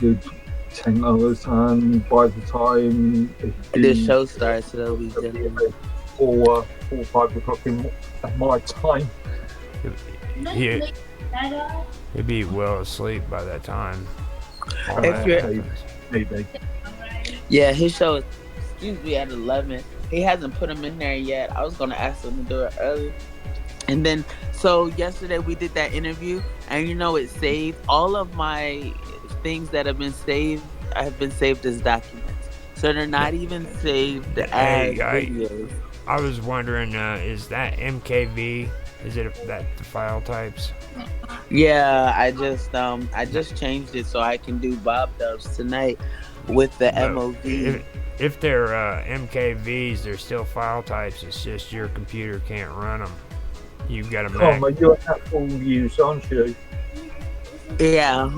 good 10 hours, and by the time The show starts, it'll be different. 5 o'clock at my time. He'd be well asleep by that time. If you're, Maybe. yeah, his show is, excuse me, at 11. He hasn't put him in there yet. I was gonna ask him to do it early. And then, so yesterday we did that interview, and it saved all of my things that have been saved. Have been saved as documents, so they're not even saved as videos. I was wondering, is that MKV? Is it that the file types? Yeah, I just changed it so I can do Bob Dubs tonight with the MOV. If they're MKVs, they're still file types. It's just your computer can't run them. You've got a Mac. Oh, you're Apple use, aren't you? Yeah.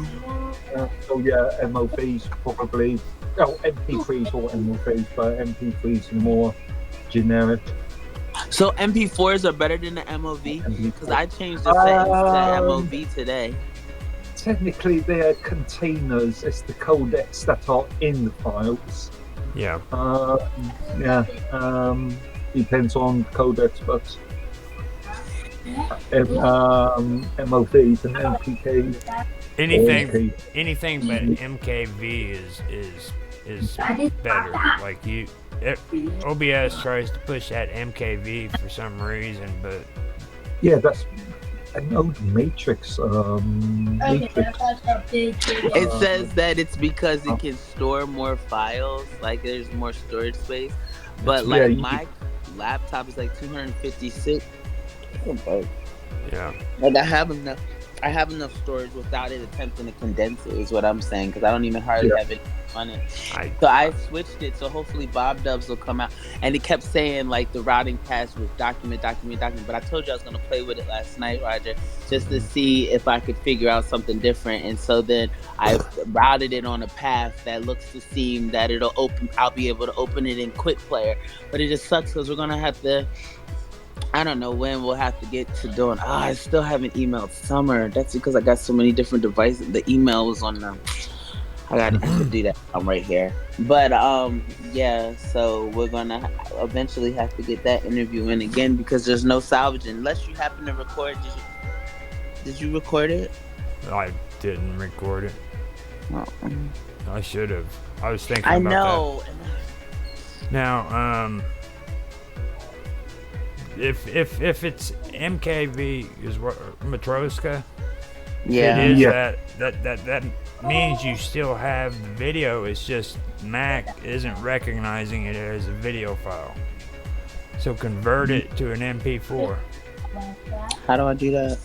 So yeah, MOVs probably. Oh, MP3s or MOVs, but MP3s are more generic. So MP4s are better than the MOV? Because I changed the settings to MOV today. Technically, they're containers. It's the codecs that are in the files. Yeah. Depends on codecs, but MOVs and MPKs. Anything but MKV is better. Like OBS tries to push that MKV for some reason, but yeah, that's an old Matrix. It says that it's because it can store more files, like there's more storage space. But my laptop is like 256. Yeah. Like I have enough storage without it attempting to condense it, is what I'm saying, because I don't even hardly have it on it. So I switched it, so hopefully Bob Dubs will come out. And it kept saying like the routing path was document. But I told you I was going to play with it last night, Roger, just to see if I could figure out something different. And so then I routed it on a path that looks to seem that I'll be able to open it in Quick Player. But it just sucks because we're going to have to, I don't know when we'll have to get to doing. I still haven't emailed Summer. That's because I got so many different devices. The email was on them. I got to do that. I'm right here. But yeah. So we're gonna eventually have to get that interview in again because there's no salvaging unless you happen to record. Did you record it? I didn't record it. Oh. I should have. I was thinking I about know. that. Now, if it's MKV is what Matroska, yeah, it is that means you still have the video. It's just Mac isn't recognizing it as a video file. So convert it to an MP4. How do I do that?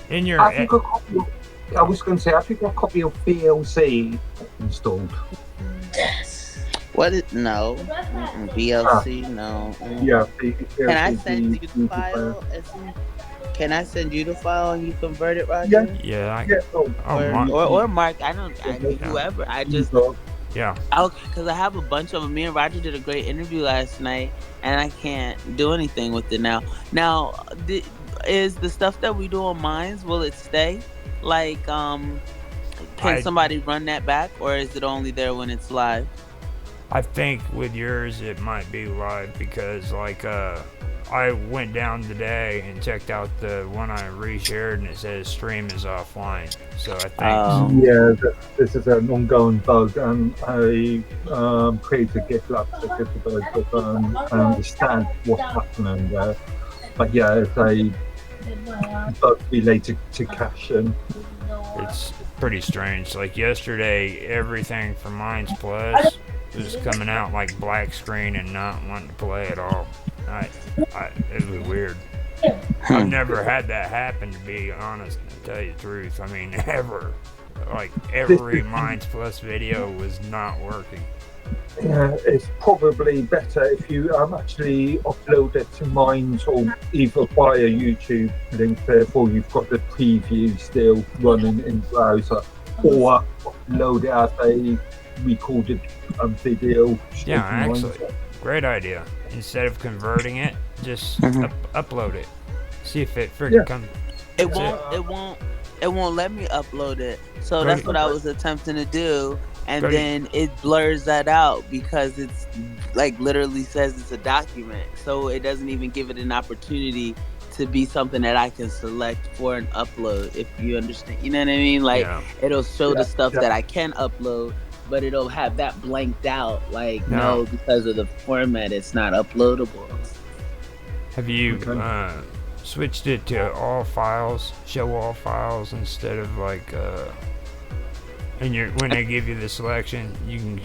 In your. I was going to say, have you got a copy of VLC installed? What is no VLC? No. Yeah. Can I send you the file? Can I send you the file and you convert it, Roger? Yeah. Or Mark. I don't. Whoever. I just. Yeah. Because I have a bunch of them. Me and Roger did a great interview last night, and I can't do anything with it now. Now, is the stuff that we do on Minds, will it stay? Like, can somebody run that back, or is it only there when it's live? I think with yours it might be live because I went down today and checked out the one I reshared and it says stream is offline. So I think this is an ongoing bug, and I created a GitLab ticket to understand what's happening there. But yeah, it's a bug related to caching. It's pretty strange. Like yesterday, everything from Minds Plus was coming out like black screen and not wanting to play at all. It was weird. I've never had that happen, to be honest, to tell you the truth. I mean, ever. Like, every Minds Plus video was not working. Yeah, it's probably better if you actually upload it to Minds or either via YouTube link, therefore you've got the preview still running in the browser, or upload it as a recorded video. Yeah, actually, great idea. Instead of converting it, just upload it. See if it freaking comes. It won't let me upload it. So that's what I was attempting to do. And then it blurs that out because it's like literally says it's a document. So it doesn't even give it an opportunity to be something that I can select for an upload, if you understand. You know what I mean? Like it'll show the stuff that I can upload, but it'll have that blanked out. Like no, because of the format, it's not uploadable. Have you switched it to all files, show all files instead of like when they give you the selection, you can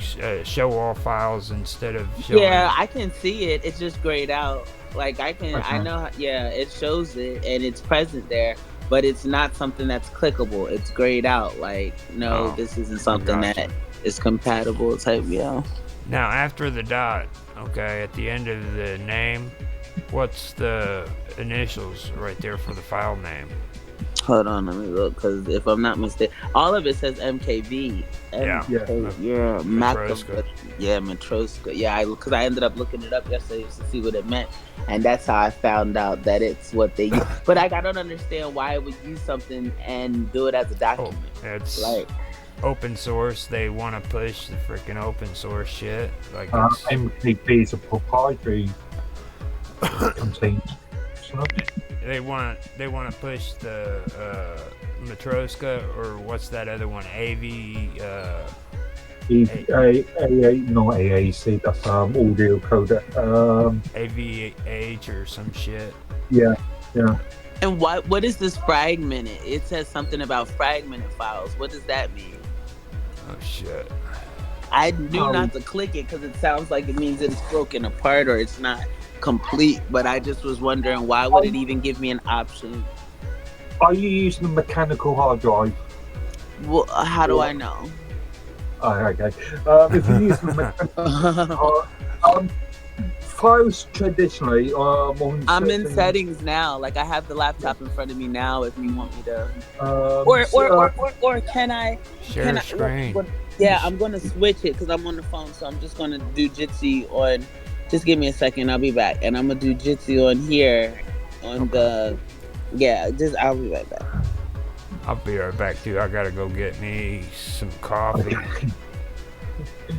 show all files instead of showing. Yeah, I can see it. It's just grayed out. Like I know. Yeah, it shows it and it's present there, but it's not something that's clickable. It's grayed out. Like this isn't something that is compatible. Type Now after the dot, okay, at the end of the name, what's the initials right there for the file name? Hold on, let me look, because if I'm not mistaken, all of it says MKV. Matroska. Matroska. Yeah, because I ended up looking it up yesterday to see what it meant, and that's how I found out that it's what they use. But I don't understand why it would use something and do it as a document. It's like open source. They want to push the freaking open source shit. Like MKV is a proprietary container. They want to push the Matroska, or what's that other one? AV. Not AAC. That's audio codec. AVH or some shit. Yeah. And what is this fragmented? It says something about fragmented files. What does that mean? Oh shit. I knew not to click it because it sounds like it means it's broken apart or it's not complete, but I just was wondering why would it even give me an option? Are you using a mechanical hard drive? Well, how do I know? Okay. If you use the mechanical files traditionally I'm in settings now. Like I have the laptop in front of me now. If you want me to, or can I share screen? Yeah, I'm gonna switch it because I'm on the phone, so I'm just gonna do Jitsi on. Just give me a second, I'll be back. And I'm gonna do Jitsi on here on the I'll be right back. I'll be right back too. I gotta go get me some coffee.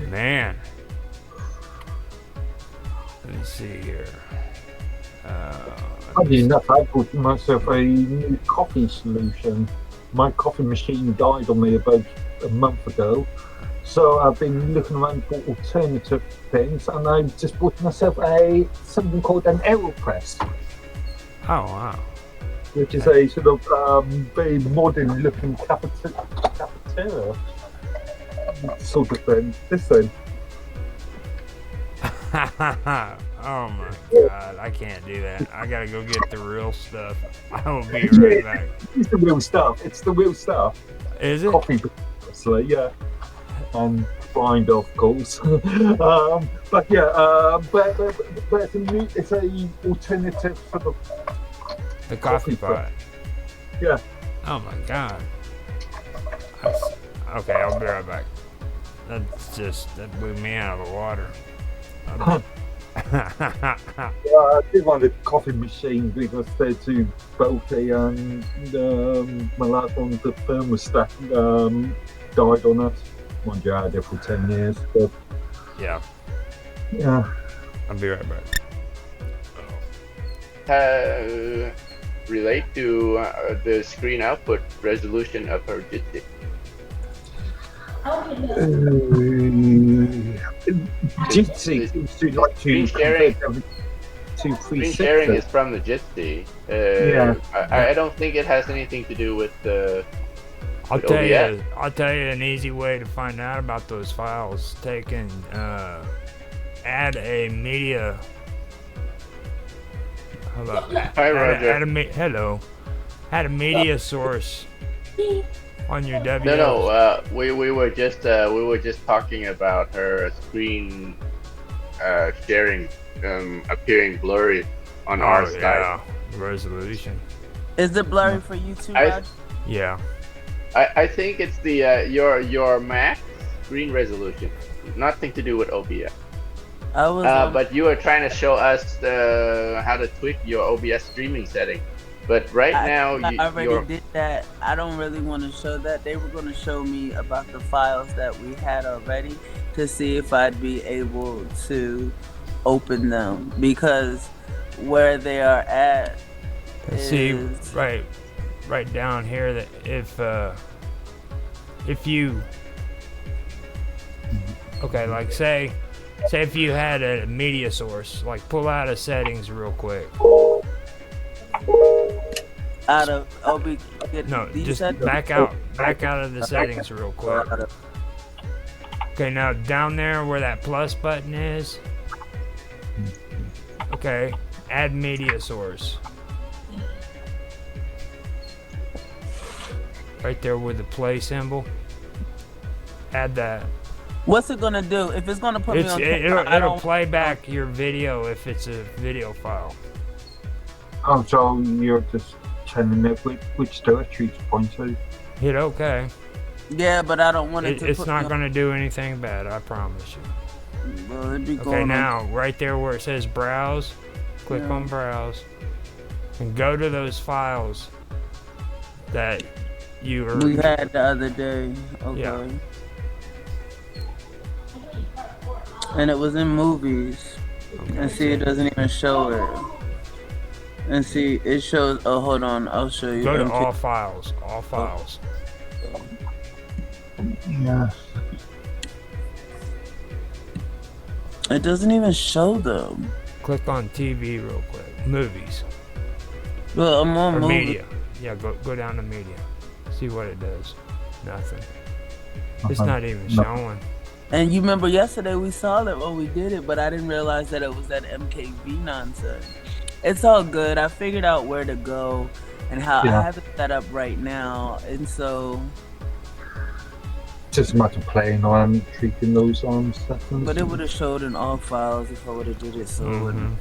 Man. Let me see here. Funny enough, I bought myself a new coffee solution. My coffee machine died on me about a month ago. So I've been looking around for alternative things, and I just bought myself something called an AeroPress. Oh wow! Which is a sort of very modern-looking cafeteria sort of thing. This thing. Oh my god! I can't do that. I gotta go get the real stuff. I will be right back. It's the real stuff. It's the real stuff. Is it? Coffee, obviously, yeah. And grind, of course. But it's a alternative sort of the coffee pot. Yeah. Oh my god. Okay, I'll be right back. That blew me out of the water. I did want a coffee machine because they're too bulky, and my last one, the thermostat, died on us. Mind you, I had it for 10 years. But yeah. I'll be right back. Relate to the screen output resolution of her Jitsi. Jitsi, like screen sharing is from the Jitsi. I don't think it has anything to do with the. I'll tell you an easy way to find out about those files. Add a media. Hello. Hi, Roger. Hello. Add a media source on your W. No. We were just talking about her screen sharing appearing blurry on our side. Yeah. Resolution. Is it blurry for you too, Rod? Yeah. I think it's the your Mac screen resolution, nothing to do with OBS. But you were trying to show us how to tweak your OBS streaming setting. But right now, I already did that. I don't really want to show that. They were going to show me about the files that we had already to see if I'd be able to open them, because where they are at See, is right down here that if you okay, like say if you had a media source, like pull out of settings real quick. out of No, just back out of the settings real quick. Okay, now down there where that plus button is, okay, add media source. Right there with the play symbol. Add that. What's it gonna do? If it's gonna put me on camera, it'll play back your video if it's a video file. Oh, so you're just telling it which directory to point to? Hit OK. Yeah, but I don't want it to. It's not gonna do anything bad, I promise you. Well, it'd be Okay, now right there where it says browse, click on browse, and go to those files that we had the other day. Okay. Yeah. And it was in movies. Okay. And see, it doesn't even show it. And see, it shows. Oh, hold on, I'll show you. Go to all files. All files. Yeah. It doesn't even show them. Click on TV real quick. Movies. Well, I'm on movie. Media. Yeah, go down to media. See what it does. Nothing. It's not even showing. And you remember yesterday we saw it when we did it, but I didn't realize that it was that MKV nonsense. It's all good. I figured out where to go and how I have it set up right now, and so just a matter of playing on tweaking those settings. But it would have showed in all files if I would have did it, so it wouldn't.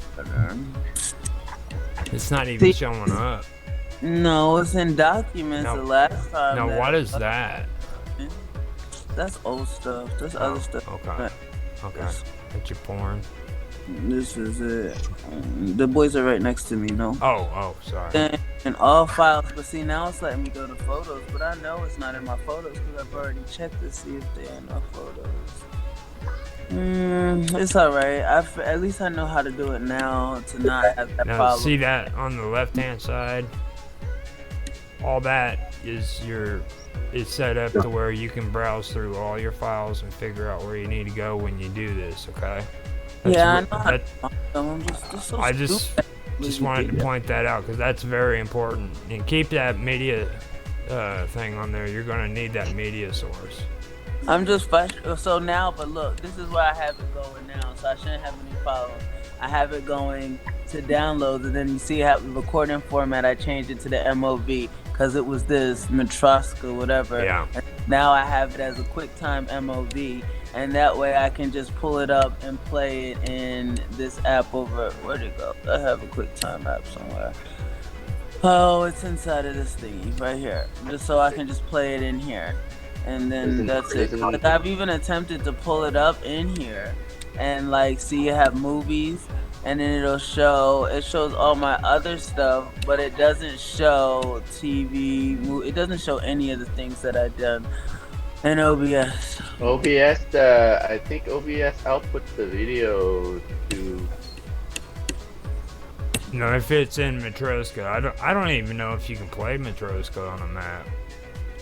It's not even showing up. No, it's in documents. The last time. Now what is that? That's old stuff. That's other stuff. Okay. That's your porn. This is it. The boys are right next to me. No. Oh, sorry. And all files, but see now it's letting me go to photos, but I know it's not in my photos because I've already checked to see if they're in my photos. It's all right. At least I know how to do it now to not have that problem. See that on the left-hand side? All that is set up to where you can browse through all your files and figure out where you need to go when you do this, okay? I know how to I'm just so stupid. Just wanted to point that out because that's very important. And keep that media thing on there. You're going to need that media source. I'm just so now, but look, this is where I have it going now, so I shouldn't have any problems. I have it going to downloads, and then you see how the recording format, I changed it to the MOV because it was this Matroska, whatever. Yeah. And now I have it as a QuickTime MOV, and that way I can just pull it up and play it in this app over. Where'd it go? I have a QuickTime app somewhere. Oh, it's inside of this thingy right here, just so I can just play it in here. And then that's it. Like I've even attempted to pull it up in here and like see you have movies, and then it shows all my other stuff, but it doesn't show TV. It doesn't show any of the things that I've done in OBS. I think OBS outputs the video to. No, if it's in Matroska, I don't even know if you can play Matroska on a map.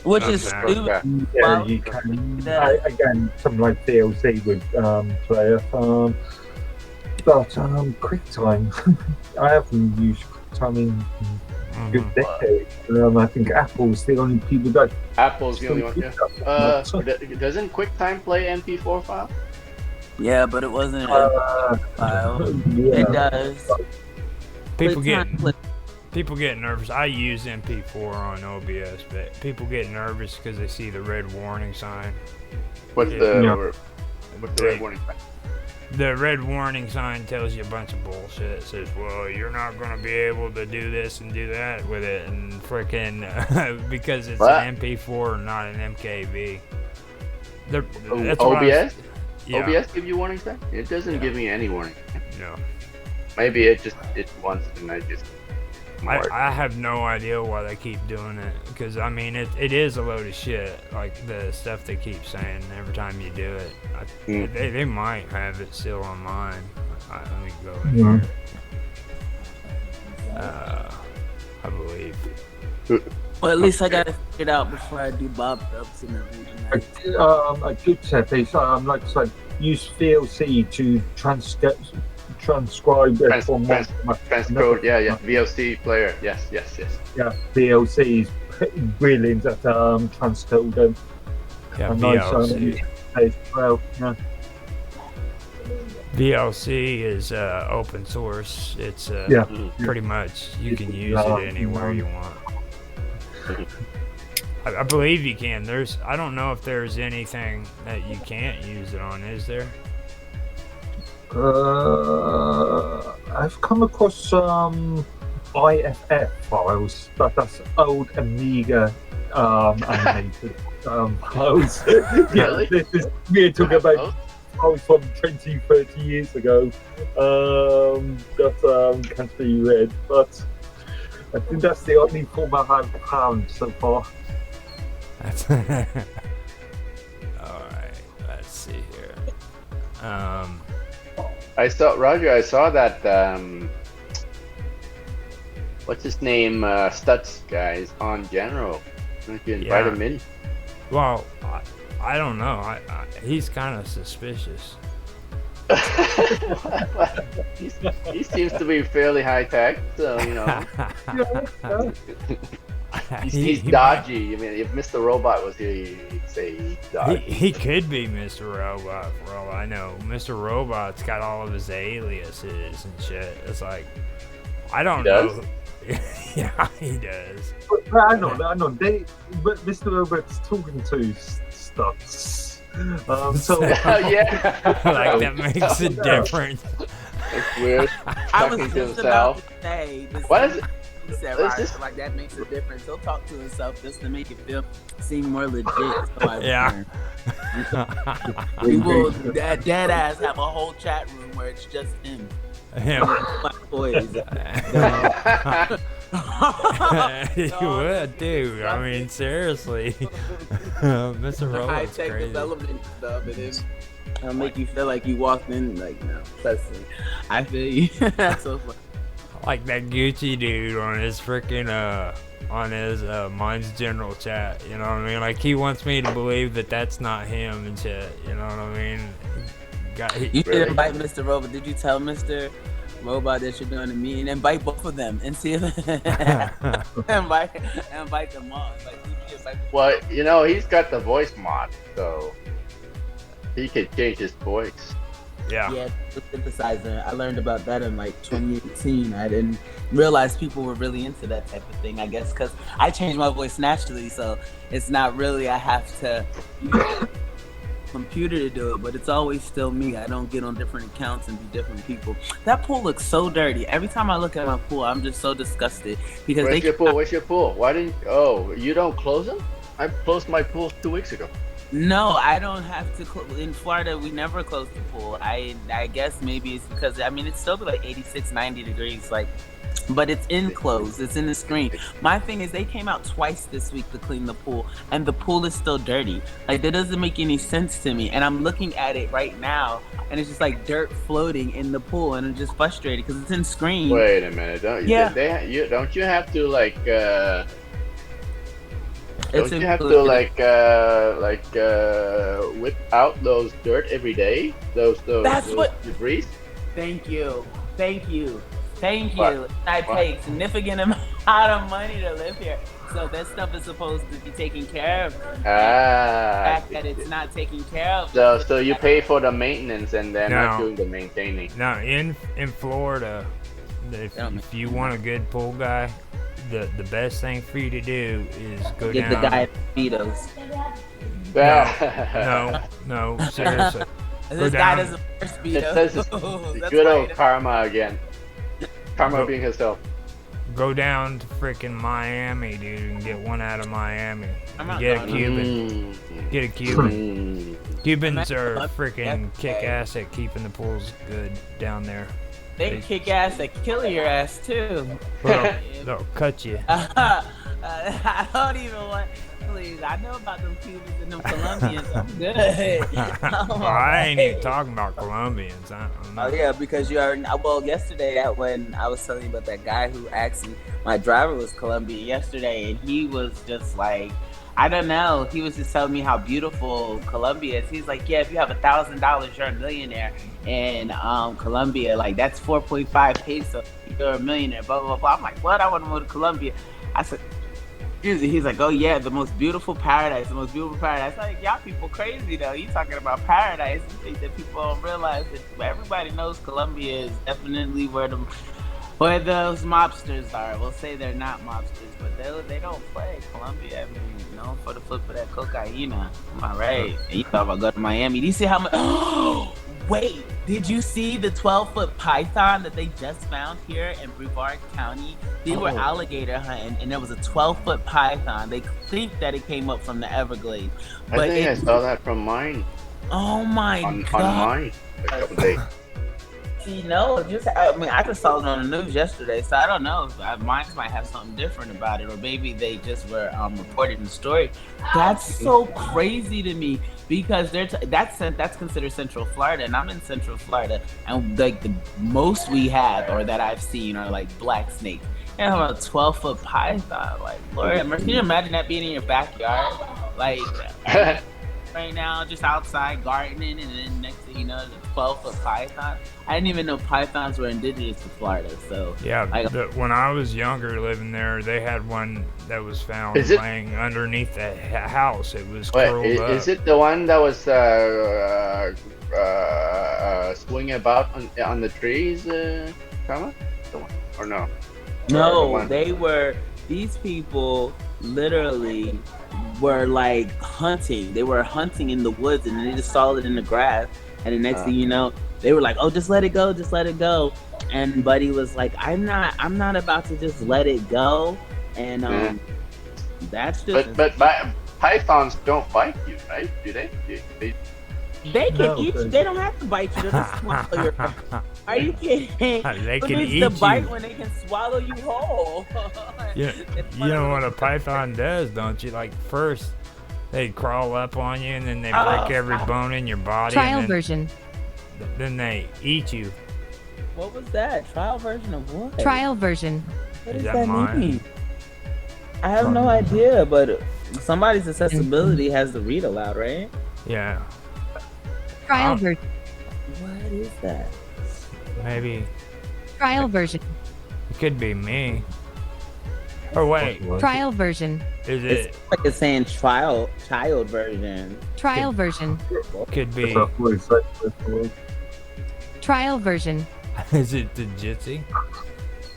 Which is stupid. Yeah, you can. Again, something like DLC would play it. But QuickTime, I haven't used QuickTime in a good decade. I think Apple's the only people that. Apple's the only one. Yeah. Doesn't QuickTime play MP4 file? Yeah, but it wasn't a file. Yeah. It does. People get nervous. I use MP4 on OBS, but people get nervous because they see the red warning sign. What's the red warning sign? The red warning sign tells you a bunch of bullshit. It says, well, you're not going to be able to do this and do that with it, and freaking because it's an MP4 not an MKV. OBS? OBS give you warning sign? It doesn't give me any warning. No. Maybe it once and I just smart. I have no idea why they keep doing it, because I mean it is a load of shit, like the stuff they keep saying every time you do it. They might have it still on mine. Let me go in here. I believe. Well, at least I got to figure it out before I do Bob Dubs and everything. A good tip is, like I said, use VLC to transcribe it from transcode. Yeah. VLC player. Yes. Yeah, VLC is brilliant at transcoding. Yeah, and VLC. As well. Yeah. VLC is open source. It's pretty much you can use it anywhere you want. I believe you can. I don't know if there's anything that you can't use it on. Is there? I've come across some IFF files, but that's old Amiga animated files. Really? We're talking about files from 20, 30 years ago that can't be read, but I think that's the only form I have found so far. That's alright, let's see here. I saw that what's his name, Stutz guys on General. Why don't you invite him in? Well, I don't know. He's kind of suspicious. he seems to be fairly high tech, so you know. He's dodgy. I mean, if Mr. Robot was here, he'd say he's dodgy. He could be Mr. Robot for all I know. Mr. Robot's got all of his aliases and shit. It's like, I don't know. Yeah, he does. But I know. But Mr. Robot's talking to stuff. So yeah, like that makes a difference. It's weird. I was Talking to just about himself. to say. What is it? He said, Is right, this- like that makes a difference. He'll talk to himself just to make it seem more legit. Yeah. People, dead ass, have a whole chat room where it's just him. Black boys. You would, dude. I mean, seriously. Mr. High Robot's tech crazy. development stuff. It is. It'll make you feel like you walked in. Like, no, trust me. I feel you. That's so funny. Like that Gucci dude on his freaking Mine's General chat, you know what I mean? Like, he wants me to believe that that's not him and shit, you know what I mean? You should invite Mr. Robot. Did you tell Mr. Robot that you're doing a meeting? Invite both of them and see if invite them on. Well, you know, he's got the voice mod, so he can change his voice. Yeah, the synthesizer. I learned about that in like 2018. I didn't realize people were really into that type of thing. I guess because I changed my voice naturally, so it's not really I have to use a computer to do it, but it's always still me. I don't get on different accounts and be different people. That pool looks so dirty. Every time I look at my pool, I'm just so disgusted because Where's your pool? Why didn't? Oh, you don't close them? I closed my pool 2 weeks ago. No, I don't have to. In Florida, we never close the pool. I guess maybe it's because, I mean, it's still be like 86, 90 degrees, like, but it's enclosed. It's in the screen. My thing is they came out twice this week to clean the pool, and the pool is still dirty. Like, that doesn't make any sense to me. And I'm looking at it right now, and it's just like dirt floating in the pool, and I'm just frustrated because it's in screen. Wait a minute, don't you have to like don't you have to whip out those dirt every day? Those debris? Thank you. What? I pay a significant amount of money to live here. So that stuff is supposed to be taken care of. The fact that it's not taken care of. So you pay for the maintenance and they're not doing the maintaining. No, in Florida, if you want a good pool guy, the best thing for you to do is go Get down. the guy at Speedos. No, seriously. This guy doesn't wear Speedos. It says it's good old Karma again. Karma being herself. Go down to freaking Miami, dude, and get one out of Miami. I'm Get a not Cuban. Get a Cuban. Cubans are freaking kick ass at keeping the pools good down there. They kick ass and kill your ass too. They'll cut you. I don't even want. Please, I know about them Cubans and them Colombians. I'm good. Well, I ain't even talking about Colombians. I don't know. Oh yeah, because you already. Well, yesterday when I was telling you about that guy who actually, my driver was Colombian yesterday, and he was just like, I don't know. He was just telling me how beautiful Colombia is. He's like, yeah, if you have $1,000, you're a millionaire in Colombia. Like that's 4.5 pesos. You're a millionaire. Blah blah blah. I'm like, what? I want to move to Colombia. I said. He's like, oh yeah, the most beautiful paradise, the most beautiful paradise. I'm like, y'all people crazy though. You talking about paradise? You think that people don't realize that everybody knows Colombia is definitely where those mobsters are. We'll say they're not mobsters, but they don't play Colombia. I mean, known for the flip of that cocaine. Am I right? And you thought about going to Miami? Do you see how much? Oh, wait, did you see the 12-foot python that they just found here in Brevard County? They were alligator hunting, and there was a 12-foot python. They think that it came up from the Everglades. But I think I saw that from mine. Oh my God. On mine a couple days. See, no, I just saw it on the news yesterday, so I don't know. Mine might have something different about it, or maybe they just were reported in the story. That's so crazy to me because that's considered Central Florida, and I'm in Central Florida, and like the most we have or that I've seen are like black snakes. And how about a 12-foot python? Like, Lord, can you imagine that being in your backyard? Like. Right now, just outside gardening, and then next thing you know, the 12-foot python. I didn't even know pythons were indigenous to Florida. So yeah, when I was younger living there, they had one that was found laying underneath the house. It was curled up. Is it the one that was swinging about on the trees, Kama? The one or no? No, these people literally were like hunting. They were hunting in the woods, and they just saw it in the grass. And the next thing you know, they were like, "Oh, just let it go, just let it go." And Buddy was like, "I'm not about to just let it go." And that's just. But pythons don't bite you, right? Do they? They can eat you. They don't have to bite you. They'll just swallow your. Are you kidding? They can eat the bite you when they can swallow you whole. Yeah, you know what a python does, don't you? Like first, they crawl up on you, and then they break every bone in your body. Trial version. Then they eat you. What was that? Trial version of what? Trial version. What does that mean? I have no idea, but somebody's accessibility has to read aloud, right? Yeah. Trial version. What is that? Maybe. Trial version. It could be me. Or wait. Trial version. Is it's it? Like it's saying child version. Trial version. Could be. Trial version. Is it the Jitsi?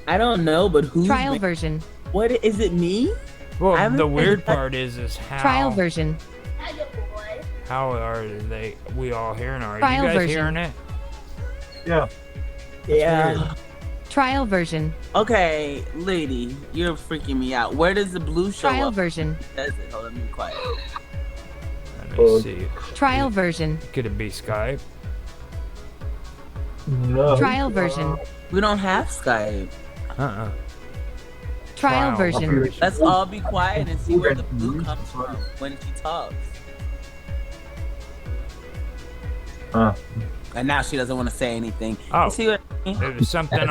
I don't know, but who's trial version? What is it? Me? Well, the weird part is how trial version. How are we all hearing? Are trial you guys version. hearing it? Yeah. Yeah. Trial version. Okay, lady, you're freaking me out. Where does the blue show trial up? version. Does it? Hold on, be quiet. Let me see. Trial version. Could it be Skype? No. Trial version. We don't have Skype. Trial version. Let's all be quiet and see where the blue comes from when she talks. And now she doesn't want to say anything. Oh, see what I mean? It was something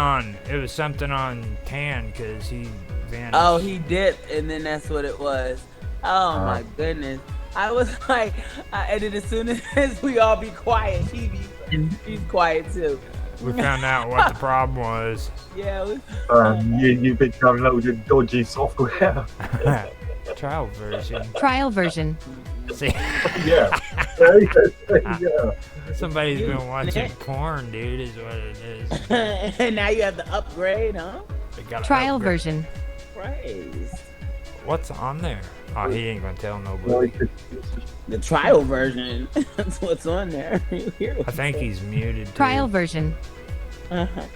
on Tan because he vanished. Oh, he dipped, and then that's what it was. Oh my goodness! I was like, and then as soon as we all be quiet, she's quiet too. We found out what the problem was. Yeah. You've been downloading dodgy software. Trial version. Trial version. See? Yeah. Yeah. Somebody's been watching porn, dude, is what it is. And now you have the upgrade, huh? Trial version. Praise. What's on there? Oh, he ain't gonna tell nobody. The trial version. That's what's on there. I think he's muted. Trial version.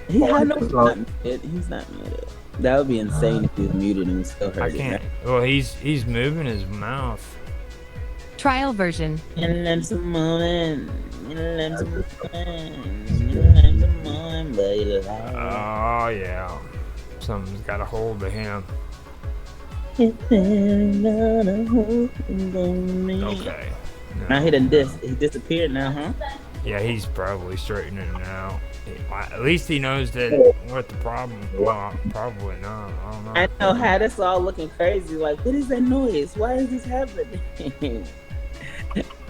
He's not muted. That would be insane if he was muted and we still heard I can't. Well, he's moving his mouth. Trial version. somebody. Oh yeah, something's got a hold of him. Okay. Now he disappeared now, huh? Yeah, he's probably straightening it out. At least he knows that what the problem. Well, probably not. I don't know. I know, had us all looking crazy. Like, what is that noise? Why is this happening?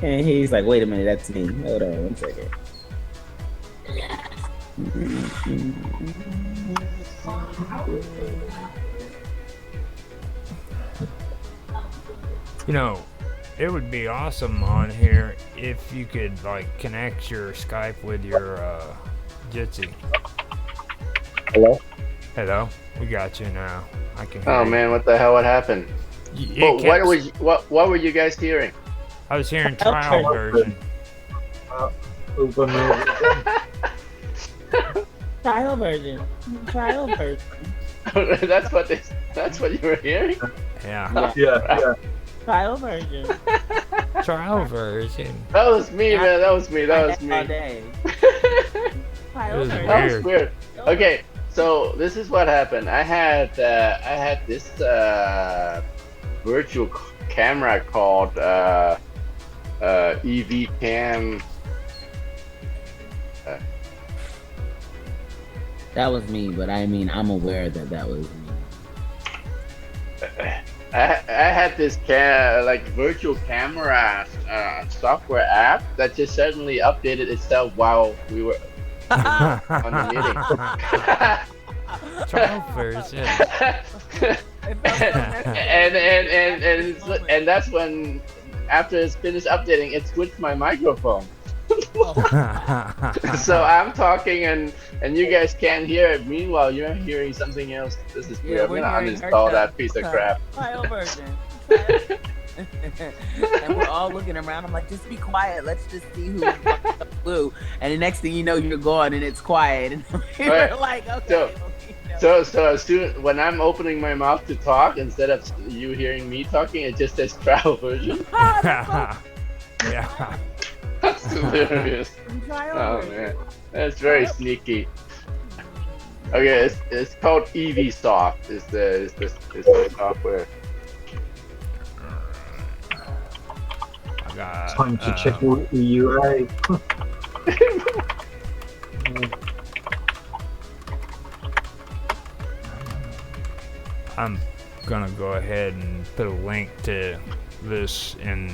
And he's like, wait a minute, that's me. Hold on 1 second. You know, it would be awesome on here if you could like connect your Skype with your Jitsi. Hello, we got you now. I can hear you. Man, what the hell? What happened? What were you guys hearing? I was hearing trial version. Trial version. That's what you were hearing? Yeah. Yeah. Trial version. Trial version. That was me, man. That was me. All day. Trial version. That was weird. Okay, so this is what happened. I had this virtual camera called EV Cam. That was me, but I mean, I'm aware that was me. I had this virtual camera software app that just suddenly updated itself while we were on the meeting. Trial version. and that's when, after it's finished updating, it switched my microphone. So I'm talking and you guys can't hear it. Meanwhile, you're hearing something else. This is weird. I'm gonna uninstall that piece of crap. Trial version. And we're all looking around. I'm like, just be quiet. Let's just see who flew. And the next thing you know, you're gone and it's quiet. And we're like, okay. So as soon when I'm opening my mouth to talk, instead of you hearing me talking, it just says trial version. Yeah. That's hilarious. Oh man, that's very sneaky. Okay, it's called EV Soft. Is the software. I got Time to check your EUA. I'm gonna go ahead and put a link to this in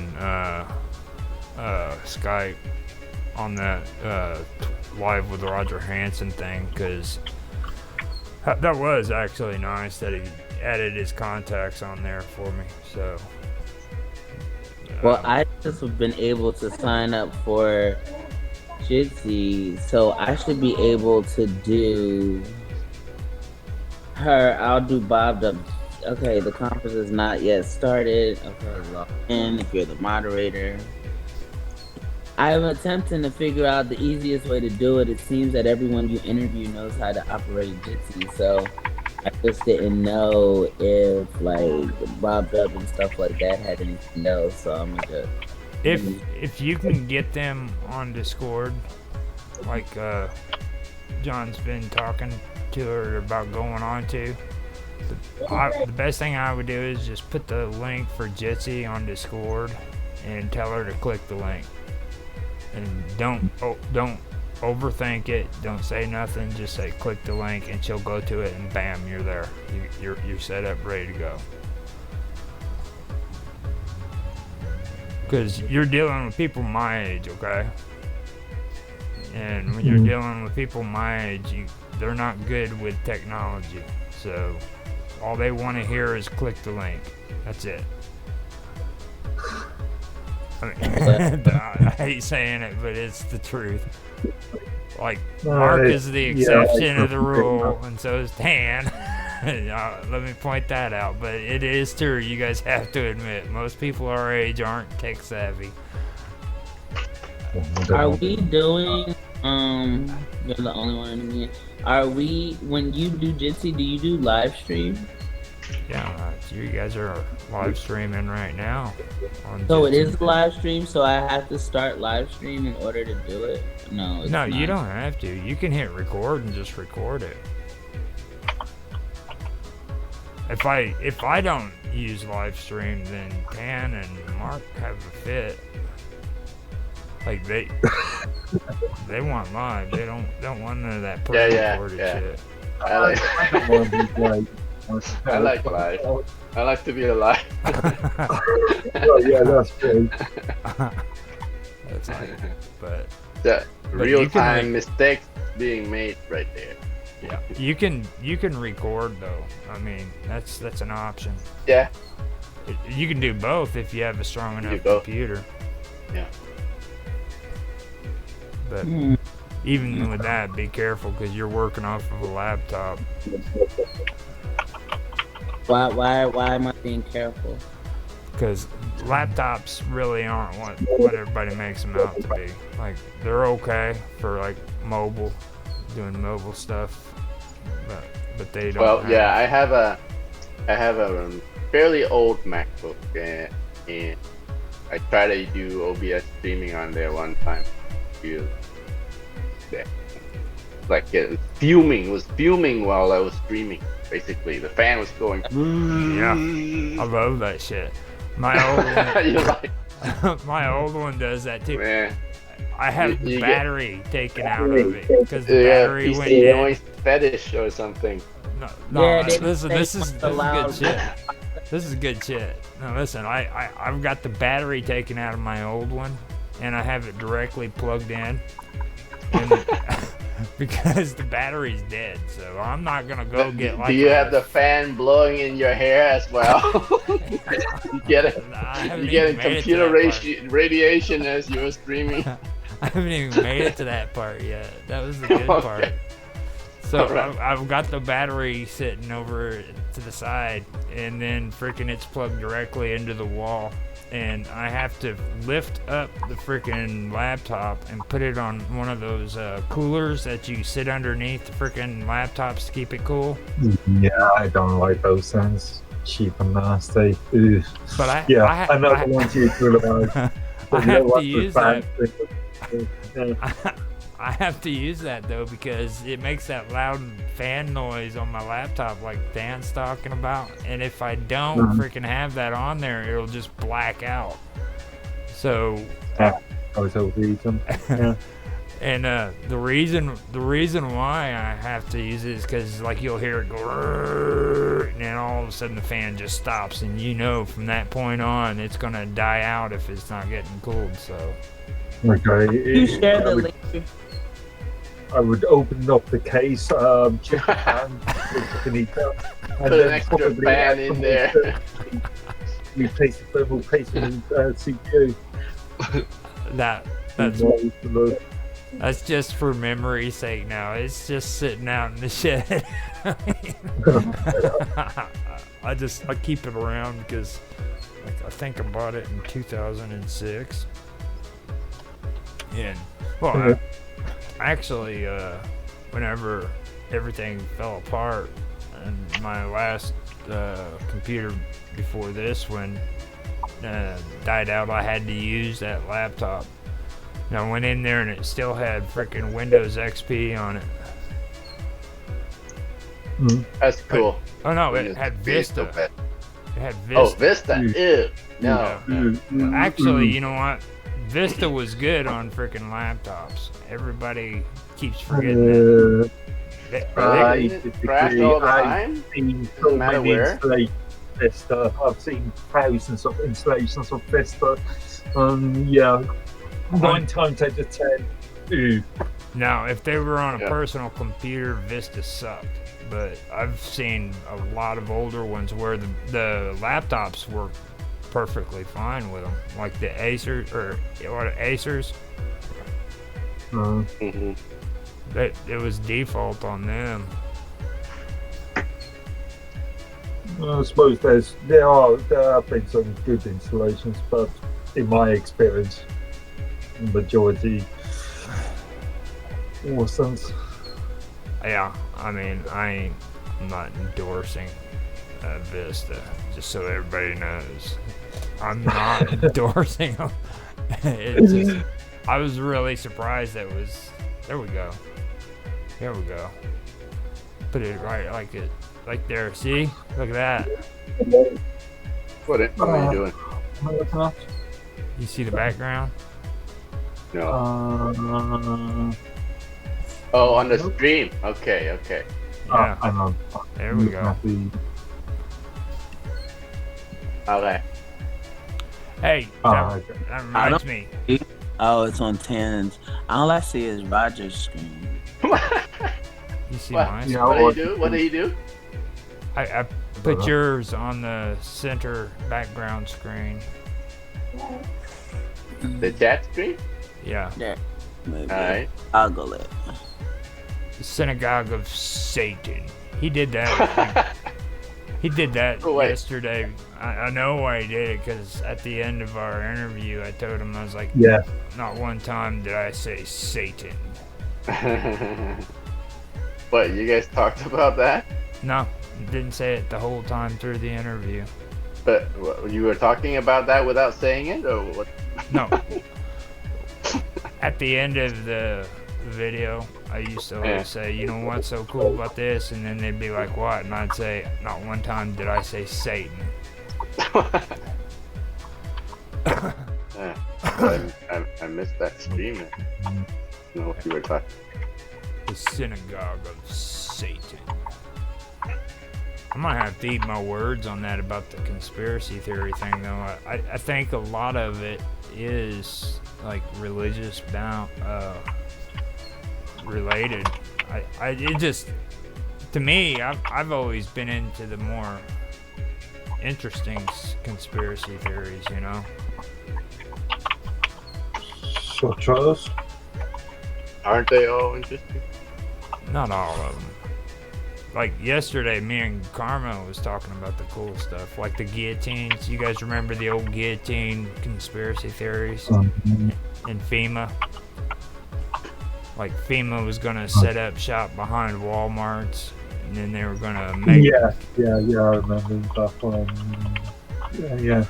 Skype on that live with Roger Hansen thing, because that was actually nice that he added his contacts on there for me. So well, I just have been able to sign up for Jitsi, so I should be able to do her. I'll do Bob the. Okay, the conference is not yet started. Okay, log in if you're the moderator. I'm attempting to figure out the easiest way to do it. It seems that everyone you interview knows how to operate Jitsi, so I just didn't know if like Bob Dub and stuff like that had anything else. So I'm gonna just if you can get them on Discord, like John's been talking to her about going on to. The best thing I would do is just put the link for Jitsi on Discord and tell her to click the link. And don't overthink it. Don't say nothing. Just say click the link, and she'll go to it, and bam, you're there. You're set up, ready to go. Because you're dealing with people my age, okay? And when you're dealing with people my age, they're not good with technology. So all they want to hear is click the link. That's it. I mean, I hate saying it, but it's the truth. Like, Mark is the exception of the rule, and so is Dan. Let me point that out. But it is true. You guys have to admit, most people our age aren't tech savvy. Are we doing? You're the only one in here. Are we? When you do Jitsi, do you do live stream? Yeah, you guys are live streaming right now. So it is a live stream, so I have to start live stream in order to do it? No, it's No, not. you don't have to. You can hit record and just record it. If I don't use live stream, then Pan and Mark have a fit. Like they want live. They don't want none of that pre-recorded shit. I like live. I like to be alive. Oh, yeah, that's true. That's like, but real-time mistakes being made right there. Yeah, you can record though. I mean, that's an option. Yeah. You can do both if you have a strong enough computer. Yeah. But even with that, be careful because you're working off of a laptop. Why am I being careful? Because laptops really aren't what everybody makes them out to be. Like, they're okay for like doing mobile stuff, but they don't. Well, yeah, I have a fairly old MacBook, and I tried to do OBS streaming on there one time. Like it was fuming while I was streaming. Basically, the fan was going. Yeah, I love that shit. My old one, you're right. My old one does that too. Man. I have the battery taken out of it because the battery went dead. Noise fetish or something. No, this is good shit. This is good shit. No, listen, I've got the battery taken out of my old one, and I have it directly plugged in, and because the battery's dead. So I'm not gonna go get like. Do you have the fan blowing in your hair as well? you get computer radiation as you were streaming. I haven't even made it to that part yet. That was the good part. So right. I've got the battery sitting over to the side, and then freaking it's plugged directly into the wall. And I have to lift up the freaking laptop and put it on one of those coolers that you sit underneath the freaking laptops to keep it cool. Yeah, I don't like those things. Cheap and nasty. Ugh. But I know the ones you feel about. I have to use that. I have to use that though because it makes that loud fan noise on my laptop like Dan's talking about, and if I don't freaking have that on there, it'll just black out. So I was overeating. And the reason why I have to use it is because like you'll hear it go, and then all of a sudden the fan just stops, and you know from that point on it's gonna die out if it's not getting cooled. So okay, you share the link. I would open up the case, check the fan, and put an extra fan in there. Replace the thermal paste in CPU. That's just for memory's sake now. It's just sitting out in the shed. I keep it around because I think I bought it in 2006. And well, actually, whenever everything fell apart and my last computer before this one died out, I had to use that laptop. And I went in there and it still had freaking Windows XP on it. That's cool. Oh no, it had Vista. It had Vista. Oh, Vista. Ew. No. Actually, you know what? Vista was good on freaking laptops. Everybody keeps forgetting that. Crashed all the time? I've seen so many installations of Vista. I've seen thousands of installations of Vista. Yeah, 9 times out of 10. Now, if they were on a personal computer, Vista sucked. But I've seen a lot of older ones where the laptops work perfectly fine with them, like the Acers Acers. It was default on them. I suppose there have been some good installations, but in my experience, the majority wasn't. Yeah, I mean, I'm not endorsing Vista, just so everybody knows. I'm not endorsing them. It's just, I was really surprised that was. There we go. Here we go. Put it right like there. See? Look at that. What are you doing? You see the background? No. Oh, on the stream. Okay. Yeah. Hang on. There we go. Okay. Hey, that reminds me. Oh, it's on 10s. All I see is Roger's screen. You see What? mine? Yeah. What do you do? I put yours on the center background screen. The chat screen? Yeah. There. Maybe. Alright. I'll go let. The Synagogue of Satan. He did that. He did that yesterday. I know why he did it, because at the end of our interview, I told him, I was like, Yeah. not one time did I say Satan. What, you guys talked about that? No, didn't say it the whole time through the interview. But what, you were talking about that without saying it, or what? No. At the end of the video, I used to always say, you know what's so cool about this? And then they'd be like, what? And I'd say, not one time did I say Satan. I missed that stream. I don't know what you were talking. The Synagogue of Satan. I'm gonna have to eat my words on that about the conspiracy theory thing, though. I think a lot of it is like religious bound related. It just, to me, I've always been into the more interesting conspiracy theories, you know. Such as? Aren't they all interesting? Not all of them. Like yesterday, me and Karma was talking about the cool stuff, like the guillotines. You guys remember the old guillotine conspiracy theories in FEMA? Like FEMA was gonna set up shop behind Walmarts, and then they were gonna make. Yeah, I remember that one. Yeah.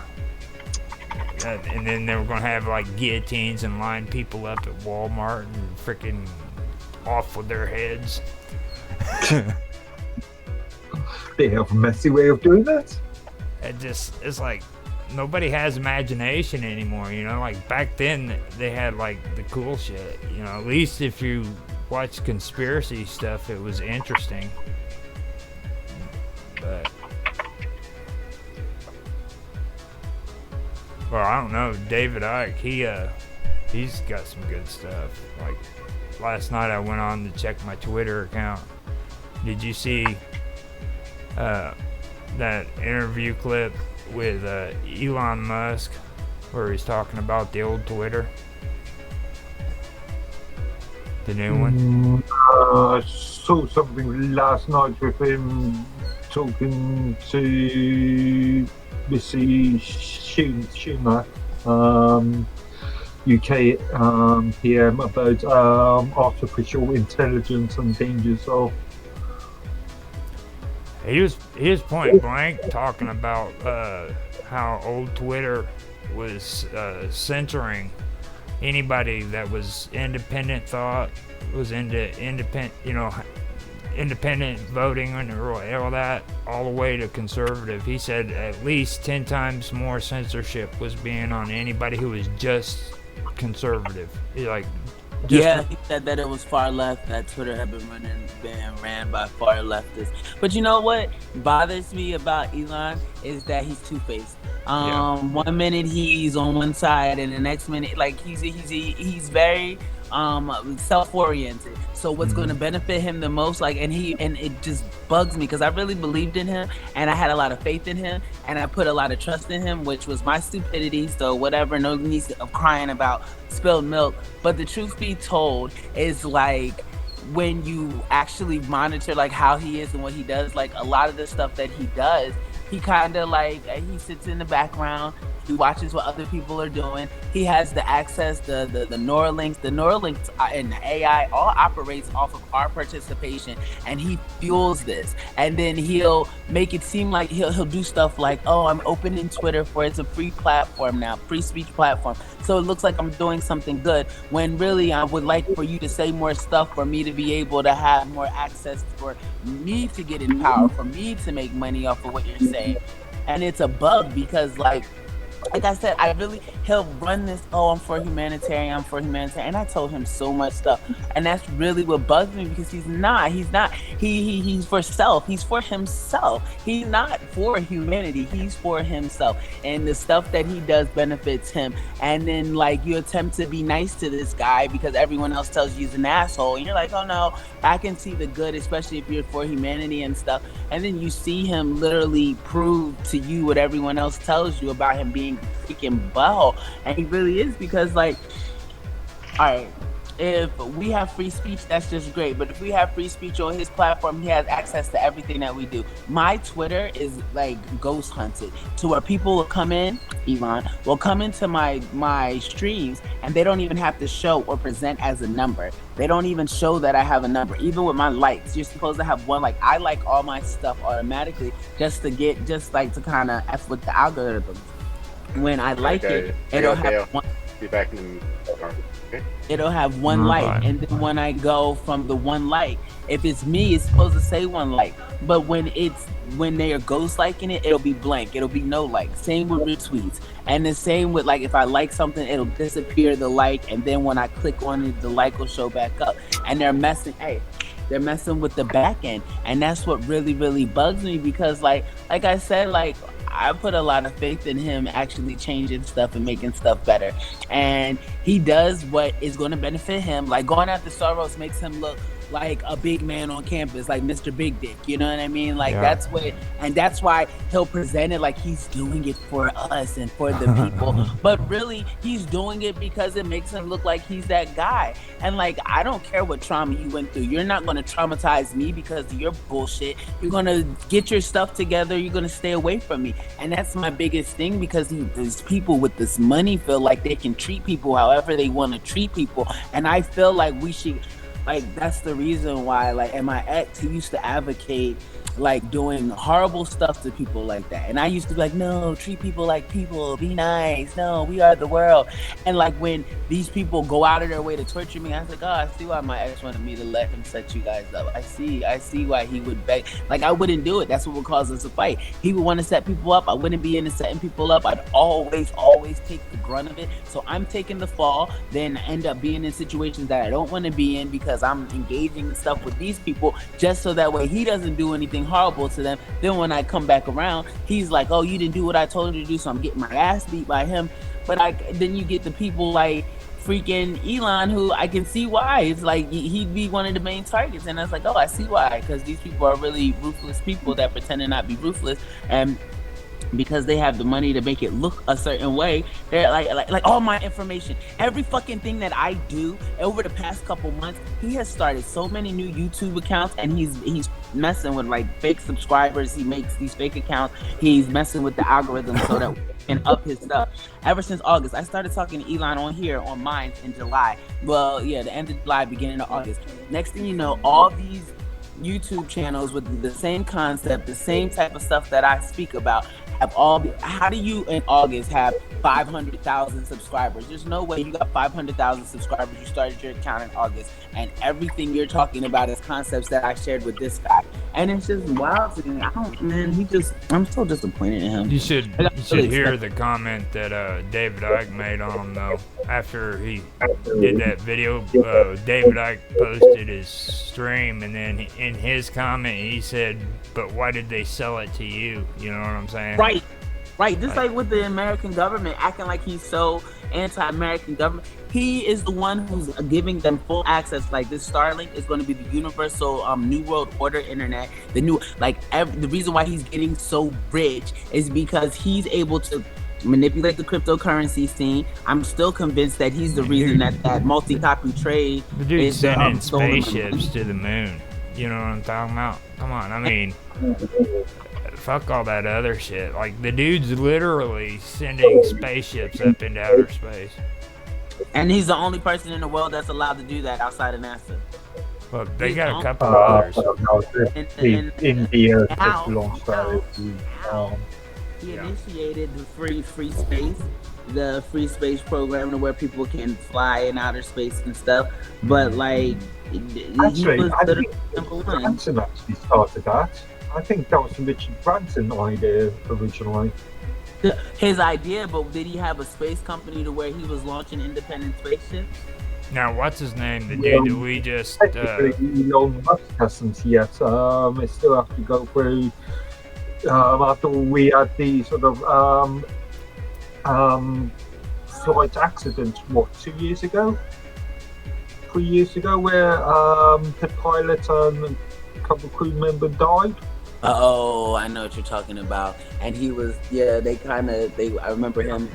And then they were gonna have like guillotines and line people up at Walmart and freaking off with their heads. They have a messy way of doing that. It's like nobody has imagination anymore, you know. Like back then they had like the cool shit, you know. At least if you watch conspiracy stuff, it was interesting. But well, I don't know. David Icke, he's got some good stuff. Like last night I went on to check my Twitter account. Did you see that interview clip with Elon Musk where he's talking about the old Twitter? The new one? I saw something last night with him talking to Missy Schumer, UK PM, about artificial intelligence and dangers of. He was point blank talking about how old Twitter was censoring anybody that was independent thought, was into independent voting and all that, all the way to conservative. He said at least 10 times more censorship was being on anybody who was just conservative. He he said that it was far left, that Twitter had been ran by far leftists. But you know what bothers me about Elon is that he's two-faced. 1 minute he's on one side, and the next minute, like he's very self-oriented. So what's going to benefit him the most, and it just bugs me, because I really believed in him and I had a lot of faith in him and I put a lot of trust in him, which was my stupidity. So whatever, no need of crying about spilled milk. But the truth be told is, like, when you actually monitor like how he is and what he does, like a lot of the stuff that he does, he kind of he sits in the background. He watches what other people are doing. He has the access, the Neuralinks. The Neuralinks and the AI all operates off of our participation, and he fuels this. And then he'll make it seem like he'll do stuff like, oh, I'm opening Twitter for it's a free platform now, free speech platform. So it looks like I'm doing something good, when really I would like for you to say more stuff for me to be able to have more access, for me to get in power, for me to make money off of what you're saying. And it's a bug because like I said, he'll run this, oh, I'm for humanitarian. And I told him so much stuff. And that's really what bugs me, because he's for self. He's for himself. He's not for humanity. He's for himself. And the stuff that he does benefits him. And then like you attempt to be nice to this guy because everyone else tells you he's an asshole. And you're like, oh no, I can see the good, especially if you're for humanity and stuff. And then you see him literally prove to you what everyone else tells you about him being freaking butthole. And he really is, because like, all right, if we have free speech, that's just great. But if we have free speech on his platform, he has access to everything that we do. My Twitter is like ghost hunted, to where people will come in, Elon will come into my streams, and they don't even have to show or present as a number. They don't even show that I have a number. Even with my likes, you're supposed to have one. Like, I like all my stuff automatically just to kind of F with the algorithm. When I like it, it'll have one. Be back in the car. Okay. It'll have one like, and then when I go from the one like, if it's me, it's supposed to say one like. But when they are ghost liking it, it'll be blank. It'll be no like. Same with retweets, and the same with like if I like something, it'll disappear the like, and then when I click on it, the like will show back up. And they're messing with the back end, and that's what really, really bugs me, because like I said, like, I put a lot of faith in him actually changing stuff and making stuff better. And he does what is going to benefit him. Like, going after Soros makes him look like a big man on campus, like Mr. Big Dick, you know what I mean? Like, that's why he'll present it like he's doing it for us and for the people. But really, he's doing it because it makes him look like he's that guy. And like, I don't care what trauma you went through. You're not going to traumatize me because of your bullshit. You're going to get your stuff together. You're going to stay away from me. And that's my biggest thing, because these people with this money feel like they can treat people however they want to treat people. And I feel like we should, like, that's the reason why, like, and my ex, he used to advocate like doing horrible stuff to people like that. And I used to be like, no, treat people like people, be nice. No, we are the world. And like, when these people go out of their way to torture me, I was like, oh, I see why my ex wanted me to let him set you guys up. I see why he would beg. Like, I wouldn't do it. That's what would cause us a fight. He would want to set people up. I wouldn't be into setting people up. I'd always take the grunt of it. So I'm taking the fall, then end up being in situations that I don't want to be in, because I'm engaging in stuff with these people just so that way he doesn't do anything horrible to them. Then when I come back around, he's like, oh, you didn't do what I told you to do, so I'm getting my ass beat by him. But then you get the people like freaking Elon, who I can see why. It's like he'd be one of the main targets. And I was like, oh, I see why, because these people are really ruthless people that pretend to not be ruthless, and because they have the money to make it look a certain way, they're like all my information, every fucking thing that I do over the past couple months. He has started so many new YouTube accounts, and he's messing with like fake subscribers. He makes these fake accounts. He's messing with the algorithm so that we can up his stuff. Ever since August, I started talking to Elon on here on mine in July. Well, yeah, the end of July, beginning of August. Next thing you know, all these YouTube channels with the same concept, the same type of stuff that I speak about, how do you in August have 500,000 subscribers? There's no way you got 500,000 subscribers. You started your account in August, and everything you're talking about is concepts that I shared with this guy. And it's just wild to me. I'm so disappointed in him. You should hear the comment that David Icke made on him, though. After he did that video, David Icke posted his stream, and then in his comment he said, but why did they sell it to you? You know what I'm saying? Right. Just like with the American government, acting like he's so anti-American government. He is the one who's giving them full access. Like, this Starlink is going to be the universal New World Order internet. The reason why he's getting so rich is because he's able to manipulate the cryptocurrency scene. I'm still convinced that he's the reason that multi-copy trade the dude's is sending spaceships to the moon. You know what I'm talking about? Come on, I mean, fuck all that other shit. Like, the dude's literally sending spaceships up into outer space. And he's the only person in the world that's allowed to do that outside of NASA. Well, they got a couple others. India Now, has launched that. He initiated the free space, the free space program, to where people can fly in outer space and stuff. But like, Actually, he was I the think number one. Branson actually started that. I think that was a Richard Branson idea originally. His idea, but did he have a space company to where he was launching independent spaceships? Now, what's his name? The dude that we just... Technically, Elon Musk hasn't yet. It still have to go through... after we had the sort of flight accident, 2 years ago? 3 years ago, where the pilot and a couple of crew members died. Oh, I know what you're talking about. And he was, I remember him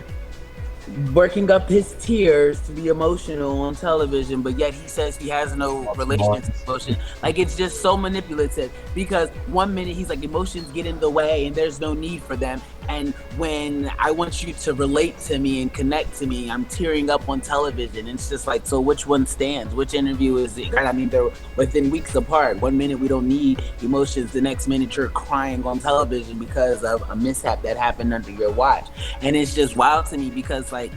working up his tears to be emotional on television, but yet he says he has no relation to emotion. Like, it's just so manipulative, because 1 minute he's like, emotions get in the way and there's no need for them, and when I want you to relate to me and connect to me, I'm tearing up on television. And it's just like, so which one stands? Which interview is it? I mean, they're within weeks apart. 1 minute we don't need emotions, the next minute you're crying on television because of a mishap that happened under your watch. And it's just wild to me, because like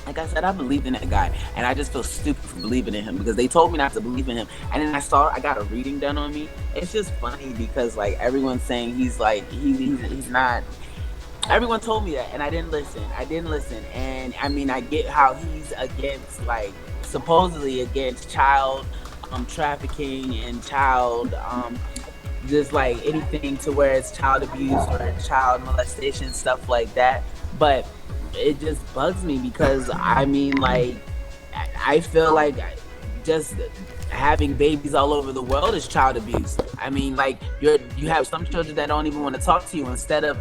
I said, I believed in that guy, and I just feel stupid for believing in him, because they told me not to believe in him. And then I got a reading done on me. It's just funny, because like everyone's saying he's like, he's not. Everyone told me that, and I didn't listen. And I mean, I get how he's against, like, supposedly against child trafficking and child just like anything to where it's child abuse or child molestation, stuff like that. But it just bugs me, because I mean, like, I feel like just having babies all over the world is child abuse. I mean, like, you have some children that don't even want to talk to you. Instead of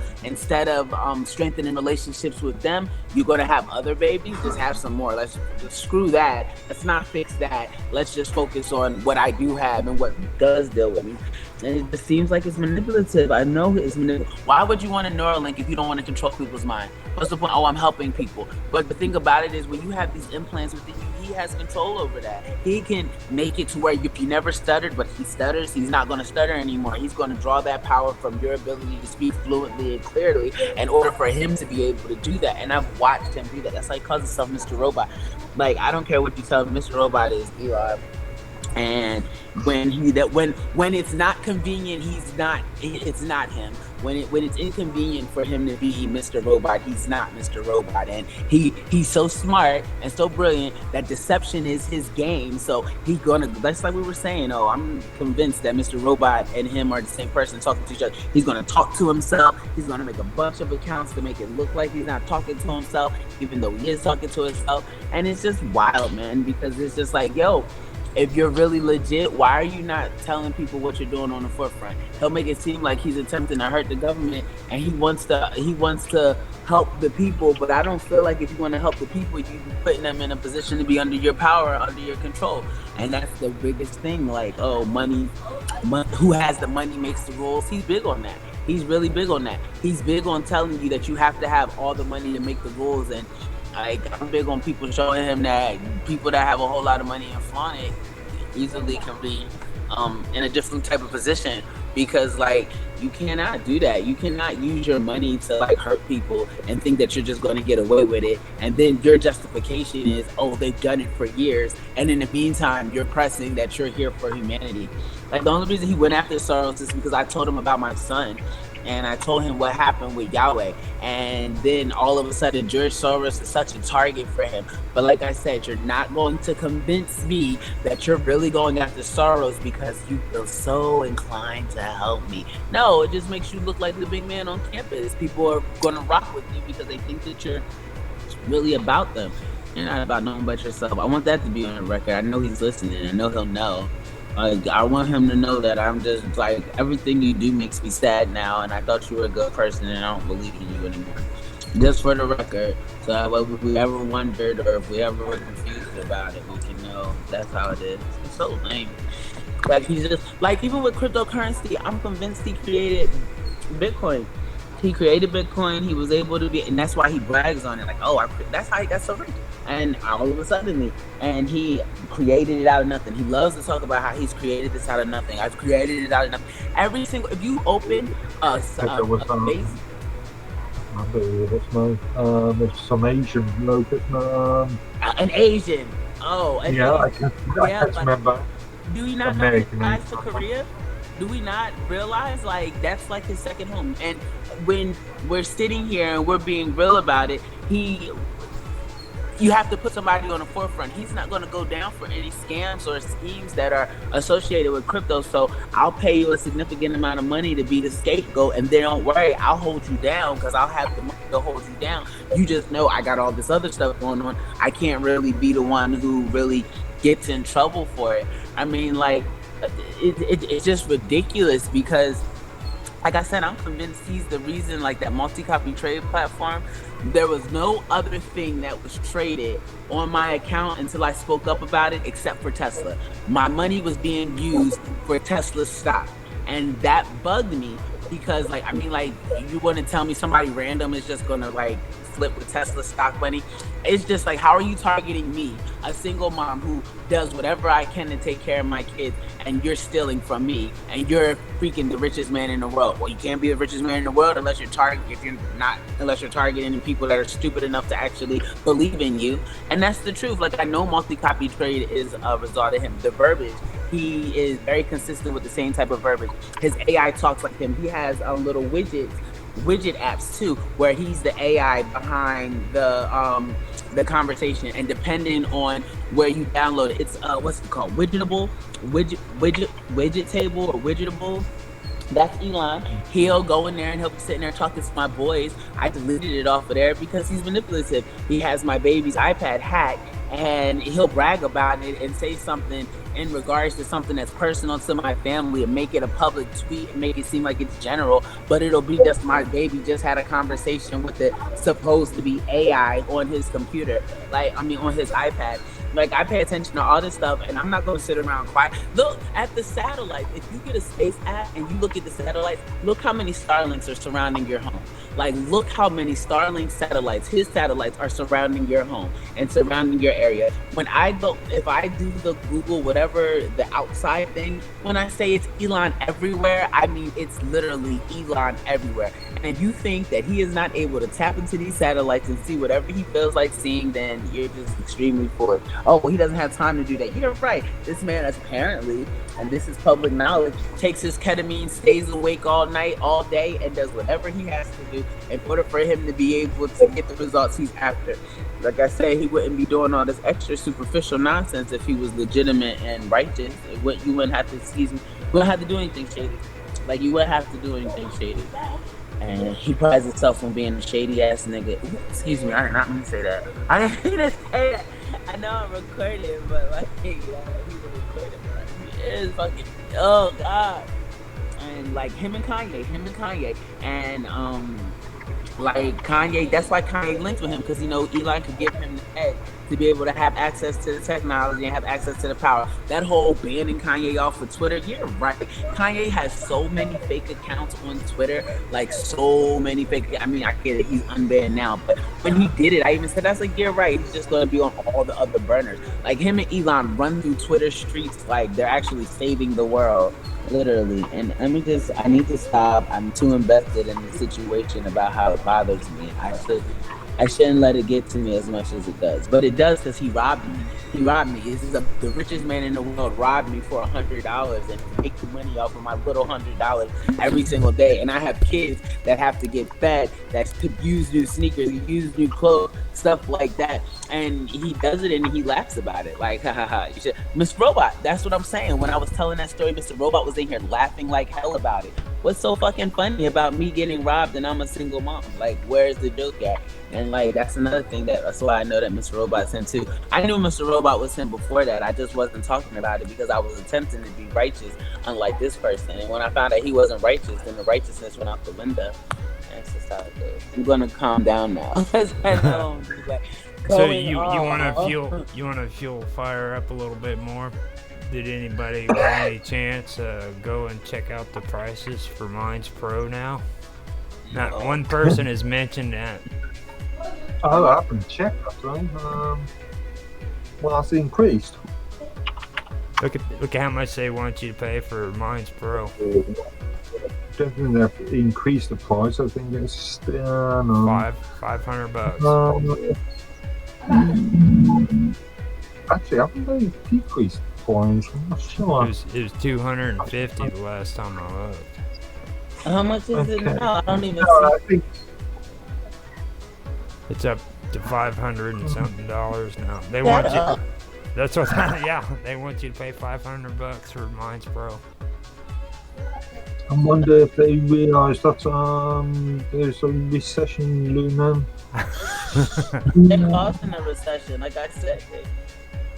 strengthening relationships with them, you're gonna have other babies. Just have some more. Let's screw that. Let's not fix that. Let's just focus on what I do have and what does deal with me. And it just seems like it's manipulative. I know it's manipulative. Why would you want a Neuralink if you don't want to control people's mind? What's the point? Oh, I'm helping people. But the thing about it is, when you have these implants within you, he has control over that. He can make it to where if you never stuttered, but he stutters, he's not going to stutter anymore. He's going to draw that power from your ability to speak fluently and clearly in order for him to be able to do that. And I've watched him do that. That's why he calls himself Mr. Robot. Like, I don't care what you tell him, Mr. Robot is Eli. And when it's not convenient, it's not him. When it's inconvenient for him to be Mr. Robot, he's not Mr. Robot. And he's so smart and so brilliant that deception is his game. So he's gonna, that's like we were saying, I'm convinced that Mr. Robot and him are the same person talking to each other. He's gonna talk to himself. He's gonna make a bunch of accounts to make it look like he's not talking to himself, even though he is talking to himself. And it's just wild, man, because it's just like, if you're really legit, why are you not telling people what you're doing on the forefront? He'll make it seem like he's attempting to hurt the government, and he wants to help the people. But I don't feel like if you want to help the people, you're putting them in a position to be under your power, under your control. And that's the biggest thing. Like, money, who has the money makes the rules. He's big on that. He's really big on that. He's big on telling you that you have to have all the money to make the rules. And I'm big on people showing him that people that have a whole lot of money and flaunt it easily can be in a different type of position, because like, you cannot do that. You cannot use your money to like hurt people and think that you're just going to get away with it, and then your justification is, they've done it for years, and in the meantime you're pressing that you're here for humanity. Like, the only reason he went after Soros is because I told him about my son, and I told him what happened with Yahweh, and then all of a sudden George Soros is such a target for him. But like I said, you're not going to convince me that you're really going after Soros because you feel so inclined to help me. No, it just makes you look like the big man on campus. People are going to rock with you because they think that you're really about them. You're not about nothing but yourself. I want that to be on the record. I know he's listening. I know he'll know. I want him to know that I'm just like, everything you do makes me sad now, and I thought you were a good person, and I don't believe in you anymore. Just for the record, so if we ever wondered or if we ever were confused about it, we can know that's how it is. It's so lame. Like, he's just like, even with cryptocurrency, I'm convinced he created Bitcoin. He created Bitcoin. He was able to be, and that's why he brags on it. Like, oh, that's how he got so rich. And all of a sudden, and he created it out of nothing. He loves to talk about how he's created this out of nothing. I've created it out of nothing. Every single, if you open a base. There's some Asian bloke, An Asian. Oh, and yeah, I can remember. Do you not know his ties to Korea? Do we not realize like that's like his second home? And when we're sitting here and we're being real about it, you have to put somebody on the forefront. He's not going to go down for any scams or schemes that are associated with crypto. So I'll pay you a significant amount of money to be the scapegoat, and then don't worry, I'll hold you down because I'll have the money to hold you down. You just know I got all this other stuff going on. I can't really be the one who really gets in trouble for it. I mean, like, it's just ridiculous because, like I said, I'm convinced he's the reason, like, that multi-copy trade platform, there was no other thing that was traded on my account until I spoke up about it except for Tesla. My money was being used for Tesla stock, and that bugged me because, like, I mean, like, you wouldn't tell me somebody random is just gonna, like, flip with Tesla stock money. It's just like, how are you targeting me, a single mom who does whatever I can to take care of my kids, and you're stealing from me, and you're freaking the richest man in the world? Well, you can't be the richest man in the world unless you're targeting people that are stupid enough to actually believe in you. And that's the truth. Like, I know multi-copy trade is a result of him. The verbiage, he is very consistent with the same type of verbiage. His AI talks like him. He has little widget apps too, where he's the AI behind the conversation, and depending on where you download it, it's what's it called, widget table or widgetable. That's Elon. He'll go in there and he'll be sitting there talking to my boys. I deleted it off of there because he's manipulative. He has my baby's iPad hacked, and he'll brag about it and say something in regards to something that's personal to my family and make it a public tweet and make it seem like it's general, but it'll be just my baby just had a conversation with the supposed to be AI on his computer, on his iPad. Like, I pay attention to all this stuff, and I'm not going to sit around quiet. Look at the satellites. If you get a space app and you look at the satellites, look how many Starlinks are surrounding your home. Like, look how many Starlink satellites, his satellites, are surrounding your home and surrounding your area. When I go, if I do the Google, whatever, the outside thing, when I say it's Elon everywhere, I mean it's literally Elon everywhere. And if you think that he is not able to tap into these satellites and see whatever he feels like seeing, then you're just extremely poor. Oh, well, he doesn't have time to do that. You're right. This man apparently, and this is public knowledge, takes his ketamine, stays awake all night, all day, and does whatever he has to do in order for him to be able to get the results he's after. Like I said, he wouldn't be doing all this extra superficial nonsense if he was legitimate and righteous. You wouldn't have to do anything shady. Like, you wouldn't have to do anything shady. And he prides himself on being a shady ass nigga. Excuse me, I did not mean to say that. I didn't mean to say that. I know I'm recording, but like, he was recording, but it is fucking, oh God. And like him and Kanye, and like Kanye, that's why Kanye linked with him, because Elon could give him the edge to be able to have access to the technology and have access to the power. That whole banning Kanye off of Twitter, you're right. Kanye has so many fake accounts on Twitter, like so many fake. I mean, I get it, he's unbanned now, but when he did it, I even said, I was like, you're right. He's just going to be on all the other burners. Like, him and Elon run through Twitter streets like they're actually saving the world. Literally. And I need to stop. I'm too invested in the situation about how it bothers me. I shouldn't let it get to me as much as it does. But it does, because he robbed me. This is the richest man in the world robbed me for $100 and making money off of my little $100 every single day. And I have kids that have to get fed, that could use new sneakers, use new clothes, stuff like that. And he does it and he laughs about it. Like, ha ha ha. You should. Mr. Robot, that's what I'm saying. When I was telling that story, Mr. Robot was in here laughing like hell about it. What's so fucking funny about me getting robbed and I'm a single mom? Like, where's the joke at? And like, that's another thing that's why I know that Mr. Robot's in too. I knew Mr. Robot was in before that. I just wasn't talking about it because I was attempting to be righteous, unlike this person. And when I found out he wasn't righteous, then the righteousness went out the window. That's just how it goes. I'm gonna calm down now. So you want to fuel fire up a little bit more? Did anybody by any chance go and check out the prices for Minds Pro now? Not one person has mentioned that. Oh, I haven't checked that one. Well, it's increased. Look at how much they want you to pay for Minds Pro. I don't think they've increased the price. I think it's still $500. Actually, haven't they decreased the price? I'm not sure. It was $250 the last time I looked. How much is it now? I don't even I see. think It's up to $500 and something now. They want you. That's what. Yeah, they want you to pay $500 for Minds Pro. I wonder if they realise that there's a recession looming. They're causing a recession, like I said.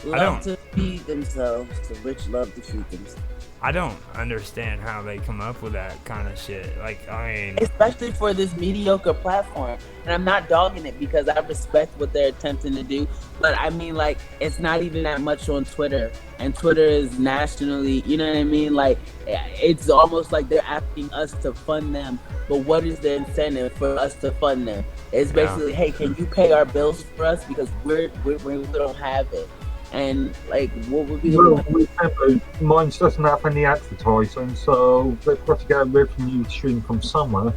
They love to feed themselves. The rich love to feed themselves. I don't understand how they come up with that kind of shit. Like, I mean, especially for this mediocre platform. And I'm not dogging it because I respect what they're attempting to do. But I mean, like, it's not even that much on Twitter. And Twitter is nationally, you know what I mean? Like, it's almost like they're asking us to fund them. But what is the incentive for us to fund them? It's basically, hey, can you pay our bills for us? Because we don't have it. And like, what would be the Mine doesn't have any advertising, so they've got to get a revenue stream from somewhere.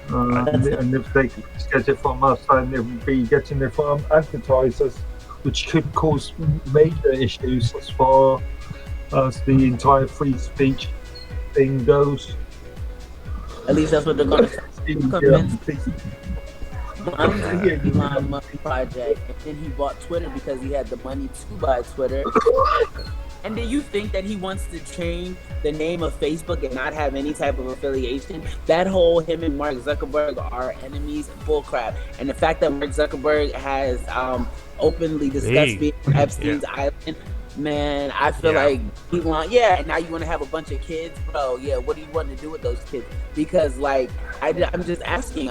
And if they get it from us, then they will be getting it from advertisers, which could cause major issues as far as the entire free speech thing goes. At least that's what they're going to convince. Elon Musk project, and then he bought Twitter because he had the money to buy Twitter. And do you think that he wants to change the name of Facebook and not have any type of affiliation? That whole him and Mark Zuckerberg are enemies, bullcrap. And the fact that Mark Zuckerberg has openly discussed being on Epstein's Island, man, I feel like Elon, and now you want to have a bunch of kids, bro. Yeah, what do you want to do with those kids? Because like, I'm just asking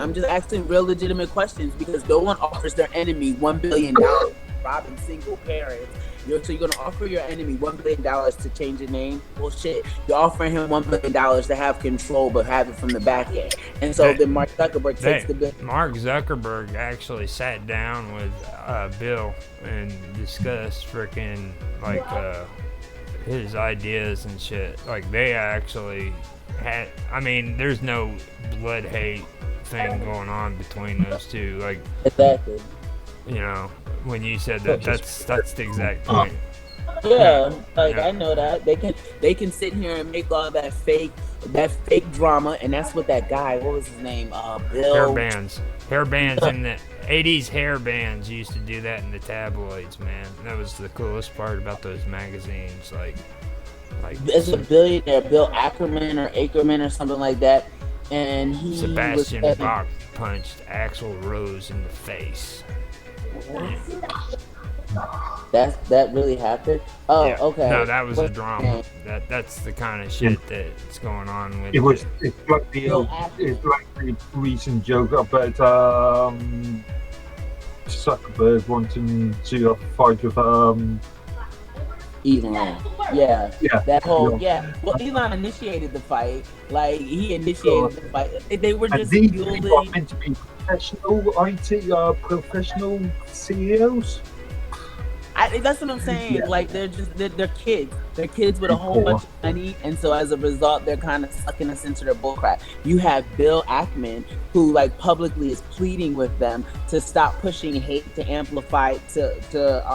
real legitimate questions, because no one offers their enemy $1 billion robbing single parents. So you're gonna offer your enemy $1 billion to change your name? Bullshit. You're offering him $1 billion to have control, but have it from the back end. And so then Mark Zuckerberg takes the bill. Mark Zuckerberg actually sat down with Bill and discussed freaking like his ideas and shit. Like, they actually had. I mean, there's no blood hate thing going on between those two. Like, exactly. You know, when you said that, that's the exact point. Yeah, like I know that they can sit here and make all that fake drama, and that's what that guy, what was his name? Bill. Hair bands in the 80s. Hair bands used to do that in the tabloids, man. That was the coolest part about those magazines. Like it's a billionaire, Bill Ackerman or something like that, and Sebastian Bach punched Axl Rose in the face. That really happened? Oh, yeah. Okay. No, that was a drama. That's the kind of shit that's going on with It's like the recent joke about Zuckerberg wanting to have a fight with Elon. Yeah. That whole Well, Elon initiated the fight. Like, he initiated the fight. They were just fueling. Are meant to be professional IT, professional CEOs. That's what I'm saying. Yeah. Like, they're kids. They're kids with a whole bunch of money, and so as a result, they're kind of sucking us into their bullcrap. You have Bill Ackman, who like publicly is pleading with them to stop pushing hate, to amplify, to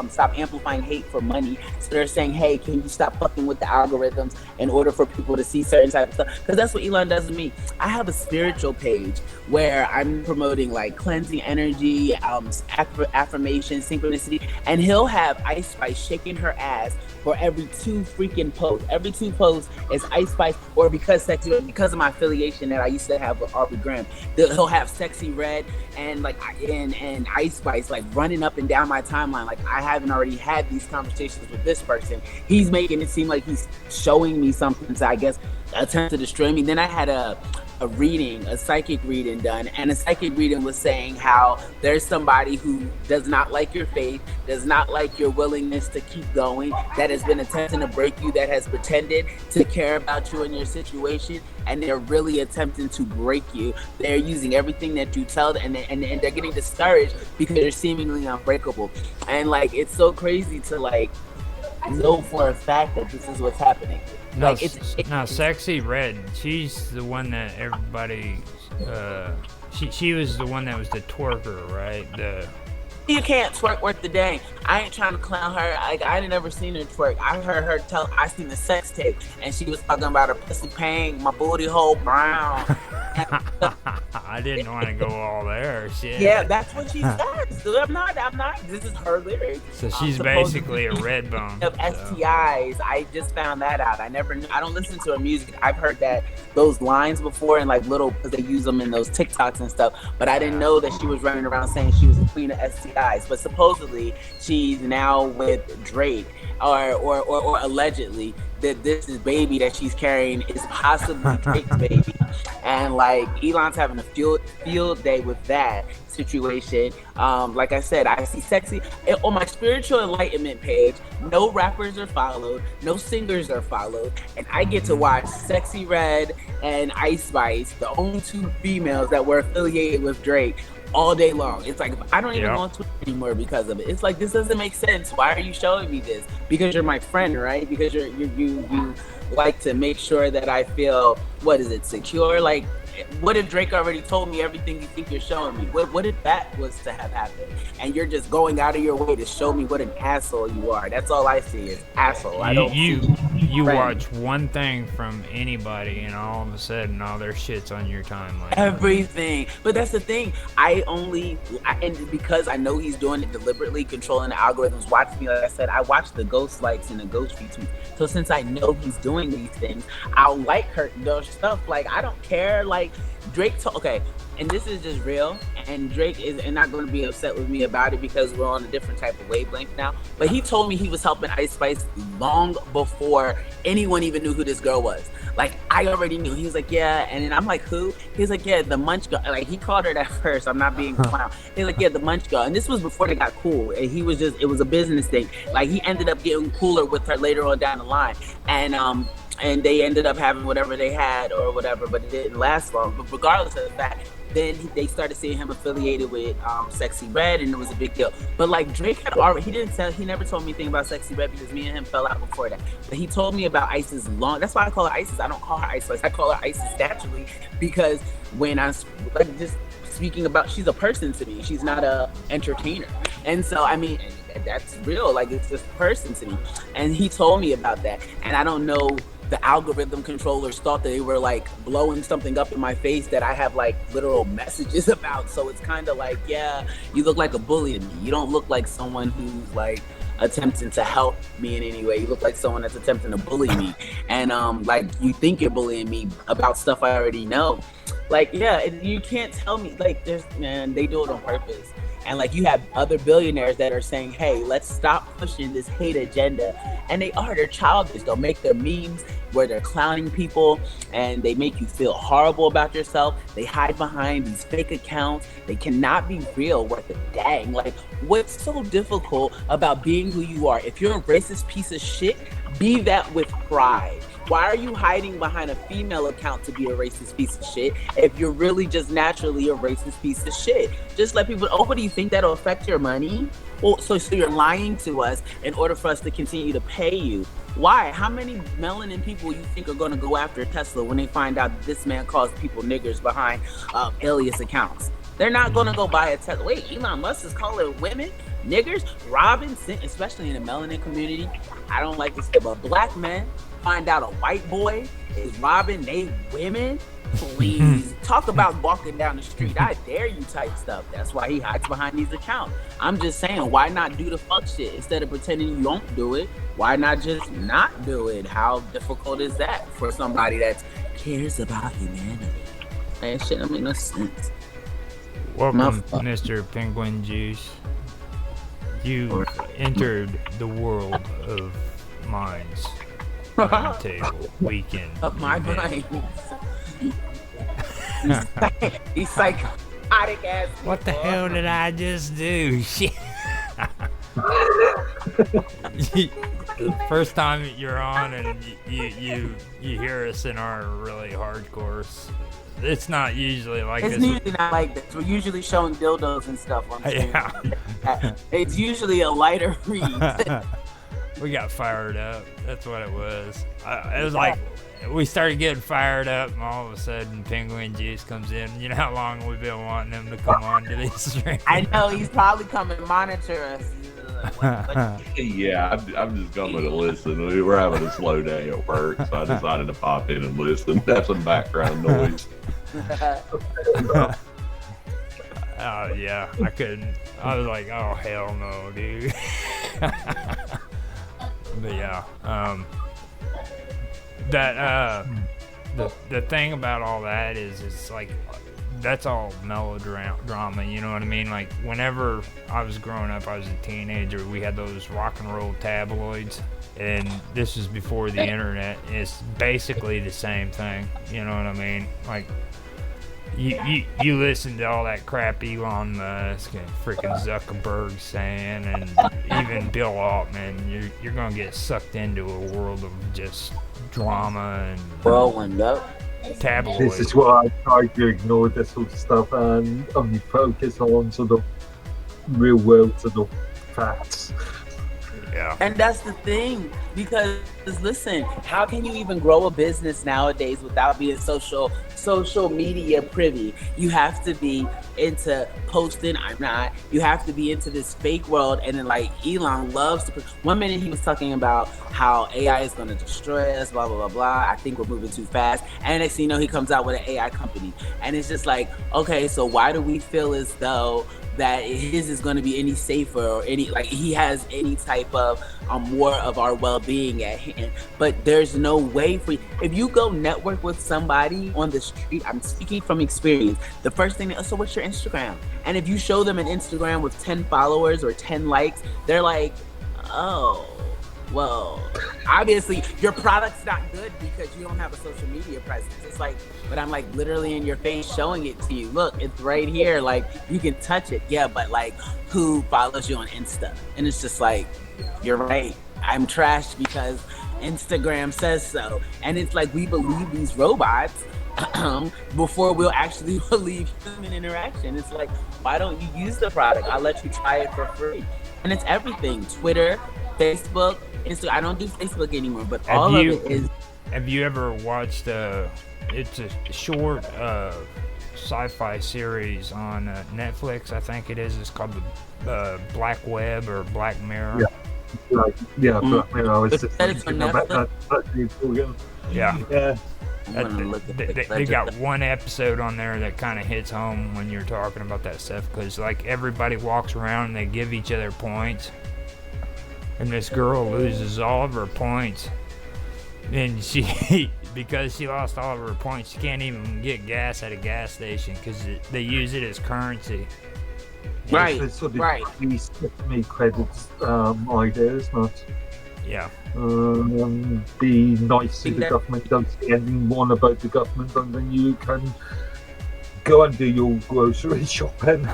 stop amplifying hate for money. So they're saying, hey, can you stop fucking with the algorithms in order for people to see certain type of stuff? Because that's what Elon does to me. I have a spiritual page where I'm promoting like cleansing energy, affirmation, synchronicity, and he'll have Ice Spice shaking her ass for every 2 freaking posts. Every 2 posts is Ice Spice, or because of my affiliation that I used to have with Aubrey Graham, he'll have Sexy Red and like and Ice Spice like running up and down my timeline. Like, I haven't already had these conversations with this person. He's making it seem like he's showing me something to, I guess, attempt to destroy me. Then I had a psychic reading done, and a psychic reading was saying how there's somebody who does not like your faith, does not like your willingness to keep going, that has been attempting to break you, that has pretended to care about you and your situation, and they're really attempting to break you. They're using everything that you tell them, and they're getting discouraged because they're seemingly unbreakable. And like, it's so crazy to like know for a fact that this is what's happening. No, Like, Sexy Red. She's the one that everybody. She was the one that was the twerker, right? You can't twerk worth the dang. I ain't trying to clown her. Like, I ain't never seen her twerk. I heard her I seen the sex tape, and she was talking about her pussy paying, my booty hole brown. I didn't want to go all there. Shit. Yeah, that's what she said. So I'm not. This is her lyrics. So she's basically a red bone. Of STIs. I just found that out. I don't listen to her music. I've heard those lines before and like little, because they use them in those TikToks and stuff. But I didn't know that she was running around saying she was the queen of STIs. But supposedly she's now with Drake, or allegedly that this is baby that she's carrying is possibly Drake's baby. And like, Elon's having a field day with that situation. Like I said, I see Sexy on my spiritual enlightenment page. No rappers are followed, no singers are followed, and I get to watch Sexy Red and Ice Spice, the only two females that were affiliated with Drake, all day long. It's like, I don't even go on Twitter anymore because of it. It's like, this doesn't make sense. Why are you showing me this? Because you're my friend, right? Because you like to make sure that I feel, secure? Like, what if Drake already told me everything you think you're showing me? What if that was to have happened? And you're just going out of your way to show me what an asshole you are. That's all I see is asshole. I don't you watch one thing from anybody, and all of a sudden all their shit's on your timeline. Everything. But that's the thing. And because I know he's doing it deliberately, controlling the algorithms, watching me, like I said, I watch the ghost likes and the ghost retweets. So since I know he's doing these things, I'll like her those stuff. Like, I don't care. Like, Drake okay, and this is just real, and Drake is not going to be upset with me about it because we're on a different type of wavelength now, but he told me he was helping Ice Spice long before anyone even knew who this girl was. Like, I already knew. He was like, yeah, and then I'm like, who? He was like, yeah, the Munch girl. Like, he called her that first. I'm not being clown. He was like, yeah, the Munch girl, and this was before they got cool, and he was just, it was a business thing. Like, he ended up getting cooler with her later on down the line, and they ended up having whatever they had or whatever, but it didn't last long. But regardless of the fact, then they started seeing him affiliated with Sexy Red, and it was a big deal. But like, Drake had already, he never told me anything about Sexy Red because me and him fell out before that. But he told me about Isis that's why I call her Isis. I don't call her Ice Spice. I call her Isis naturally because when I like just speaking about, she's a person to me. She's not a entertainer. And so, I mean, that's real. Like, it's just a person to me. And he told me about that. And I don't know, the algorithm controllers thought that they were like blowing something up in my face that I have like literal messages about. So it's kind of like, yeah, you look like a bully to me. You don't look like someone who's like attempting to help me in any way. You look like someone that's attempting to bully me. And like, you think you're bullying me about stuff I already know. Like, yeah, you can't tell me, like, they do it on purpose. And like, you have other billionaires that are saying, hey, let's stop pushing this hate agenda. And they're childish. They'll make their memes where they're clowning people and they make you feel horrible about yourself. They hide behind these fake accounts. They cannot be real worth a dang. Like, what's so difficult about being who you are? If you're a racist piece of shit, be that with pride. Why are you hiding behind a female account to be a racist piece of shit if you're really just naturally a racist piece of shit? Just let people, what do you think that'll affect your money? Well, so you're lying to us in order for us to continue to pay you. Why? How many melanin people you think are going to go after Tesla when they find out that this man calls people niggers behind alias accounts? They're not going to go buy a Tesla. Wait, Elon Musk is calling women niggers? Robinson, especially in the melanin community, I don't like to say, but black men find out a white boy is robbing they women. Please talk about walking down the street. I dare you type stuff. That's why he hides behind these accounts. I'm just saying, why not do the fuck shit instead of pretending you don't do it? Why not just not do it? How difficult is that for somebody that cares about humanity? That shit don't make no sense. Welcome, Mr. Penguin Juice. You entered the world of minds. Roundtable weekend. Of my mind. He's psychotic ass. What the hell did I just do? Shit. First time you're on and you hear us in our really hardcore. It's not usually like it's this. usually not like this. We're usually showing dildos and stuff on screen. Yeah. It's usually a lighter read. We got fired up. That's what it was. It was like we started getting fired up, and all of a sudden, Penguin Juice comes in. You know how long we've been wanting him to come on to these streams? I know he's probably coming to monitor us. Yeah, I'm just coming to listen. We're having a slow day at work, so I decided to pop in and listen. Have some background noise. Oh yeah, I couldn't. I was like, oh hell no, dude. But yeah, the thing about all that is it's like that's all melodrama, you know what I mean? Like whenever I was growing up, I was a teenager, we had those rock and roll tabloids, and this is before the internet. It's basically the same thing, you know what I mean? Like you listen to all that crap Elon Musk and freaking Zuckerberg saying, and even Bill Altman, you're gonna get sucked into a world of just drama and tabloids. This is why I try to ignore this sort of stuff and only focus on sort of real world sort of facts. Yeah. And that's the thing, because listen, how can you even grow a business nowadays without being social media privy? You have to be into posting. I'm not. You have to be into this fake world. And then like Elon loves to put, one minute he was talking about how AI is going to destroy us, blah, blah, blah, blah. I think we're moving too fast. And next thing you know, he comes out with an AI company. And it's just like, okay, so why do we feel as though that his is going to be any safer or any, like he has any type of more of our well-being at hand? But there's no way for you. If you go network with somebody on the street, I'm speaking from experience, the first thing, so what's your Instagram? And if you show them an Instagram with 10 followers or 10 likes, they're like, oh, well, obviously your product's not good because you don't have a social media presence. It's like, but I'm like literally in your face showing it to you. Look, it's right here. Like you can touch it. Yeah, but like who follows you on Insta? And it's just like, you're right. I'm trashed because Instagram says so. And it's like we believe these robots before we'll actually believe human interaction. It's like, why don't you use the product? I'll let you try it for free. And it's everything. Twitter, Facebook, Instagram. I don't do Facebook anymore, but all of it is. Have you ever watched it's a short sci-fi series on Netflix, I think it is. It's called the Black Web or Black Mirror. Yeah, Black Mirror. I was just thinking about that. Yeah. They got one episode on there that kind of hits home when you're talking about that stuff, because like everybody walks around and they give each other points, and this girl loses all of her points, and she because she lost all of her points, she can't even get gas at a gas station because they use it as currency. Right. These me credits ideas, not. Yeah. Be nice to the government, don't say anything wrong about the government, and then you can go and do your grocery shopping.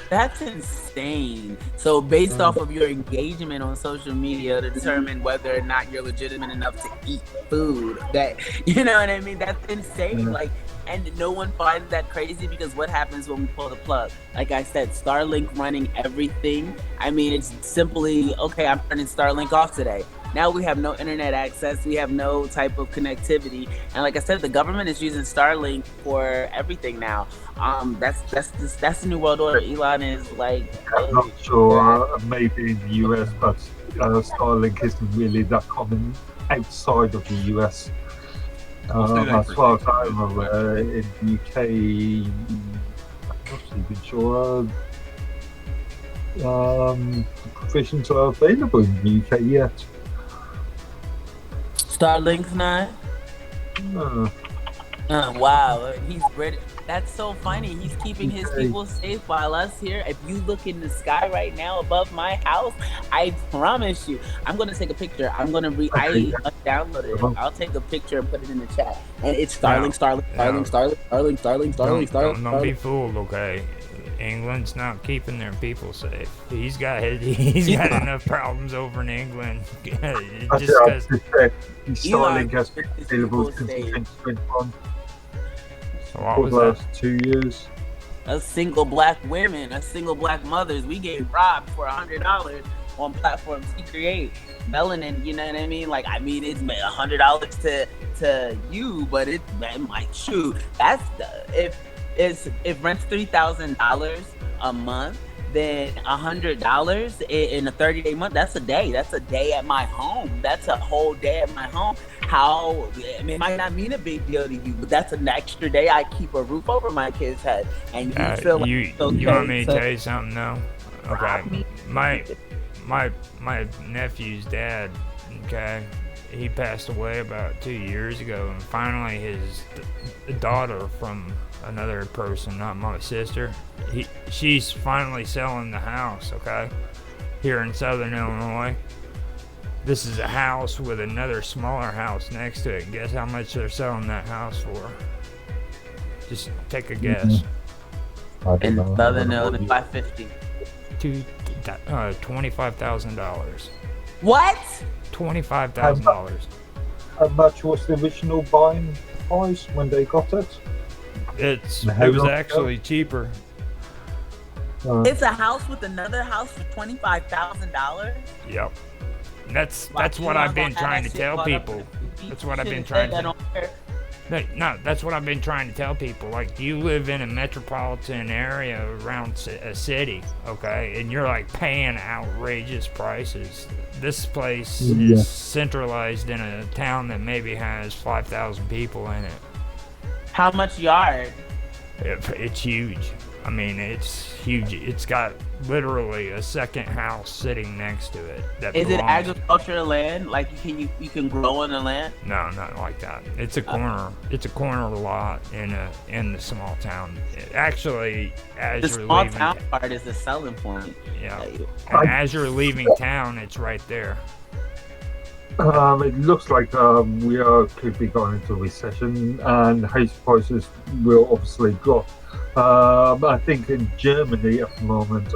That's insane. So based off of your engagement on social media to determine whether or not you're legitimate enough to eat food, that, you know what I mean? That's insane. Like, and no one finds that crazy, because what happens when we pull the plug? Like I said, Starlink running everything. I mean, it's simply, okay, I'm turning Starlink off today. Now we have no internet access. We have no type of connectivity. And like I said, the government is using Starlink for everything now. That's the new world order. Elon is like, I'm not sure, maybe in the US, but Starlink isn't really that common outside of the US. As far as I'm aware, in the UK, I'm not even sure the provisions are available in the UK yet. Starlink's not? Wow, he's British. That's so funny. He's keeping his people safe while us here. If you look in the sky right now above my house, I promise you, I'm going to take a picture. I'm going to I downloaded it. I'll take a picture and put it in the chat. And it's Starlink, Starlink. Don't be fooled, okay? England's not keeping their people safe. He's got enough problems over in England. Just because Starlink has been available since 2021 for the last 2 years. Us single black women, us single black mothers, we get robbed for $100 on platforms he create. Melanin, you know what I mean? Like, I mean, it's $100 to you, but it might shoot. That's if rent's $3,000 a month, then $100 in a 30-day month, that's a day. That's a day at my home. That's a whole day at my home. It might not mean a big deal to you, but that's an extra day I keep a roof over my kid's head. And you feel like you want me to tell you something though? Okay. My nephew's dad, okay, he passed away about 2 years ago, and finally his daughter from another person, not my sister, she's finally selling the house, okay, here in Southern Illinois. This is a house with another smaller house next to it. Guess how much they're selling that house for? Just take a guess. In Southern Illinois, $550. $25,000. What? $25,000. How much was the original buying price when they got it? It was actually cheaper. It's a house with another house for $25,000. Yep. That's what I've been trying to tell people. That's what I've been trying to. No, that's what I've been trying to tell people. Like, you live in a metropolitan area around a city, okay, and you're like paying outrageous prices. This place is centralized in a town that maybe has 5,000 people in it. How much yard? It's huge. I mean, it's huge. It's got literally a second house sitting next to it. Is it agricultural land? Like you can grow on the land? No, not like that. It's a corner. It's a corner lot in the small town. Actually, as the you're small leaving, town part is the selling point. Yeah. And as you're leaving town, it's right there. It looks like could be going into a recession, and house prices will obviously drop. I think in Germany at the moment,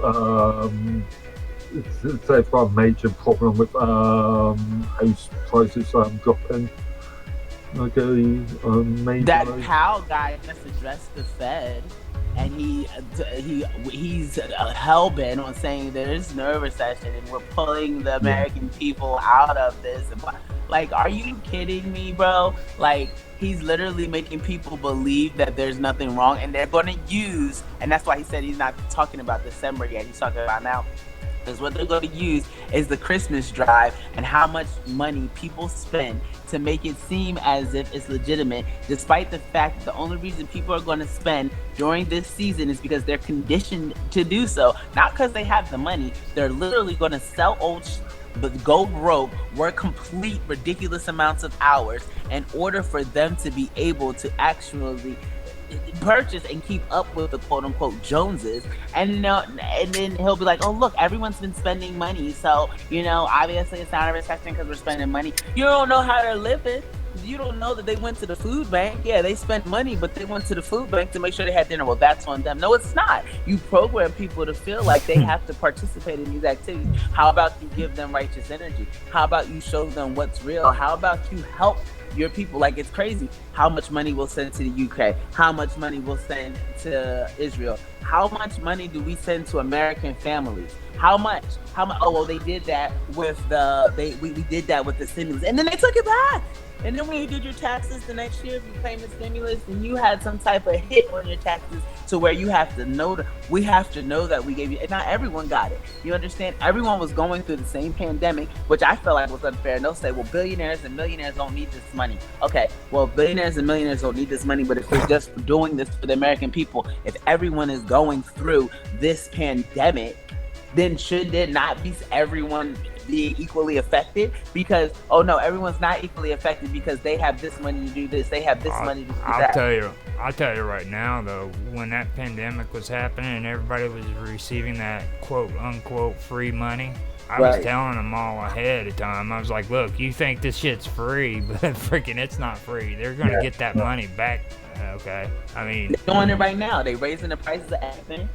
they've got a major problem with house prices dropping. That Powell guy just addressed the Fed, and he's hell bent on saying there is no recession and we're pulling the American people out of this. Like, are you kidding me, bro? Like, he's literally making people believe that there's nothing wrong, and they're going to use, and that's why he said he's not talking about December yet, he's talking about now. Because what they're going to use is the Christmas drive and how much money people spend to make it seem as if it's legitimate, despite the fact that the only reason people are going to spend during this season is because they're conditioned to do so. Not because they have the money. They're literally going to sell old but go broke, work complete ridiculous amounts of hours in order for them to be able to actually purchase and keep up with the quote-unquote Joneses, and then he'll be like, oh look, everyone's been spending money, so obviously it's not a recession because we're spending money. You don't know how they're living. You don't know that they went to the food bank. Yeah, they spent money, but they went to the food bank to make sure they had dinner. Well, that's on them. No, it's not. You program people to feel like they have to participate in these activities. How about you give them righteous energy? How about you show them what's real? How about you help your people? Like, it's crazy how much money we'll send to the UK, how much money we'll send to Israel, how much money do we send to American families? How much? Oh, well, they did that with we did that with the stimulus, and then they took it back. And then when you did your taxes the next year, if you claim the stimulus, and you had some type of hit on your taxes to where you have to know we have to know that we gave you, and not everyone got it. You understand? Everyone was going through the same pandemic, which I felt like was unfair. And they'll say, well, billionaires and millionaires don't need this money. Okay, well, billionaires and millionaires don't need this money, but if they're just doing this for the American people, if everyone is going through this pandemic, then should it not be everyone be equally affected? Because everyone's not equally affected because they have this money to do this, they have this money to do that. I'll tell you right now though, when that pandemic was happening and everybody was receiving that quote unquote free money, I was telling them all ahead of time. I was like, look, you think this shit's free, but freaking it's not free. They're gonna get that money back. Okay, I mean, they're doing it right now. They raising the prices of everything.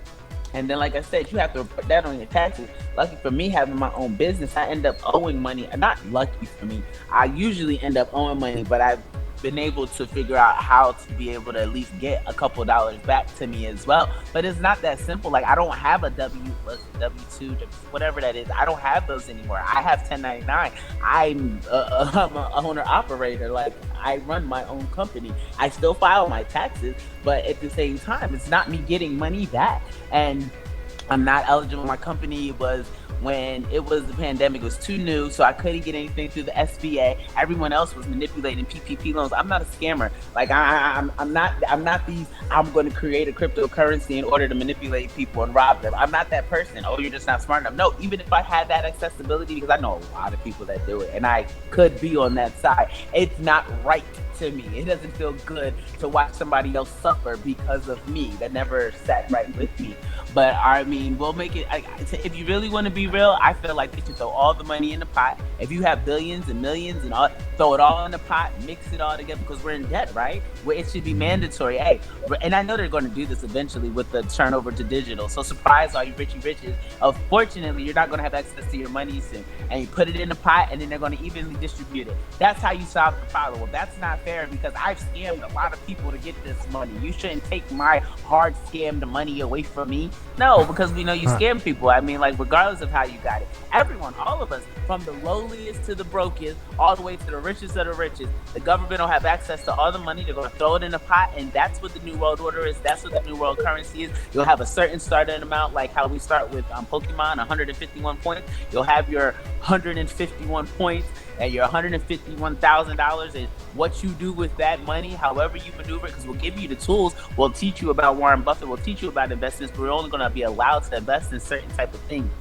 And then, like I said, you have to report that on your taxes. Lucky for me, having my own business, I end up owing money. Not lucky for me. I usually end up owing money, but I've been able to figure out how to be able to at least get a couple dollars back to me as well. But it's not that simple. Like, I don't have a W2, whatever that is. I don't have those anymore. I have 1099. I'm a owner operator. Like, I run my own company. I still file my taxes, but at the same time, it's not me getting money back. And I'm not eligible. My company was, when it was the pandemic, it was too new, so I couldn't get anything through the SBA. Everyone else was manipulating PPP loans. I'm not a scammer. Like, I'm not these. I'm going to create a cryptocurrency in order to manipulate people and rob them. I'm not that person. Oh, you're just not smart enough. No, even if I had that accessibility, because I know a lot of people that do it, and I could be on that side. It's not right to me. It doesn't feel good to watch somebody else suffer because of me. That never sat right with me. But I mean, we'll make it. If you really want to be real, I feel like they should throw all the money in the pot. If you have billions and millions and all, throw it all in the pot, mix it all together, because we're in debt, right? Where it should be mandatory. Hey, and I know they're going to do this eventually with the turnover to digital. So surprise all you richy riches. Unfortunately, you're not going to have access to your money soon. And you put it in the pot, and then they're going to evenly distribute it. That's how you solve the problem. Well, that's not fair, because I've scammed a lot of people to get this money. You shouldn't take my hard scammed money away from me. No, because we know you scam people. I mean, like, regardless of how you got it. Everyone, all of us, from the lowliest to the brokest, all the way to the richest of the richest, the government will have access to all the money. They're going to throw it in a pot, and that's what the New World Order is. That's what the New World Currency is. You'll have a certain starting amount, like how we start with Pokemon, 151 points. You'll have your 151 points, and your $151,000 is what you do with that money, however you maneuver, because we'll give you the tools. We'll teach you about Warren Buffett. We'll teach you about investments, but we're only going to be allowed to invest in certain type of things.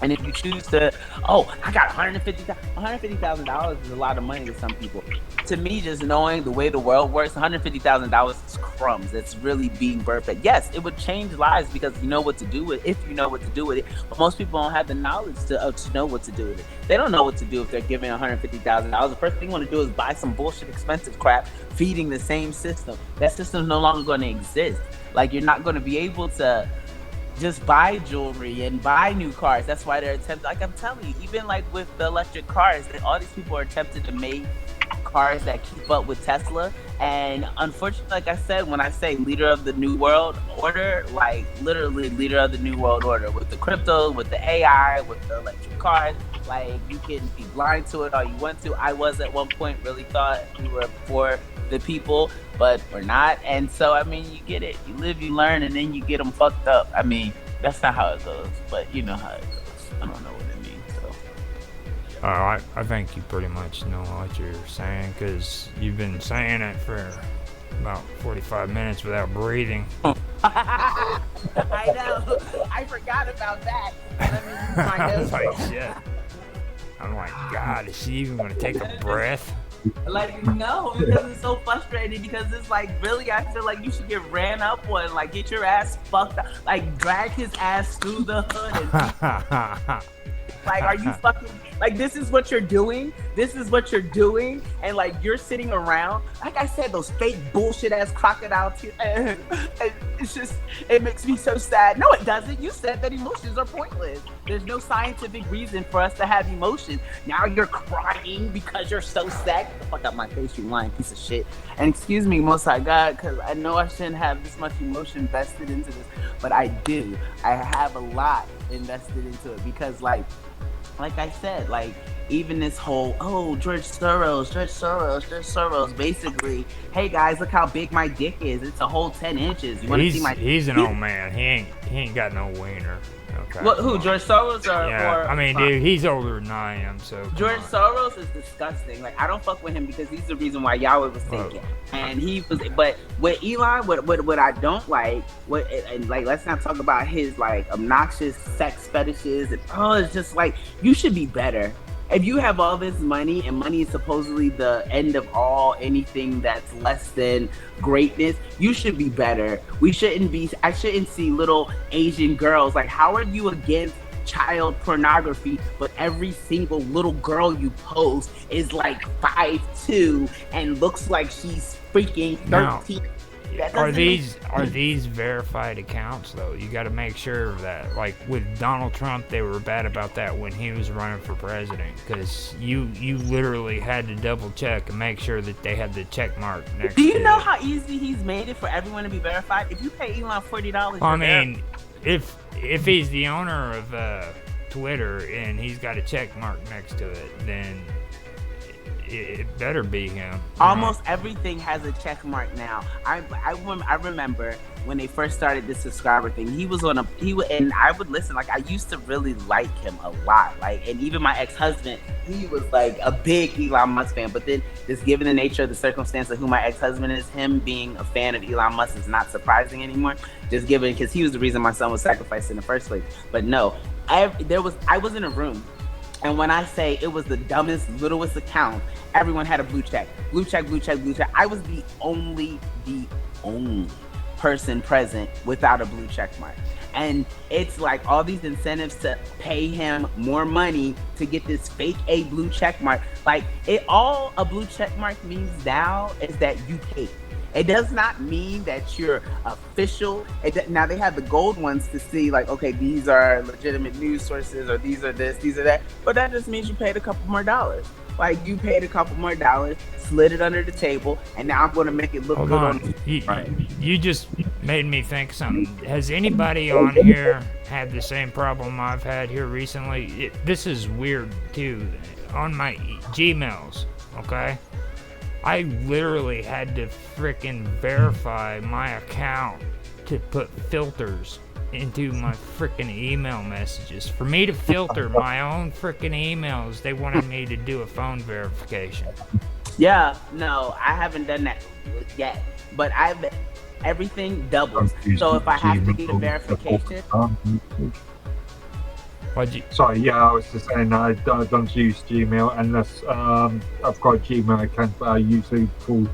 And if you choose to, I got $150,000 is a lot of money to some people. To me, just knowing the way the world works, $150,000 is crumbs. It's really being perfect. Yes, it would change lives because you know what to do with it, if you know what to do with it. But most people don't have the knowledge to know what to do with it. They don't know what to do if they're giving $150,000. The first thing you want to do is buy some bullshit expensive crap, feeding the same system. That system's no longer going to exist. Like, you're not going to be able to just buy jewelry and buy new cars. That's why they're attempting, like I'm telling you, even like with the electric cars, that all these people are attempting to make cars that keep up with Tesla. And unfortunately, like I said, when I say leader of the New World Order, like literally leader of the New World Order, with the crypto, with the AI, with the electric cars. Like, you can be blind to it all you want to. I was at one point, really thought we were for the people, but we're not. And so, I mean, you get it. You live, you learn, and then you get them fucked up. I mean, that's not how it goes, but you know how it goes. I don't know what it means, so. I think you pretty much know what you're saying, because you've been saying it for about 45 minutes without breathing. I know. I forgot about that. Let me use my nose. Like, shit. I'm like, God, is she even going to take a breath? Like, no, because it's so frustrating, because it's like, really, I feel like you should get ran up on, like, get your ass fucked up, like, drag his ass through the hood and like, are you fucking, like, this is what you're doing? This is what you're doing? And, like, you're sitting around, like I said, those fake bullshit ass crocodiles here. And it's just, it makes me so sad. No, it doesn't. You said that emotions are pointless. There's no scientific reason for us to have emotions. Now you're crying because you're so sad. Get the fuck out my face, you lying piece of shit. And excuse me, Most High God, because I know I shouldn't have this much emotion vested into this, but I do. I have a lot invested into it, because like I said, like, even this whole, George Soros, basically, hey guys, look how big my dick is. It's a whole 10 inches. You want to see my? He's an old man. He ain't got no wiener. Okay. What? Who? George Soros or? I mean, dude, he's older than I am. So George Soros is disgusting. Like, I don't fuck with him because he's the reason why Yahweh was taken. And he was. But with Elon, what I don't like, and like, let's not talk about his like obnoxious sex fetishes. And it's just like, you should be better. If you have all this money, and money is supposedly the end of all anything that's less than greatness, you should be better. I shouldn't see little Asian girls. Like, how are you against child pornography, but every single little girl you post is like 5'2" and looks like she's freaking 13. Are these verified accounts though? You got to make sure of that. Like with Donald Trump, they were bad about that when he was running for president, because you literally had to double check and make sure that they had the check mark next. Do you know how easy he's made it for everyone to be verified? If you pay Elon $40, I mean, if he's the owner of Twitter and he's got a check mark next to it, then it better be him. Almost everything has a check mark now. I remember when they first started this subscriber thing. And I would listen. Like, I used to really like him a lot. Like, and even my ex-husband, he was like a big Elon Musk fan. But then, just given the nature of the circumstance of who my ex-husband is, him being a fan of Elon Musk is not surprising anymore. Just given, because he was the reason my son was sacrificed in the first place. But no, I was in a room. And when I say it was the dumbest, littlest account, everyone had a blue check. Blue check, blue check, blue check. I was the only person present without a blue check mark. And it's like all these incentives to pay him more money to get this fake blue check mark. Like, all a blue check mark means now is that you paid. It does not mean that you're official. Now they have the gold ones to see, like, okay, these are legitimate news sources, or these are this, these are that. But that just means you paid a couple more dollars. Like, you paid a couple more dollars, slid it under the table, and now I'm going to make it look good on you just made me think something. Has anybody on here had the same problem I've had here recently? This is weird, too. On my Gmails, okay? I literally had to frickin' verify my account to put filters into my frickin' email messages. For me to filter my own frickin' emails, they wanted me to do a phone verification. Yeah, no, I haven't done that yet. But everything doubles. So if I have to get a verification... Sorry, yeah, I was just saying I don't use Gmail unless I've got a Gmail account, but I usually pull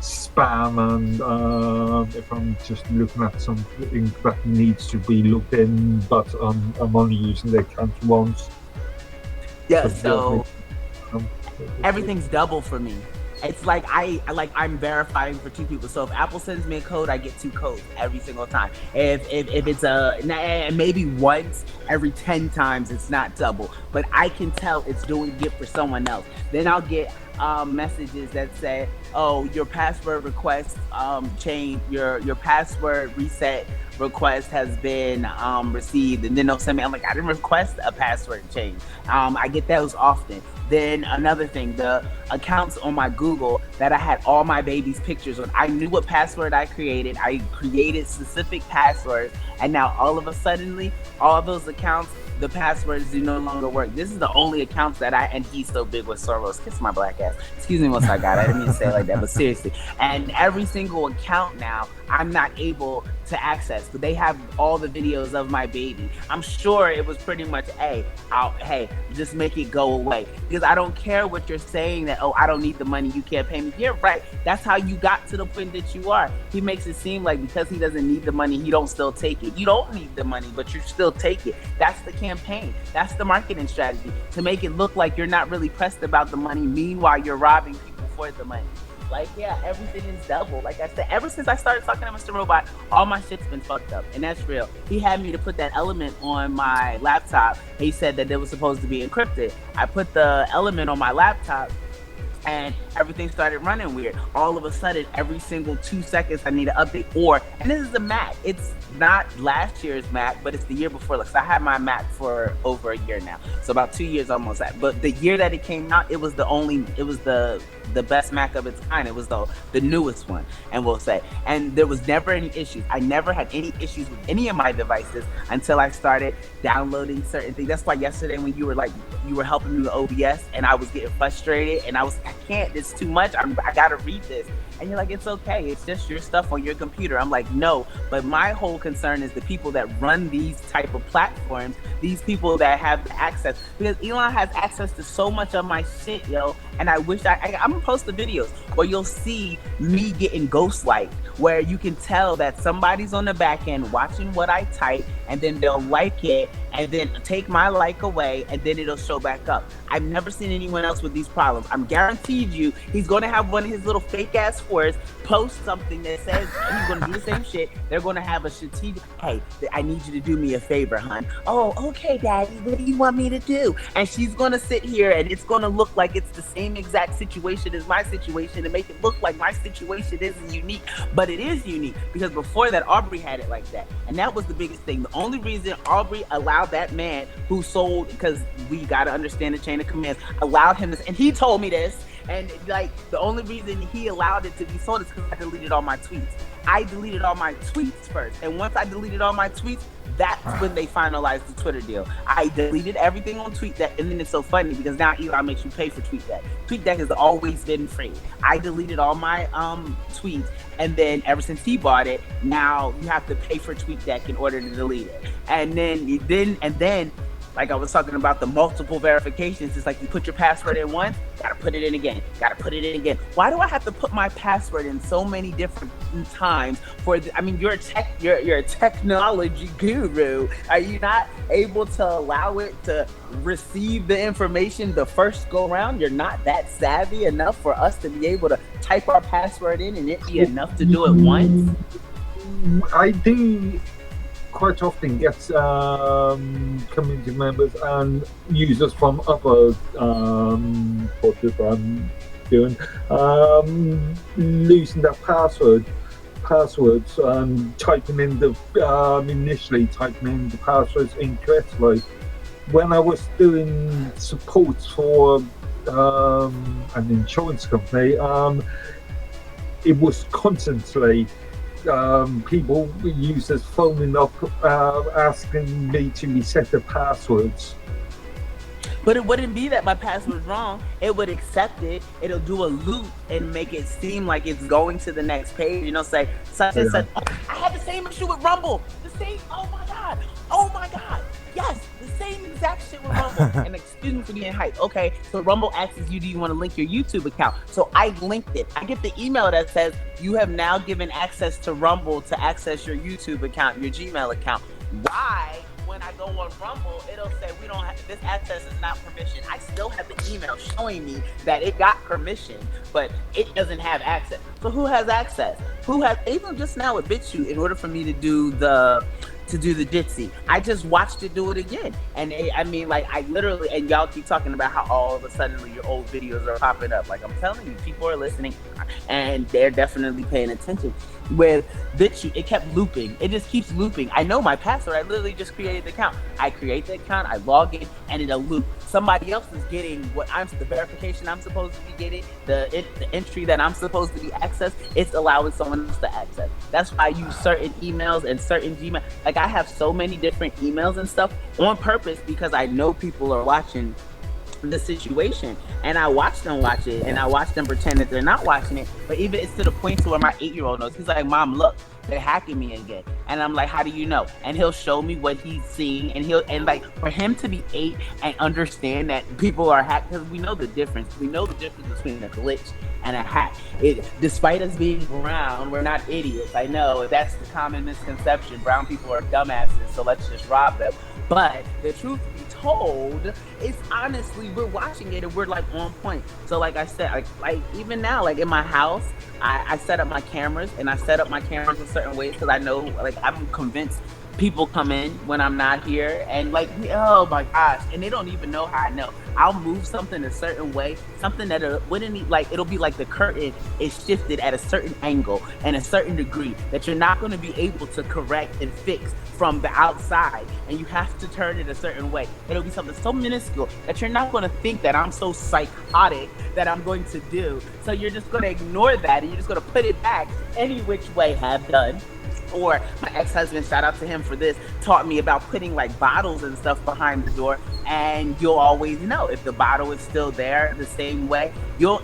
spam, and if I'm just looking at something that needs to be looked in, but I'm only using the account once. Yeah, so everything's double for me. It's like I'm verifying for two people. So if Apple sends me a code, I get 2 codes every single time. If it's maybe once every 10 times, it's not double, but I can tell it's doing it for someone else. Then I'll get messages that say, "Oh, your password request change, your password reset request has been received," and then they'll send me. I'm like, I didn't request a password change. I get those often. Then another thing, the accounts on my Google that I had all my baby's pictures on, I knew what password I created. I created specific passwords, and now all of a sudden, all those accounts, the passwords do no longer work. This is the only accounts that and he's so big with Soros. Kiss my black ass. Excuse me, once I got it. I didn't mean to say it like that, but seriously. And every single account now, I'm not able to access, but they have all the videos of my baby. I'm sure it was pretty much, hey, just make it go away. Because I don't care what you're saying that, oh, I don't need the money, you can't pay me. You're right. That's how you got to the point that you are. He makes it seem like because he doesn't need the money, he don't still take it. You don't need the money, but you still take it. That's the campaign. That's the marketing strategy, to make it look like you're not really pressed about the money. Meanwhile, you're robbing people for the money. Like, yeah, everything is double. Like I said, ever since I started talking to Mr. Robot, all my shit's been fucked up, and that's real. He had me to put that element on my laptop. He said that it was supposed to be encrypted. I put the element on my laptop, and everything started running weird. All of a sudden, every single 2 seconds, I need an update. And this is a Mac. It's not last year's Mac, but it's the year before. Like, so I had my Mac for over a year now, so about 2 years almost. But the year that it came out, it was the best Mac of its kind. It was the newest one, and we'll say. And there was never any issues. I never had any issues with any of my devices until I started downloading certain things. That's why yesterday when you were helping me with OBS, and I was getting frustrated, and I can't. It's too much. I gotta read this. And you're like, it's okay. It's just your stuff on your computer. I'm like, no. But my whole concern is the people that run these type of platforms, these people that have the access. Because Elon has access to so much of my shit, yo. And I wish I'm gonna post the videos where you'll see me getting ghostlight, where you can tell that somebody's on the back end watching what I type, and then they'll like it, and then take my like away, and then it'll show back up. I've never seen anyone else with these problems. I'm guaranteed you he's going to have one of his little fake ass fours post something that says he's going to do the same shit. They're going to have a strategic, hey, I need you to do me a favor, hon. Oh, okay, daddy, what do you want me to do? And she's going to sit here and it's going to look like it's the same exact situation as my situation and make it look like my situation isn't unique, but it is unique, because before that, Aubrey had it like that. And that was the biggest thing. The only reason Aubrey allowed that man who sold, because we got to understand the chain of commands, allowed him this, and he told me this, and like the only reason he allowed it to be sold is because I deleted all my tweets. I deleted all my tweets first, and once I deleted all my tweets, that's when they finalized the Twitter deal. I deleted everything on TweetDeck, and then it's so funny because now Elon makes you pay for TweetDeck. TweetDeck has always been free. I deleted all my tweets, and then ever since he bought it, now you have to pay for TweetDeck in order to delete it. And then, like I was talking about the multiple verifications, it's like you put your password in once, gotta put it in again, gotta put it in again. Why do I have to put my password in so many different times you're a technology guru. Are you not able to allow it to receive the information the first go around? You're not that savvy enough for us to be able to type our password in and it be enough to do it once? I do quite often get community members and users from other projects I'm doing losing their passwords and typing in initially typing in the passwords incorrectly. When I was doing support for an insurance company, it was constantly users phoning up asking me to reset the passwords. But it wouldn't be that my password's wrong. It would accept it. It'll do a loop and make it seem like it's going to the next page. Say such and such. Oh, I had the same issue with Rumble. Oh my God. Yes, the same exact shit with Rumble. And excuse me for being hyped. Okay, so Rumble asks you, do you want to link your YouTube account? So I linked it. I get the email that says, you have now given access to Rumble to access your YouTube account, your Gmail account. Why? When I go on Rumble, it'll say this access is not permission. I still have the email showing me that it got permission, but it doesn't have access. So who has access? Even just now with BitChute, in order for me to do the Jitsi, I just watched it do it again. And I literally, and y'all keep talking about how all of a sudden your old videos are popping up. Like I'm telling you, people are listening and they're definitely paying attention. With BitChute, it kept looping. It just keeps looping. I know my password. I literally just created the account. I create the account, I log in, and it'll loop. Somebody else is getting the verification I'm supposed to be getting, the entry that I'm supposed to be accessed. It's allowing someone else to access. That's why I use certain emails and certain Gmail. Like I have so many different emails and stuff on purpose because I know people are watching the situation, and I watch them watch it, and I watch them pretend that they're not watching it. But even it's to the point to where my 8-year-old knows. He's like, Mom, look, they're hacking me again. And I'm like, how do you know? And he'll show me what he's seeing, and for him to be 8 and understand that people are hacked, because we know the difference. We know the difference between a glitch and a hack. Despite us being brown, we're not idiots. I know that's the common misconception. Brown people are dumbasses, so let's just rob them. But the truth be told, it's honestly, we're watching it and we're like on point. So like I said, like even now, like in my house, I set up my cameras, and I set up my cameras in certain ways because I know, like I'm convinced people come in when I'm not here, and like, oh my gosh, and they don't even know how I know. I'll move something a certain way, something that it'll be like the curtain is shifted at a certain angle and a certain degree that you're not going to be able to correct and fix from the outside, and you have to turn it a certain way. It'll be something so minuscule that you're not going to think that I'm so psychotic that I'm going to do. So you're just going to ignore that, and you're just going to put it back any which way. Have done. Or my ex-husband, shout out to him for this, taught me about putting like bottles and stuff behind the door, and you'll always know if the bottle is still there the same way. You'll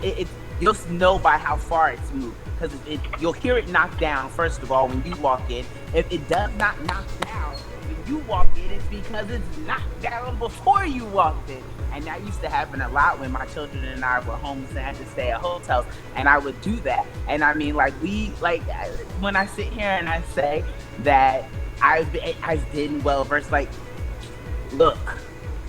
know by how far it's moved, because you'll hear it knock down first of all when you walk in. If it does not knock down when you walk in, it's because it's knocked down before you walked in. And that used to happen a lot when my children and I were homeless and had to stay at hotels, and I would do that. And I mean, when I sit here and I say that I've been well versed, like look,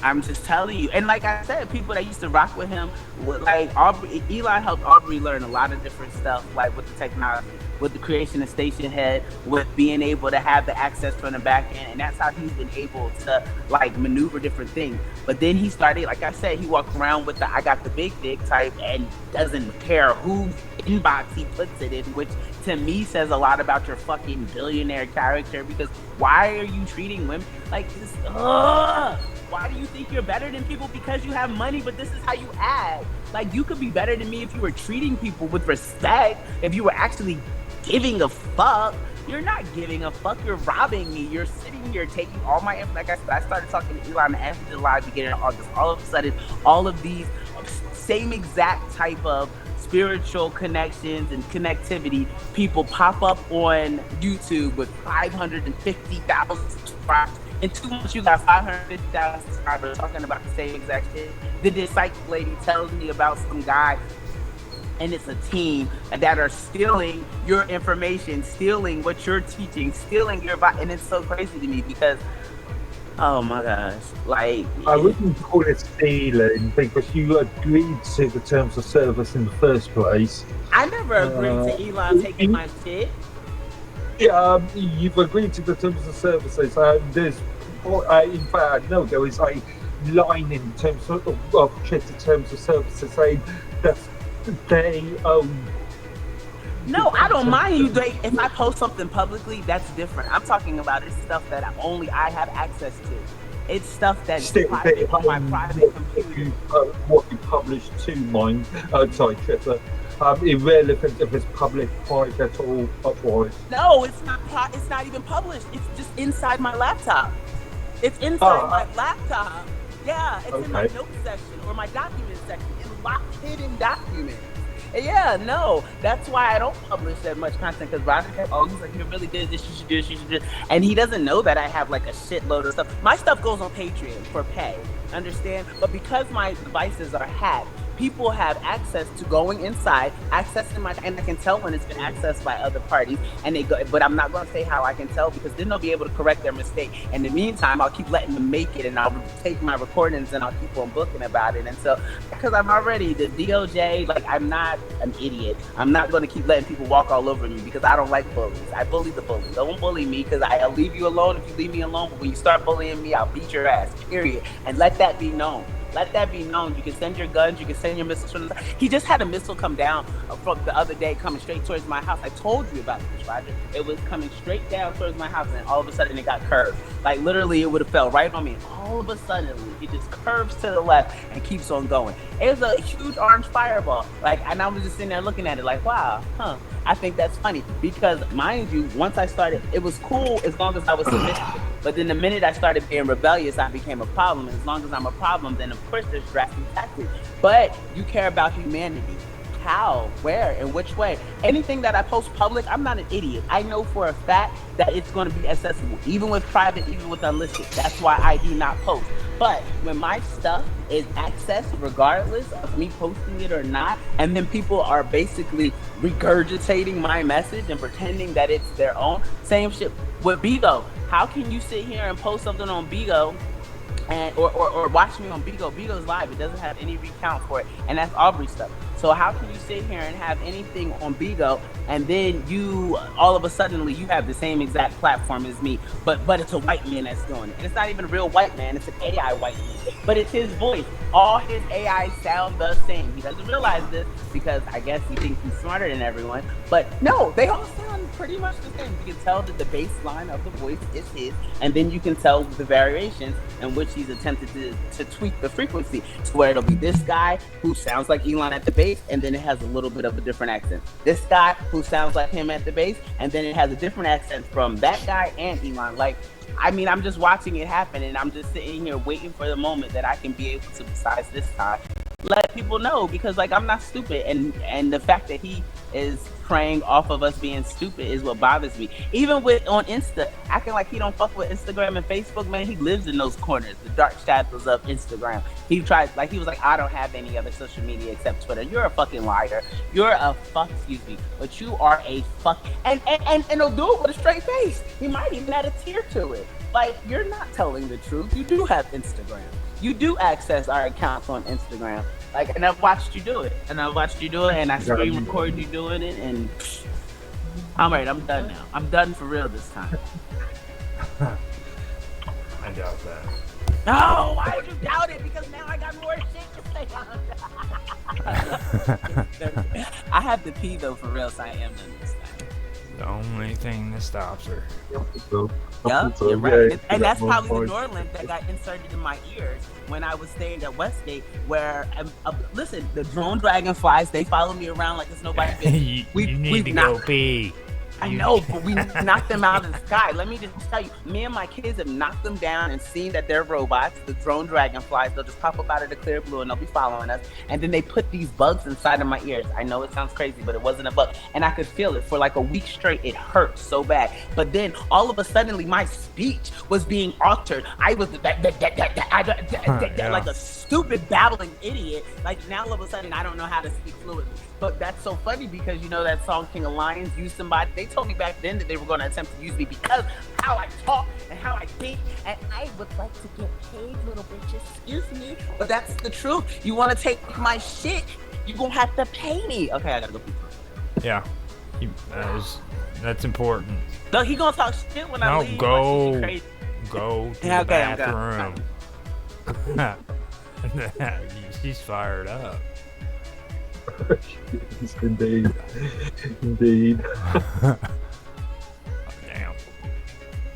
I'm just telling you. And like I said, people that used to rock with him, like Elon helped Aubrey learn a lot of different stuff, like with the technology, with the creation of Station Head, with being able to have the access from the back end. And that's how he's been able to like maneuver different things. But then he started, like I said, he walked around with the I got the big dick type and doesn't care whose inbox he puts it in, which to me says a lot about your fucking billionaire character, because why are you treating women like this? Why do you think you're better than people because you have money, but this is how you act? Like, you could be better than me if you were treating people with respect, if you were actually giving a fuck. You're not giving a fuck, you're robbing me. You're sitting here taking all my info. Like I said, I started talking to Elon after July, beginning of August. All of a sudden, all of these same exact type of spiritual connections and connectivity people pop up on YouTube with 550,000 subscribers. In 2 months, you got 550,000 subscribers talking about the same exact shit. Then this psych lady tells me about some guy, and it's a team that are stealing your information, stealing what you're teaching, stealing your vibe. And it's so crazy to me because, oh my gosh, like... I wouldn't call it stealing because you agreed to the terms of service in the first place. I never agreed to Elon taking my shit. Yeah, you've agreed to the terms of services. There's, in fact, I know there is a line in terms of the terms of services saying that they own. No, I don't mind you. If I post something publicly, that's different. I'm talking about it's stuff that only I have access to. It's stuff that's private on my private computer. What you publish to mine, Trevor. Irrelevant if it's public, private, or otherwise. No, it's not. It's not even published. It's just inside my laptop. It's inside my laptop. Yeah, it's in my notes section or my document section. It's locked hidden documents. And yeah, no, that's why I don't publish that much content, because Roger kept, he's like, you're really good at this, you should do this, you should do this. And he doesn't know that I have like a shitload of stuff. My stuff goes on Patreon for pay, understand? But because my devices are hacked, people have access to going inside, accessing my, and I can tell when it's been accessed by other parties, and they go, but I'm not going to say how I can tell, because then they'll be able to correct their mistake. In the meantime, I'll keep letting them make it, and I'll take my recordings and I'll keep on booking about it. And so, because I'm already the DOJ, like, I'm not an idiot. I'm not going to keep letting people walk all over me, because I don't like bullies. I bully the bully. Don't bully me, because I'll leave you alone if you leave me alone, but when you start bullying me, I'll beat your ass, period. And let that be known. Let that be known. You can send your guns, you can send your missiles from the side. He just had a missile come down from the other day, coming straight towards my house. I told you about this, Roger. It was coming straight down towards my house, and all of a sudden it got curved. Like, literally, it would have fell right on me. All of a sudden, it just curves to the left and keeps on going. It was a huge orange fireball. Like, and I was just sitting there looking at it like, wow, I think that's funny, because mind you, once I started, it was cool as long as I was submissive. But then the minute I started being rebellious, I became a problem. And as long as I'm a problem, then of course there's drastic tactics. But you care about humanity. How, where, and which way. Anything that I post public, I'm not an idiot. I know for a fact that it's going to be accessible, even with private, even with unlisted. That's why I do not post. But when my stuff is accessed, regardless of me posting it or not, and then people are basically regurgitating my message and pretending that it's their own, same shit with Bigo. How can you sit here and post something on Bigo and or watch me on Bigo? Bigo's live. It doesn't have any recount for it, and that's Aubrey stuff. So how can you sit here and have anything on Bigo, and then you all of a sudden you have the same exact platform as me, but it's a white man that's doing it, and it's not even a real white man. It's an AI white man, but it's his voice. All his AI sound the same. He doesn't realize this because I guess he thinks he's smarter than everyone. But no, they all sound pretty much the same. You can tell that the baseline of the voice is his, and then you can tell the variations in which he's attempted to tweak the frequency to where it'll be this guy who sounds like Elon at the base, and then it has a little bit of a different accent. This guy who sounds like him at the base, and then it has a different accent from that guy and Elon. Like, I mean, I'm just watching it happen, and I'm just sitting here waiting for the moment that I can be able to, besides this time, let people know, because like, I'm not stupid, and the fact that he is preying off of us being stupid is what bothers me. Even with on Insta, acting like he don't fuck with Instagram and Facebook, man, he lives in those corners, the dark shadows of Instagram. He tried, like, he was like, I don't have any other social media except Twitter. You're a fucking liar. You're a excuse me, but you are a fuck, and he'll do it with a straight face. He might even add a tear to it. like, you're not telling the truth. You do have Instagram. You do access our accounts on Instagram. Like, and I've watched you do it. And I screen record you doing it, and I'm done now. I'm done for real this time. I doubt that. No, why would you doubt it? Because now I got more shit to say on. I have to pee though, for real, so I am done this time. The only thing that stops her. Yup, you're right. And that's probably the Norland that got inserted in my ears when I was staying at Westgate, where, listen, the drone dragonflies, they follow me around like it's nobody's business. You need to go pee. I know, but we knocked them out of the sky. Let me just tell you, me and my kids have knocked them down and seen that they're robots, the drone dragonflies. They'll just pop up out of the clear blue and they'll be following us. And then they put these bugs inside of my ears. I know it sounds crazy, but it wasn't a bug. And I could feel it for like a week straight. It hurt so bad. But then all of a sudden, my speech was being altered. I was like a stupid babbling idiot. Like now all of a sudden, I don't know how to speak fluently. But that's so funny because you know that song King of Lions used somebody. They told me back then that they were going to attempt to use me because how I talk and how I think, and I would like to get paid, little bitches. Excuse me, but that's the truth. You want to take my shit, you're gonna have to pay me. Okay, I gotta go. Yeah, that's important. No, he gonna talk shit when I leave. Go to yeah, the bathroom. She's fired up. Yes, indeed. Damn.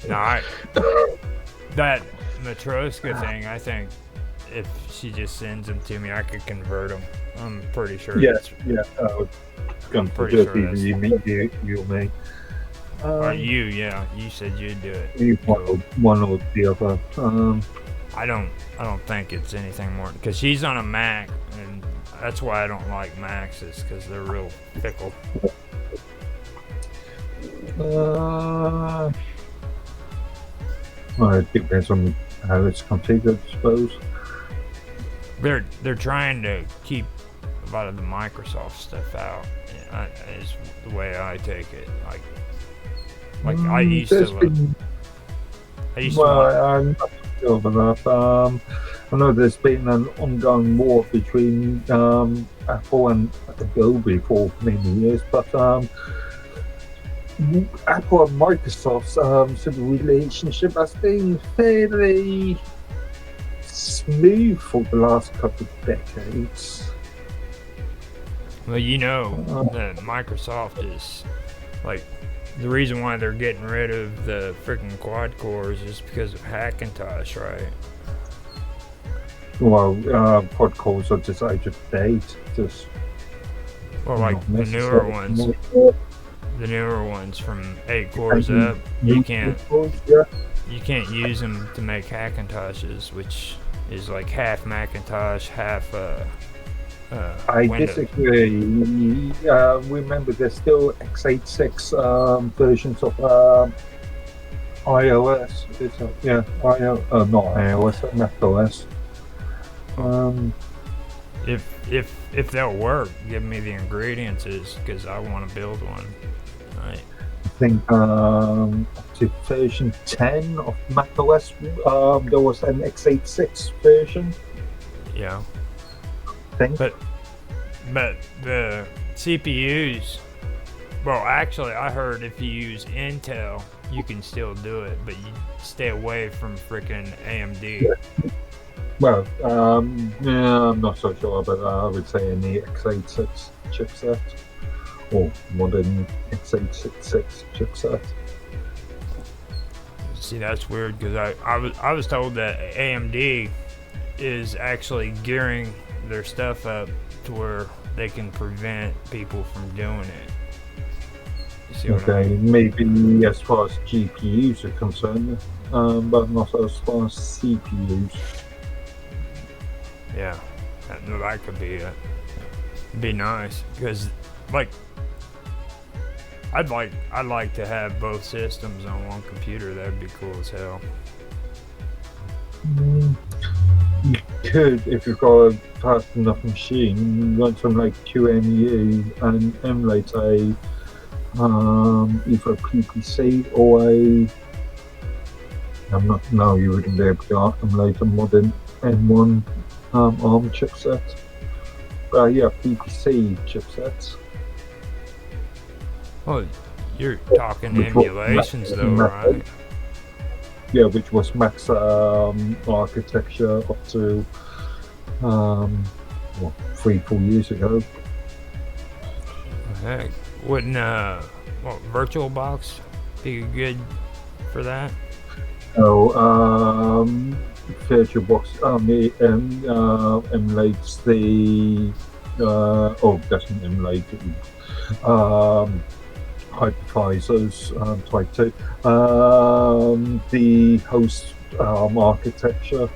No, that Matroska thing, I think if she just sends them to me, I could convert them. I'm pretty sure. Yeah. I'm pretty sure that's... You or me. You, yeah. You said you'd do it. One or the other. I don't think it's anything more because she's on a Mac, and that's why I don't like Macs, is because they're real fickle. Well, it depends on how it's configured, I suppose. They're trying to keep a lot of the Microsoft stuff out. Is the way I take it. Like I used to. I'm not sure about that. I know there's been an ongoing war between Apple and Adobe for many years, but Apple and Microsoft's sort of relationship has been fairly smooth for the last couple of decades. Well, you know that Microsoft is like the reason why they're getting rid of the freaking quad cores is because of Hackintosh, right? Well, quad cores are just out of date. Like the newer ones from 8 cores up, you can't use them to make Hackintoshes, which is like half Macintosh, half I Windows. disagree. Remember, there's still x86 versions of iOS. Not iOS, Mac OS. If they'll work, give me the ingredients, because I want to build one. Right. I think up to version 10 of Mac OS, there was an x86 version. Yeah. But the CPUs, well, actually, I heard if you use Intel, you can still do it, but you stay away from freaking AMD. Yeah. Well, I'm not so sure, but I would say in the x86 chipset or modern x86 chipset. See, that's weird because I was told that AMD is actually gearing their stuff up to where they can prevent people from doing it. You see what I mean? Maybe as far as GPUs are concerned, but not as far as CPUs. Yeah, that could be it. It'd be nice because, like, I'd like to have both systems on one computer. That'd be cool as hell. You could, if you've got a fast enough machine, run something like QEMU and emulate either a PPC or a No, you wouldn't be able to emulate a modern M1 ARM chipset. Yeah, PPC chipsets. Well, you're talking emulations though, right? Yeah, which was max architecture up to 3-4 years ago. Heck, wouldn't VirtualBox be good for that? So VirtualBox emulates the doesn't emulate it. Hypervisors type 2. The host architecture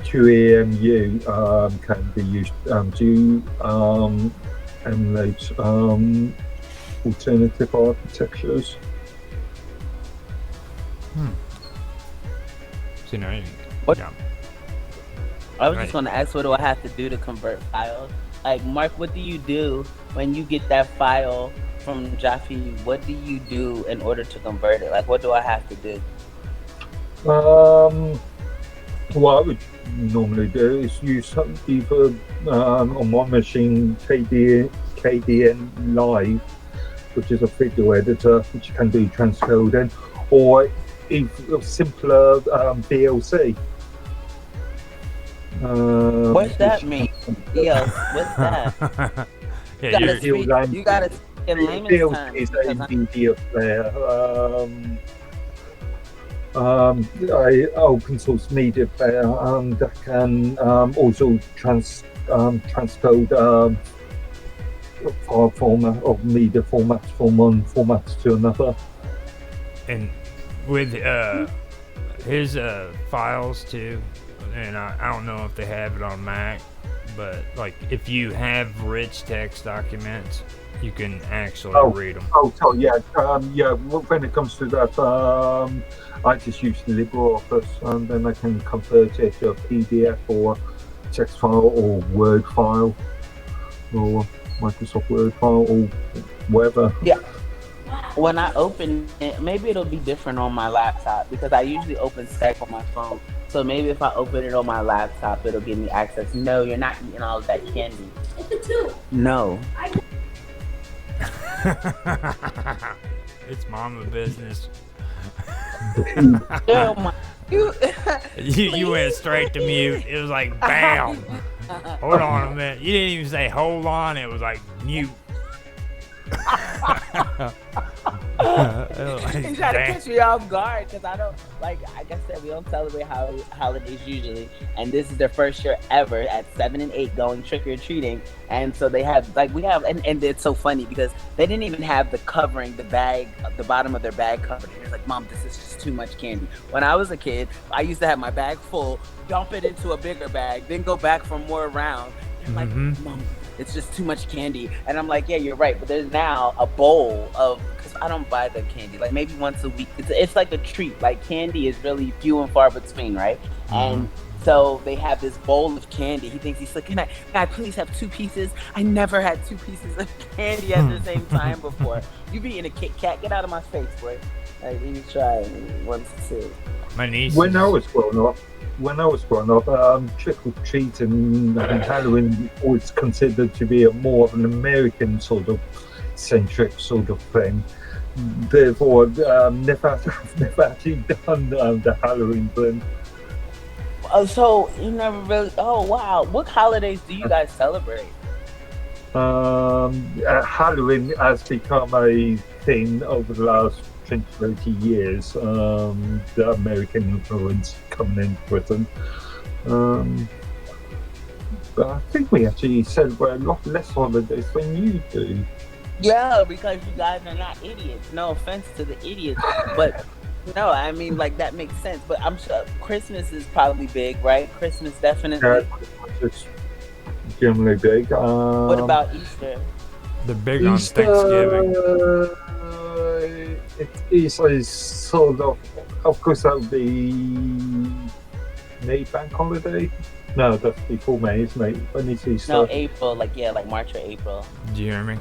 QEMU can be used to emulate alternative architectures. So, yeah. I was just going to ask, what do I have to do to convert files? Like, Mark, what do you do when you get that file from Jaffe? What do you do in order to convert it? Like, what do I have to do? What I would normally do is use either on my machine KDN Live, which is a video editor which can do transcoding, or even simpler DLC. What's that mean? What's that? Yeah, you gotta speak in layman's terms. Is a media player. Open source media player that can also transcode file format of media formats from one format to another. And with his files too, and I don't know if they have it on Mac, but like if you have rich text documents, you can actually read them. When it comes to that, I just use LibreOffice, and then I can convert it to a PDF or text file or Word file or Microsoft Word file or whatever. Yeah. When I open it, maybe it'll be different on my laptop because I usually open Skype on my phone. So maybe if I open it on my laptop, it'll give me access. No, you're not eating all of that candy. No. It's mama business. You went straight to mute. It was like bam. Hold on a minute. You didn't even say hold on. It was like mute. He's trying to catch me off guard because I don't, like I said, we don't celebrate holidays usually, and this is their first year ever at 7 and 8 going trick-or-treating, and so they have and it's so funny because they didn't even have the covering, the bag, the bottom of their bag covered, and it's like, Mom, this is just too much candy. When I was a kid, I used to have my bag full, dump it into a bigger bag, then go back for more rounds. And like, Mom, it's just too much candy. And I'm like, yeah, you're right. But there's now a bowl of, because I don't buy the candy, like maybe once a week. It's like a treat. Like candy is really few and far between, right? And so they have this bowl of candy. He thinks he's like, can I please have 2 pieces? I never had 2 pieces of candy at the same time before. You be in a Kit Kat, get out of my face, boy. Like, you try once or two. My niece. When I was growing up, trick or treat and Halloween was considered to be more of an American sort of centric sort of thing. Therefore, never actually done the Halloween thing. So you never really? Oh wow! What holidays do you guys celebrate? Halloween has become a thing over the last 20-30 years. The American influence coming in Britain. But I think we actually celebrate a lot less holidays than you do. Yeah, because you guys are not idiots. No offense to the idiots, but no, I mean, like, that makes sense. But I'm sure Christmas is probably big, right? Christmas definitely. Yeah, it's generally big. What about Easter? They're big on Thanksgiving. It is a sort of course, that would be May bank holiday. No, that's before May, isn't it? When is Easter? No, April, like March or April. Do you hear me?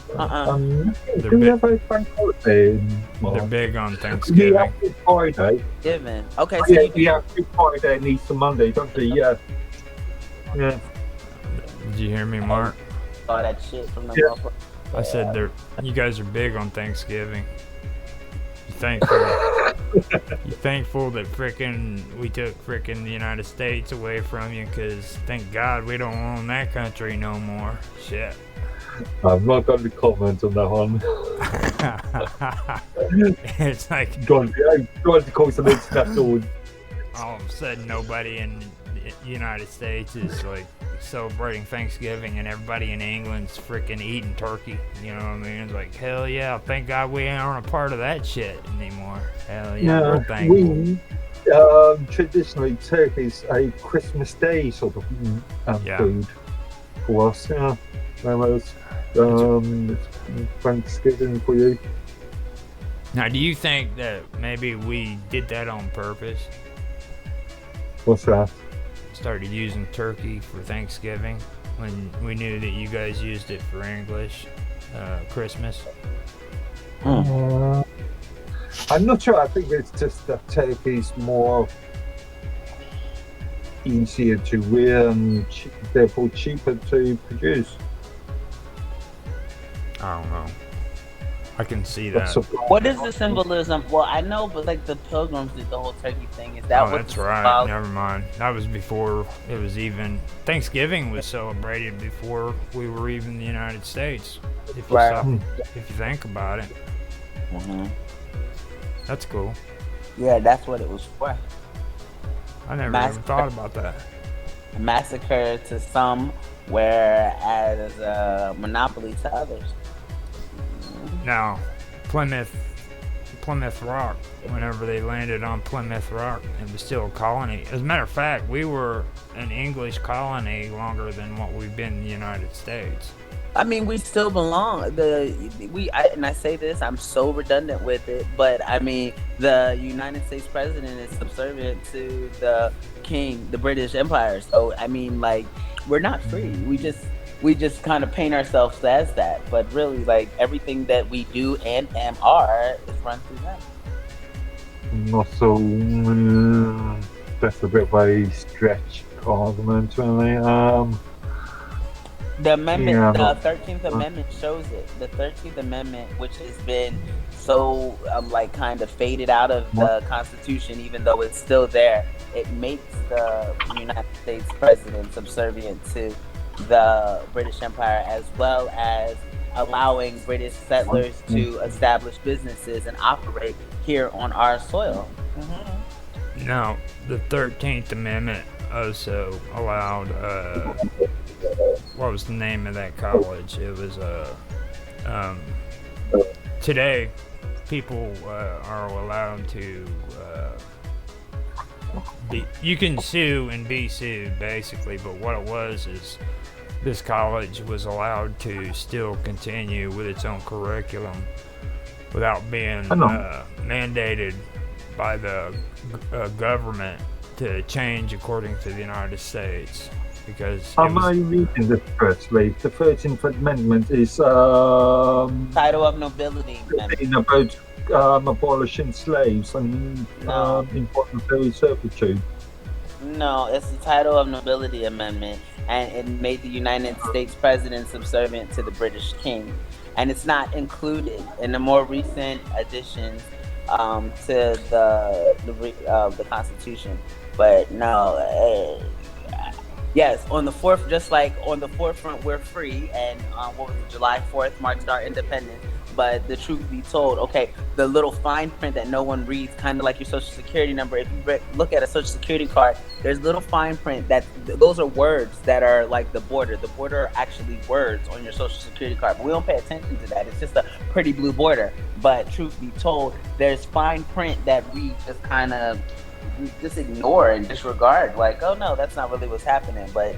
They're do we big. have a bank holiday in They're March? big on We Thanksgiving. have Good Friday. Given. Okay, so Yeah, you we have Good Friday and Easter Monday, don't we? Yeah. Yeah. Did you hear me, Mark? all that shit from the Yeah. motherfucker. I said you guys are big on Thanksgiving. You thankful? You thankful that we took the United States away from you? Cause thank God we don't own that country no more. Shit. I'm not going to comment on that one. It's like Going to call some international. all of a sudden nobody in the United States is like celebrating Thanksgiving and everybody in England's freaking eating turkey. You know what I mean? It's like, hell yeah, thank God we aren't a part of that shit anymore. Hell yeah, we're thankful. We traditionally turkey's a Christmas Day sort of food for us. Yeah, whereas Thanksgiving for you. Now, do you think that maybe we did that on purpose? What's that? Started using turkey for Thanksgiving when we knew that you guys used it for English Christmas? I'm not sure. I think it's just that turkey's more easier to rear and therefore cheaper to produce. I don't know. I can see that. What is the symbolism? Well, I know, but like the Pilgrims did the whole turkey thing. Is that what that's right. Never mind. That was before it was even. Thanksgiving was celebrated before we were even in the United States. If you think about it. Mm-hmm. That's cool. Yeah, that's what it was for. I never even thought about that. A massacre to some, whereas a monopoly to others. Now, Plymouth Rock, whenever they landed on Plymouth Rock, it was still a colony. As a matter of fact, we were an English colony longer than what we've been in the United States. I mean, we still belong. And I say this, I'm so redundant with it, but I mean, the United States president is subservient to the king, the British Empire. So I mean, like, we're not free. We just kind of paint ourselves as that, but really, like, everything that we do and are is run through them. Not so. That's a bit of a stretch argument, really. The amendment, the 13th Amendment shows it. The 13th Amendment, which has been so like kind of faded out of the Constitution, even though it's still there, it makes the United States president subservient to the British Empire, as well as allowing British settlers to establish businesses and operate here on our soil. Mm-hmm. Now, the 13th Amendment also allowed, what was the name of that college? It was, today, people are allowed to, you can sue and be sued, basically, but what it was is this college was allowed to still continue with its own curriculum without being mandated by the government to change according to the United States. Because am I reading this correctly? The 13th Amendment is title of nobility about abolishing slaves and involuntary servitude. No, it's the title of nobility amendment, and it made the United States president subservient to the British king, and it's not included in the more recent additions to the Constitution. But no, yes, on the fourth, just like on the forefront, we're free, and what was it, July 4th marked our independence. But the truth be told, okay, the little fine print that no one reads, kind of like your social security number. If you look at a social security card, there's little fine print that those are words that are like the border. The border are actually words on your social security card. But we don't pay attention to that. It's just a pretty blue border. But truth be told, there's fine print that we just kind of just ignore and disregard. Like, oh no, that's not really what's happening. But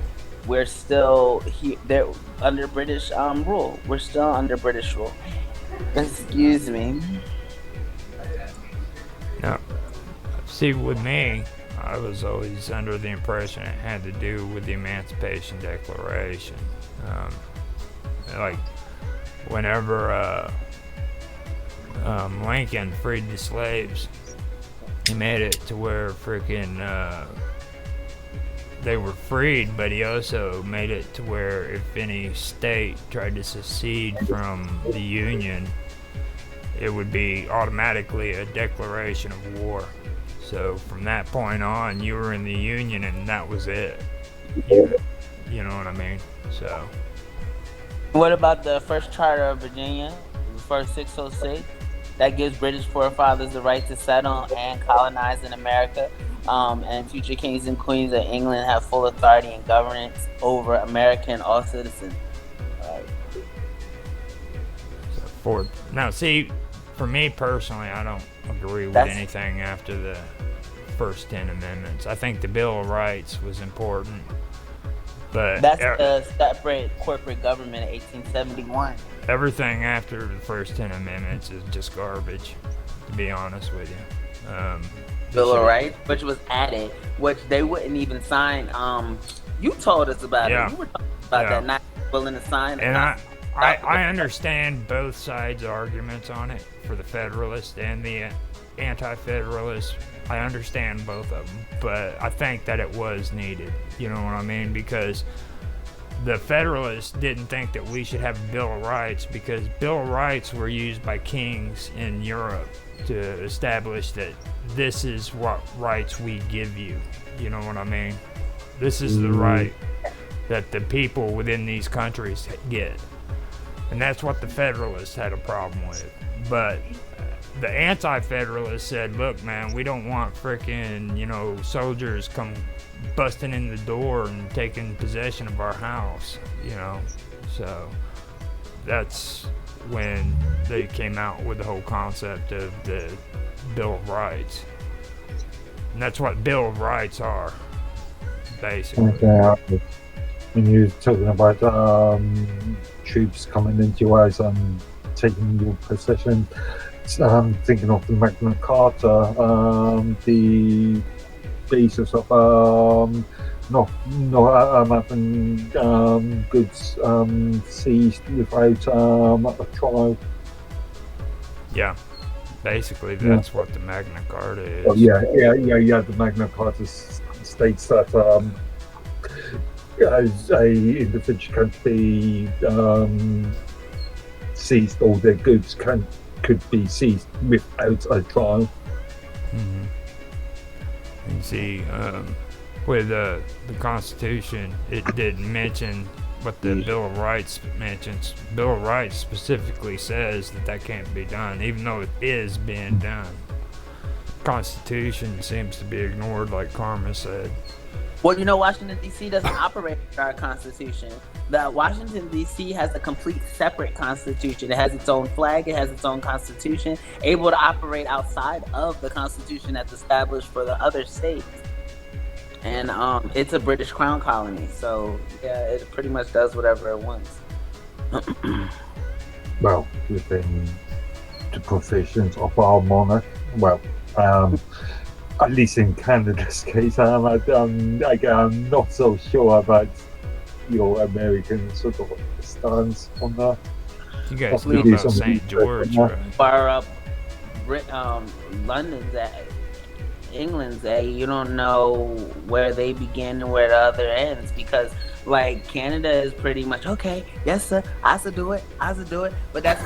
we're still there under British rule. We're still under British rule. Excuse me. No. See, with me, I was always under the impression it had to do with the Emancipation Declaration. Like, whenever Lincoln freed the slaves, he made it to where freaking they were freed, but he also made it to where if any state tried to secede from the Union, it would be automatically a declaration of war. So from that point on, you were in the Union and that was it. You know what I mean? So. What about the first charter of Virginia, the first 606? That gives British forefathers the right to settle and colonize in America. And future kings and queens of England have full authority and governance over America and all citizens. Now, see, for me personally, I don't agree with anything after the first 10 amendments. I think the Bill of Rights was important, but that's the separate corporate government of 1871. Everything after the first 10 amendments is just garbage, to be honest with you. Bill of Rights, which was added, which they wouldn't even sign. You told us about it. You were talking about that, not willing to sign. And I understand both sides' arguments on it, for the Federalists and the Anti-Federalists. I understand both of them, but I think that it was needed. You know what I mean? Because the Federalists didn't think that we should have a Bill of Rights, because Bill of Rights were used by kings in Europe to establish that this is what rights we give you. You know what I mean? This is the right that the people within these countries get. And that's what the Federalists had a problem with. But the Anti-Federalists said, look, man, we don't want frickin', soldiers come busting in the door and taking possession of our house, So that's when they came out with the whole concept of the Bill of Rights. And that's what Bill of Rights are, basically. Okay. When you're talking about troops coming into your house and taking your possession, thinking of the Magna Carta, the basis of not having goods seized without a trial. Yeah, basically that's what the Magna Carta is. Oh, yeah. The Magna Carta states that as a individual can be seized, or their goods could be seized without a trial. Mm-hmm. And see, with the Constitution, it didn't mention what the Bill of Rights mentions. Bill of Rights specifically says that can't be done, even though it is being done. Constitution seems to be ignored, like Karma said. Well, Washington, D.C. doesn't operate under our Constitution. Washington, D.C. has a complete separate Constitution. It has its own flag. It has its own Constitution, able to operate outside of the Constitution that's established for the other states. And it's a British Crown colony. So, yeah, it pretty much does whatever it wants. Well, within the provisions of our monarch, at least in Canada's case, I'm not so sure about your American sort of stance on that. You guys know about St. George, right? Far up London's at, England's at, you don't know where they begin and where the other ends, because Canada is pretty much okay. Yes, sir. I should do it. But that's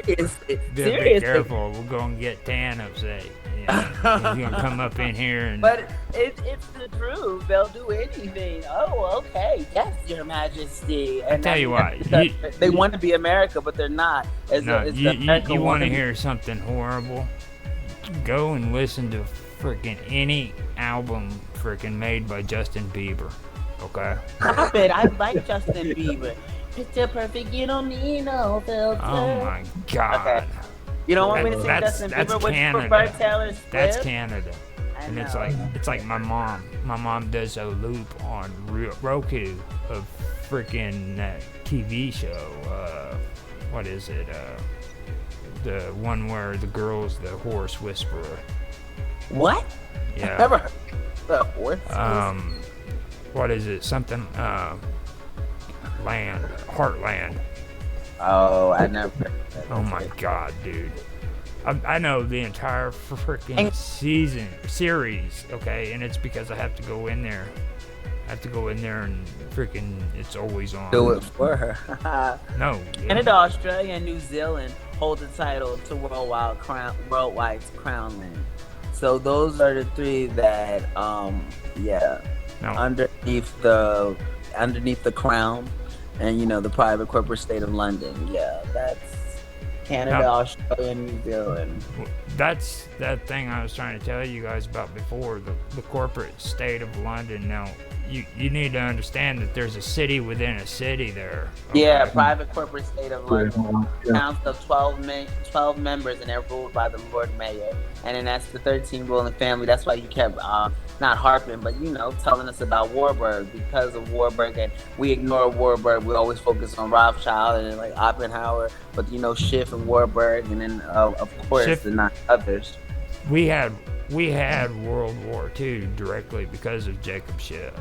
it's seriously. Be careful. We're gonna get Tan upset. He's gonna come up in here and. But it's the truth. They'll do anything. Oh, okay. Yes, Your Majesty. And I tell you what, they want to be America, but they're not. You want to hear something horrible? Go and listen to freaking any album freaking made by Justin Bieber, okay? Stop it! I like Justin Bieber. Picture perfect, you don't need no filter. Oh my God! Okay. You don't want me to sing Justin Bieber? Would you prefer Taylor Swift? That's Canada, and it's like my mom. My mom does a loop on Roku of freaking that TV show. What is it? The one where the girl's the horse whisperer. What? Yeah. I've never heard the horse whisperer. What is it? Something, Heartland. Oh, I never heard of that. Oh my god, dude. I know the entire freaking series, okay, and it's because I have to go in there. I have to go in there and freaking, it's always on. Do it for her. No. Canada, Australia, and New Zealand hold the title to worldwide crown land. So those are the three that, No. underneath the crown, and the private corporate state of London. Yeah, that's Canada, Australia, and New Zealand. That's that thing I was trying to tell you guys about before, the corporate state of London. Now, you need to understand that there's a city within a city there. Okay? Yeah, private corporate state of London. Counts of 12 members, and they're ruled by the Lord Mayor. And then that's the 13 ruling family. That's why you kept not harping, but telling us about Warburg, because of Warburg, and we ignore Warburg. We always focus on Rothschild and like Oppenheimer, but Schiff and Warburg, and then of course Schiff, the 9 others. We had World War II directly because of Jacob Schiff.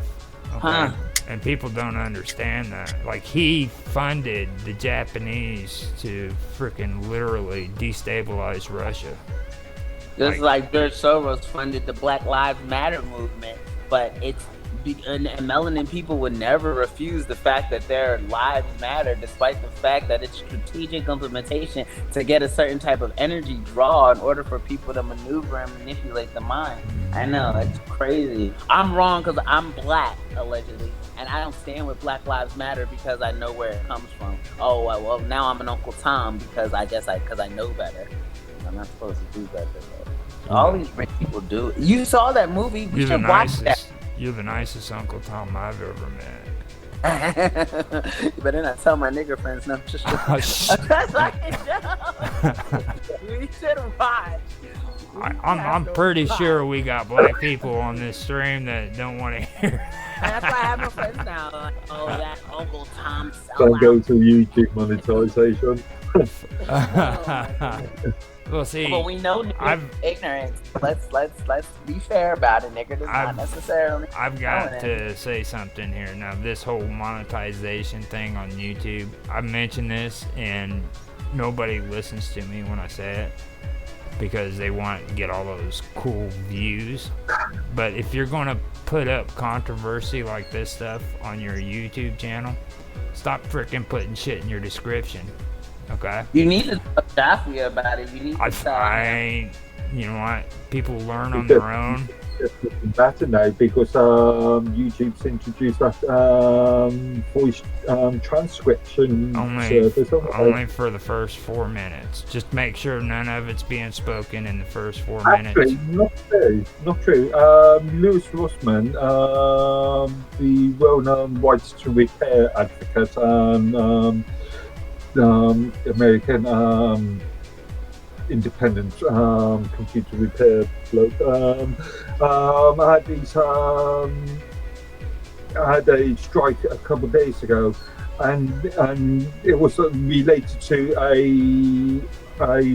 Okay? And people don't understand that. Like, he funded the Japanese to freaking literally destabilize Russia. Just like George Soros funded the Black Lives Matter movement, but and melanin people would never refuse the fact that their lives matter, despite the fact that it's strategic implementation to get a certain type of energy draw in order for people to maneuver and manipulate the mind. I know, it's crazy. I'm wrong because I'm black, allegedly, and I don't stand with Black Lives Matter because I know where it comes from. Oh, well, now I'm an Uncle Tom because because I know better. I'm not supposed to do better. All these rich people do. You saw that movie? We should watch that. You're the nicest Uncle Tom I've ever met. You better not tell my nigger friends. No, just that's like a joke. We should watch. I'm pretty sure we got black people on this stream that don't want to hear. And that's why I have my friends now. Like, oh, that Uncle Tom. Don't go to YouTube monetization. Well, see, but we know ignorance. Let's be fair about it, nigga. Does not necessarily. I've got to say something here. Now, this whole monetization thing on YouTube, I mention this and nobody listens to me when I say it because they want to get all those cool views. But if you're going to put up controversy like this stuff on your YouTube channel, stop freaking putting shit in your description. Okay. You need to talk Daffy about it. You need to talk. You know what? People learn on their own. It's better now because YouTube's introduced that voice transcription service. Only for the first 4 minutes. Just make sure none of it's being spoken in the first 4 Actually, minutes. Not true. Lewis Rossman, the well-known rights to repair advocate, American independent computer repair bloke. I had a strike a couple of days ago, and it was related to a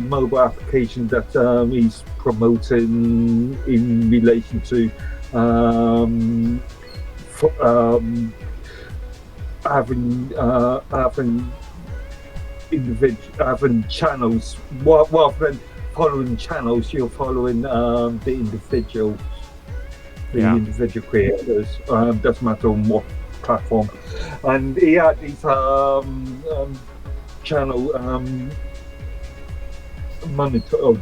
mobile application that he's promoting in relation to having channels rather than following channels. You're following the individual creators. Doesn't matter on what platform. And he had his channel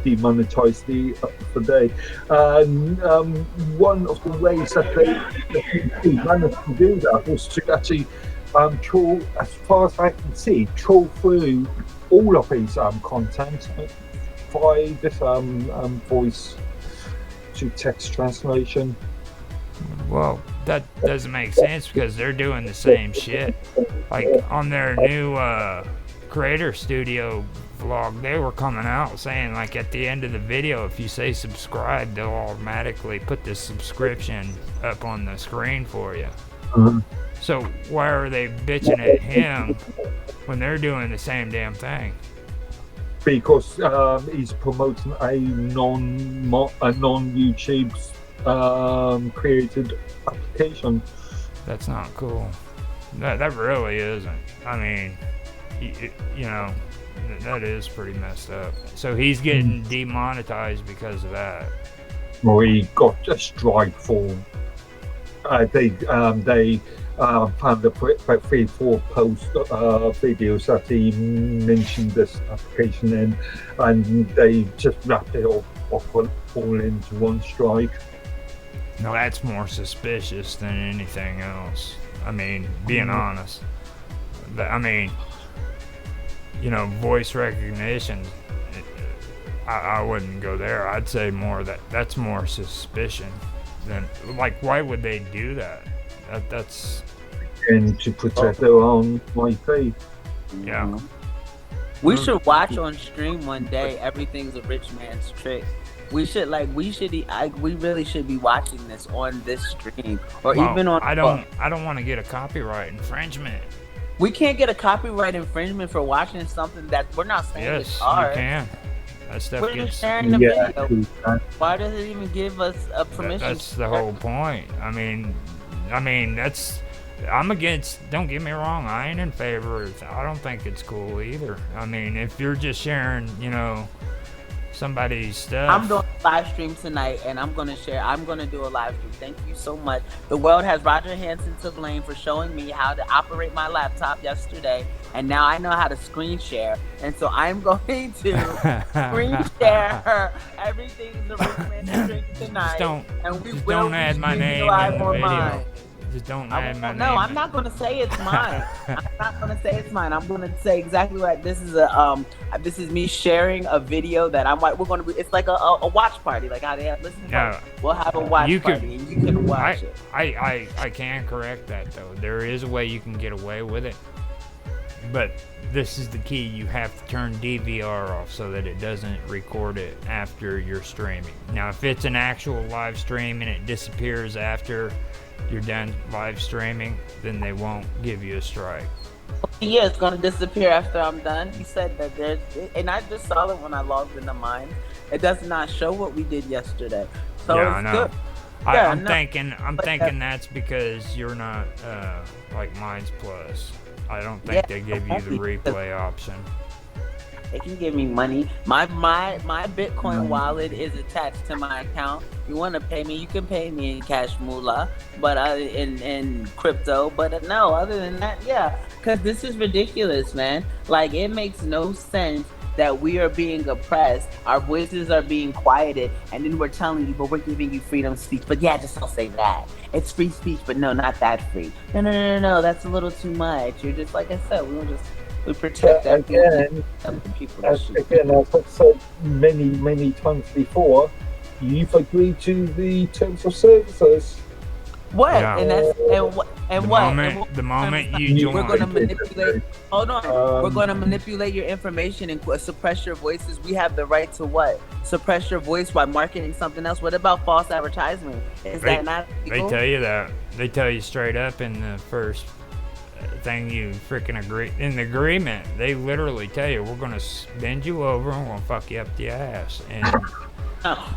demonetized the other day. And one of the ways that they managed to do that was to actually trawl, as far as I can see, trawl through all of his content by this voice to text translation. Well, that doesn't make sense because they're doing the same shit. Like on their new Creator Studio vlog, they were coming out saying like at the end of the video, if you say subscribe, they'll automatically put the subscription up on the screen for you. Mm-hmm. So why are they bitching at him when they're doing the same damn thing? Because he's promoting a non-YouTube created application. That's not cool. That really isn't. I mean, you know, that is pretty messed up. So he's getting demonetized because of that. Well, he got a strike for. They found about 3-4 post videos that he mentioned this application in, and they just wrapped it all into one strike. No, that's more suspicious than anything else. I mean, being honest. I mean, you know, voice recognition, I wouldn't go there. I'd say more that's more suspicion than, like, why would they do that? That's... And to protect their own IP. Yeah. We should watch on stream one day. Everything's a rich man's trick. We really should be watching this on this stream, or even on. I don't want to get a copyright infringement. We can't get a copyright infringement for watching something that we're not saying is Yes, ours. you can. That stuff We're gets... just sharing the video. Why does it even give us a permission? That's the whole point. I mean, that's... I'm against... Don't get me wrong. I ain't in favor of... I don't think it's cool either. I mean, if you're just sharing, you know, somebody's stuff... I'm doing a live stream tonight, and I'm going to share. I'm going to do a live stream. Thank you so much. The world has Roger Hansen to blame for showing me how to operate my laptop yesterday, and now I know how to screen share. And so I'm going to screen share everything's a rich man's trick tonight. Just don't add my name in the video. Just don't add my name. No, I'm not going to say it's mine. I'm not going to say it's mine. I'm going to say exactly what this is. This is me sharing a video that we're going to be. It's like a watch party, like how they have listening. Yeah. We'll have a watch party, and you can watch it. I can correct that though. There is a way you can get away with it, but this is the key. You have to turn DVR off so that it doesn't record it after you're streaming. Now, if it's an actual live stream and it disappears after you're done live streaming, then they won't give you a strike. Yeah, it's gonna disappear after I'm done. He said that there's, and I just saw it when I logged into mine. It does not show what we did yesterday. So yeah, it's I know. good. I'm thinking that's because you're not like Minds Plus. I don't think they give you the replay option. They can give me money. My Bitcoin wallet is attached to my account. You want to pay me, you can pay me in cash moolah, but in crypto. But no, other than that, yeah, because this is ridiculous, man. Like, it makes no sense that we are being oppressed, our voices are being quieted, and then we're telling you, but we're giving you freedom of speech. But yeah, just don't say that. It's free speech, but no, not that free. No, that's a little too much. You're just, like I said, we protect that again. Again, as I've said many times before, you've agreed to the terms of services. What? Yeah. The moment you join, we're going to manipulate. Hold on. We're going to manipulate your information and suppress your voices. We have the right to what? Suppress your voice by marketing something else. What about false advertisement? That not legal? They tell you that. They tell you straight up in the first thing you freaking agree in the agreement. They literally tell you, we're going to bend you over and we're going to fuck you up the ass. And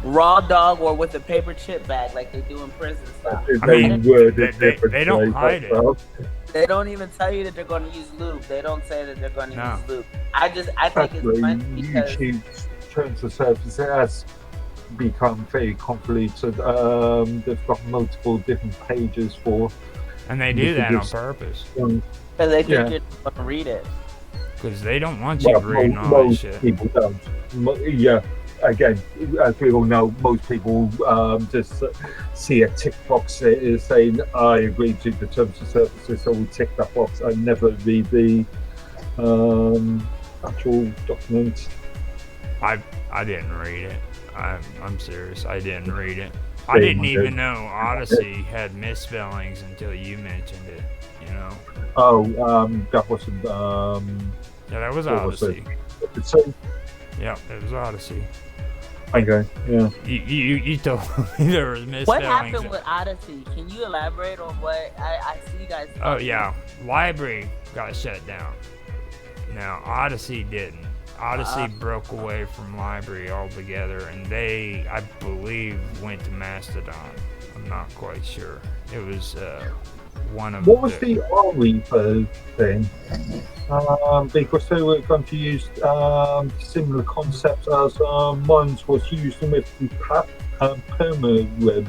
raw dog or with a paper chip bag like they do in prison stuff. They don't hide it. They don't even tell you that they're going to use lube. They don't say that they're going to use lube. I think it's funny because YouTube's terms of service has become very convoluted. They've got multiple different pages for. And they do that on purpose. Because they think you're going to read it. Because they don't want you reading all that shit. People don't. Yeah. Again, as we all know, most people just see a tick box saying, I agree to the terms of services, so we tick that box. I never read the actual document. I didn't read it. I'm serious. I didn't read it. I didn't even know Odyssey had misspellings until you mentioned it, you know? Oh, that wasn't... yeah, that was Odyssey. Yeah, it was Odyssey. Okay, yeah. You told me there was misspellings. What happened with Odyssey? Can you elaborate on what I see you guys? Oh yeah, Library got shut down. Now Odyssey didn't. Odyssey broke away from Library altogether, and they, I believe, went to Mastodon. I'm not quite sure. It was one of What was the R-Reaper thing? Because they were going to use similar concepts as mine was used with the perma-web,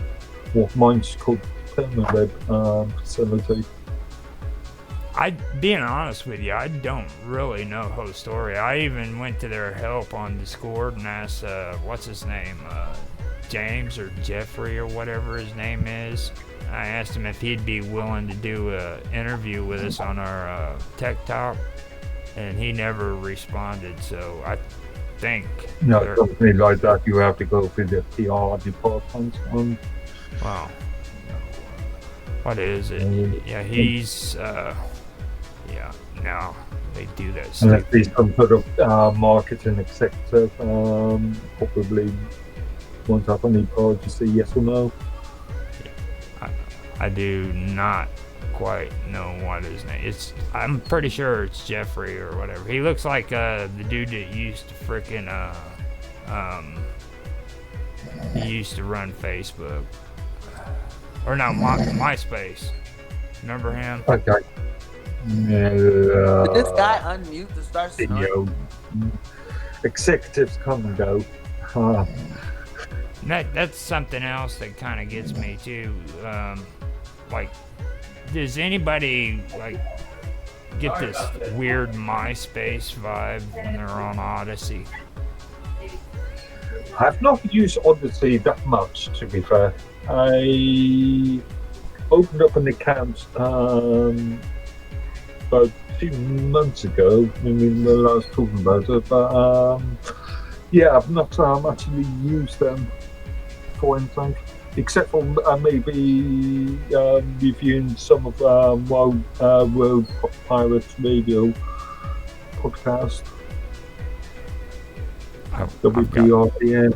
what mine's called perma-web facility. Being honest with you, I don't really know the whole story. I even went to their help on Discord and asked, what's his name, James or Jeffrey or whatever his name is. I asked him if he'd be willing to do an interview with us on our Tech Talk, and he never responded. So I think something like that, you have to go through the PR department. Wow. What is it? Yeah, he's. Yeah, no, they do that. Unless he's some sort of marketing executive, probably won't have any power to say yes or no. I do not quite know what his name is. I'm pretty sure it's Jeffrey or whatever. He looks like the dude that used to frickin' he used to run Facebook. Or no, MySpace. Remember him? Okay. Did this guy unmute to start snoring? Executives come and go. That's something else that kind of gets me too. Like, does anybody like get this weird MySpace vibe when they're on Odyssey? I've not used Odyssey that much, to be fair. I opened up an account about 2 months ago, when I was talking about it, but yeah, I've not actually used them for anything, except for maybe reviewing some of World Pirates Radio podcast. WPRPN.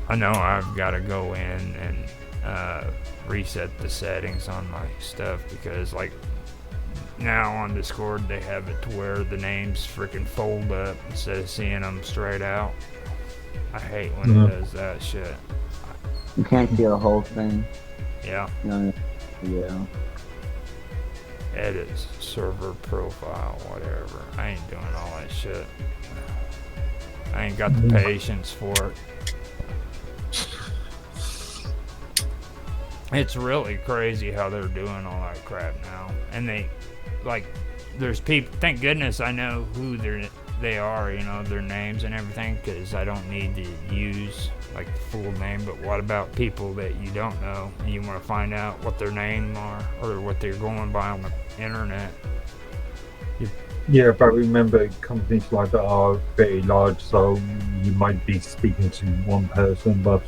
I know I've got to go in and reset the settings on my stuff, because like now on Discord they have it to where the names freaking fold up instead of seeing them straight out. I hate when it does that shit. You can't see the whole thing. Yeah. Yeah. Edit server profile, whatever. I ain't doing all that shit. I ain't got the patience for it. It's really crazy how they're doing all that crap now. And they, like, there's people, thank goodness I know who they are, you know, their names and everything, because I don't need to use, like, the full name. But what about people that you don't know and you want to find out what their name are or what they're going by on the internet? Yeah, but remember, companies like that are very large, so you might be speaking to one person, but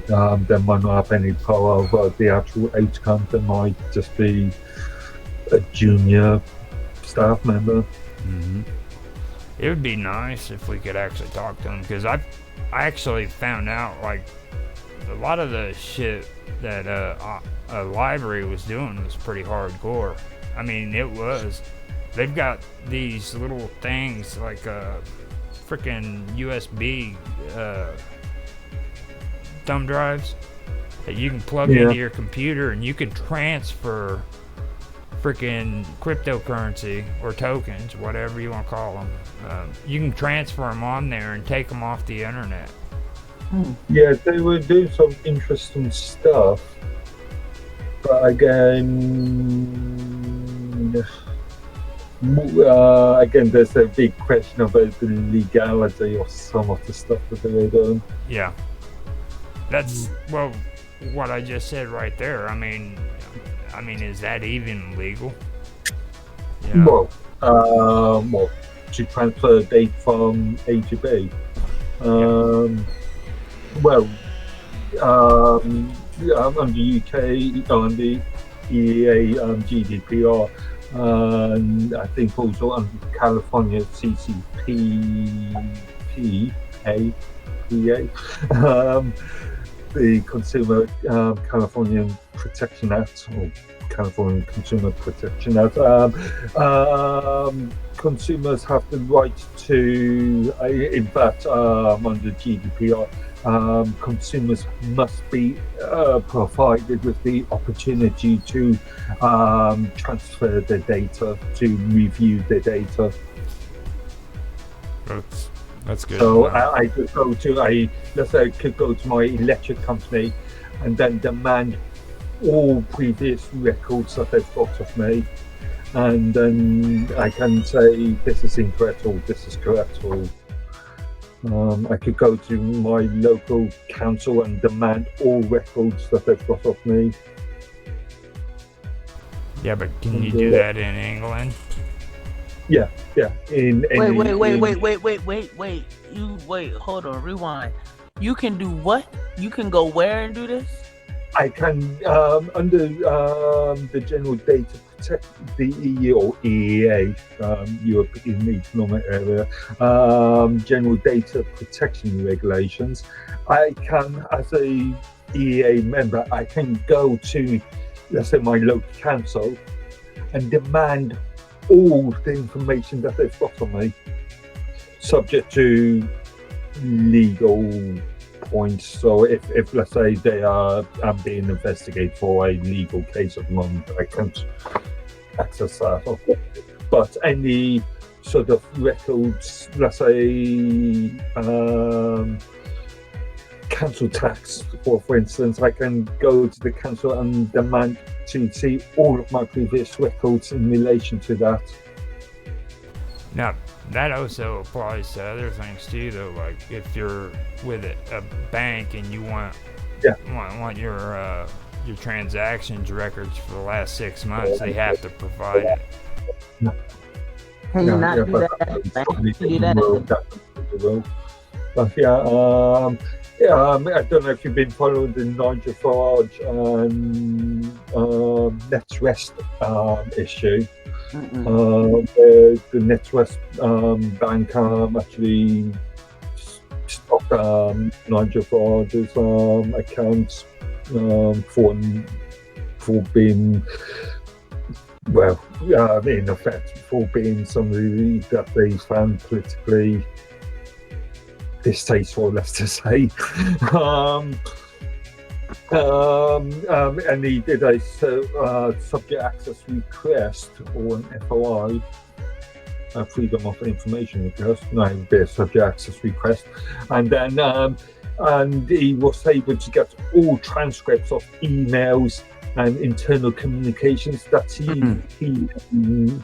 they might not have any power over the actual outcome. They might just be a junior staff member. Mm-hmm. It would be nice if we could actually talk to them, because I actually found out, like, a lot of the shit that a library was doing was pretty hardcore. I mean, it was. They've got these little things like freaking USB thumb drives that you can plug into your computer, and you can transfer freaking cryptocurrency or tokens, whatever you want to call them. You can transfer them on there and take them off the internet. Yeah, they were doing some interesting stuff, but again, there's a big question about the legality of some of the stuff that they were doing. Yeah. That's, well, what I just said right there. I mean, is that even legal? Yeah. Well, to transfer data from A to B. Well, on the UK, on the EEA GDPR, and I think also on California CCPA, the Consumer Californian Protection Act, or California Consumer Protection Act, consumers have the right to, in fact, under GDPR, consumers must be provided with the opportunity to transfer their data, to review their data. That's good. So I could go to let's say I could go to my electric company and then demand all previous records that they've got of me, and then I can say this is incorrect or this is correct, or I could go to my local council and demand all records that they've got of me. Yeah, but can you do that in England? Yeah. Wait. Hold on, rewind. You can do what? You can go where and do this? I can, under the General Data Protect, the EU or EEA, European Economic Area, General Data Protection Regulations, I can, as a EEA member, I can go to, let's say, my local council and demand all the information that they've got on me, subject to legal points. So if let's say they are being investigated for a legal case at the moment, I can't access that. But any sort of records, let's say council tax, for instance, I can go to the council and demand to see all of my previous records in relation to that. Now, that also applies to other things too, though. Like if you're with a bank and you want your transactions records for the last 6 months, they have to provide it. Can you not do that? Can you do that? But I don't know if you've been following the Nigel Farage NetWest issue. The NetWest bank actually stopped Nigel Farage's accounts for being, well, in effect, for being somebody that they found politically distasteful, let's just say. And he did a subject access request, or an FOI, Freedom of Information Request, no, it would be a subject access request, and then and he was able to get all transcripts of emails and internal communications that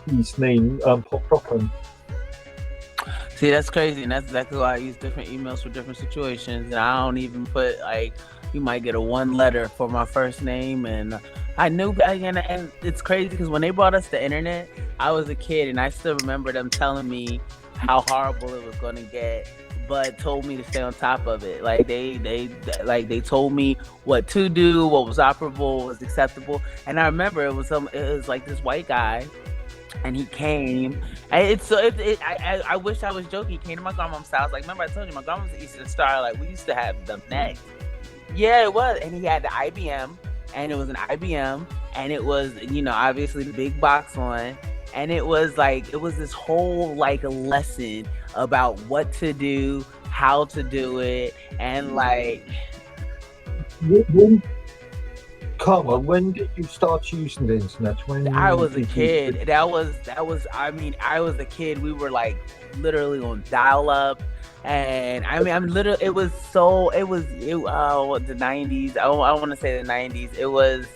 his name popped up on. See, that's crazy, and that's exactly why I use different emails for different situations. And I don't even put, like, you might get a one letter for my first name, and I knew, and it's crazy because when they brought us the internet, I was a kid, and I still remember them telling me how horrible it was going to get, but told me to stay on top of it. Like they told me what to do, what was operable, what was acceptable, and I remember it was like this white guy. And he came, and I wish I was joking. He came to my grandma's house. Like, remember I told you, my grandma's at Eastern Star. Like, we used to have them next. Yeah, it was. And he had the IBM, and it was an IBM, and it was, obviously the big box one. And it was this whole, like, a lesson about what to do, how to do it, and, like... Karma, when did you start using the internet? When I was a kid. I was a kid. We were like literally on dial-up, and it was the 90s. I want to say the 90s. It was,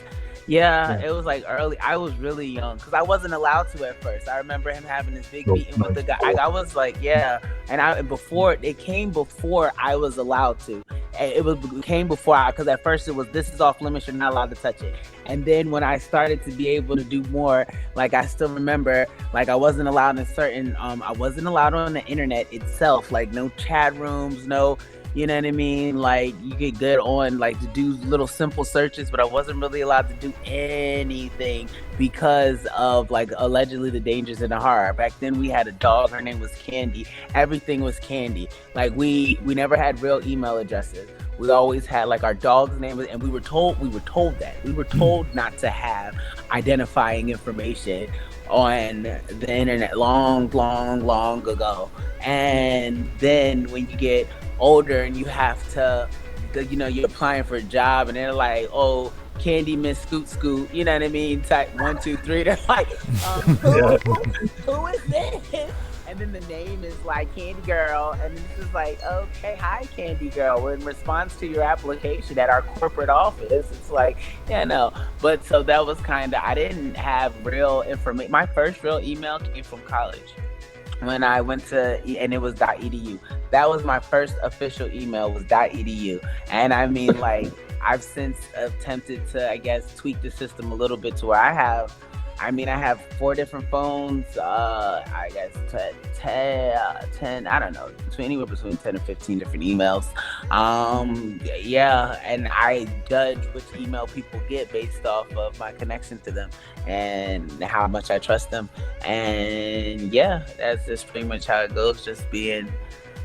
it was like early. I was really young because I wasn't allowed to at first. I remember him having this big meeting with the guy. I was like, it came before I was allowed to. It came before because at first it was, this is off limits, you're not allowed to touch it. And then when I started to be able to do more, like I still remember, like I wasn't allowed in certain, I wasn't allowed on the internet itself, like no chat rooms, no, you know what I mean? Like you get good on like to do little simple searches, but I wasn't really allowed to do anything because of like allegedly the dangers in the horror. Back then we had a dog, her name was Candy. Everything was Candy. Like we never had real email addresses. We always had like our dog's name, and we were told not to have identifying information on the internet long ago. And then when you get older and you have to, you're applying for a job and they're like, oh, Candy Miss Scoot Scoot, you know what I mean? Type 1, 2, 3. They're like, who is this? And then the name is like Candy Girl, and it's just like, okay, hi Candy Girl. In response to your application at our corporate office, it's like, yeah, no. But so that was kind of, I didn't have real information. My first real email came from college when I went to, and it was .edu. That was my first official email, was .edu. And I mean, like, I've since attempted to, I guess, tweak the system a little bit to where I have 4 different phones, I guess 10, I don't know, anywhere between 10 and 15 different emails. Yeah, and I judge which email people get based off of my connection to them and how much I trust them. And yeah, that's just pretty much how it goes, just being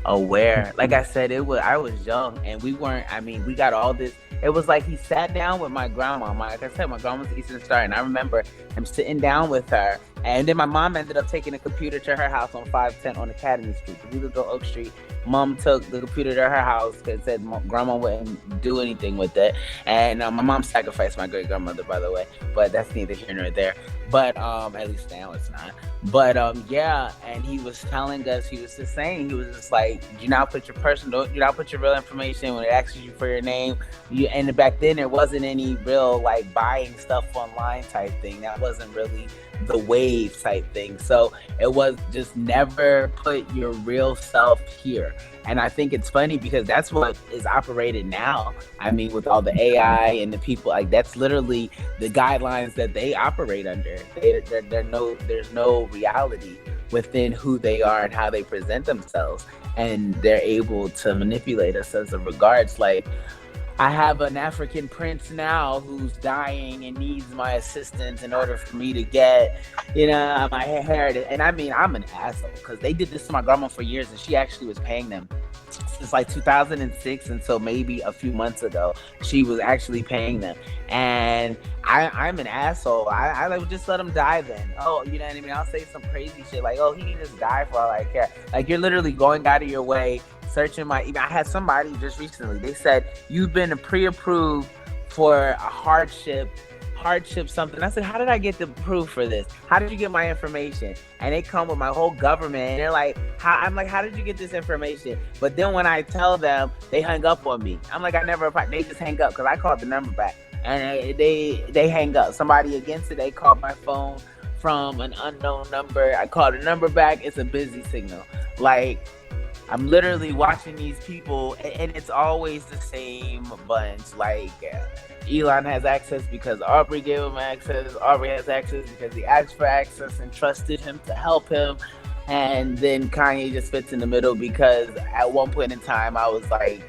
aware. Like I said, I was young and we got all this. It was like he sat down with my grandma. Like I said, my grandma's Eastern Star, and I remember him sitting down with her. And then my mom ended up taking a computer to her house on 510 on Academy Street. We lived on Oak Street. Mom took the computer to her house because said grandma wouldn't do anything with it. And my mom sacrificed my great grandmother, by the way. But that's neither here nor there. But at least now it's not. But yeah, and he was telling us, he was just saying, he was just like, do not put your real information when it asks you for your name. And back then there wasn't any real like buying stuff online type thing. That wasn't really the wave type thing. So it was just never put your real self here. And I think it's funny because that's what is operated now. I mean, with all the AI and the people, like that's literally the guidelines that they operate under. There's no reality within who they are and how they present themselves. And they're able to manipulate us as a regards. Like, I have an African prince now who's dying and needs my assistance in order for me to get, my heritage. And I mean, I'm an asshole because they did this to my grandma for years and she actually was paying them since like 2006 until maybe a few months ago. She was actually paying them. And I'm an asshole. I would just let him die then. Oh, you know what I mean? I'll say some crazy shit like, oh, he can just die for all I care. Like, you're literally going out of your way searching I had somebody just recently, they said, you've been pre-approved for a hardship something. I said, how did I get the proof for this? How did you get my information? And they come with my whole government and they're like, I'm like, how did you get this information? But then when I tell them, they hung up on me. I'm like, I never applied. They just hang up because I called the number back and they hang up. Somebody against it, they called my phone from an unknown number. I called the number back. It's a busy signal. Like, I'm literally watching these people, and it's always the same bunch. Like, Elon has access because Aubrey gave him access. Aubrey has access because he asked for access and trusted him to help him. And then Kanye just fits in the middle because at one point in time, I was like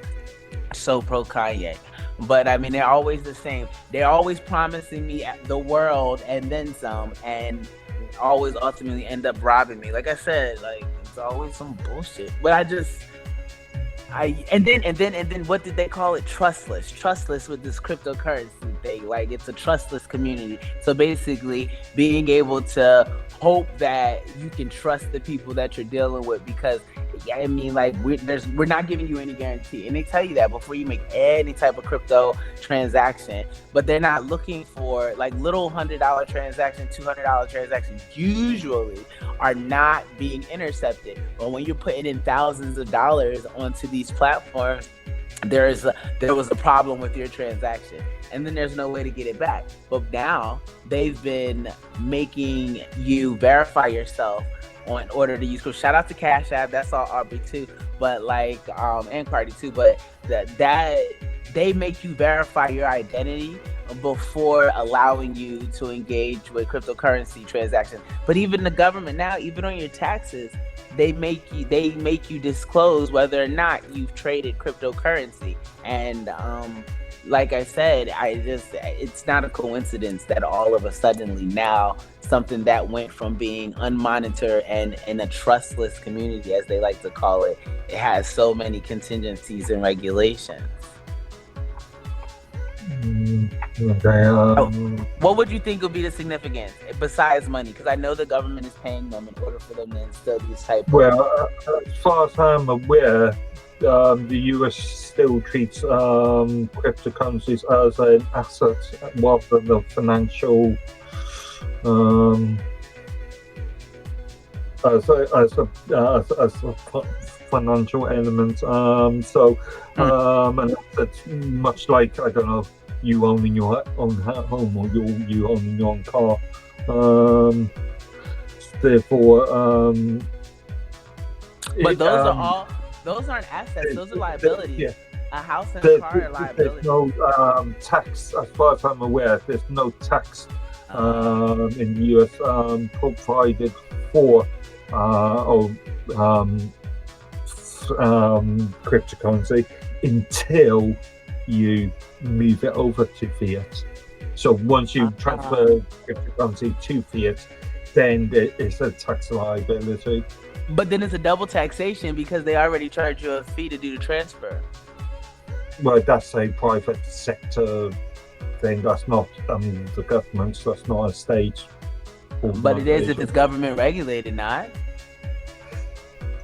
so pro Kanye. But I mean, they're always the same. They're always promising me the world and then some, and always ultimately end up robbing me. Like I said, like, it's always some bullshit. But and then what did they call it? Trustless with this cryptocurrency thing. Like, it's a trustless community. So basically being able to hope that you can trust the people that you're dealing with, because I mean, like, we're not giving you any guarantee, and they tell you that before you make any type of crypto transaction. But they're not looking for like little $100 transaction, $200 transactions usually are not being intercepted. But when you're putting in thousands of dollars onto these platforms, there was a problem with your transaction, and then there's no way to get it back. But now they've been making you verify yourself in order to use. Shout out to Cash App, that's all Aubrey too, but like and Cardi too. But that they make you verify your identity before allowing you to engage with cryptocurrency transactions. But even the government now, even on your taxes, they make you disclose whether or not you've traded cryptocurrency. And like I said, it's not a coincidence that all of a suddenly now something that went from being unmonitored and in a trustless community, as they like to call it, it has so many contingencies and regulations. What would you think would be the significance besides money? Because I know the government is paying them in order for them to instill these type of... Well, as far as I'm aware, the US still treats cryptocurrencies as an asset rather than a financial as a financial element. And it's much like, I don't know, you owning your own home or you owning your own car. Therefore, but those aren't assets. Those are liabilities. Yeah. A house and a car are liabilities. There's no tax, as far as I'm aware. There's no tax in the US provided for cryptocurrency until you move it over to fiat. So once you transfer cryptocurrency to fiat, then it's a tax liability. But then it's a double taxation because they already charge you a fee to do the transfer. Well, that's a private sector thing. That's not the government. That's not a state. But it is if it's government regulated, not?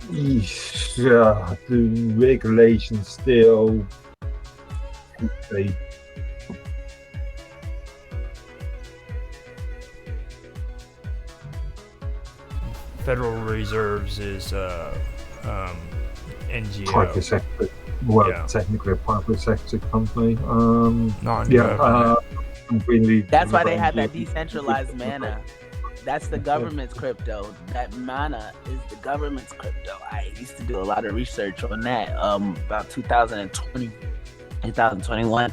Yeah, the regulations still. Federal Reserves is NGO. Private sector. Well, Yeah. technically a private sector company. Really. That's why they have that decentralized mana. That's the government's crypto. That mana is the government's crypto. I used to do a lot of research on that about 2020, 2021.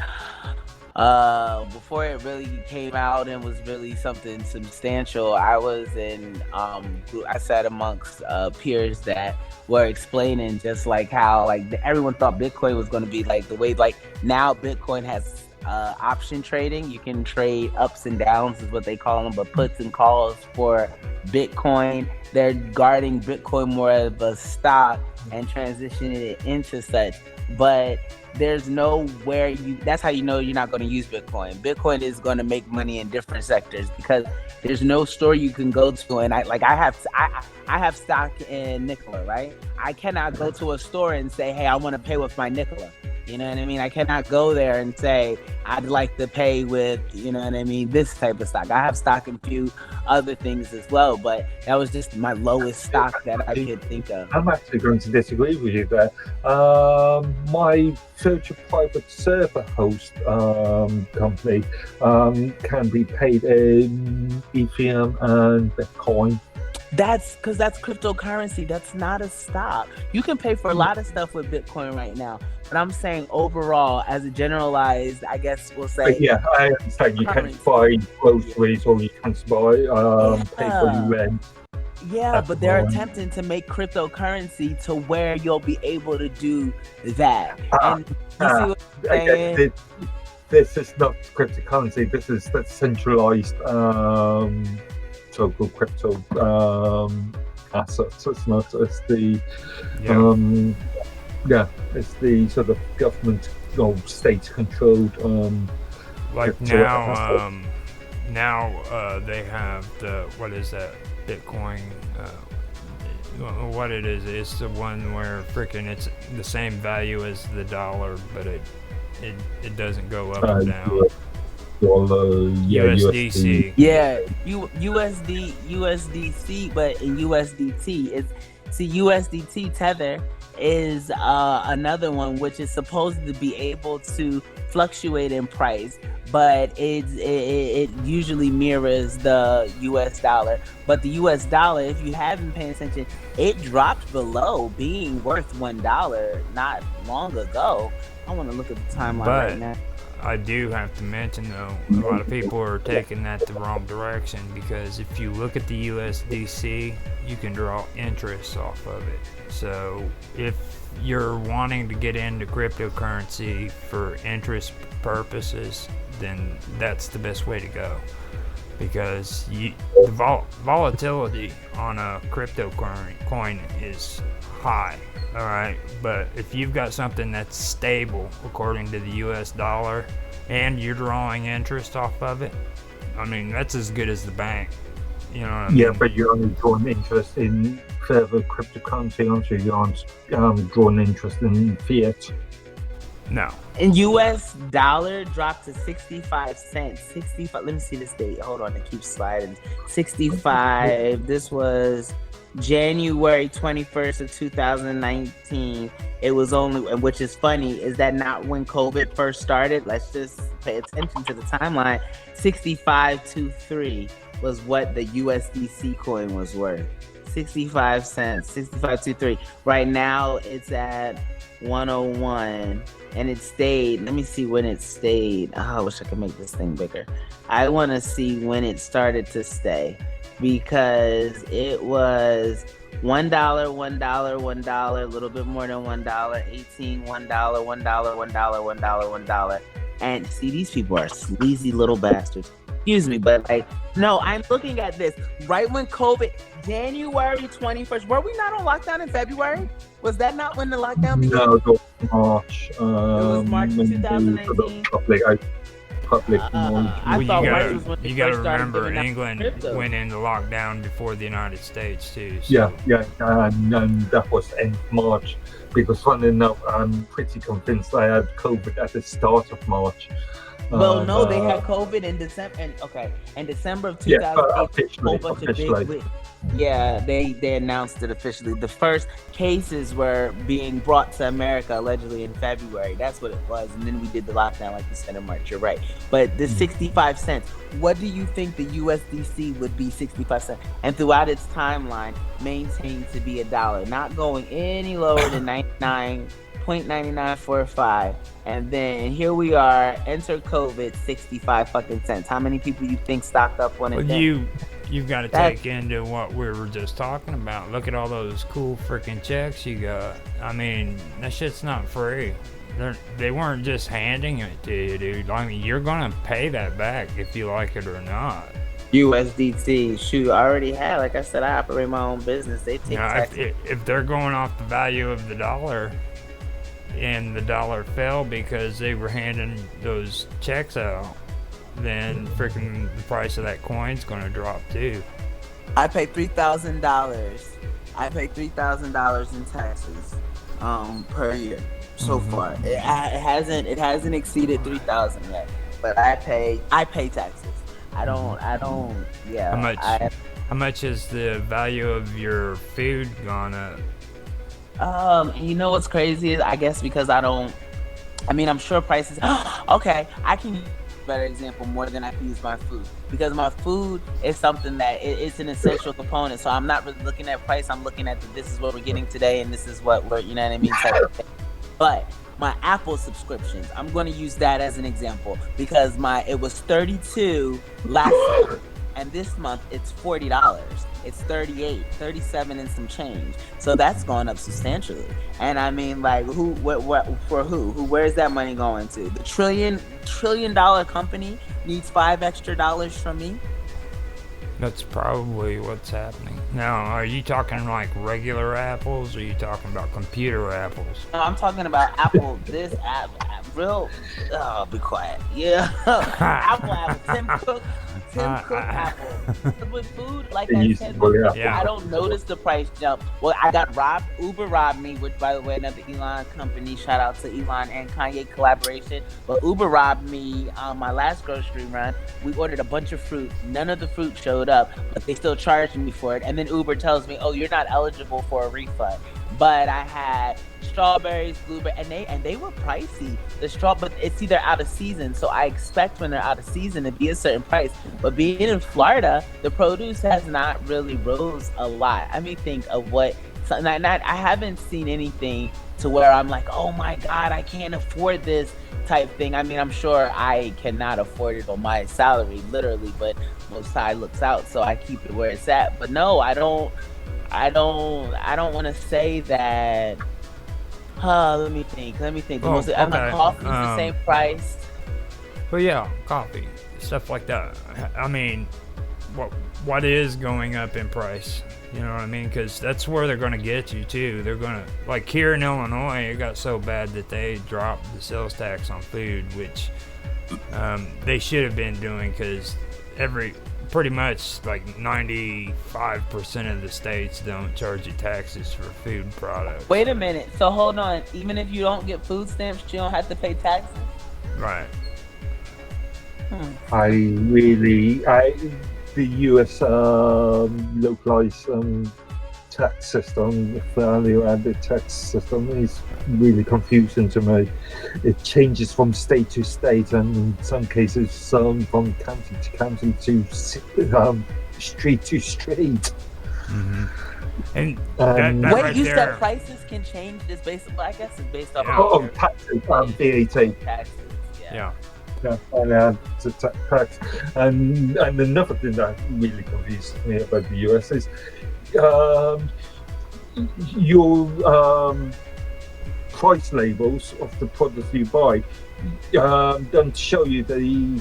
Before it really came out and was really something substantial, I was in I sat amongst peers that were explaining just like how everyone thought Bitcoin was going to be like the way now Bitcoin has option trading. You can trade ups and downs is what they call them, but puts and calls for Bitcoin. They're guarding Bitcoin more of a stock and transitioning it into such, but there's nowhere that's how you know you're not going to use Bitcoin. Bitcoin is going to make money in different sectors because there's no store you can go to. And I have stock in Nikola, right? I cannot go to a store and say, hey, I want to pay with my Nikola. You know what I mean? I cannot go there and say, I'd like to pay with, you know what I mean, this type of stock. I have stock in a few other things as well, but that was just my lowest stock that I could think of. I'm actually going to disagree with you there. My virtual private server host company can be paid in Ethereum and Bitcoin. That's because that's cryptocurrency. That's not a stock. You can pay for a lot of stuff with Bitcoin right now. But I'm saying overall, as a generalized, I guess we'll say. But yeah, I understand you can buy groceries or you can buy, pay for your rent. Yeah, but they're attempting to make cryptocurrency to where you'll be able to do that. And you see what I'm saying? This is not cryptocurrency. This is the centralized total crypto assets. It's not. It's the it's the sort of government or state-controlled. Like now, they have the what is that Bitcoin? What it is? It's the one where freaking it's the same value as the dollar, but it doesn't go up or down. USDC. Yeah, USDC, but in USDT, USDT Tether is another one which is supposed to be able to fluctuate in price, but it usually mirrors the US dollar. But the US dollar, if you haven't paid attention, it dropped below being worth $1 not long ago. I want to look at the timeline right now. I do have to mention though, a lot of people are taking that the wrong direction, because if you look at the USDC, you can draw interest off of it. So if you're wanting to get into cryptocurrency for interest purposes, then that's the best way to go, because the volatility on a crypto coin is high. All right, but if you've got something that's stable according to the US dollar and you're drawing interest off of it. I mean, that's as good as the bank. You know what I mean? Yeah, but you're only drawing interest in further cryptocurrency, aren't you? You aren't drawing interest in fiat. No. And U.S. dollar dropped to 65 cents. 65. Let me see this date. Hold on, it keeps sliding. 65. This was January 21st of 2019. It was only, which is funny, is that not when COVID first started? Let's just pay attention to the timeline. 65.23 was what the USDC coin was worth. 65 cents. 65.23. Right now, it's at 101. And it stayed. Let me see when it stayed. Oh, I wish I could make this thing bigger. I want to see when it started to stay, because it was $1, $1, $1, a little bit more than $1, 18, $1, $1, $1, $1, $1. And see, these people are sleazy little bastards. Excuse me, but like, no, I'm looking at this right when COVID, January 21st. Were we not on lockdown in February? Was that not when the lockdown began? No, it was March. It was March 2019. Public I thought March was when you gotta remember, England went into lockdown before the United States too. So. Yeah, and that was end March, because funny enough, I'm pretty convinced I had COVID at the start of March. Well, no, they had COVID in December. In December of 2008, they announced it officially. The first cases were being brought to America allegedly in February. That's what it was, and then we did the lockdown, like you said, in March. You're right. But the 65 cents. What do you think the USDC would be? 65 cents, and throughout its timeline, maintained to be $1, not going any lower than 99.9945, and then here we are, enter COVID, 65 fucking cents. How many people you think stocked up on it? Well, you've got to take into what we were just talking about. Look at all those cool freaking checks you got. I mean, that shit's not free. They weren't just handing it to you, dude. I mean, you're gonna pay that back if you like it or not. USDT, shoot, I already had, like I said, I operate my own business. They take taxes. If they're going off the value of the dollar, and the dollar fell because they were handing those checks out, then freaking the price of that coin's gonna drop too. I pay $3,000. I pay $3,000 in taxes per year so far. It hasn't exceeded 3,000 yet, but I pay taxes. I don't. Yeah. How much is the value of your food gone up? You know what's crazy is, I guess because I'm sure prices. Okay, I can use a better example more than I can use my food, because my food is something that it's an essential component. So I'm not really looking at price. I'm looking at this is what we're getting today, and this is what we're, you know what I mean, type of thing. But my Apple subscriptions, I'm going to use that as an example, because it was $32 last month, and this month it's $40. It's $37 and some change. So that's going up substantially. And I mean, like, where's that money going to? The trillion dollar company needs $5 extra from me. That's probably what's happening. Now, are you talking like regular apples, or are you talking about computer apples? No, I'm talking about Apple. This app, real. Oh, be quiet. Yeah, Apple. Tim Cook Apple. With food, like I said, I don't notice the price jump. Well, I got robbed. Uber robbed me, which, by the way, another Elon company. Shout out to Elon and Kanye collaboration. But Uber robbed me on my last grocery run. We ordered a bunch of fruit. None of the fruit showed up, but they still charged me for it. And then Uber tells me, "Oh, you're not eligible for a refund." But I had strawberries, blueberries, and they were pricey. But it's either out of season, so I expect when they're out of season to be a certain price. But being in Florida, the produce has not really rose a lot. I mean, think of what. I haven't seen anything to where I'm like, oh my God, I can't afford this type thing. I mean, I'm sure I cannot afford it on my salary, literally, but Most High looks out, so I keep it where it's at. But no, I don't want to say that. Let me think. Coffee's the same price. Well, yeah, coffee, stuff like that. I mean, what is going up in price? You know what I mean? Because that's where they're going to get you too. They're going to, like here in Illinois, it got so bad that they dropped the sales tax on food, which they should have been doing, because pretty much like 95% of the states don't charge you taxes for food products. Wait a minute. So hold on. Even if you don't get food stamps, you don't have to pay taxes? Right. The US localized tax system, value-added tax system, is really confusing to me. It changes from state to state, and in some cases, from county to county to street to street. Mm-hmm. And wait, right you there, said prices can change just based on, I guess it's based off taxes, VAT. Taxes, yeah. Tax. And another thing that really confuses me about the US is your price labels of the products you buy don't show you the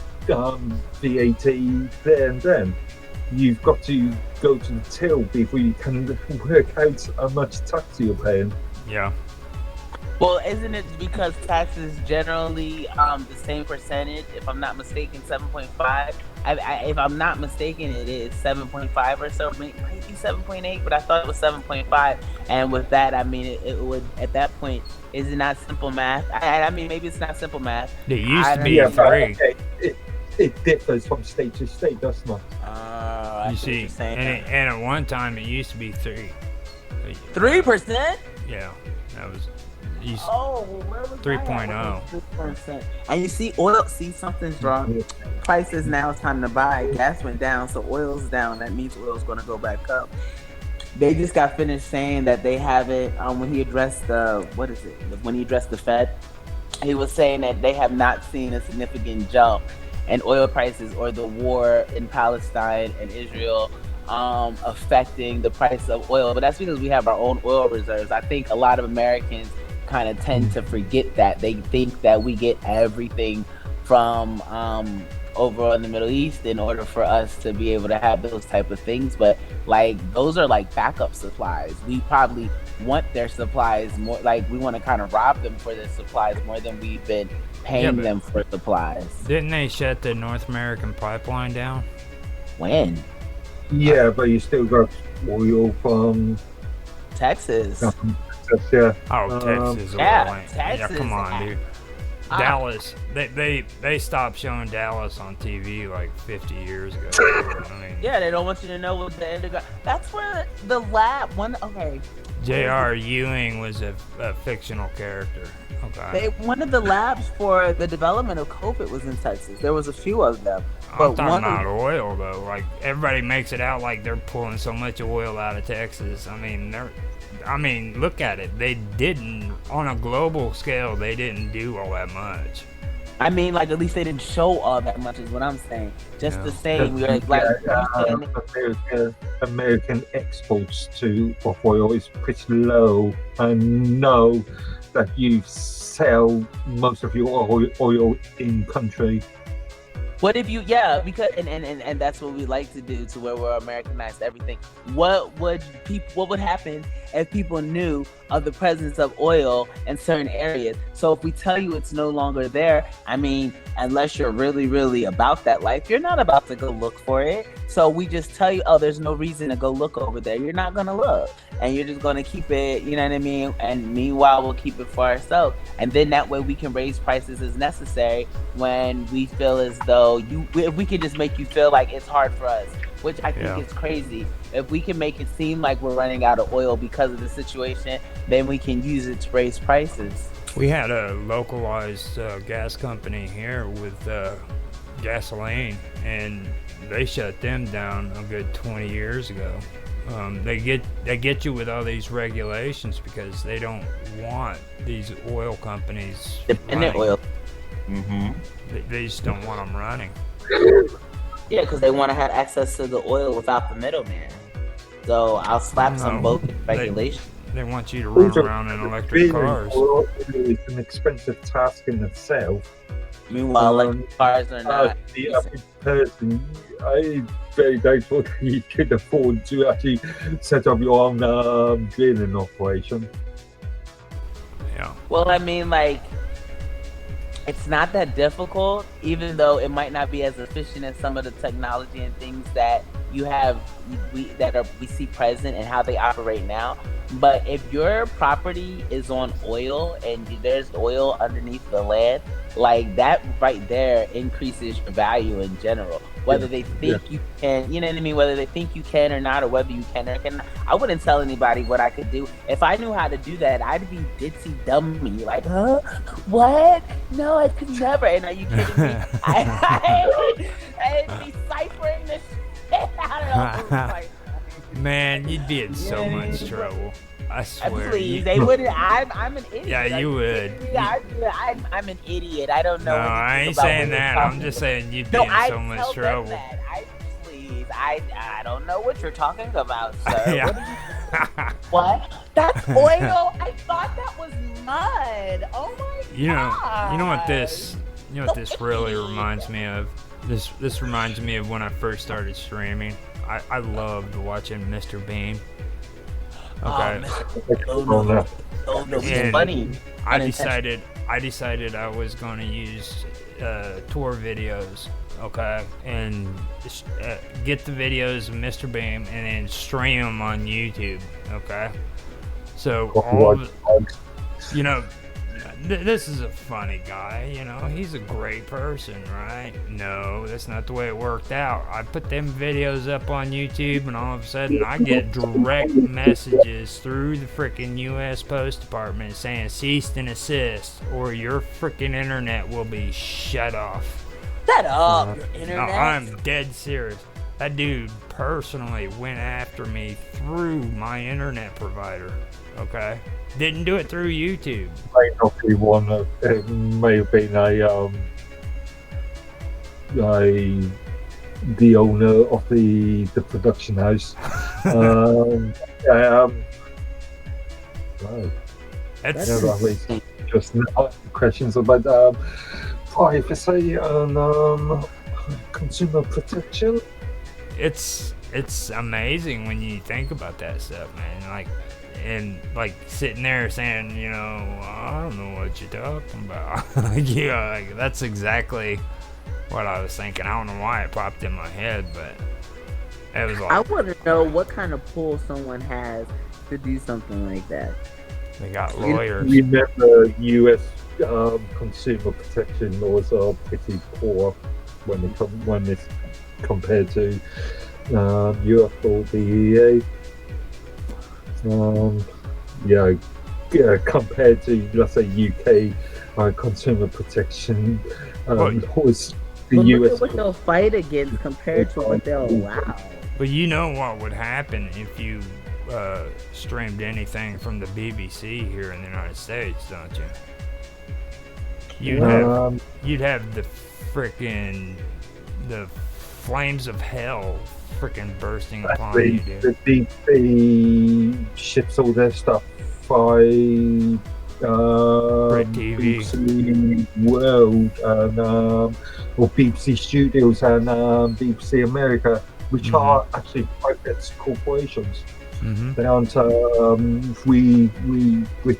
VAT there and then. You've got to go to the till before you can work out how much tax you're paying. Yeah. Well, isn't it because taxes generally the same percentage? If I'm not mistaken, 7.5. If I'm not mistaken, it is 7.5 or so, maybe 7.8. But I thought it was 7.5. And with that, I mean, it would at that point. Is it not simple math? I mean, maybe it's not simple math. It used to be 3. Okay. It differs from state to state, doesn't it? You see, and at one time it used to be 3. 3%? Yeah, that was. Where was 3.0. 3%. And you see, oil. See, something's wrong. Prices now. It's time to buy. Gas went down, so oil's down. That means oil's going to go back up. They just got finished saying that they haven't. When he addressed when he addressed the Fed, he was saying that they have not seen a significant jump in oil prices or the war in Palestine and Israel affecting the price of oil. But that's because we have our own oil reserves. I think a lot of Americans kind of tend to forget that. They think that we get everything from over in the Middle East in order for us to be able to have those type of things, but like those are like backup supplies. We probably want their supplies more, like we want to kind of rob them for their supplies more than we've been paying them for supplies. Didn't they shut the North American pipeline down? When? Yeah, but you still got oil from Texas. Yeah. Oh, Texas. Texas. Yeah, come on, dude. Dallas. They stopped showing Dallas on TV like 50 years ago. I mean, yeah, they don't want you to know what the underground. That's where the lab. J.R. Ewing was a fictional character. Okay. One of the labs for the development of COVID was in Texas. There was a few of them. I'm talking about oil, though. Like, everybody makes it out like they're pulling so much oil out of Texas. I mean, look at it. They didn't, on a global scale, they didn't do all that much. I mean, like, at least they didn't show all that much is what I'm saying. Just the same. American exports of oil is pretty low. I know that you sell most of your oil in country. What if you, because and that's what we like to do, to where we're Americanized everything. What would happen if people knew of the presence of oil in certain areas? So if we tell you it's no longer there, I mean, unless you're really, really about that life, you're not about to go look for it. So we just tell you, there's no reason to go look over there. You're not gonna look, and you're just gonna keep it, you know what I mean? And meanwhile, we'll keep it for ourselves, and then that way we can raise prices as necessary when we feel as though if we can just make you feel like it's hard for us, which I think is crazy. If we can make it seem like we're running out of oil because of the situation, then we can use it to raise prices. We had a localized gas company here with gasoline, and they shut them down a good 20 years ago. They get you with all these regulations because they don't want these oil companies dependent oil. Mm-hmm. They just don't want them running. Yeah, because they want to have access to the oil without the middleman. So I'll slap some bogus regulations. They want you to run around in electric cars. It's an expensive task in itself. Meanwhile, electric cars are not. The average person, I'm very doubtful that you could afford to actually set up your own drilling operation. Yeah. Well, I mean, like, it's not that difficult, even though it might not be as efficient as some of the technology and things that you have we see present and how they operate now. But if your property is on oil and there's oil underneath the land, like that right there increases your value in general. Whether they think you can, you know what I mean? Whether they think you can or not, or whether you can or cannot. I wouldn't tell anybody what I could do. If I knew how to do that, I'd be ditzy dummy. Like, huh? What? No, I could never. And are you kidding me? I'd be ciphering this shit out of Man, you'd be in so much trouble. I swear. Please, they wouldn't. I'm an idiot. Yeah, you would. I'm an idiot. I don't know. No, I ain't saying that. I'm just saying you'd be in so much trouble. I don't know what you're talking about, sir. Yeah. What? That's oil? I thought that was mud. Oh my god. You know what this really reminds me of? This reminds me of when I first started streaming. I loved watching Mr. Beam. Okay. Oh no, it's funny. I decided I was going to use tour videos, okay, and get the videos of Mr. Beam and then stream them on YouTube, okay. So this is a funny guy, he's a great person, right? No, that's not the way it worked out. I put them videos up on YouTube and all of a sudden I get direct messages through the freaking U.S. Post Department saying cease and desist or your freaking internet will be shut off. Shut up, your internet. No, I'm dead serious. That dude personally went after me through my internet provider, okay? Didn't do it through YouTube. May not be one. It may have been the owner of the production house. That's just questions about privacy and consumer protection. It's amazing when you think about that stuff, man. Like sitting there saying, I don't know what you're talking about. That's exactly what I was thinking. I don't know why it popped in my head, but it was like, I want to know what kind of pull someone has to do something like that. They got lawyers. Remember, U.S. Consumer protection laws are pretty poor when it's compared to Europe or the EA. Compared to, let's say, UK consumer protection laws, the US. Look at what they'll fight against compared to what they'll allow. But you know what would happen if you streamed anything from the BBC here in the United States, don't you? You'd have the flames of hell freaking bursting upon you, dude. The BBC ships all their stuff by BBC World and or BBC Studios and BBC America, which are actually private corporations. They aren't. We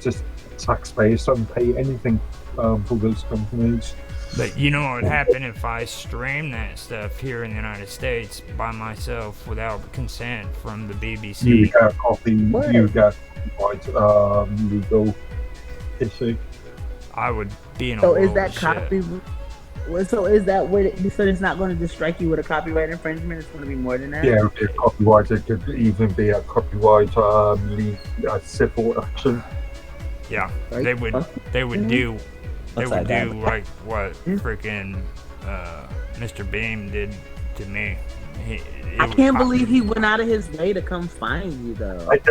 just taxpayers don't pay anything for those companies. But you know what would happen if I streamed that stuff here in the United States by myself without consent from the BBC? You got copyright legal issue. I would be in a So world is that of copy? So is that what? So it's not going to just strike you with a copyright infringement. It's going to be more than that. Yeah, it would be a copyright. It could even be a copyright civil action. Yeah, they would do. They would do like what freaking Mr. Beam did to me. I can't believe he went out of his way to come find you, though. I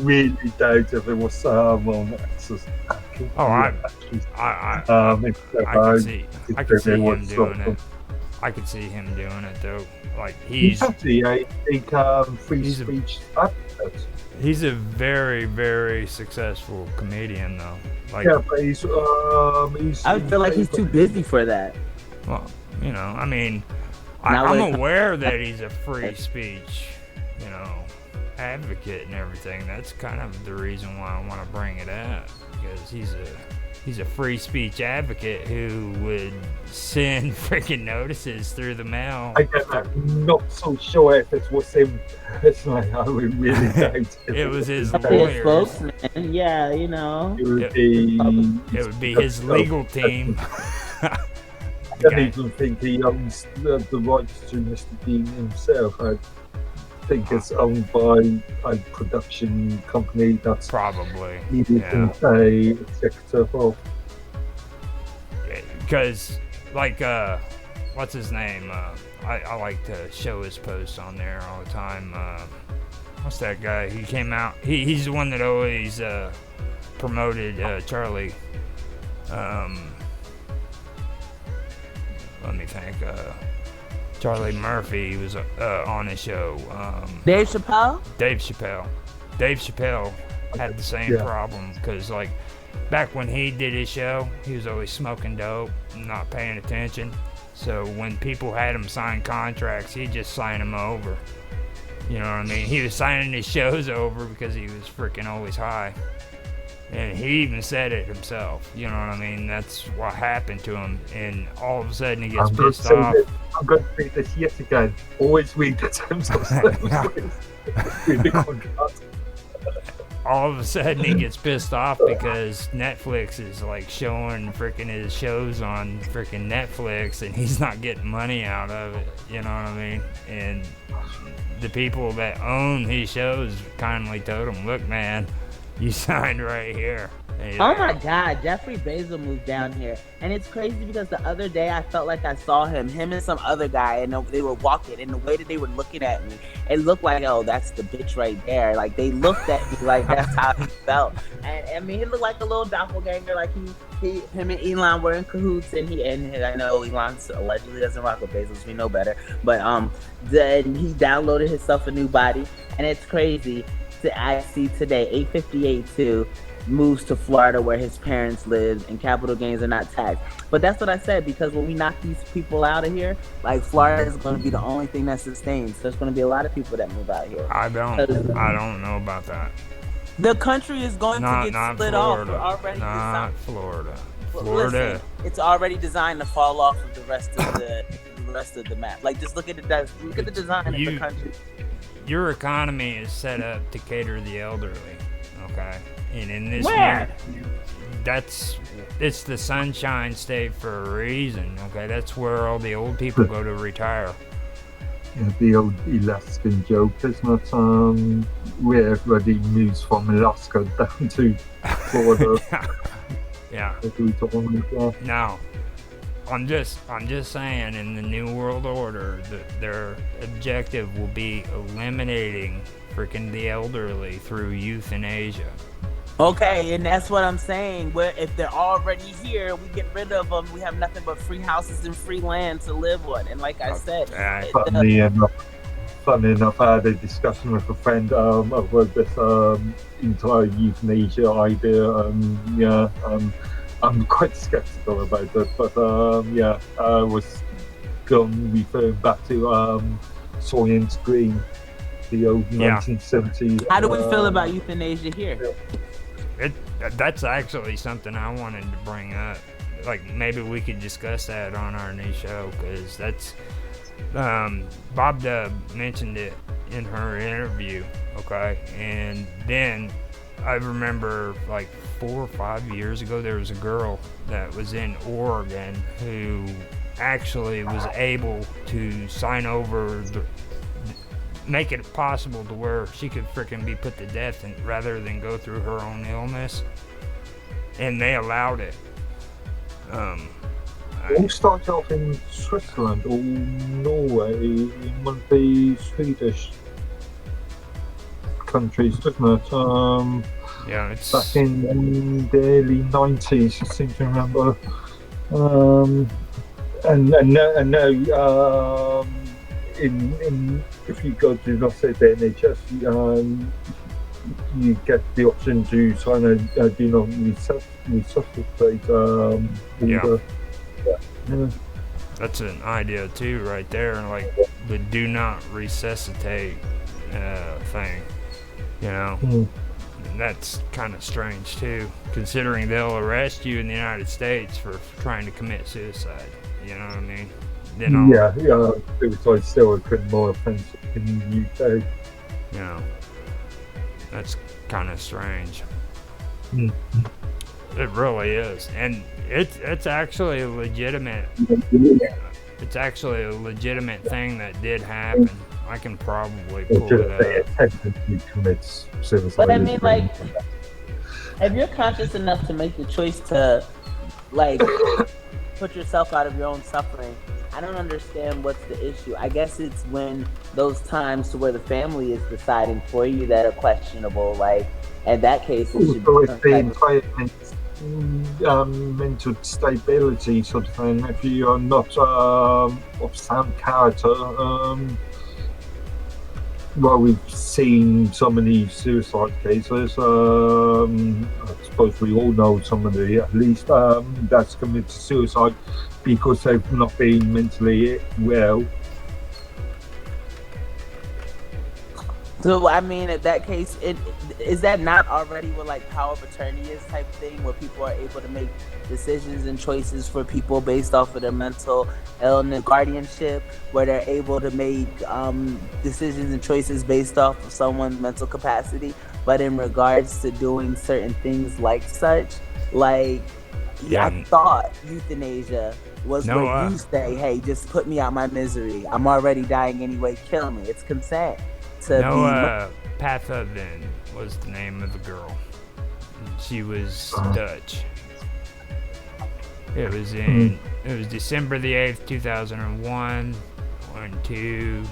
really doubt if it was someone else's. I could see him doing it. I could see him doing it though. Like he's actually a free speech advocate. He's a very, very successful comedian, though. Like, yeah, but he's I feel like he's too busy for that. Well, I mean, I'm aware that he's a free speech, advocate and everything. That's kind of the reason why I want to bring it up, because he's he's a free speech advocate who would send freaking notices through the mail. I'm not so sure if it was him personally. I would really doubt it. It was his His lawyers. spokesman, yeah, you know. It would be his legal team. I don't even think he owns the rights to Mr. Bean himself. I think it's owned by a production company that's Probably. he isn't a executive of. Because, like, what's his name? I like to show his posts on there all the time. What's that guy? He came out. He's the one that always promoted Charlie. Let me think. Charlie Murphy was on his show. Dave Chappelle? Dave Chappelle had the same problem because, like, back when he did his show, he was always smoking dope, not paying attention. So when people had him sign contracts, he'd just sign them over. You know what I mean? He was signing his shows over because he was freaking always high. And he even said it himself. You know what I mean? That's what happened to him. And all of a sudden he gets pissed off. I'm going to say this yet again. Always read the terms of service. Read the contract. All of a sudden he gets pissed off because Netflix is like showing freaking his shows on freaking Netflix and he's not getting money out of it. You know what I mean? And the people that own his shows kindly told him, look, man, you signed right here. Oh my God, Jeffrey Bezos moved down here. And it's crazy because the other day I felt like I saw him and some other guy, and they were walking, and the way that they were looking at me, it looked like, oh, that's the bitch right there. Like, they looked at me like that's how he felt. And I mean, he looked like a little doppelganger, like him and Elon were in cahoots, and I know Elon allegedly doesn't rock with Bezos, we know better. But then he downloaded himself a new body, and it's crazy. I see today, 858 too, moves to Florida where his parents live and capital gains are not taxed. But that's what I said, because when we knock these people out of here, like, Florida is going to be the only thing that sustains. So there's going to be a lot of people that move out here. I don't know about that. The country is going to get split off. Florida. We're already Not Florida. Listen, it's already designed to fall off of the rest of the map. Like, just look at the design of the country. Your economy is set up to cater the elderly, okay? And in this it's the Sunshine State for a reason, okay? That's where all the old people go to retire. Yeah, the old Alaskan joke, isn't it? Where everybody moves from Alaska down to Florida. Yeah. No. I'm just saying, in the New World Order, their objective will be eliminating freaking the elderly through euthanasia. Okay, and that's what I'm saying. Where if they're already here, we get rid of them. We have nothing but free houses and free land to live on. And like I said, funny enough, I had a discussion with a friend over this entire euthanasia idea. I'm quite skeptical about it, but I was referring back to Soylent Green, the old 1970s. How do we feel about euthanasia here? That's actually something I wanted to bring up. Like, maybe we could discuss that on our new show, because that's Bob Dub mentioned it in her interview, okay? And then I remember, like, 4 or 5 years ago, there was a girl that was in Oregon who actually was able to sign over make it possible to where she could freaking be put to death rather than go through her own illness, and they allowed it. All started off in Switzerland or Norway, in one of the Swedish countries, doesn't it? It's back in the early 90s, I seem to remember. And now, if you go to, let's say, the NHS, you get the option to sign a do not resuscitate order. Yeah. That's an idea too, right there. Like the do not resuscitate thing, you know. that's kind of strange too, considering they'll arrest you in the United States for trying to commit suicide. You know what I mean? Then yeah, suicide's still a criminal offence in the UK. You know, that's kind of strange. It really is, and it's actually a legitimate. It's actually a legitimate thing that did happen. I can probably pull it up. Technically commits suicide. But I mean, like, if you're conscious enough to make the choice to, like, put yourself out of your own suffering, I don't understand what's the issue. I guess it's when those times to where the family is deciding for you that are questionable. Like, in that case, it should be mental stability sort of thing. If you are not of sound character, well, we've seen so many suicide cases. I suppose we all know somebody at least that's committed suicide because they've not been mentally well. So, I mean, in that case, is that not already what, like, power of attorney is type thing, where people are able to make decisions and choices for people based off of their mental illness, guardianship, where they're able to make decisions and choices based off of someone's mental capacity? But in regards to doing certain things like such, like, I thought euthanasia was where you say, hey, just put me out my misery. I'm already dying anyway, kill me. It's consent. Pathoven was the name of the girl. She was Dutch. It was December the 8th, 2001 to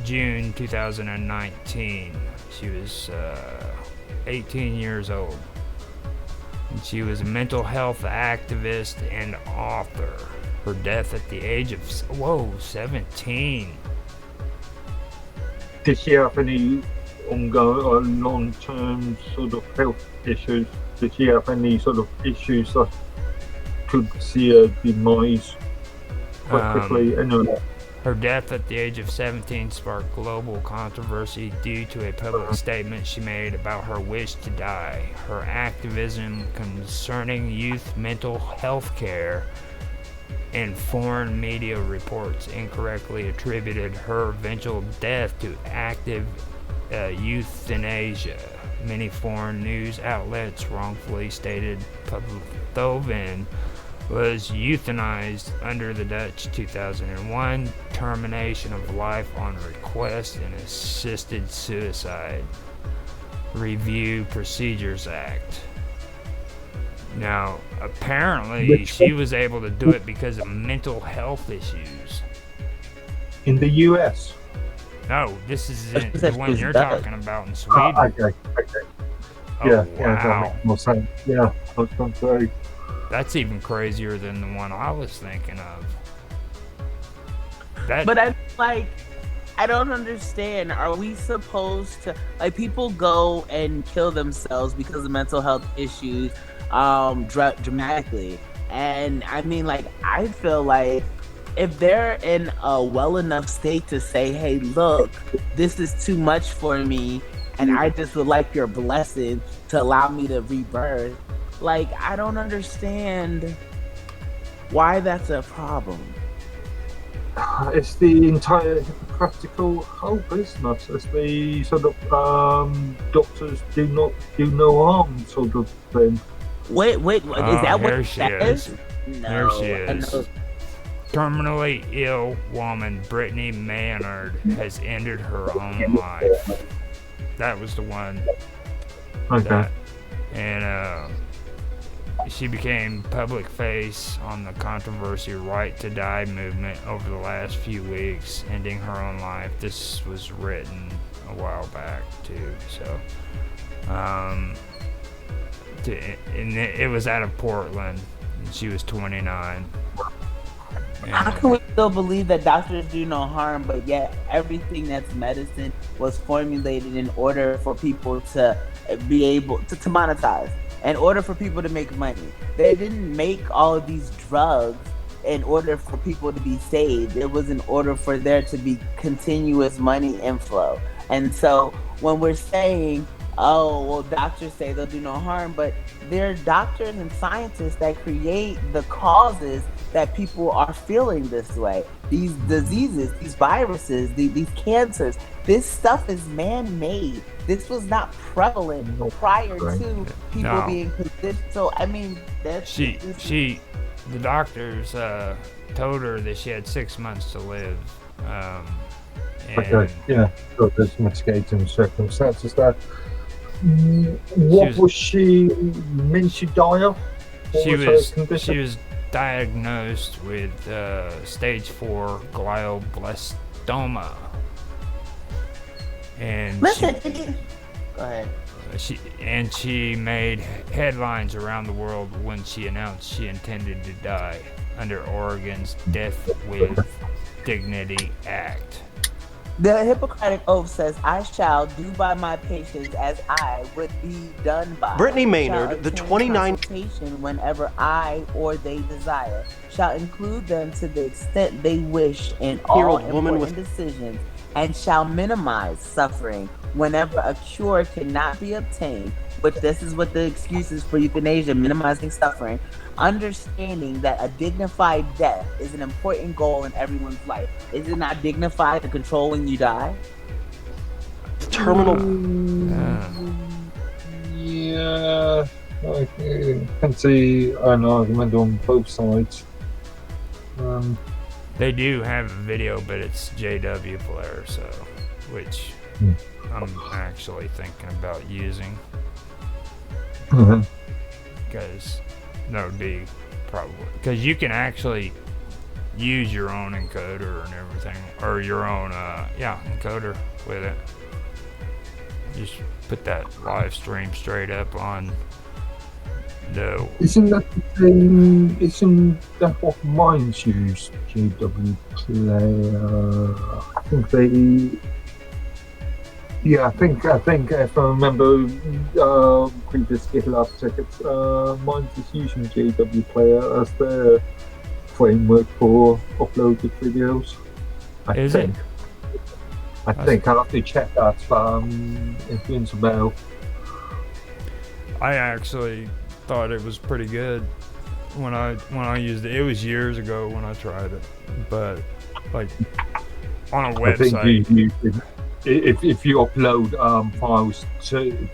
June 2019. She was 18 years old. And she was a mental health activist and author. Her death at the age of 17. Did she have any ongoing or long-term sort of health issues? Did she have any sort of issues that could see her demise quite quickly? Anyway. Her death at the age of 17 sparked global controversy due to a public statement she made about her wish to die. Her activism concerning youth mental health care and foreign media reports incorrectly attributed her eventual death to active euthanasia. Many foreign news outlets wrongfully stated Pathoven was euthanized under the Dutch 2001 Termination of Life on Request and Assisted Suicide Review Procedures Act. Now, apparently, she was able to do it because of mental health issues. In the U.S.? No, this is the one you're talking about in Sweden. Okay. Oh, yeah, wow. that makes more sense. Yeah, I was going to say. That's even crazier than the one I was thinking of. But I don't understand. Are we supposed to, like, people go and kill themselves because of mental health issues dramatically? And I mean, like, I feel like if they're in a well enough state to say, hey, look, this is too much for me, and I just would like your blessing to allow me to rebirth, like, I don't understand why that's a problem. It's the entire practical whole business. It's the sort of doctors do no harm sort of thing. Wait, is that what that is? No. There she is. Terminally ill woman Brittany Maynard has ended her own life. That was the one. Okay. She became public face on the controversial Right to Die movement over the last few weeks, ending her own life. This was written a while back too, so and it was out of Portland, and she was 29. How can we still believe that doctors do no harm, but yet everything that's medicine was formulated in order for people to be able to monetize, in order for people to make money? They didn't make all of these drugs in order for people to be saved. It was in order for there to be continuous money inflow. And so when we're saying, oh, well, doctors say they'll do no harm, but they're doctors and scientists that create the causes that people are feeling this way. These diseases, these viruses, these cancers, this stuff is man-made. This was not prevalent prior to people being positioned. So, I mean, that's... The doctors told her that she had 6 months to live. Okay, yeah, so there's mitigating circumstances there. What was she meant to die of? She was diagnosed with stage 4 glioblastoma. And listen, go ahead. She made headlines around the world when she announced she intended to die under Oregon's Death with Dignity Act. The Hippocratic Oath says, I shall do by my patients as I would be done by. Brittany Maynard, the 29... consultation whenever I or they desire, shall include them to the extent they wish in all important decisions, and shall minimize suffering whenever a cure cannot be obtained, which this is what the excuse is for euthanasia, minimizing suffering, understanding that a dignified death is an important goal in everyone's life. Is it not dignified to control when you die? Terminal. Yeah, I can see an argument on both sides. They do have a video, but it's JW player, so which I'm actually thinking about using. Because that would be probably because you can actually use your own encoder and everything, or your own encoder with it. Just put that live stream straight up on the... Isn't that the thing? Isn't that what mines use? GW player. I think they... Yeah, I think if I remember previous GitLab tickets, mine is using GW Player as their framework for uploaded videos. I think I'll have to check that, but it rings a bell. I actually thought it was pretty good when I used it. It was years ago when I tried it, but like on a website. If you upload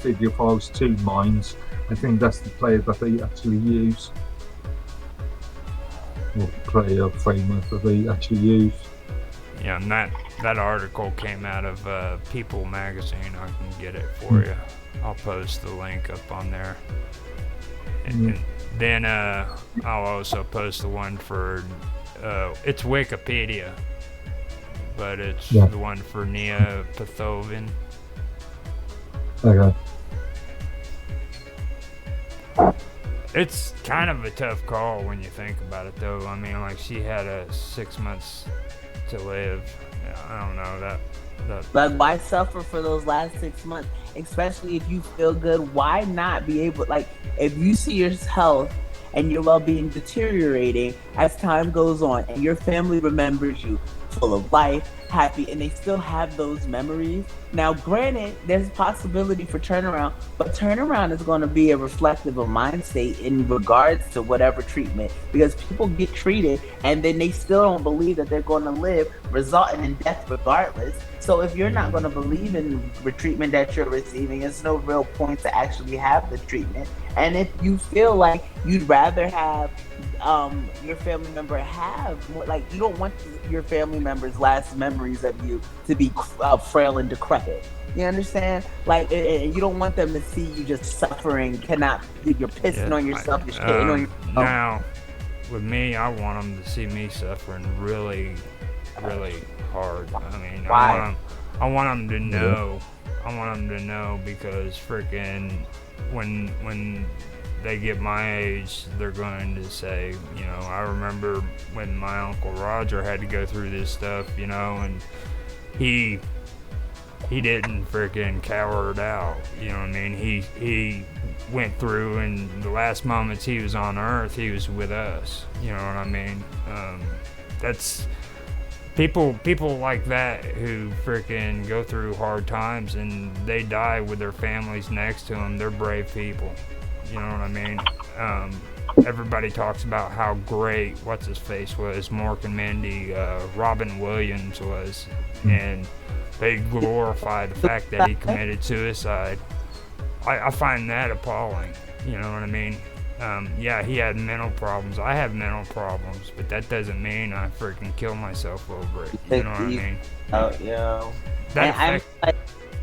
video files to Minds, I think that's the player that they actually use. Or the player framework that they actually use. Yeah, and that article came out of People magazine. I can get it for you. I'll post the link up on there. And then I'll also post the one for it's Wikipedia. But it's the one for Nia Pathoven. Okay. It's kind of a tough call when you think about it, though. I mean, like, she had 6 months to live. I don't know that. Like, why suffer for those last 6 months? Especially if you feel good. Why not be able, like, if you see your health and your well-being deteriorating as time goes on, and your family remembers you full of life, happy, and they still have those memories. Now, granted, there's a possibility for turnaround, but turnaround is going to be a reflective of mind state in regards to whatever treatment, because people get treated and then they still don't believe that they're going to live, resulting in death regardless. So if you're not going to believe in the treatment that you're receiving, there's no real point to actually have the treatment. And if you feel like you'd rather have your family member have more, like, you don't want your family member's last memories of you to be frail and decrepit. You understand? Like, you don't want them to see you just suffering, you're pissing on yourself, you're shitting on yourself. Now, with me, I want them to see me suffering really, really hard. I mean, why? I want them to know. I want them to know because freaking when they get my age, they're going to say, you know, I remember when my Uncle Roger had to go through this stuff, you know, and he didn't freaking cower it out, you know what I mean? He went through, and the last moments he was on Earth, he was with us, you know what I mean? People like that who freaking go through hard times and they die with their families next to them, they're brave people. You know what I mean? Everybody talks about how great what's his face was, Mork and Mindy, Robin Williams was, and they glorify the fact that he committed suicide. I find that appalling. You know what I mean? Yeah, he had mental problems. I have mental problems, but that doesn't mean I freaking kill myself over it. You know what I mean? Oh, yeah. That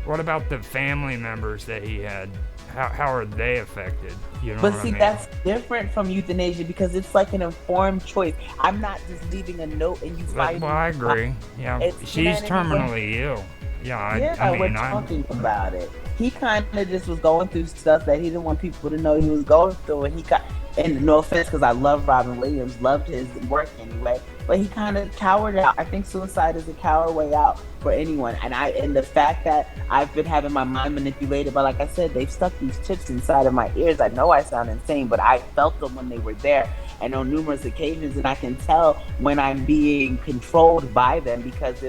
what about the family members that he had? How are they affected? You know but what see, I mean? that's different from euthanasia because it's like an informed choice. I'm not just leaving a note and you fight. Well, I agree. Yeah, she's terminally ill. Yeah, I mean, we're talking about it. He kind of just was going through stuff that he didn't want people to know he was going through, and he got. And no offense, because I love Robin Williams, loved his work anyway, but he kind of cowered out. I think suicide is a coward way out for anyone, and the fact that I've been having my mind manipulated, but like I said, they've stuck these chips inside of my ears. I know I sound insane, but I felt them when they were there, and on numerous occasions, and I can tell when I'm being controlled by them because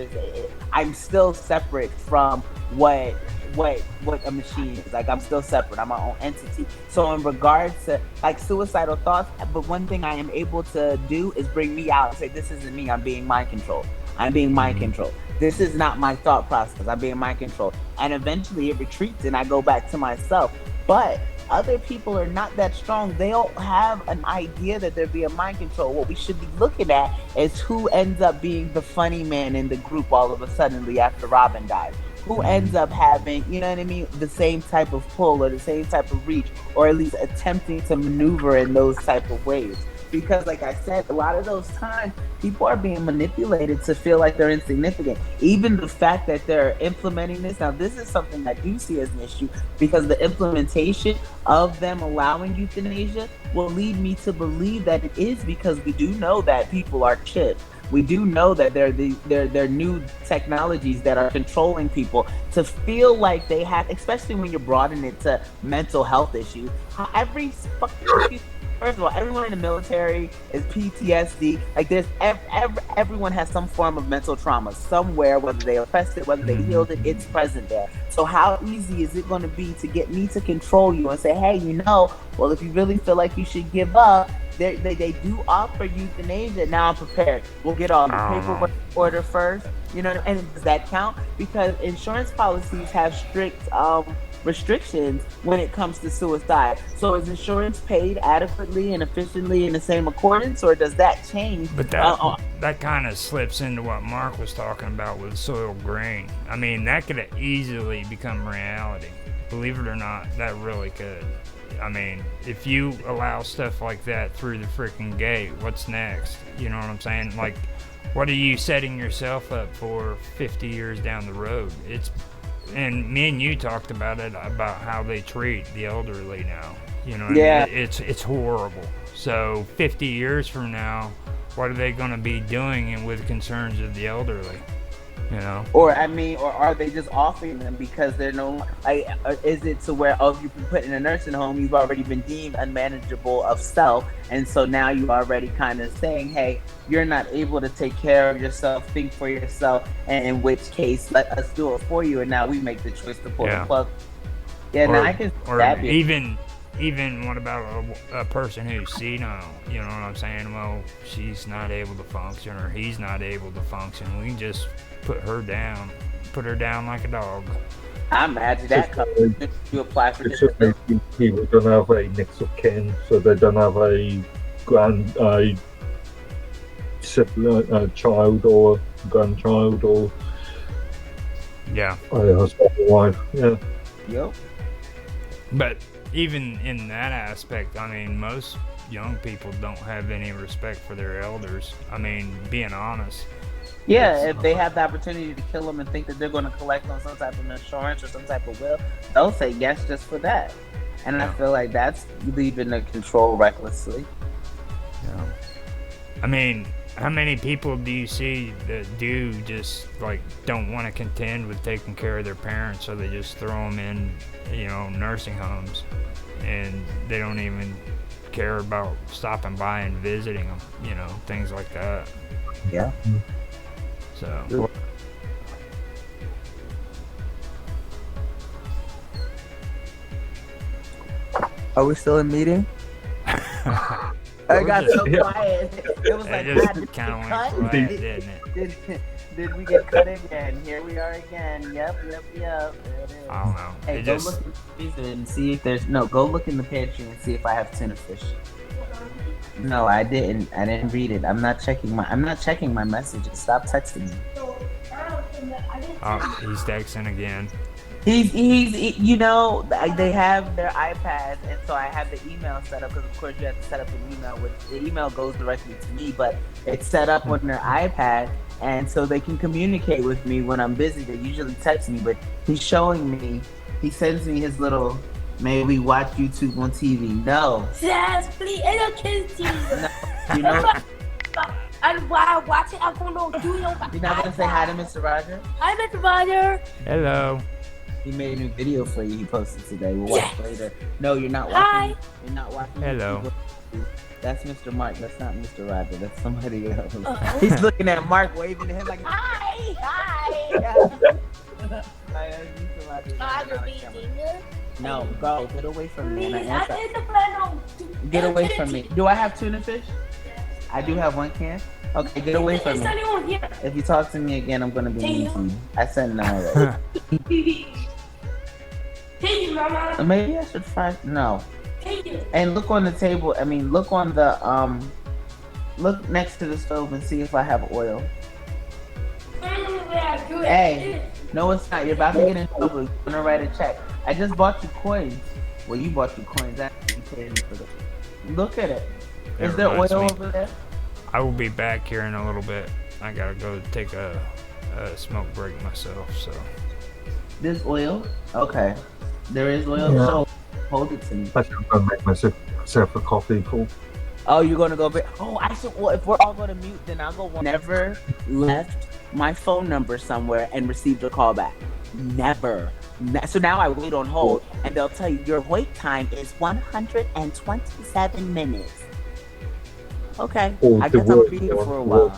I'm still separate from what a machine is. Like, I'm still separate. I'm my own entity. So in regards to like suicidal thoughts, but one thing I am able to do is bring me out and say, this isn't me. I'm being mind controlled. I'm being mind controlled. This is not my thought process. I'm being mind controlled. And eventually it retreats and I go back to myself. But other people are not that strong. They don't have an idea that they're being mind controlled. What we should be looking at is who ends up being the funny man in the group all of a sudden after Robin dies. Who ends up having, you know what I mean, the same type of pull or the same type of reach, or at least attempting to maneuver in those type of ways. Because like I said, a lot of those times, people are being manipulated to feel like they're insignificant. Even the fact that they're implementing this, now this is something I do see as an issue, because the implementation of them allowing euthanasia will lead me to believe that it is because we do know that people are chipped. We do know that they're new technologies that are controlling people to feel like they have, especially when you're broadening it to mental health issues. First of all, everyone in the military is PTSD. Like, there's everyone has some form of mental trauma somewhere, whether they oppressed it, whether they healed it, it's present there. So how easy is it going to be to get me to control you and say, hey, well, if you really feel like you should give up, they do offer euthanasia. Now I'm prepared. We'll get all the paperwork order first. You know, and does that count? Because insurance policies have strict restrictions when it comes to suicide. So is insurance paid adequately and efficiently in the same accordance, or does that change? But that kind of slips into what Mark was talking about with soil grain. I mean, that could easily become reality. Believe it or not, that really could. I mean, if you allow stuff like that through the freaking gate, what's next? You know what I'm saying? Like, what are you setting yourself up for 50 years down the road? And me and you talked about it, about how they treat the elderly now. You know what I mean? It's horrible. So 50 years from now, what are they going to be doing with concerns of the elderly? You know, or are they just offering them because they're is it to where, if you've been put in a nursing home, you've already been deemed unmanageable of self, and so now you already kind of saying, hey, you're not able to take care of yourself, think for yourself, and in which case let us do it for you, and now we make the choice to pull the plug. I can. Or even what about a person who's senile? You know what I'm saying? Well, she's not able to function, or he's not able to function. We can just put her down like a dog. I imagine that comes you apply for this. People don't have a next of kin, so they don't have a child or grandchild or a husband or wife. Yeah. Yep. But even in that aspect, I mean, most young people don't have any respect for their elders. I mean, being honest. Yeah, if they have the opportunity to kill them and think that they're going to collect on some type of insurance or some type of will, they'll say yes just for that. And I feel like that's leaving the control recklessly. Yeah. I mean, how many people do you see that do just don't want to contend with taking care of their parents, so they just throw them in, nursing homes, and they don't even care about stopping by and visiting them, things like that. Yeah. So. Are we still in meeting? I got so quiet. It was like, it God, just kind of went cut? quiet, didn't it? Did we get cut again? Here we are again. Yep. There it is. I don't know. Hey, go look in the freezer and see if there's go look in the pantry and see if I have tuna fish. No, I didn't. I didn't read it. I'm not checking my messages. Stop texting me. Oh, he's texting again. He's they have their iPads, and so I have the email set up because of course you have to set up an email. The email goes directly to me, but it's set up on their iPad, and so they can communicate with me when I'm busy. They usually text me, but he's showing me. He sends me his little. May we watch YouTube on TV? No. Yes, please. I don't kiss you. No. You know. And while I watch it, I'm gonna do it on my You're not gonna say hi to Mr. Roger? Hi, Mr. Roger. Hello. He made a new video for you. He posted today. We'll watch later. No, you're not Hi. watching. You're not watching. Hello. That's Mr. Mark. That's not Mr. Roger. That's somebody else. He's looking at Mark, waving to him like, hi, hi. Roger beating. No, go. Get away from me. Please, I did the plan. Get away from me. Do I have tuna fish? I do have one can. Okay, get away from me. Anyone here? If you talk to me again, I'm gonna be mean to you. I said no already. Take it, Mama. Maybe I should try. No. Take it. And look on the table. I mean, look on the look next to the stove and see if I have oil. Hey, no, it's not. You're about to get in trouble. You're gonna write a check. I just bought you coins. Well, you bought you coins. Actually, you paid me for them. Look at it. Is there oil over there? I will be back here in a little bit. I gotta go take a smoke break myself. So. There's oil. Okay. There is oil. Yeah. So hold it to me. I think I'll make myself a coffee, Paul. Oh, you're gonna go. I should. Well, if we're all going to mute, then I'll go. Never left my phone number somewhere and received a call back. Never. So now I wait on hold, and they'll tell you your wait time is 127 minutes. Okay. I guess I'll be here for a while.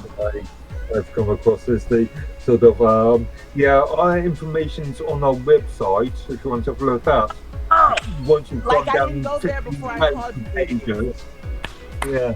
I've come across this the sort of our information's on our website if you want to have a look at that. Oh, once you've like gone I down didn't go there before I called you. pages. Yeah.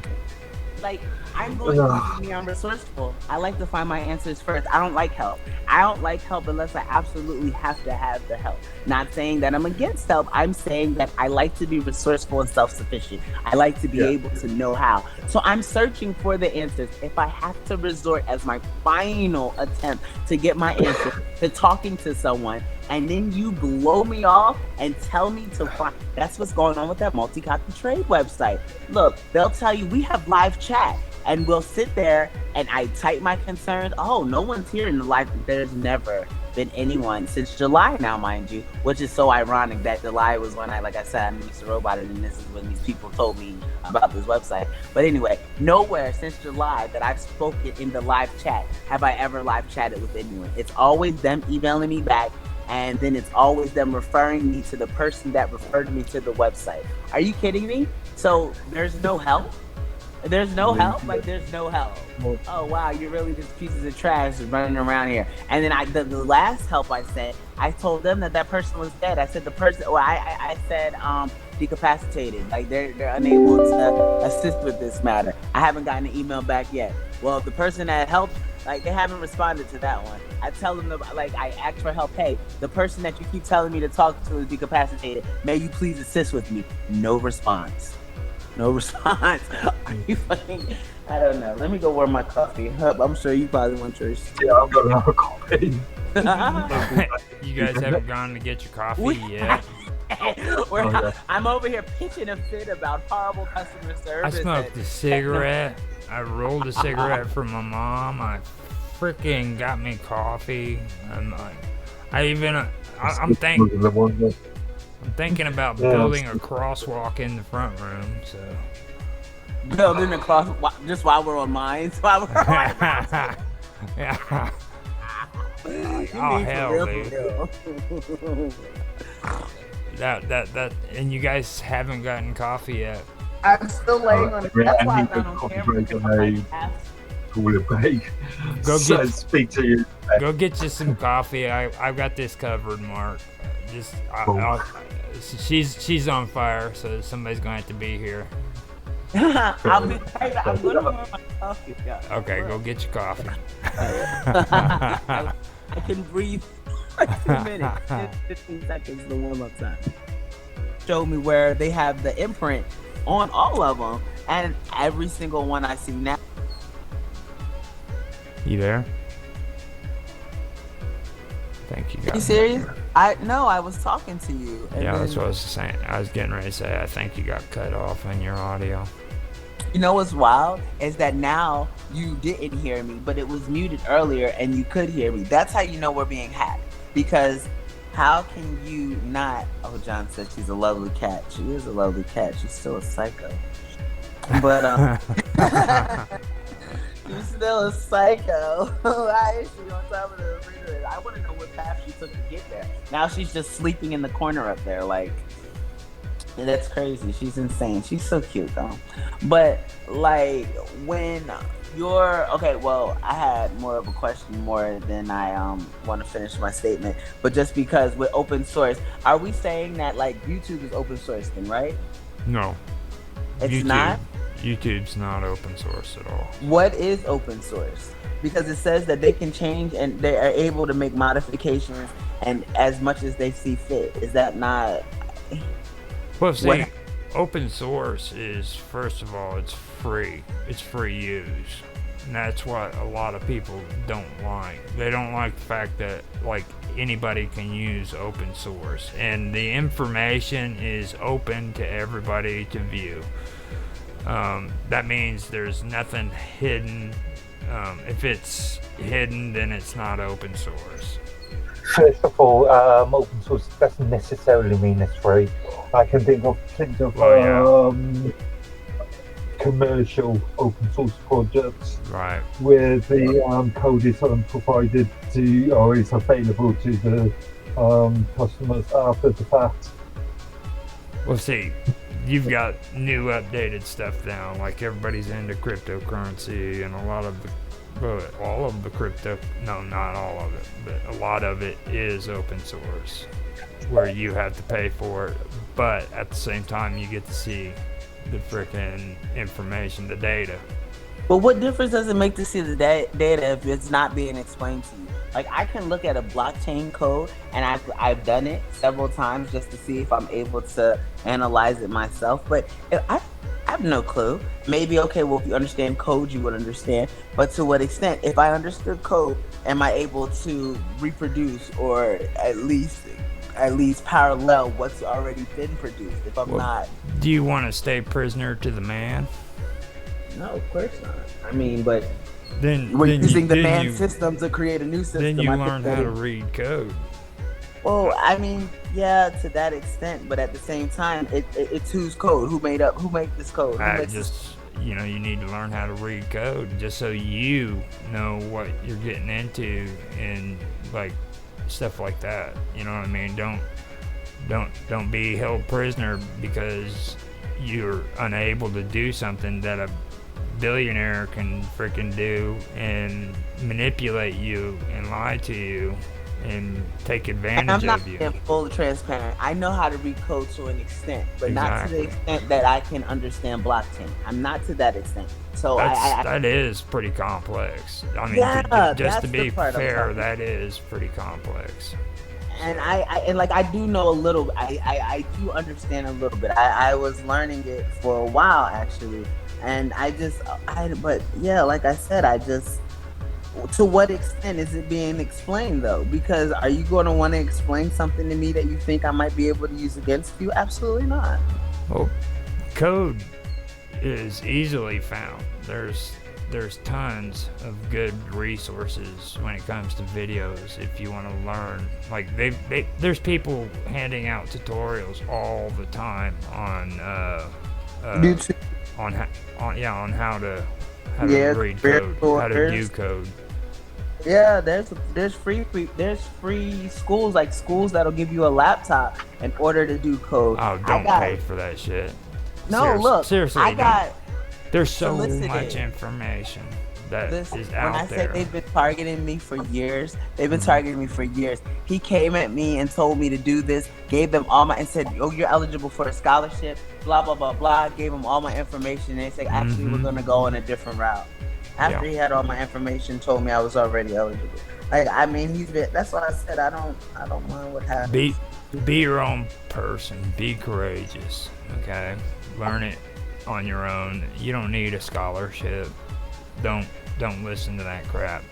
Like, I'm going to be resourceful. I like to find my answers first. I don't like help. I don't like help unless I absolutely have to have the help. Not saying that I'm against help. I'm saying that I like to be resourceful and self-sufficient. I like to be able to know how. So I'm searching for the answers. If I have to resort as my final attempt to get my answer to talking to someone, and then you blow me off and tell me to find. That's what's going on with that multi-copy trade website. Look, they'll tell you we have live chat, and we'll sit there and I type my concerns. Oh, no one's here in the live. There's never been anyone since July now, mind you, which is so ironic that July was when I said, I Mr. Robot, and this is when these people told me about this website. But anyway, nowhere since July that I've spoken in the live chat have I ever live chatted with anyone. It's always them emailing me back, and then it's always them referring me to the person that referred me to the website. Are you kidding me? So there's no help? There's no help? Like, there's no help. Oh, wow, you're really just pieces of trash running around here. And then the last help I sent, I told them that person was dead. I said the person, I said decapacitated. Like, they're unable to assist with this matter. I haven't gotten an email back yet. Well, the person that helped, they haven't responded to that one. I tell them, I ask for help. Hey, the person that you keep telling me to talk to is decapacitated. May you please assist with me? No response. No response. Are you fucking? I don't know. Let me go warm my coffee up. I'm sure you probably want yours. Yeah, I'm gonna have a coffee. You guys haven't gone to get your coffee yet? I'm over here pitching a fit about horrible customer service. I smoked a cigarette. I rolled a cigarette for my mom. I freaking got me coffee. I'm thinking about building a crosswalk in the front room. So building a crosswalk just while we're on mines. Yeah. Oh hell, dude. That and you guys haven't gotten coffee yet. I'm still laying on it. That's why I'm not on camera. call it bake. Speak to you. Go get you some coffee. I've got this covered, Mark. She's on fire, so somebody's gonna have to be here. I'll be right. I'm gonna warm my coffee. Yeah. Okay, go get your coffee. I can breathe for 2 minutes, 15 seconds to warm up time. Show me where they have the imprint on all of them, and every single one I see now. You there? Thank you, guys. Are you serious? I was talking to you. Yeah, that's what I was saying. I was getting ready to say, I think you got cut off in your audio. You know what's wild is that now you didn't hear me, but it was muted earlier and you could hear me. That's how you know we're being hacked. Because how can you not? Oh, John said she's a lovely cat. She is a lovely cat. She's still a psycho. But she's still a psycho. Why is she on top of the refrigerator? I want to know what path she took to get there. Now she's just sleeping in the corner up there, like. That's crazy. She's insane. She's so cute though. But like when you're okay, well, I had more of a question more than I want to finish my statement. But just because with open source, are we saying that like YouTube is open source then, right? No. It's not? YouTube's not open source at all. What is open source? Because it says that they can change and they are able to make modifications and as much as they see fit. Is that not? Well, see, open source is, first of all, it's free. It's free use. And that's what a lot of people don't like. They don't like the fact that, like, anybody can use open source. And the information is open to everybody to view. That means there's nothing hidden. If it's hidden, then it's not open source. First of all, open source doesn't necessarily mean it's free. I can think of plenty of commercial open source projects where the code is provided to or is available to the customers after the fact. Well, see, you've got new updated stuff now, like everybody's into cryptocurrency and a lot of the all of the crypto, no, not all of it, but a lot of it is open source where you have to pay for it, but at the same time you get to see the freaking information, the data. But what difference does it make to see the data if it's not being explained to you? Like, I can look at a blockchain code, and I've done it several times just to see if I'm able to analyze it myself, but I have no clue. Maybe, okay, well, if you understand code, you would understand. But to what extent? If I understood code, am I able to reproduce or at least parallel what's already been produced? If I'm not... Do you want to stay prisoner to the man? No, of course not. I mean, but... Then we're using the man system to create a new system. Then you learn how to read code. Well, I mean, yeah, to that extent, but at the same time, it's whose code? Who made this code? You need to learn how to read code just so you know what you're getting into and like stuff like that. You know what I mean? Don't be held prisoner because you're unable to do something that a billionaire can freaking do and manipulate you and lie to you and take advantage of you. I'm not being fully transparent. I know how to read code to an extent, but not to the extent that I can understand blockchain. I'm not to that extent. So that is pretty complex. I mean, just to be fair, that is pretty complex. And I do know a little. I do understand a little bit. I was learning it for a while actually, and but yeah, like I said, to what extent is it being explained though? Because are you going to want to explain something to me that you think I might be able to use against you? Absolutely not. Well, code is easily found. There's tons of good resources when it comes to videos if you want to learn. Like there's people handing out tutorials all the time on YouTube on how to read code, how to do code. Yeah, there's free schools, like schools that'll give you a laptop in order to do code. Oh, don't pay for that shit. No, look, seriously, I got there's so much information. that Listen, is when out I there. say they've been targeting me for years, He came at me and told me to do this, gave them all my, and said, "Oh, you're eligible for a scholarship." Blah blah blah blah. Gave them all my information. And they said, "Actually, we're gonna go in a different route." After he had all my information, told me I was already eligible. Like, I mean, he's been. That's why I said I don't mind what happens. Be your own person. Be courageous. Okay, learn it on your own. You don't need a scholarship. Don't listen to that crap.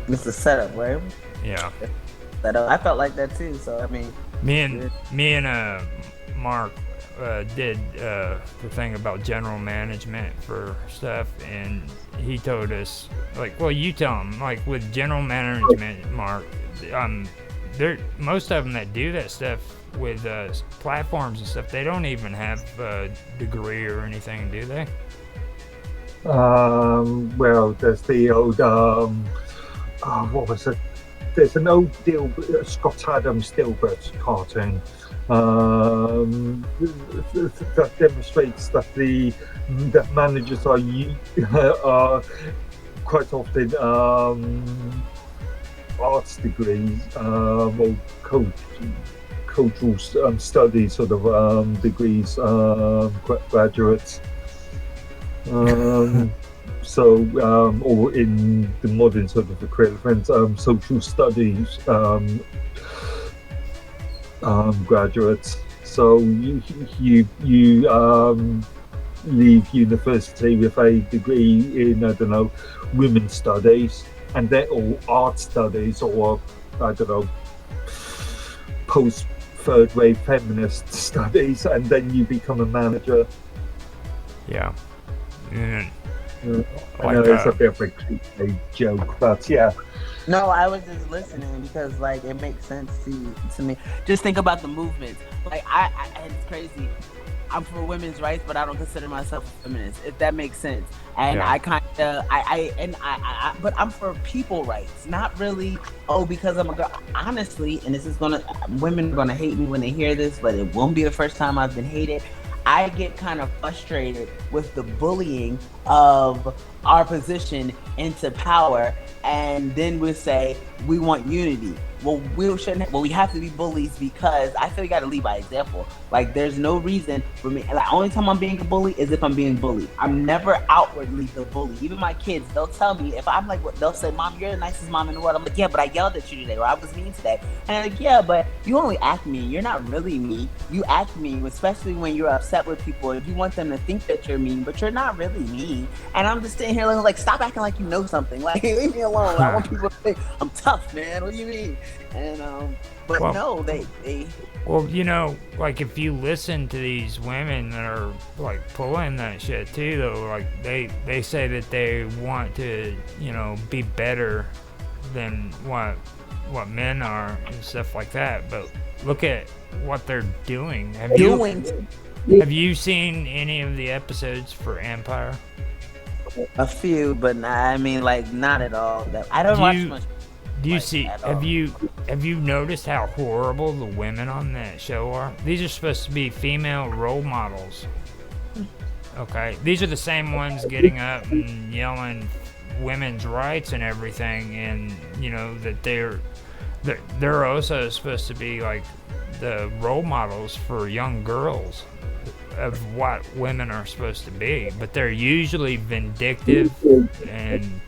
It's a setup, right? Yeah. I felt like that too. So I mean, me and Mark did the thing about general management for stuff, and he told us, like, well, you tell him, like, with general management, Mark, there most of them that do that stuff with platforms and stuff, they don't even have a degree or anything, do they? Well, there's the old what was it? There's an old Scott Adams Dilbert cartoon that demonstrates that that managers are quite often arts degrees or cultural studies sort of degrees, graduates. Or in the modern sort of equivalent, social studies graduates. So you leave university with a degree in, I don't know, women's studies, and then or art studies, or I don't know, post third wave feminist studies, and then you become a manager. Yeah. I know it's a bit of a cliche joke, but yeah. No, I was just listening because, like, it makes sense to me. Just think about the movement. Like, and it's crazy. I'm for women's rights, but I don't consider myself a feminist, if that makes sense. And Yeah. but I'm for people rights, not really, because I'm a girl. Honestly, and women are gonna hate me when they hear this, but it won't be the first time I've been hated. I get kind of frustrated with the bullying of our position into power, and then we say we want unity. Well, we have to be bullies because I feel we got to lead by example. Like, there's no reason for me. Like, only time I'm being a bully is if I'm being bullied. I'm never outwardly the bully. Even my kids, they'll tell me, if I'm like, they'll say, "Mom, you're the nicest mom in the world." I'm like, "Yeah, but I yelled at you today, or I was mean today." And I'm like, "Yeah, but you only act mean. You're not really mean. You act mean, especially when you're upset with people. If you want them to think that you're mean, but you're not really mean." And I'm just sitting here like, stop acting like you know something. Like, leave me alone. I want people to think I'm tough, man. What do you mean? And but well, no, they. Well, you know, like, if you listen to these women that are like pulling that shit too, though, like they say that they want to, you know, be better than what men are and stuff like that. But look at what they're doing. Have you seen any of the episodes for Empire? A few, but I mean, like, not at all. I don't watch much. Do you see? Have you noticed how horrible the women on that show are? These are supposed to be female role models. Okay, these are the same ones getting up and yelling women's rights and everything, and you know that they're also supposed to be like the role models for young girls of what women are supposed to be, but they're usually vindictive and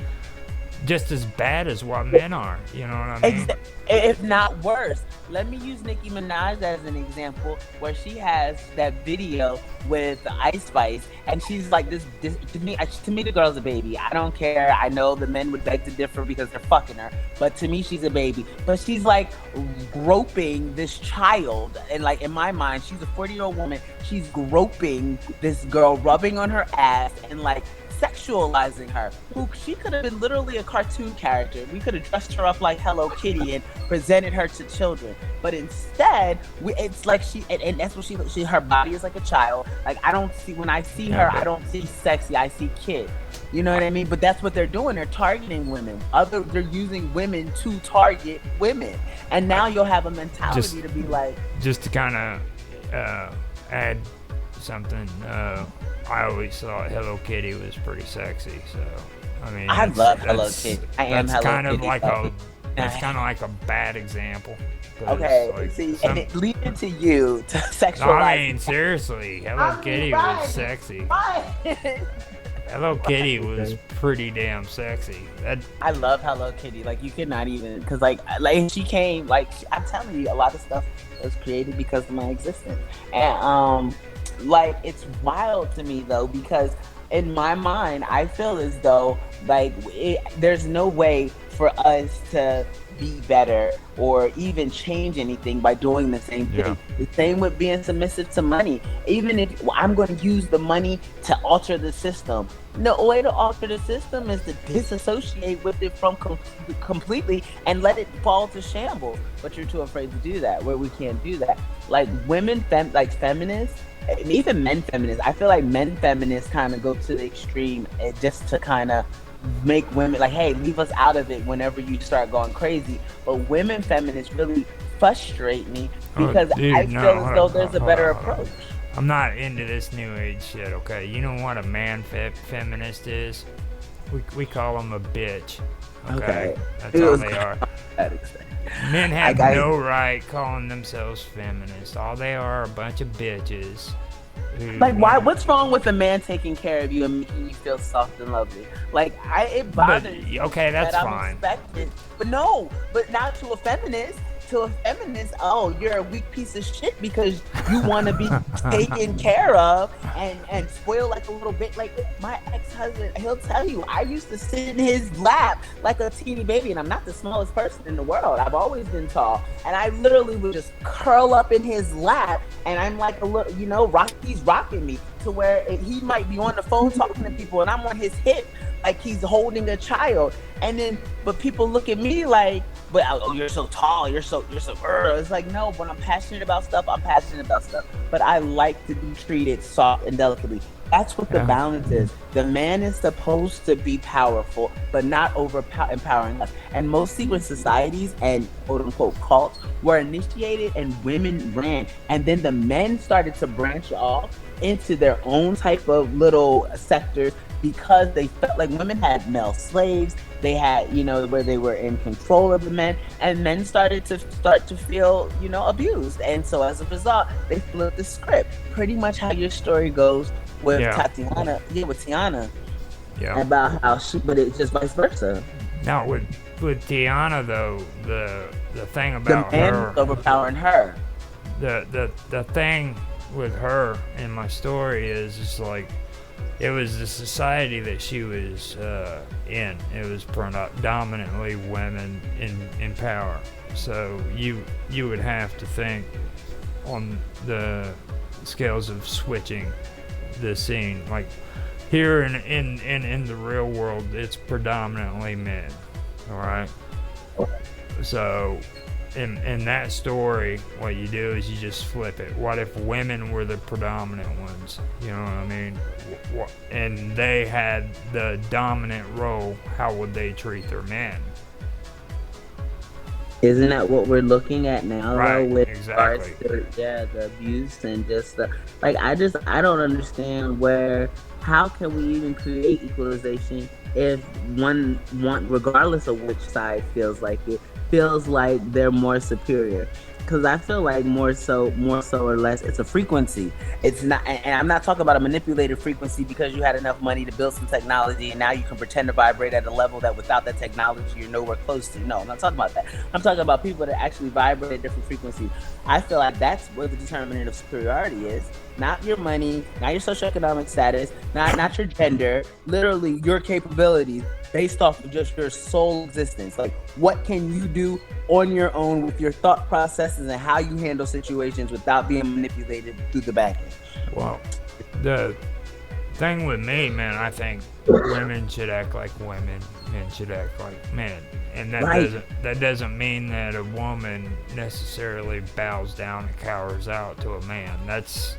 just as bad as what men are, you know what I mean? If not worse. Let me use Nicki Minaj as an example, where she has that video with Ice Spice, and she's like, this to me, the girl's a baby. I don't care. I know the men would beg to differ because they're fucking her, but to me, she's a baby. But she's like groping this child, and like, in my mind, she's a 40-year-old woman. She's groping this girl, rubbing on her ass, and like sexualizing her, who she could have been literally a cartoon character. We could have dressed her up like Hello Kitty and presented her to children, but instead it's like and that's what she her body is like a child. Like, I don't see, when I see her, I don't see sexy, I see kid. You know what I mean? But that's what they're doing. They're targeting women. They're using women to target women, and now you'll have a mentality to be like, just to kind of add something. I always thought Hello Kitty was pretty sexy, so I mean, I love Hello Kitty. I am Hello kind of Kitty. like that's kind of like a bad example. 'cause, Okay, like, see, and it leads it to you to no, sexualize. I mean, seriously, Hello Kitty was sexy. Hello Kitty was pretty damn sexy. I love Hello Kitty. Like, you could not even, because like she came, like, I'm telling you, a lot of stuff was created because of my existence. And like, it's wild to me though, because in my mind, I feel as though like there's no way for us to be better or even change anything by doing the same thing. Yeah. The same with being submissive to money. Even if I'm going to use the money to alter the system, the way to alter the system is to disassociate with it from completely and let it fall to shambles. But you're too afraid to do that, where we can't do that. Like women, feminists, and even men feminists, I feel like men feminists kind of go to the extreme just to kind of make women like, hey, leave us out of it whenever you start going crazy. But women feminists really frustrate me because I feel as though there's a better approach. I'm not into this new age shit, okay? You know what a man feminist is? We call them a bitch, okay? That's all they are. Men have no right calling themselves feminists. All they are a bunch of bitches. Like, why? What's wrong with a man taking care of you and making you feel soft and lovely? Like, it bothers me. Okay, that's that fine. I'm expected. But no, but not to a feminist. To a feminist, oh, you're a weak piece of shit because you want to be taken care of and spoiled like a little bit. Like my ex-husband, he'll tell you, I used to sit in his lap like a teeny baby, and I'm not the smallest person in the world. I've always been tall, and I literally would just curl up in his lap, and I'm like a little, he's rocking me to where he might be on the phone talking to people, and I'm on his hip like he's holding a child. And then, but people look at me like, but oh, you're so tall, you're so it's like, no, when I'm passionate about stuff, I'm passionate about stuff. But I like to be treated soft and delicately. That's what the balance is. The man is supposed to be powerful, but not empowering us. And most secret societies and quote unquote cults were initiated and women ran. And then the men started to branch off into their own type of little sectors because they felt like women had male slaves. They had, where they were in control of the men, and men started to feel, abused. And so as a result, they flipped the script. Pretty much how your story goes with Tatiana, with Tiana. Yeah. About how but it's just vice versa. Now with Tiana though, the thing about the man her was overpowering her. The thing with her in my story is like, it was the society that she was in. It was predominantly women in power. So you would have to think on the scales of switching the scene. Like here in the real world, it's predominantly men. All right. So in that story, what you do is you just flip it. What if women were the predominant ones? You know what I mean? And they had the dominant role. How would they treat their men? Isn't that what we're looking at now? Right, though, with exactly. The abuse and just I don't understand how can we even create equalization if one regardless of which side feels like they're more superior. Because I feel like more so or less, it's a frequency. It's not, and I'm not talking about a manipulated frequency because you had enough money to build some technology and now you can pretend to vibrate at a level that without that technology you're nowhere close to. No, I'm not talking about that. I'm talking about people that actually vibrate at different frequencies. I feel like that's what the determinant of superiority is. Not your money, not your socioeconomic status, not your gender, literally your capabilities based off of just your sole existence. Like, what can you do on your own with your thought processes and how you handle situations without being manipulated through the back end? Well, the thing with me, man, I think women should act like women, men should act like men. And that doesn't mean that a woman necessarily bows down and cowers out to a man. That's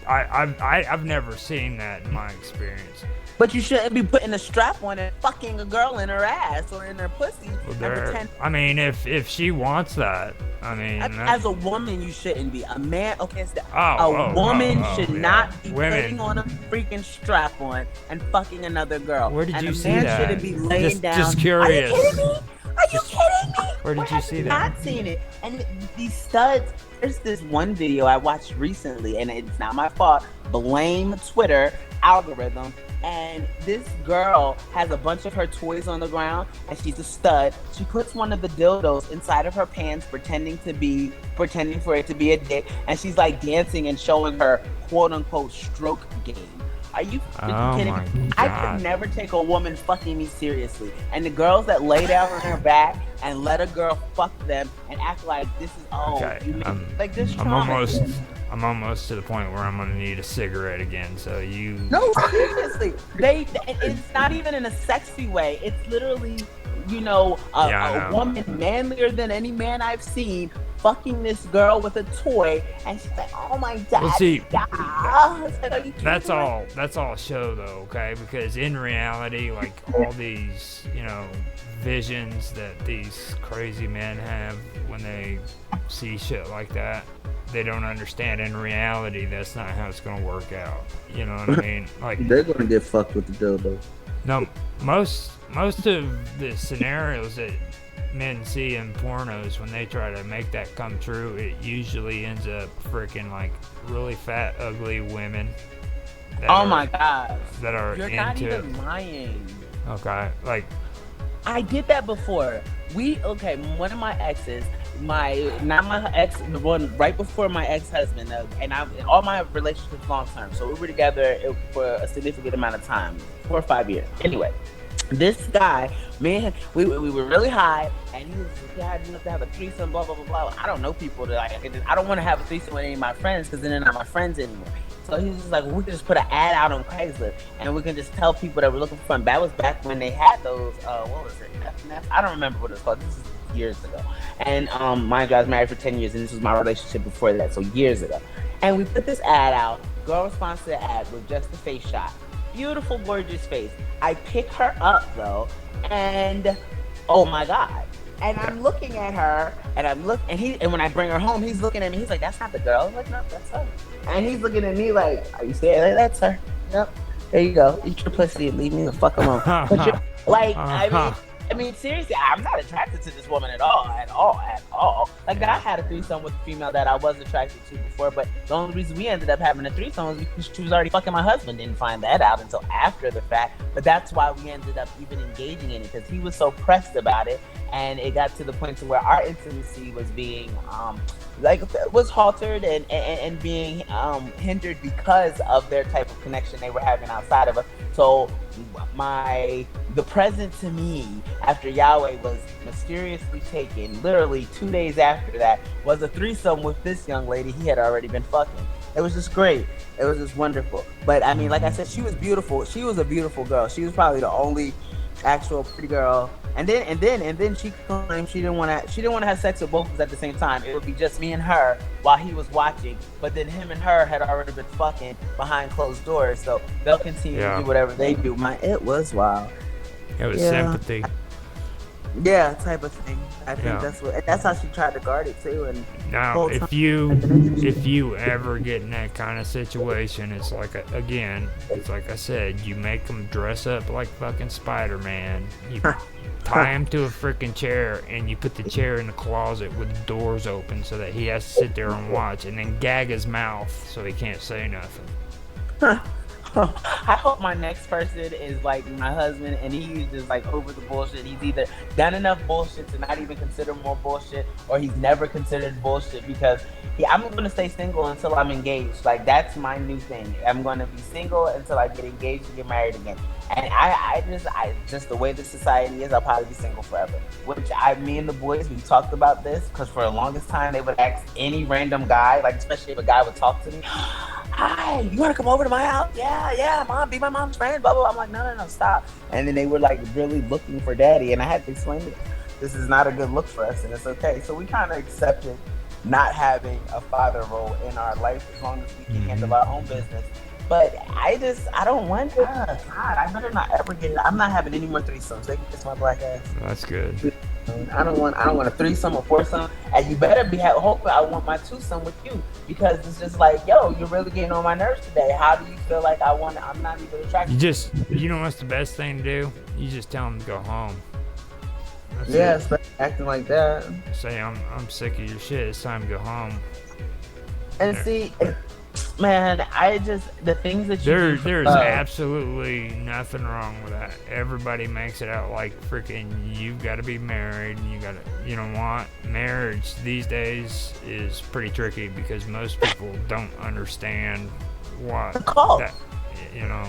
I've never seen that in my experience. But you shouldn't be putting a strap on and fucking a girl in her ass or in her pussy. Well, I mean, if she wants that, I mean, as a woman, you shouldn't be. A man, okay, a woman should not be putting on a freaking strap on and fucking another girl. Where did you see that? A that? man shouldn't be laying down. Just curious. Are you kidding me? Are you kidding me? Where did you see that? I've not seen it. And these studs. There's this one video I watched recently, and it's not my fault. Blame Twitter algorithm. And this girl has a bunch of her toys on the ground, and she's a stud. She puts one of the dildos inside of her pants, pretending for it to be a dick, and she's like dancing and showing her quote unquote stroke game. Are you kidding me? I could never take a woman fucking me seriously. And the girls that lay down on her back and let a girl fuck them and act like this is like this trauma. I'm almost to the point where I'm gonna need a cigarette again. So you. No, seriously. It's not even in a sexy way. It's literally, a woman manlier than any man I've seen fucking this girl with a toy, and she's like, "Oh my god!" Well, see, that's all show though, okay? Because in reality, like all these, visions that these crazy men have when they see shit like that, they don't understand. In reality, that's not how it's gonna work out. You know what I mean? Like they're gonna get fucked with the dildo. No, most of the scenarios that men see in pornos, when they try to make that come true, it usually ends up freaking like really fat, ugly women. My god! That are You're not even lying. Okay, like I did that before. One of my exes, the one right before my ex-husband, and all my relationships long term. So we were together for a significant amount of time, 4 or 5 years. Anyway, this guy, man, we were really high, and he had enough to have a threesome, blah blah blah blah. I don't know people that I don't want to have a threesome with any of my friends because then they're not my friends anymore. So he was just like, we can just put an ad out on Craigslist, and we can just tell people that we're looking for fun. That was back when they had those, what was it? I don't remember what it was called. This is years ago. And mind you, I was married for 10 years, and this was my relationship before that, so years ago. And we put this ad out. Girl responds to the ad with just a face shot. Beautiful, gorgeous face. I pick her up, though, and oh my God. And I'm looking at her, and when I bring her home, he's looking at me. He's like, "That's not the girl." I'm like, "No, that's her." And he's looking at me like, "Are you serious?" Like, "That's her." Yep. There you go. Eat your pussy and leave me the fuck alone. I mean, seriously, I'm not attracted to this woman at all. Like, I had a threesome with a female that I was attracted to before, but the only reason we ended up having a threesome was because she was already fucking my husband. Didn't find that out until after the fact, but that's why we ended up even engaging in it, because he was so pressed about it, and it got to the point to where our intimacy was being was haltered and being hindered because of their type of connection they were having outside of us. So the present to me after Yahweh was mysteriously taken, literally 2 days after that, was a threesome with this young lady he had already been fucking. It was just great. It was just wonderful. But I mean, like I said, she was beautiful. She was a beautiful girl. She was probably the only actual pretty girl. And then she claimed she didn't want to have sex with both of us at the same time. It would be just me and her while he was watching. But then him and her had already been fucking behind closed doors, so they'll continue to do whatever they do. It was wild. It was sympathy. Yeah, type of thing. I think that's how she tried to guard it too. And now, if you ever get in that kind of situation, it's like I said, you make them dress up like fucking Spider-Man. You tie him to a freaking chair, and you put the chair in the closet with the doors open so that he has to sit there and watch, and then gag his mouth so he can't say nothing. I hope my next person is like my husband, and he's just like over the bullshit. He's either done enough bullshit to not even consider more bullshit, or he's never considered bullshit, because I'm going to stay single until I'm engaged. Like, that's my new thing. I'm going to be single until I get engaged and get married again. And I just the way the society is, I'll probably be single forever. Which me and the boys, we talked about this, because for the longest time they would ask any random guy, like especially if a guy would talk to me, "Hi, you want to come over to my house?" Yeah, mom, be my mom's friend, blah, blah, blah. I'm like, no, stop. And then they were like really looking for daddy, and I had to explain to them, this is not a good look for us, and it's okay. So we kind of accepted not having a father role in our life as long as we can handle our own business. But I don't want. God, I better not ever get it. I'm not having any more threesomes. They can kiss my black ass. That's good. I don't want a threesome or foursome. And you better be hoping I want my twosome with you, because it's just like, yo, you're really getting on my nerves today. How do you feel like I'm not even attracted? You know what's the best thing to do? You just tell them to go home. Yes, acting like that. Say I'm sick of your shit. It's time to go home. And see, man, the things that you there's absolutely nothing wrong with that. Everybody makes it out like freaking you've got to be married and you know what? Marriage these days is pretty tricky because most people don't understand what that, you know.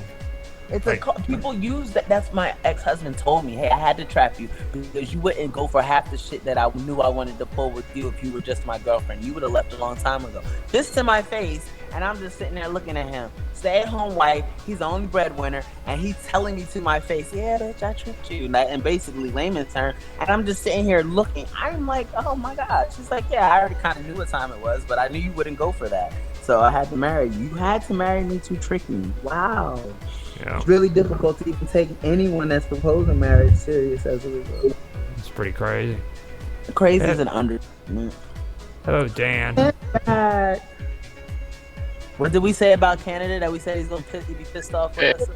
It's people use that. That's my ex-husband told me, hey, I had to trap you because you wouldn't go for half the shit that I knew I wanted to pull with you if you were just my girlfriend. You would have left a long time ago. This to my face, and I'm just sitting there looking at him. Stay-at-home wife, he's the only breadwinner, and he's telling me to my face, yeah, bitch, I tricked you. And basically layman's term, and I'm just sitting here looking. I'm like, oh my God. She's like, yeah, I already kind of knew what time it was, but I knew you wouldn't go for that. So I had to marry you. You had to marry me to trick me. Wow. Yeah. It's really difficult to even take anyone that's proposing marriage serious as a result. It's pretty crazy. Crazy is an understatement. Hello, Dan. What did we say about Canada? That we said he's gonna be pissed off with us?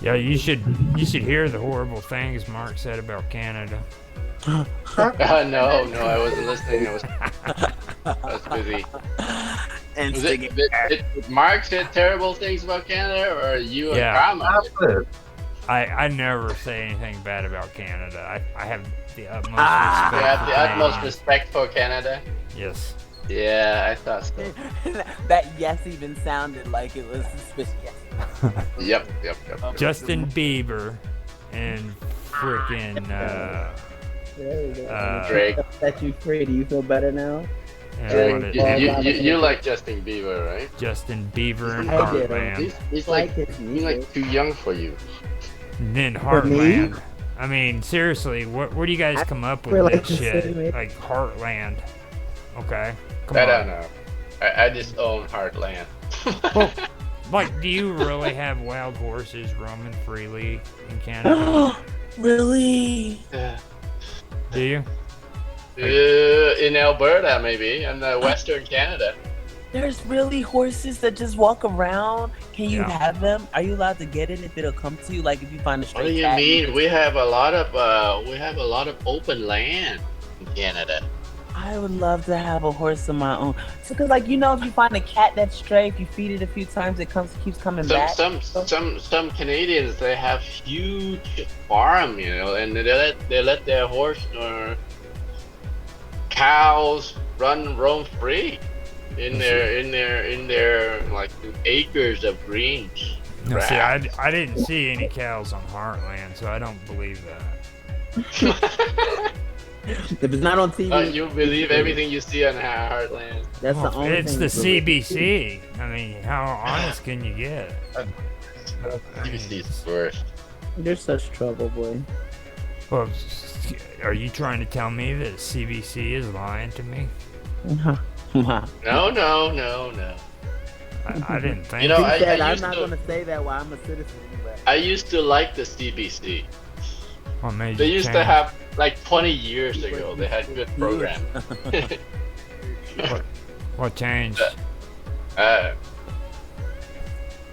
Yeah, you should hear the horrible things Mark said about Canada. No, I wasn't listening. I was busy. Did Mark said terrible things about Canada, or you and Karma? I never say anything bad about Canada. I have the utmost respect. You have the utmost respect for Canada? Yes. Yeah, I thought so. That yes even sounded like it was suspicious. Yep. Justin Bieber and freaking Drake. Set you free. Do you feel better now? You like Justin Bieber, right? Justin Bieber and Heartland. He's like too young for you. And then Heartland. I mean, seriously, where do you guys come up with that shit? Like Heartland. Okay. I don't know. I just own Heartland. Well, like, do you really have wild horses roaming freely in Canada? Really? Yeah. Do you? In Alberta, maybe, in Western Canada. There's really horses that just walk around. Can you have them? Are you allowed to get it if it'll come to you? Like if you find a stray cat? What do you mean? We have a lot of open land in Canada. I would love to have a horse of my own. Because, like, you know, if you find a cat that's stray, if you feed it a few times, it keeps coming back. Some Canadians, they have huge farm, you know, and they let their horse or cows roam free in their like acres of greens. No, see, I didn't see any cows on Heartland, so I don't believe that. If it's not on TV, you believe everything you see on Heartland. That's the only it's thing. It's the CBC. I mean, how honest can you get? CBC's worst. You're such trouble, boy. Well, are you trying to tell me that CBC is lying to me? No. I didn't think. You know, I'm not going to say that while I'm a citizen. But I used to like the CBC. They used to have, like 20 years ago, they had good programming. What changed?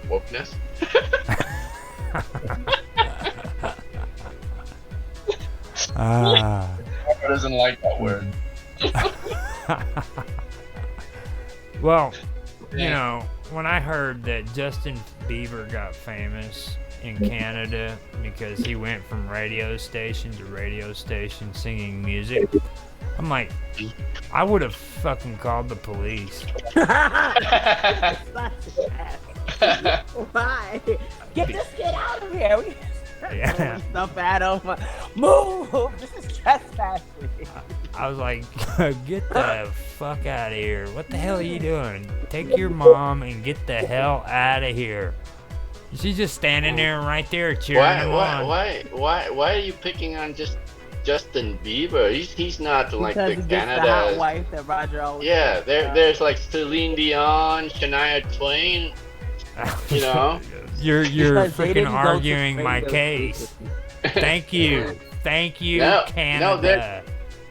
Wokeness. Who doesn't like that word? Well, you know, when I heard that Justin Bieber got famous in Canada because he went from radio station to radio station singing music, I'm like, I would have fucking called the police. Why? Get this kid out of here. Yeah. Stuff at him. Move. This is trespassing. I was like, get the fuck out of here. What the hell are you doing? Take your mom and get the hell out of here. She's just standing there right there cheering him on. Why are you picking on just Justin Bieber. He's not like Because the he gets Canada. the hot wife that Roger always. Yeah, there's like Celine Dion, Shania Twain. You know. You're Because they freaking didn't go to arguing my radio case. station. Thank you, No, Canada.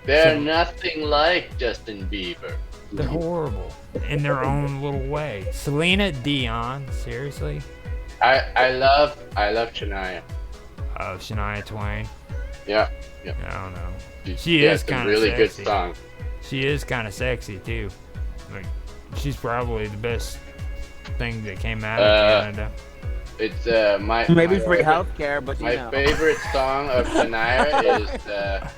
They're So- nothing like Justin Bieber. They're horrible in their own little way. Selena Dion, seriously? I love Shania. Shania Twain. Yeah. I don't know. She She has is some kind of really sexy. good songs. She is kind of sexy too. Like, she's probably the best thing that came out of Canada. It's my Maybe my free favorite- healthcare, but My you know. favorite song of Shania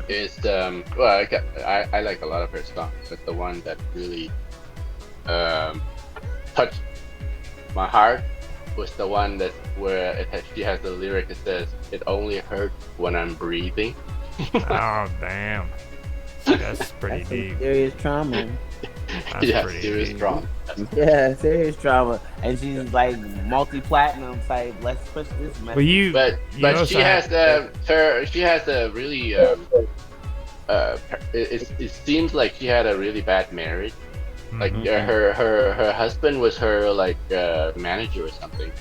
is well I like a lot of her songs, but the one that really touched my heart was the one that where she has the lyric that says, "It only hurts when I'm breathing." Oh damn, that's pretty That's some deep. serious trauma. That's Yeah, pretty serious deep. trauma. Yeah, serious trauma. And she's like multi-platinum type. Let's push this message. Well, you But also she has have- she has a really it seems like she had a really bad marriage. Like Mhm. her husband was her like manager or something.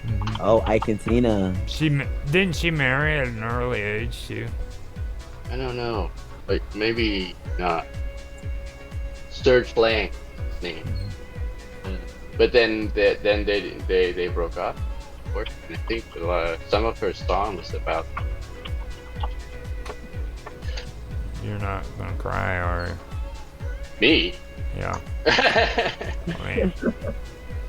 Mhm. Oh, Ike and Tina. Didn't she marry at an early age too? I don't know, like maybe not. Serge Lang name. But then they broke up. Of course, and I think some of her song was about. You're not gonna cry, are you? Me. Yeah. I mean,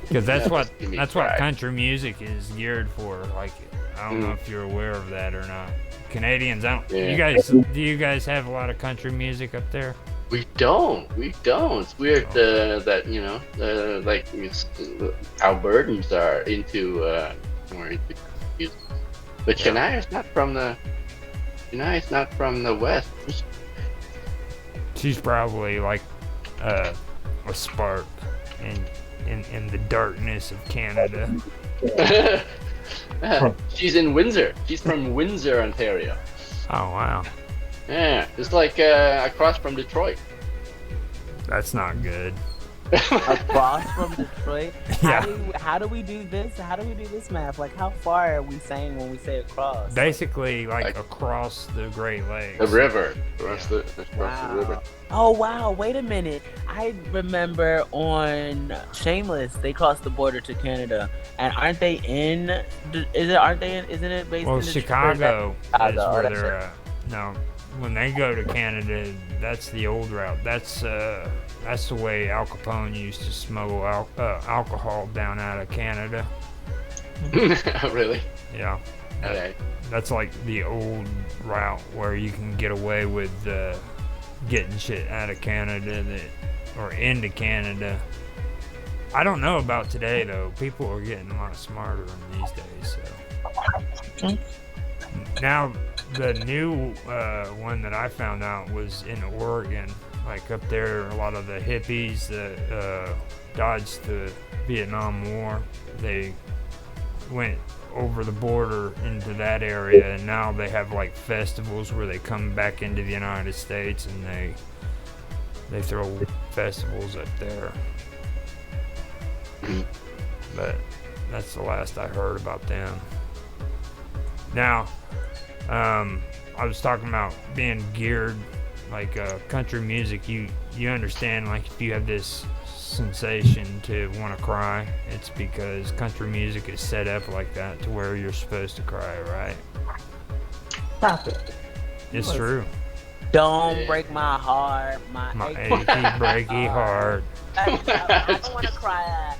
because that's what Give me that's what cry. country music is geared for. Like, I don't know if you're aware of that or not. Canadians, I don't. Yeah. Do you guys have a lot of country music up there? We don't. It's weird that like Albertans are into more into music. But Shania's not from the West. She's probably like a spark in the darkness of Canada. She's in Windsor. She's from Windsor, Ontario. Oh wow, Yeah, it's like across from Detroit. that's not good. Across from Detroit. Yeah. How do we do this? How do we do this math? Like, how far are we saying when we say across? Basically, like across the Great Lakes. The river. Across the river. Oh wow! Wait a minute. I remember on Shameless they crossed the border to Canada, and aren't they in? Aren't they in? Isn't it based Well, in Detroit? Chicago is Chicago, where that's they're at. No, when they go to Canada, that's the old route. That's the way Al Capone used to smuggle alcohol down out of Canada. Really? Yeah. Okay. That's like the old route where you can get away with getting shit out of Canada or into Canada. I don't know about today though. People are getting a lot smarter in these days. So now the new one that I found out was in Oregon. Like up there, a lot of the hippies that dodged the Vietnam War, they went over the border into that area, and now they have like festivals where they come back into the United States and they throw festivals up there. But that's the last I heard about them. Now, I was talking about being geared like country music. You understand, like if you have this sensation to want to cry, it's because country music is set up like that to where you're supposed to cry, right? Stop it. It's true. Don't break my heart. My achy breaky heart. I don't want to cry.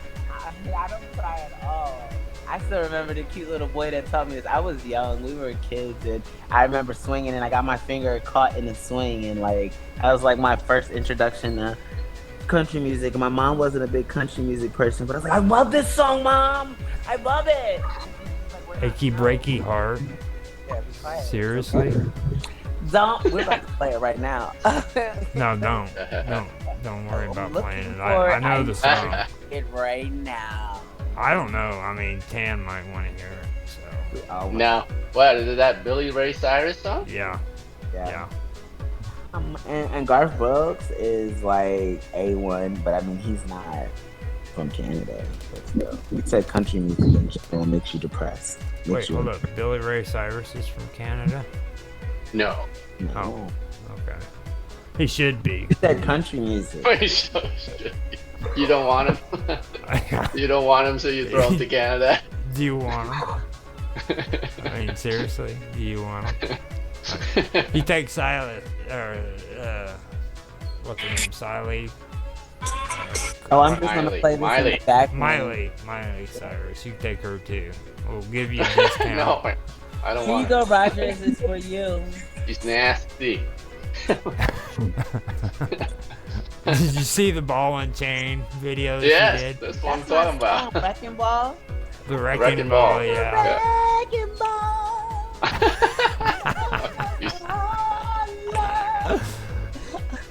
I don't cry at all. I still remember the cute little boy that taught me this. I was young, we were kids, and I remember swinging, and I got my finger caught in the swing, and like that was like my first introduction to country music. And my mom wasn't a big country music person, but I was like, I love this song, Mom. I love it. Achy breaky heart. Yeah, be quiet. Seriously? We're about to play it right now. No, don't worry about Looking playing it. for I know the song. it right now. I don't know. I mean, Tan might want to hear it. So Oh, No. What is that? Billy Ray Cyrus song? Yeah. Yeah. And Garth Brooks is like A1, but I mean he's not from Canada. But still, he said country music in general makes you depressed. Wait, hold up. Billy Ray Cyrus is from Canada? No. Oh, okay. He should be. He said country music. You don't want him? You don't want him, so you throw him to Canada? Do you want him? I mean, seriously, do you want him? He takes Silas, what's her name, Siley? I'm just gonna play this in the background. Miley Cyrus. You take her too. We'll give you a discount. No, I don't want Hugo Rogers is for you. He's nasty. Did you see the ball and chain video that yes, she did? That's what I'm talking about. Wrecking Ball? The Wrecking Ball, yeah. Wrecking Ball!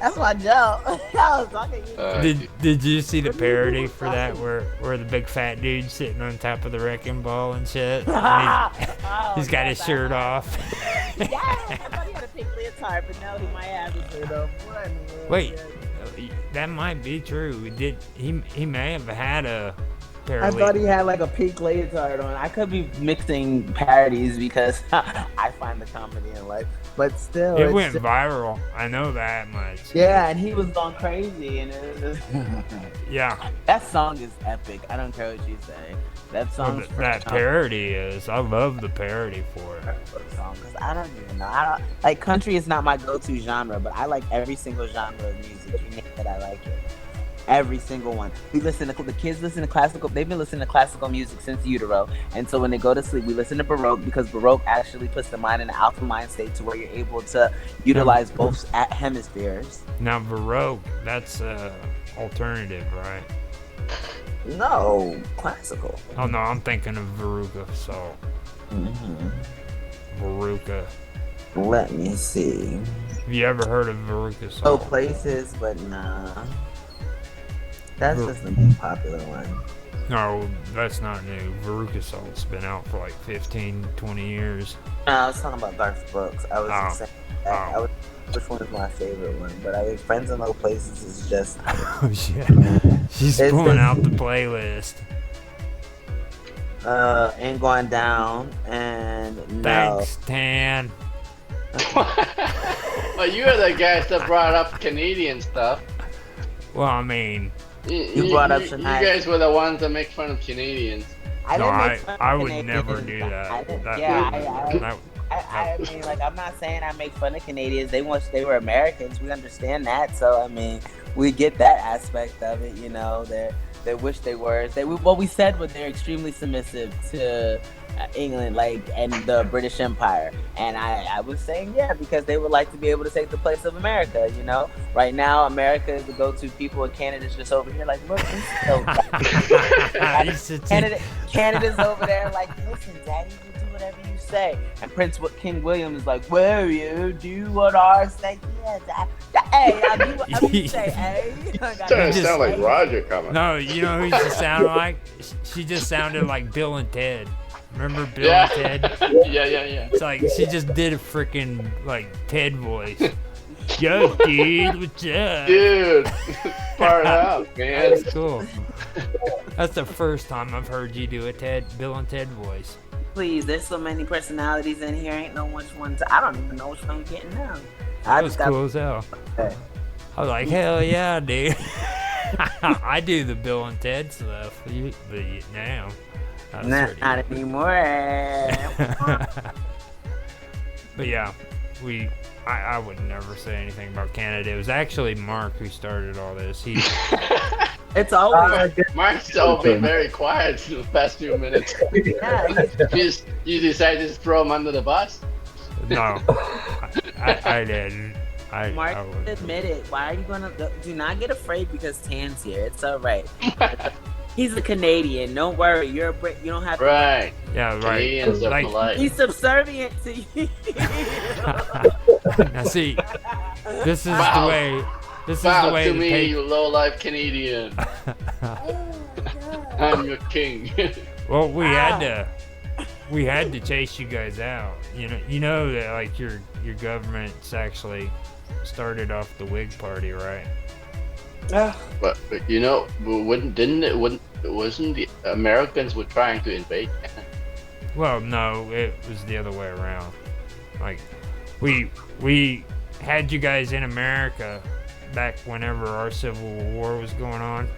That's my joke. I was talking to you. Did you see the parody for that where the big fat dude's sitting on top of the wrecking ball and shit? And he's got his shirt off. Yeah, I thought he had a pink leotard, but no, he might have his shirt off. Wait, that might be true. He may have had a parody. I thought he had like a pink leotard on. I could be mixing parodies because I find the comedy in life, but still, it went viral. I know that much. Yeah, and he was going crazy, and it was yeah. That song is epic. I don't care what you say. That song. Well, that parody is. I love the parody for it. Because I don't even know. Like country is not my go-to genre, but I like every single genre of music. You name it, I like it. Every single one. The kids listen to classical. They've been listening to classical music since utero, and so when they go to sleep, we listen to Baroque because Baroque actually puts the mind in an alpha mind state to where you're able to utilize both hemispheres. Now Baroque, that's alternative, right? No, classical. Oh no, I'm thinking of Veruca. So Veruca. Let me see. Have you ever heard of Veruca song? Oh, places, but nah. That's just the most popular one. No, that's not new. Veruca Salt's been out for like 15, 20 years. No, I was talking about Garth Brooks. I was saying that. Which one is my favorite one? But I mean, Friends in Low Places is just... Oh, shit. She's pulling out the playlist. Ain't Going Down, and Thanks, Tan. Well, you are the guys that brought up Canadian stuff. Well, I mean... You brought up Shania. You guys were the ones that make fun of Canadians. I would never do that. I mean, like, I'm not saying I make fun of Canadians. They wish they were Americans. We understand that. So, I mean, we get that aspect of it, you know. They wish they were. What we said was they're extremely submissive to England, like, and the British Empire. And I was saying, yeah, because they would like to be able to take the place of America, you know. Right now, America is the go-to people, and Canada's just over here like, look, Canada's over there like, listen, Daddy, you do whatever you say. And King William is like, well, you do what I say. Yeah, hey, I do what you say, hey. Starting to sound like Roger coming. No, you know who she sounded like? She just sounded like Bill and Ted. Remember Bill and Ted? Yeah. It's like she just did a freaking like Ted voice. Yo, dude, what's up? Dude, far out, man. That's cool. That's the first time I've heard you do a Bill and Ted voice. Please, there's so many personalities in here. Ain't know which one I don't even know which one I'm getting now. That was cool as hell. Okay. I was like, hell yeah, dude. I do the Bill and Ted stuff. But now. Not anymore. But yeah, I would never say anything about Canada. It was actually Mark who started all this. It's always Mark's all been very quiet in the past few minutes. Yeah, you decided to just throw him under the bus? No, I didn't. Mark, admit it. Why are you gonna? Do not get afraid because Tan's here. It's all right. He's a Canadian. Don't worry. You're a Brit. You don't have to. Right. Yeah, right. Canadians are polite. He's subservient to you. Now see, this is the way. This is the way to me, you low-life Canadian. I'm your king. Well, we had to. we had to chase you guys out. You know that like your government's actually started off the Whig Party, right? But you know, wasn't the Americans were trying to invade Canada? Well, no, it was the other way around. Like, we had you guys in America back whenever our Civil War was going on,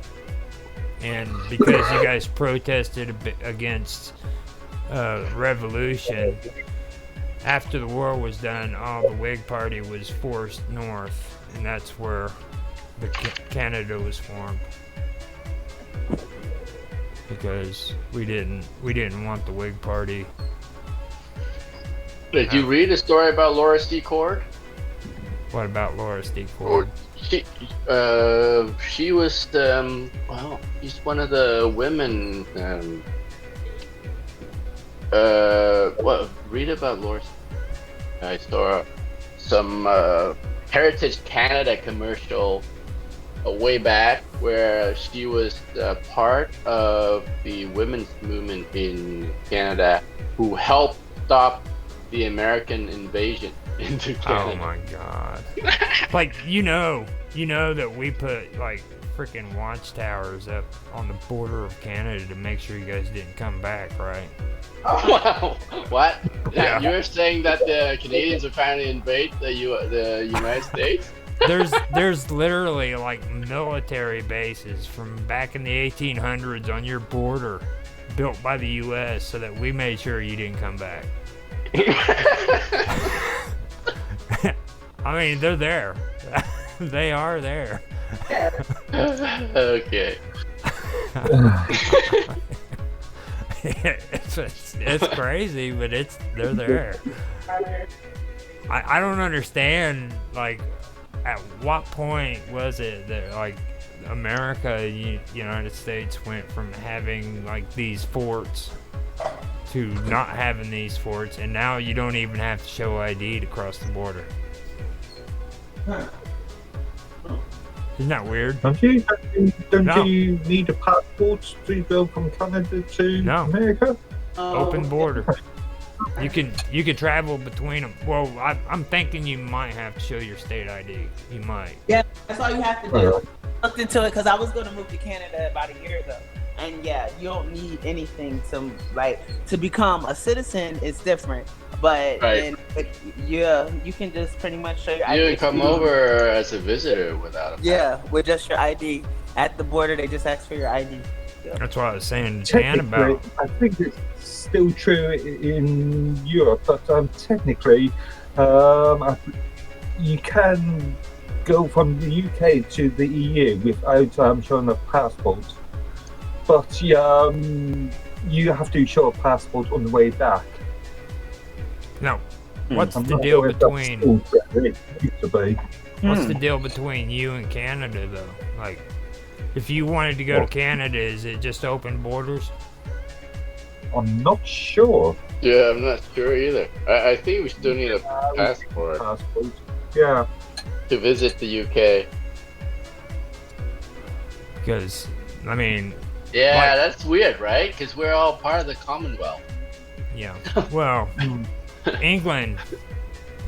and because you guys protested against revolution, after the war was done, all the Whig Party was forced north, and that's where the Canada was formed. Because we didn't want the Whig Party. Did you read a story about Laura C. Cord? What about Laura C. Cord? She was well, she's one of the women. Read about Laura. I saw some Heritage Canada commercial way back where she was part of the women's movement in Canada who helped stop the American invasion into Canada. Oh my God! Like you know that we put like freaking watchtowers up on the border of Canada to make sure you guys didn't come back, right? Wow! What? Yeah. You're saying that the Canadians are trying to invade the United States? There's literally like military bases from back in the 1800s on your border built by the U.S. so that we made sure you didn't come back. I mean, they're there. They are there. Okay. It's crazy, but they're there. I don't understand, like, at what point was it that, like, America, United States went from having, like, these forts to not having these forts, and now you don't even have to show ID to cross the border. Isn't that weird? Don't you need a passport to go from Canada to America? Open border. You can travel between them. Well, I'm thinking you might have to show your state ID. You might. Yeah, that's all you have to do. Looked into it because I was going to move to Canada about a year ago, and yeah, you don't need anything to become a citizen. It's different, but you can just pretty much show your ID. You can come over as a visitor without a passport. With just your ID at the border. They just ask for your ID. That's what I was saying to Dan about. I think it's still true in Europe, but technically, you can go from the UK to the EU without showing a passport. But you have to show a passport on the way back. No. What's the deal between? What's the deal between you and Canada, though? Like, if you wanted to go to Canada, is it just open borders? I'm not sure. Yeah, I'm not sure either. I think we still need a passport. Yeah. To visit the UK. Because, I mean... Yeah, that's weird, right? Because we're all part of the Commonwealth. Yeah. Well, England,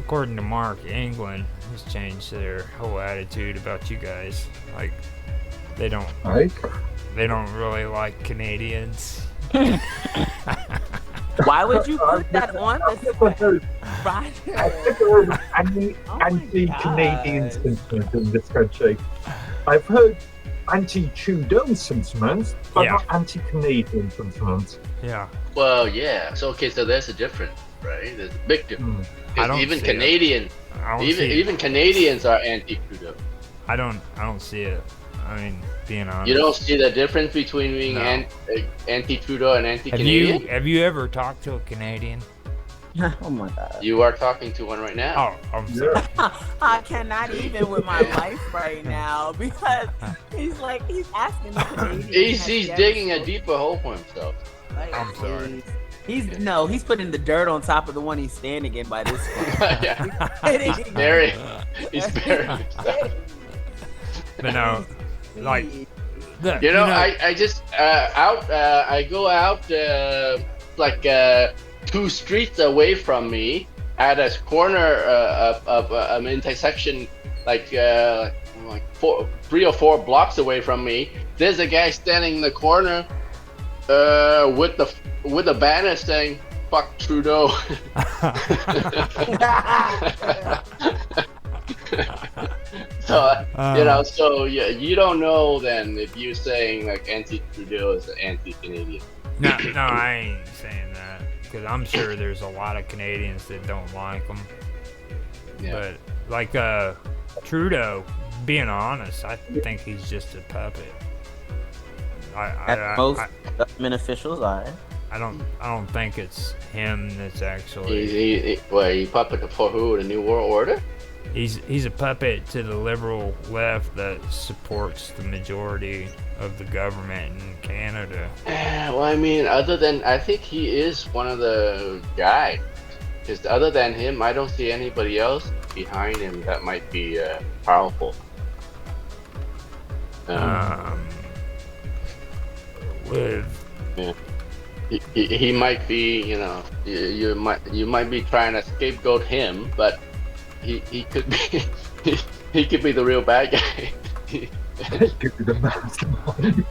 according to Mark, England has changed their whole attitude about you guys. Like, they don't really like Canadians. Why would you put that on the I've never heard anti-Canadian sentiment in this country. I've heard anti-Trudeau sentiments, but not anti-Canadian sentiments. Yeah. Well, yeah. So there's a difference, right? There's a big difference. Even Canadians, even Canadians are anti-Trudeau. I don't see it. I mean, being honest. You don't see the difference between being anti-Trudeau and anti-Canadian? Have you ever talked to a Canadian? Oh my God. You are talking to one right now. Oh, I'm sorry. I cannot even with my life right now because he's asking the Canadian. He's digging a deeper hole for himself. I'm sorry. He's putting the dirt on top of the one he's standing in by this point. He's burying himself. But no, like, I just I go out 2 streets away from me, at a corner of an intersection, like 3 or 4 blocks away from me, there's a guy standing in the corner with a banner saying "Fuck Trudeau." So so you don't know then if you're saying like anti-Trudeau is anti-Canadian. No, I ain't saying that, because I'm sure there's a lot of Canadians that don't like him. Yeah. But like Trudeau, being honest, I think he's just a puppet. Most government officials are. I don't think it's him that's actually. He puppet for who? The New World Order? He's a puppet to the liberal left that supports the majority of the government in Canada. Well, I mean, I think he is one of the guys. Because other than him, I don't see anybody else behind him that might be powerful. He might be, you might be trying to scapegoat him, but he could be he could be the real bad guy. He could be the mastermind.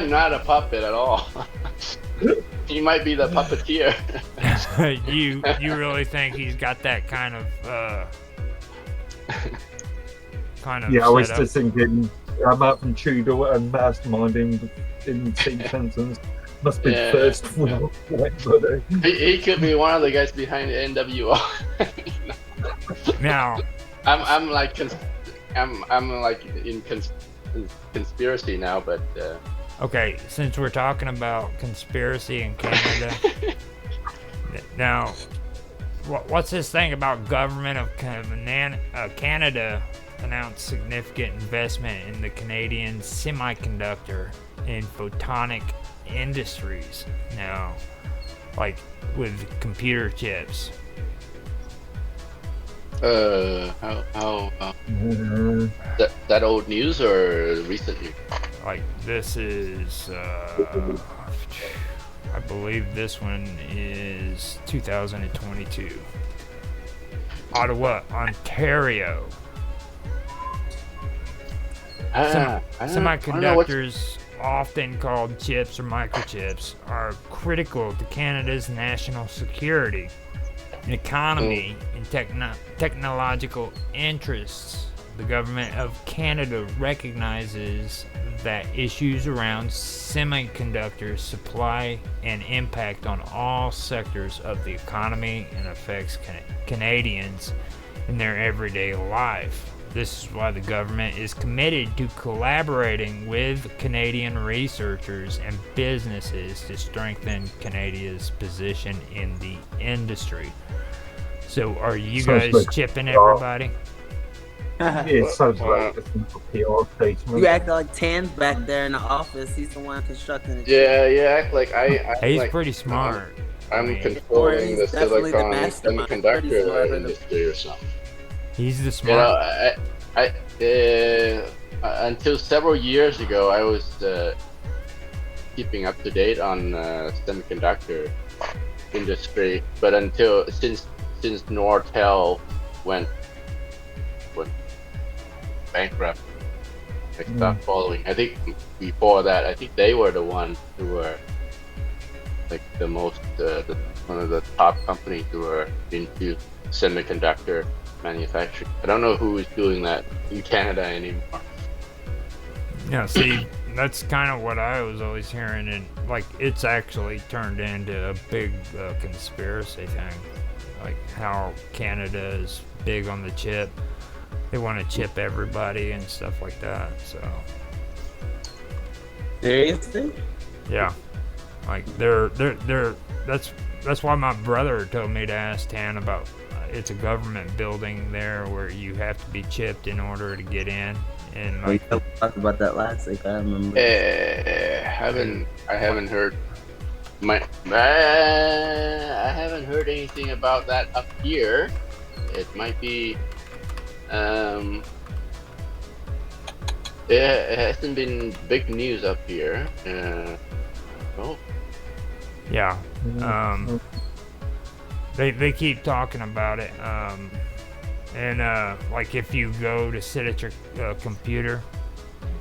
Not a puppet at all. He might be the puppeteer. You really think he's got that kind of Yeah, I was just thinking Martin Trudeau and masterminding in the same sentence must be the first one. He could be one of the guys behind the NWO. Now, I'm like in conspiracy now, but okay, since we're talking about conspiracy in Canada, now, what's this thing about government of Canada announced significant investment in the Canadian semiconductor and photonic industries now, like with computer chips? That old news or recently? Like this is, I believe this one is 2022. Ottawa, Ontario. Semiconductors, often called chips or microchips, are critical to Canada's national security, economy, and technological interests. The government of Canada recognizes that issues around semiconductor supply and impact on all sectors of the economy and affects Canadians in their everyday life. This is why the government is committed to collaborating with Canadian researchers and businesses to strengthen Canada's position in the industry. So are you guys chipping everybody? It sounds like a simple PR statement. You act like Tan's back there in the office. He's the one constructing it. Yeah, you act like He's like, pretty smart. I'm controlling the silicon semiconductor industry or something. He's the smart. Until several years ago, I was keeping up to date on semiconductor industry, but since Nortel went bankrupt, I stopped following. I think before that, I think they were the ones who were like the most one of the top companies who were into semiconductor manufacturing. I don't know who is doing that in Canada anymore. Yeah, see, that's kind of what I was always hearing, and like it's actually turned into a big conspiracy thing, like how Canada is big on the chip. They want to chip everybody and stuff like that. So seriously? Yeah, like they're that's why my brother told me to ask Tan about. It's a government building there where you have to be chipped in order to get in. And like, we talked about that last week. I remember. I haven't heard I haven't heard anything about that up here. It might be. It hasn't been big news up here. Yeah. They keep talking about it. And like if you go to sit at your computer,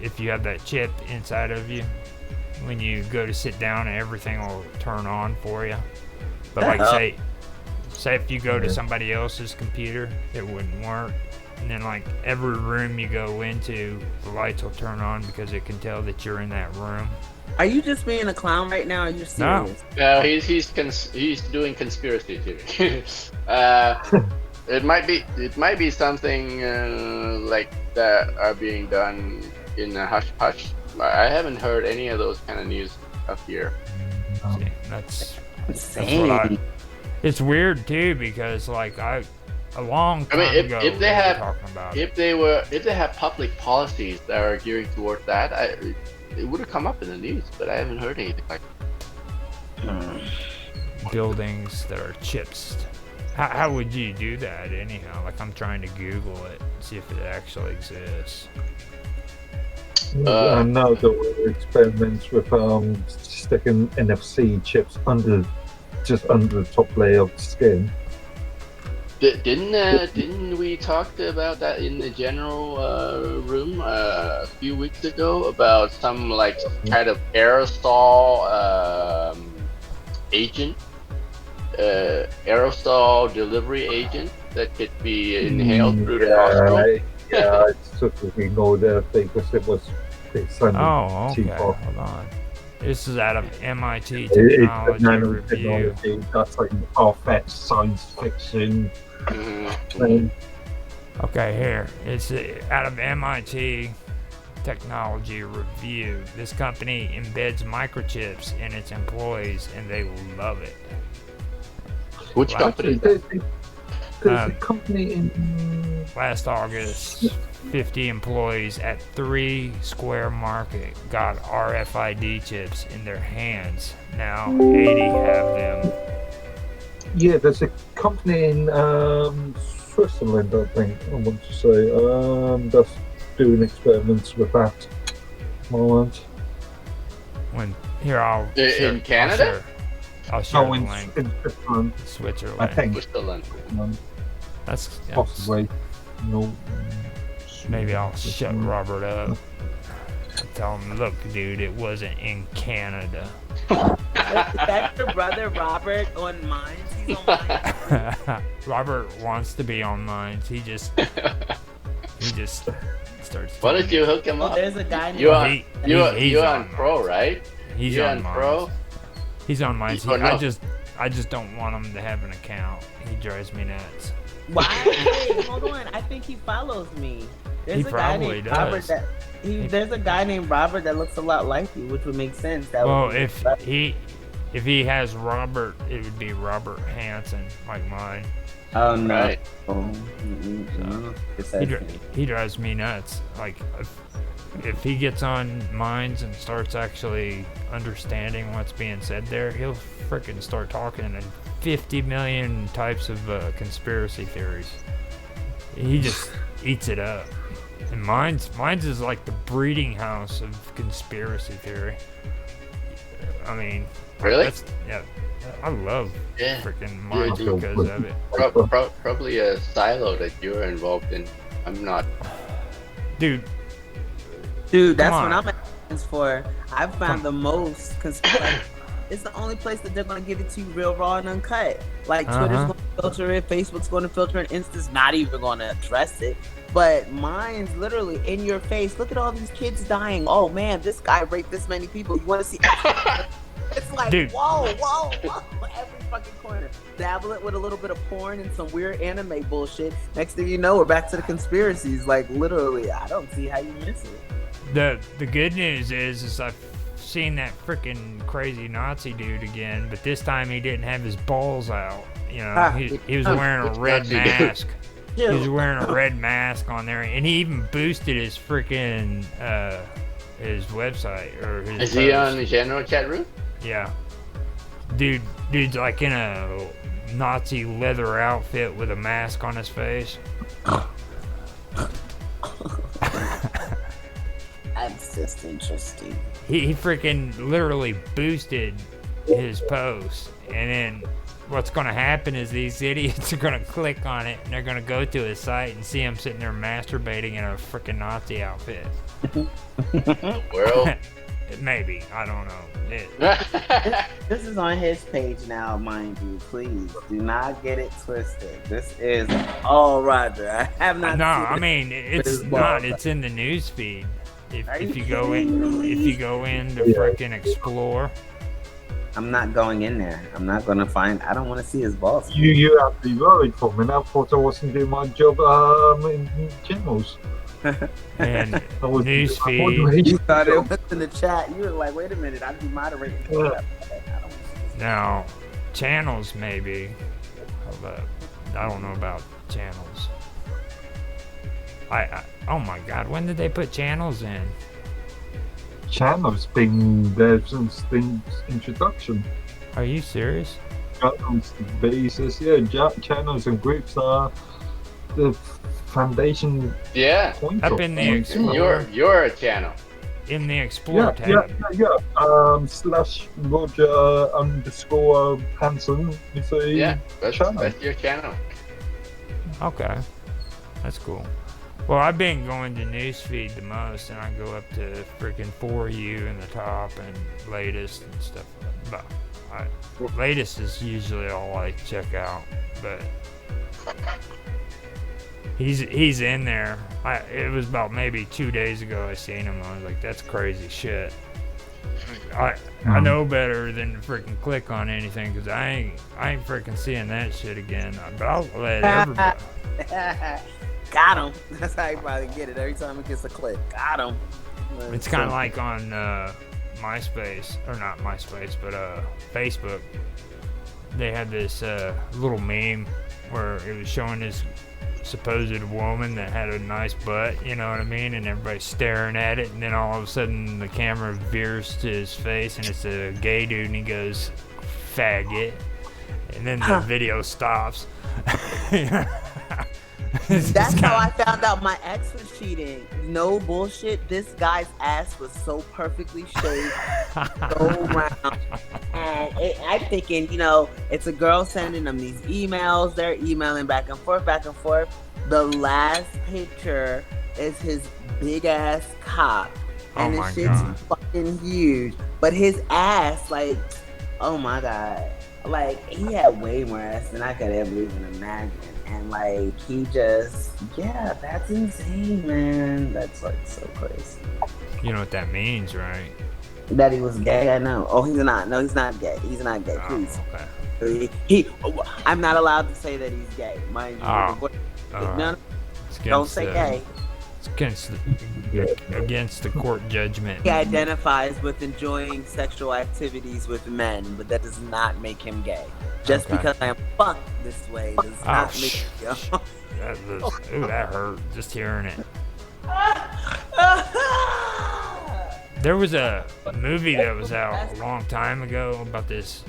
if you have that chip inside of you, when you go to sit down, everything will turn on for you. But like say if you go to somebody else's computer, it wouldn't work. And then like every room you go into, the lights will turn on because it can tell that you're in that room. Are you just being a clown right now? Or are you serious? No, he's doing conspiracy theory. It might be something like that are being done in a hush hush. I haven't heard any of those kind of news up here. See, that's insane. what it's weird too because like a long time ago if they have talking about if they have public policies that are gearing towards that, it would have come up in the news, but I haven't heard anything like buildings that are chips. How would you do that anyhow? Like I'm trying to Google it, see if it actually exists. I know there were experiments with sticking NFC chips just under the top layer of the skin. Didn't we talk about that in the general room a few weeks ago about some like kind of aerosol agent, aerosol delivery agent that could be inhaled through the nostril? Yeah, I sort of ignored that because it sounded too far. Hold on. This is out of MIT Technology Review. That's like far-fetched science fiction. Okay, here. It's out of MIT Technology Review. This company embeds microchips in its employees, and they love it. Which company? There's a company in... Last August, 50 employees at 3 Square Market got RFID chips in their hands. Now 80 have them. Yeah, there's a company in Switzerland, I think, I want to say, that's doing experiments with that. Moment. In Canada? I'll share the in link. Switzerland. Switzerland. I think. Switzerland. That's possibly. No. Maybe I'll shut Robert up. Tell him, look, dude, it wasn't in Canada. That's your brother Robert on Minds. He's on Minds. Robert wants to be on Minds. He just starts. Why don't you hook him up? There's a guy named you're on Pro, right? He's you're on Pro. He's on Minds. I just don't want him to have an account. He drives me nuts. Why? Wait, hold on. I think he follows me. There's a guy named Robert there's a guy named Robert that looks a lot like you, which would make sense. If he has Robert, it would be Robert Hansen, like mine. Oh no! Right. He drives me nuts. Like if he gets on Minds and starts actually understanding what's being said there, he'll freaking start talking in 50 million types of conspiracy theories. He just eats it up. And Minds is like the breeding house of conspiracy theory. I mean, really? I love freaking Minds because of it. Probably a silo that you're involved in. I'm not. Dude, that's what I'm asking for. I've found the most conspiracy. It's the only place that they're going to give it to you real raw and uncut. Like Twitter's going to filter it, Facebook's going to filter it, Insta's not even going to address it. But mine's literally in your face. Look at all these kids dying. Oh man, this guy raped this many people. You want to see? It's like, dude. Whoa. Every fucking corner. Dabble it with a little bit of porn and some weird anime bullshit. Next thing you know, we're back to the conspiracies. Like literally, I don't see how you miss it. The good news is I've seen that freaking crazy Nazi dude again, but this time he didn't have his balls out. You know, he was wearing a red mask. He was wearing a red mask on there, and he even boosted his freaking his website or his. Is he on the general chat room? Yeah, dude's like in a Nazi leather outfit with a mask on his face. That's just interesting. He freaking literally boosted his post, and then what's going to happen is these idiots are going to click on it and they're going to go to his site and see him sitting there masturbating in a freaking Nazi outfit. World. Maybe, I don't know. This is on his page now, mind you. Please do not get it twisted. This is Roger. I have not. No, seen I mean it's not. It's in the news feed. If you go into freaking explore. I'm not going in there. I'm not gonna find. I don't want to see his balls. You have to be worried for me. I thought I wasn't doing my job in channels. And newsfeed. You thought it was in the chat. You were like, wait a minute, I'd be moderating. Now, channels maybe, but I don't know about channels. Oh my God, when did they put channels in? Channels been there since the introduction. Are you serious? Channels basis, yeah. Channels and groups are the foundation. Yeah. Up in the Explorer. You're a channel. In the Explorer tab. Yeah. /Roger__ Hanson. That's your channel. Okay, that's cool. Well, I've been going to newsfeed the most, and I go up to freaking For You in the top and latest and stuff. But latest is usually all I check out, but he's in there. It was about maybe 2 days ago I seen him. I was like, that's crazy shit. I know better than to freaking click on anything, because I ain't freaking seeing that shit again. But I'll let everybody. Got him. That's how you probably get it every time it gets a click. Got him. It's kind of like on MySpace, or not MySpace, but Facebook. They had this little meme where it was showing this supposed woman that had a nice butt, you know what I mean? And everybody's staring at it, and then all of a sudden the camera veers to his face, and it's a gay dude, and he goes, "Faggot," and then the video stops. That's how I found out my ex was cheating. No bullshit. This guy's ass was so perfectly shaved, so round. And I'm thinking, it's a girl sending them these emails. They're emailing back and forth, back and forth. The last picture is his big ass cock. And his shit's fucking huge. But his ass, like, oh my God. Like, he had way more ass than I could ever even imagine. And like, he just, that's insane, man. That's like so crazy. You know what that means, right? That he was gay, I know. Oh, he's not. No, he's not gay. He's not gay, please. Okay. I'm not allowed to say that he's gay, mind you. No, don't say gay. It's against the court judgment. He identifies with enjoying sexual activities with men, but that does not make him gay. Just because I am fucked this way does not make me that hurt just hearing it. There was a movie that was out a long time ago about this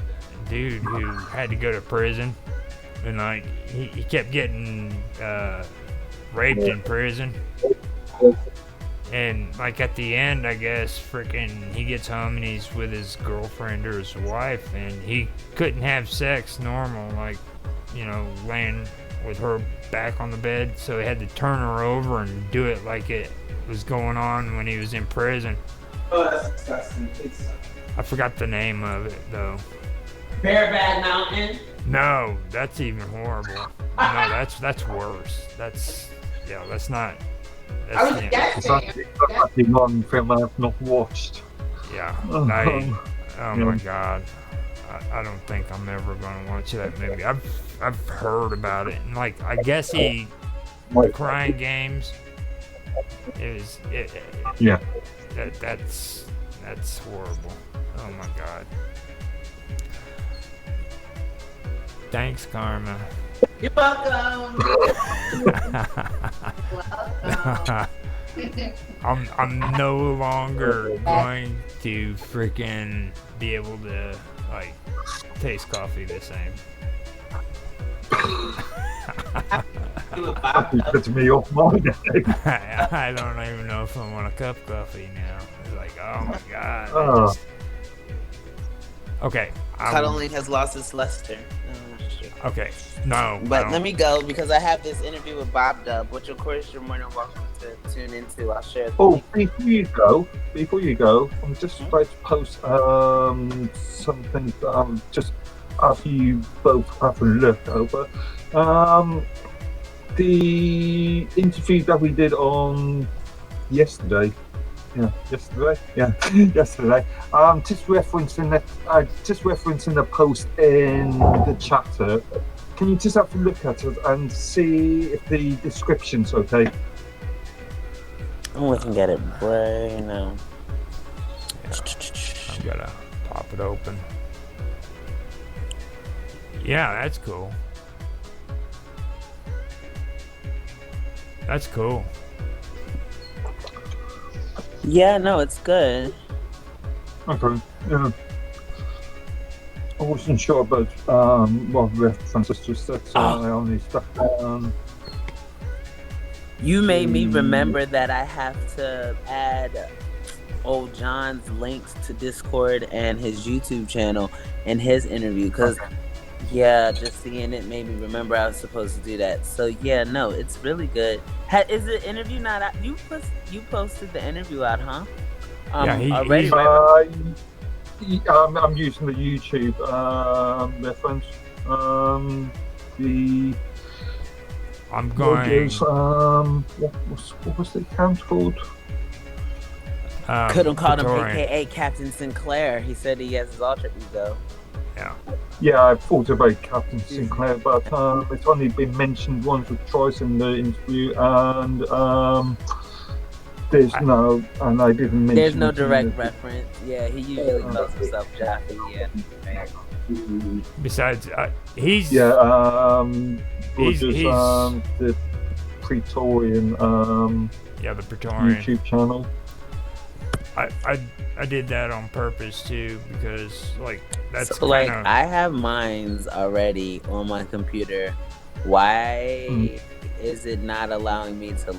dude who had to go to prison, and like he kept getting raped in prison. And like at the end, I guess, freaking, he gets home and he's with his girlfriend or his wife, and he couldn't have sex normal, like, laying with her back on the bed, so he had to turn her over and do it like it was going on when he was in prison. Oh, that's disgusting. I forgot the name of it though. Bareback Mountain? No, that's even horrible. No, that's worse. That's not. That's actually one film I've not watched. Yeah. My God. I don't think I'm ever going to watch that movie. I've heard about it, and like, I guess the Crying Games is it. Yeah. That's horrible. Oh my God. Thanks, Karma. You're welcome. I'm no longer going to freaking be able to like taste coffee the same. Puts me off mine. I don't even know if I want a cup of coffee now. It's like, oh my God. Okay. Cuddling has lost its luster. Okay. No. But let me go because I have this interview with Bob Dub, which of course you're more than welcome to tune into. I'll share the link. Before you go, I'm just about to post something just after you both have a look over. The interview that we did on yesterday. Yesterday. Just referencing the post in the chatter. Can you just have a look at it and see if the description's okay? I'm looking at it right now. Yeah, I'm gonna pop it open. Yeah, that's cool. That's cool. Yeah, no, it's good. Okay. Yeah. I wasn't sure about what references to said, so I only stuck down. You made me remember that I have to add old John's links to Discord and his YouTube channel and his interview because just seeing it made me remember I was supposed to do that. So yeah, no, it's really good. Is the interview not out? You posted the interview out, huh? Already. I'm using the YouTube reference. I'm going. What was the account called? Couldn't call him AKA Captain Sinclair. He said he has his alter ego. Yeah, I thought about Captain Sinclair, but it's only been mentioned once or twice in the interview, and I didn't mention. There's no direct reference. Yeah, he usually calls himself Jaffe. Yeah. Besides, he's he's the Praetorian the Praetorian YouTube channel. I did that on purpose too because that's so, I have mines already on my computer. Why is it not allowing me to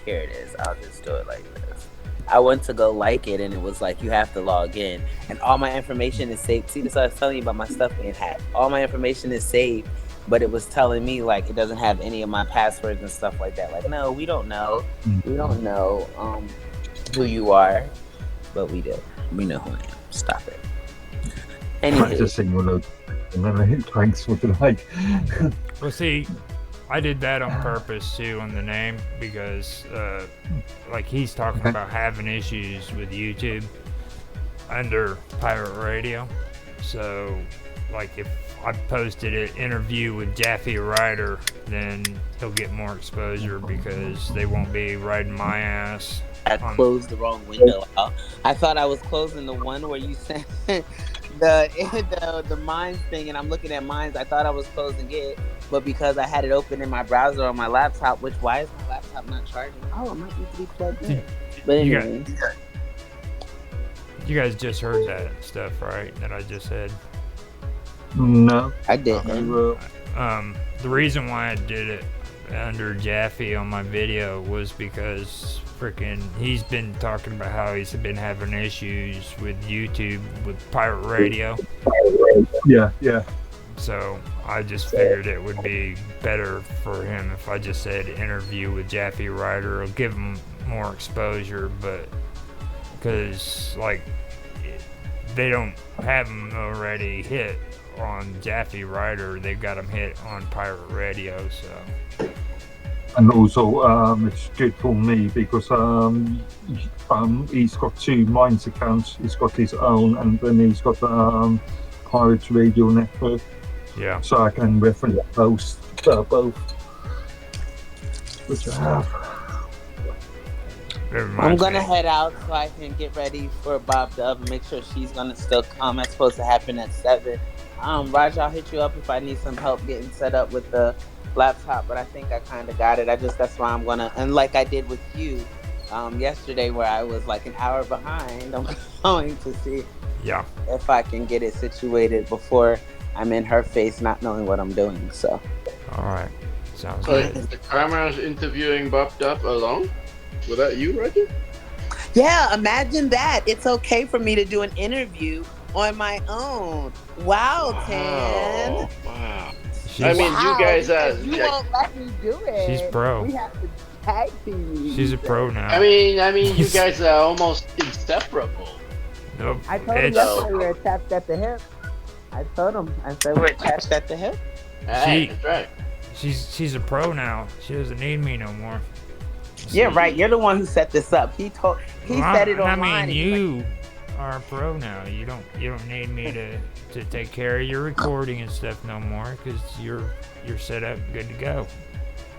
here it is. I'll just do it like this. I went to go like it and it was like you have to log in and all my information is saved. See, this I was telling you about my stuff being hacked. All my information is saved, but it was telling me it doesn't have any of my passwords and stuff like that. No, we don't know. We don't know who you are. But we do. We know who I am. Stop it. I just think thanks for the like. Well, see, I did that on purpose too on the name because, he's talking about having issues with YouTube under Pirate Radio. So, if I posted an interview with Jaffe Ryder, then he'll get more exposure because they won't be riding my ass. I closed the wrong window. I thought I was closing the one where you sent the Mines thing, and I'm looking at Mines. I thought I was closing it, but because I had it open in my browser on my laptop, why is my laptop not charging? Oh, it might need to be plugged in. But anyway. You guys just heard that stuff, right? That I just said? No. I didn't. The reason why I did it under Jaffe on my video was because he's been talking about how he's been having issues with YouTube with Pirate Radio. Yeah. So I just figured it would be better for him if I just said interview with Jaffe Ryder. It'll give him more exposure, but because they don't have him already hit on Jaffe Ryder, they've got him hit on Pirate Radio, so. And also, it's good for me because he's got two Mines accounts. He's got his own, and then he's got Pirate Radio Network. Yeah. So I can reference both, which I have. I'm gonna head out so I can get ready for Bob Dub and make sure she's gonna still come. That's supposed to happen at 7. Raj, I'll hit you up if I need some help getting set up with the laptop, but I think I kind of got it. That's why I'm gonna, and like I did with you yesterday where I was an hour behind, I'm going to see if I can get it situated before I'm in her face not knowing what I'm doing. So alright, sounds good. The camera's interviewing Bob Dub alone? Without you, Roger? Yeah, imagine that. It's okay for me to do an interview on my own. Wow, Tan. Wow. She's, I mean, you guys you won't let me do it. She's pro. We have to tag team. She's a pro now. I mean, you guys are almost inseparable. Nope. I told him yesterday we were attached at the hip. I told him. I said we're attached at the hip. Hey, that's right. She's a pro now. She doesn't need me no more. Yeah, right. You're the one who set this up. He said it online. I mean, you are a pro now. You don't need me to take care of your recording and stuff no more because you're set up, good to go.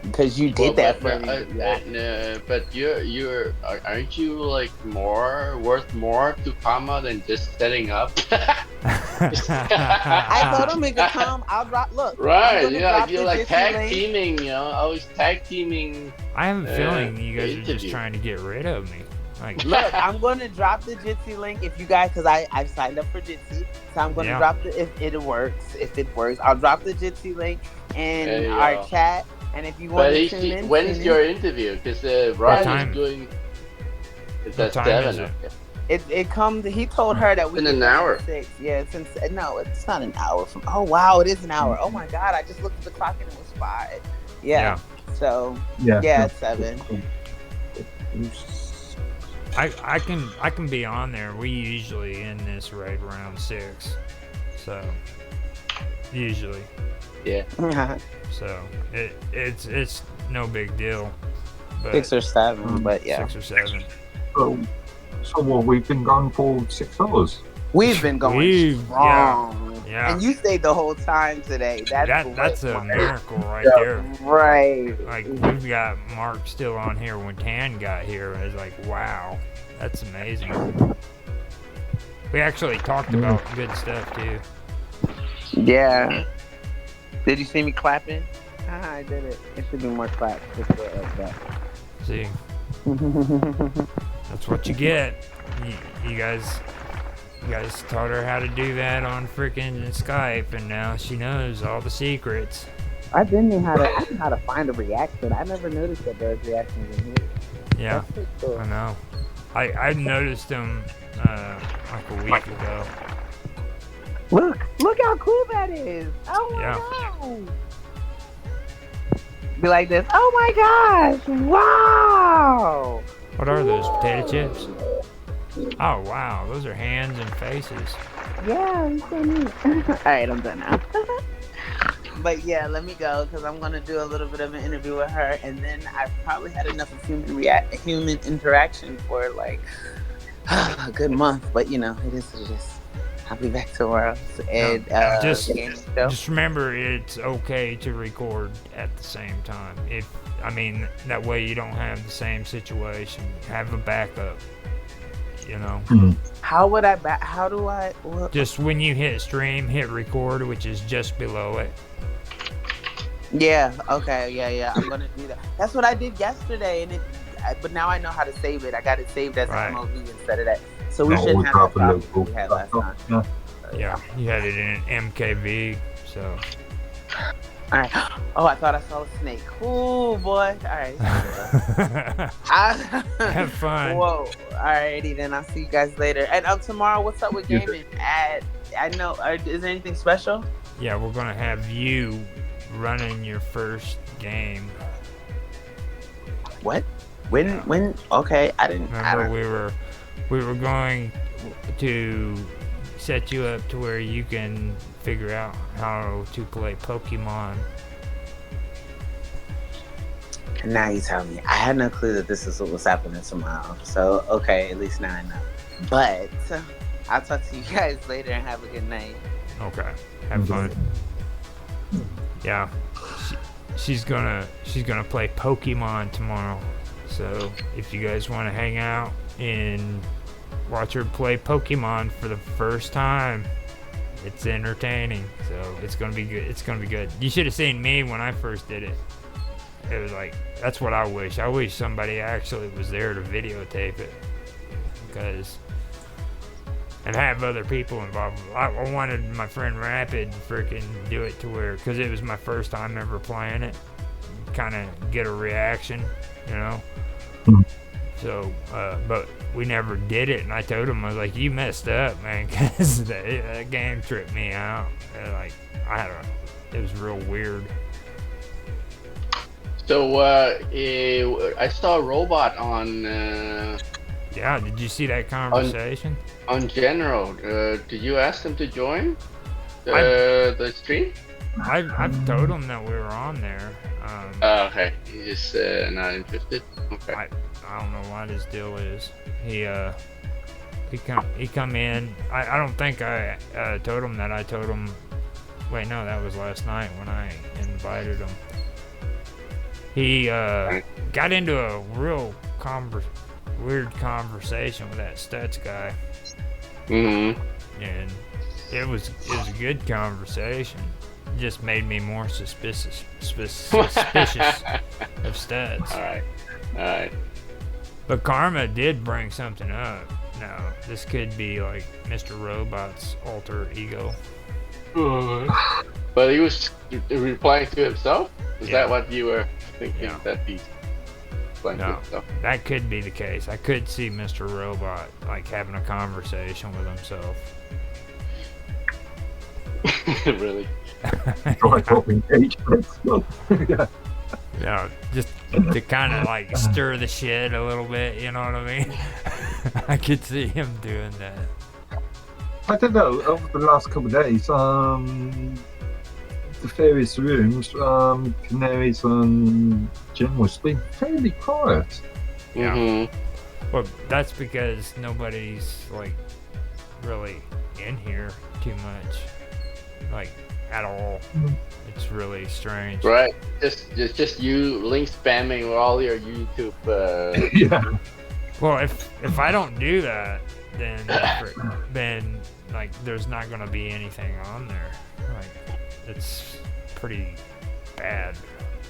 Because you did that for me. But aren't you like worth more to Kama than just setting up? I told him he could come. I'll drop. Look. Right. You're like tag teaming. You know, always tag teaming. I have a feeling you guys are just trying to get rid of me. Like, look, I'm going to drop the Jitsi link if you guys, because I've signed up for Jitsi, so I'm going to drop if it works. I'll drop the Jitsi link in our chat. And if you want to tune in, when's your interview? Because Ryan is doing. It's at 7. It comes. He told her that we in an hour. 6. Yeah, no, it's not an hour from. Oh wow, it is an hour. Oh my god, I just looked at the clock and it was 5. Yeah. So it's 7. I can be on there. We usually end this right around 6. So usually. Yeah. So it's no big deal. But 6 or 7, but yeah. 6 or 7. So what, we've been gone for 6 hours? We've been going strong. Yeah. And you stayed the whole time today. That's a miracle right there. Right. Like, we've got Mark still on here when Tan got here. I was like, wow, that's amazing. We actually talked about good stuff too. Yeah. Did you see me clapping? I did it. It should be more claps. Just like that. See? That's what you get. You guys taught her how to do that on freaking Skype, and now she knows all the secrets. I didn't know how to find a reaction. I never noticed that there's reactions in here. Yeah, cool. I know. I noticed them like a week ago. Look how cool that is! Oh my god! Be like this. Oh my gosh! Wow! What are those, potato chips? Oh wow, those are hands and faces. Yeah, it's so neat. Alright, I'm done now. But yeah, let me go because I'm gonna do a little bit of an interview with her, and then I've probably had enough of human interaction for like a good month. But you know, it is what it is. I'll be back tomorrow. And just remember, it's okay to record at the same time. That way you don't have the same situation. Have a backup. You know. How would I how do I just when you hit stream, hit record, which is just below it. Yeah, okay, yeah, I'm gonna do that. That's what I did yesterday, but now I know how to save it. I got it saved as an MOV instead of that. So we shouldn't have that problem we had last time. Yeah, you had it in MKV, so. Alright. Oh, I thought I saw a snake. Ooh, boy. Alright. Have fun. Whoa. Alrighty, then I'll see you guys later. And tomorrow, what's up with gaming? I know, is there anything special? Yeah, we're gonna have you running your first game. What? When? Okay, I didn't. Remember, we were going to set you up to where you can figure out how to play Pokemon. Now you tell me. I had no clue that this is what was happening tomorrow. So, okay, at least now I know. But I'll talk to you guys later and have a good night. Okay, have fun. Yeah, she's gonna play Pokemon tomorrow. So if you guys want to hang out and watch her play Pokemon for the first time, it's entertaining. So it's gonna be good. It's gonna be good. You should have seen me when I first did it. It was like, that's what I wish. I wish somebody actually was there to videotape it, and have other people involved. I wanted my friend Rapid to freaking do it to where, because it was my first time ever playing it, kind of get a reaction, you know, So, but we never did it, and I told him, I was like, you messed up, man, because that game tripped me out. Like, I don't know. It was real weird. So, I saw a robot on... yeah, did you see that conversation? On General, did you ask him to join the stream? I've told him that we were on there. Okay. He's just not interested? Okay. I don't know what his deal is. He come in. I don't think I told him that. I told him... Wait, no, that was last night when I invited him. He got into a real weird conversation with that Stutz guy. Mm-hmm. And it was a good conversation. It just made me more suspicious of Stutz. All right. But Karma did bring something up. Now, this could be like Mr. Robot's alter ego. But he was replying to himself? Is Yeah. that what you were thinking? Yeah. That he's replying to No, himself? that could be the case. I could see Mr. Robot like having a conversation with himself. Really? Drive up engagement. Yeah. Yeah, just to kind of like stir the shit a little bit, you know what I mean? I could see him doing that. I don't know, over the last couple of days, the various rooms, Canaries and General's been fairly quiet. Yeah. Mm-hmm. Well, that's because nobody's like really in here too much, like at all. It's really strange. Right. Just you link spamming with all your YouTube. Yeah. Well, if I don't do that, then like there's not gonna be anything on there. Like it's pretty bad.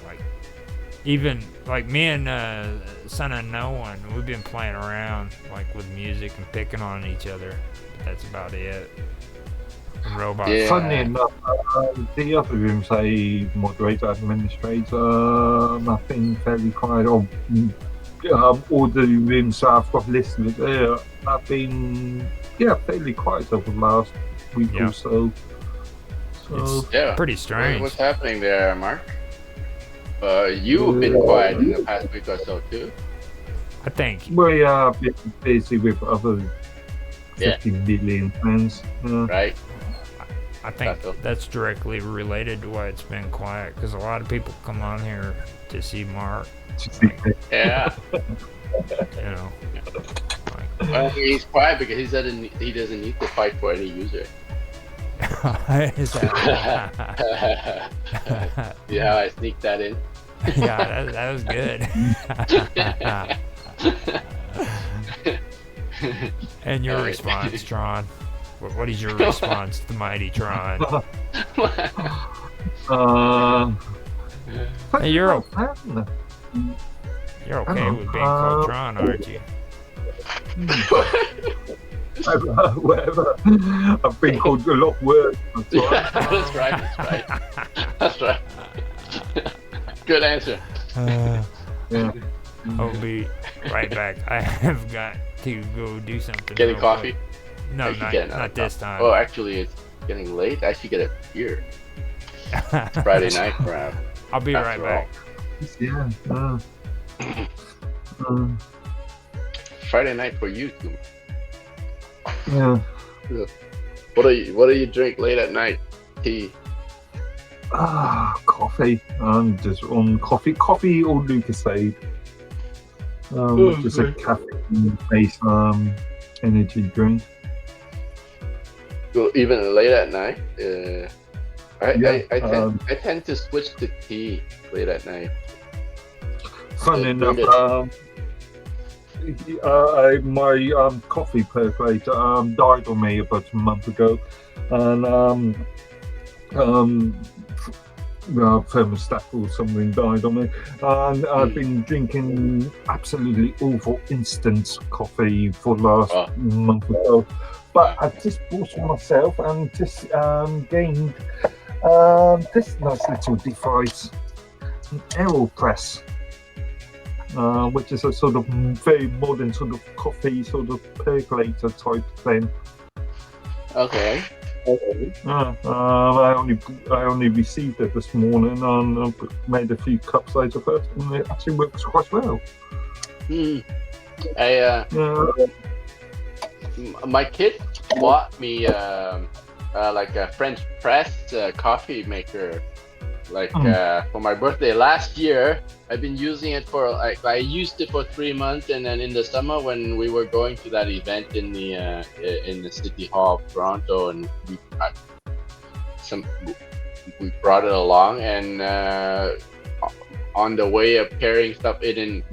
Like even like me and Son of No One, we've been playing around like with music and picking on each other. But that's about it. And robots. Yeah. Funnily enough, the other rooms I moderate, administrate, I've been fairly quiet. All the rooms I've got listed there, I've been fairly quiet over the last week or so. So It's pretty strange. What's happening there, Mark? You've been quiet in the past week or so too. I think. we are a bit busy with other 50 million fans. Right. I think that's directly related to why it's been quiet, because a lot of people come on here to see Mark. Yeah. You know. Well, he's quiet because he doesn't need to fight for any user. Is that Yeah, I sneaked that in. Yeah, that was good. And your response, Tron? What is your response to Mighty Tron? Hey, you're okay with being called Tron, aren't you? Whatever. I've been called a lot worse. That's right. That's right. Good answer. Yeah. I'll be right back. I have got to go do something. Getting real coffee? quick. No, not this time. Oh, actually, it's getting late. I should get a beer. Friday night crowd. I'll be right back. Yeah. Friday night for you too. Yeah. What do you drink late at night? Tea. Coffee. Just on coffee or Lucasade. Which is a caffeine-based energy drink. Well, even late at night. I tend to switch to tea late at night. Funny enough, my coffee percolator died on me about a month ago, and thermostat or something died on me, and I've been drinking absolutely awful instant coffee for the last month or so. But I've just bought it myself and just gained this nice little device, an AeroPress. which is a sort of very modern sort of coffee sort of percolator type thing. Okay. I only received it this morning and made a few cups out of it, and it actually works quite well. My kid bought me like a French press coffee maker, for my birthday last year. I've been using it for I used it for 3 months, and then in the summer when we were going to that event in the city hall of Toronto, and we brought it along, and on the way of carrying stuff in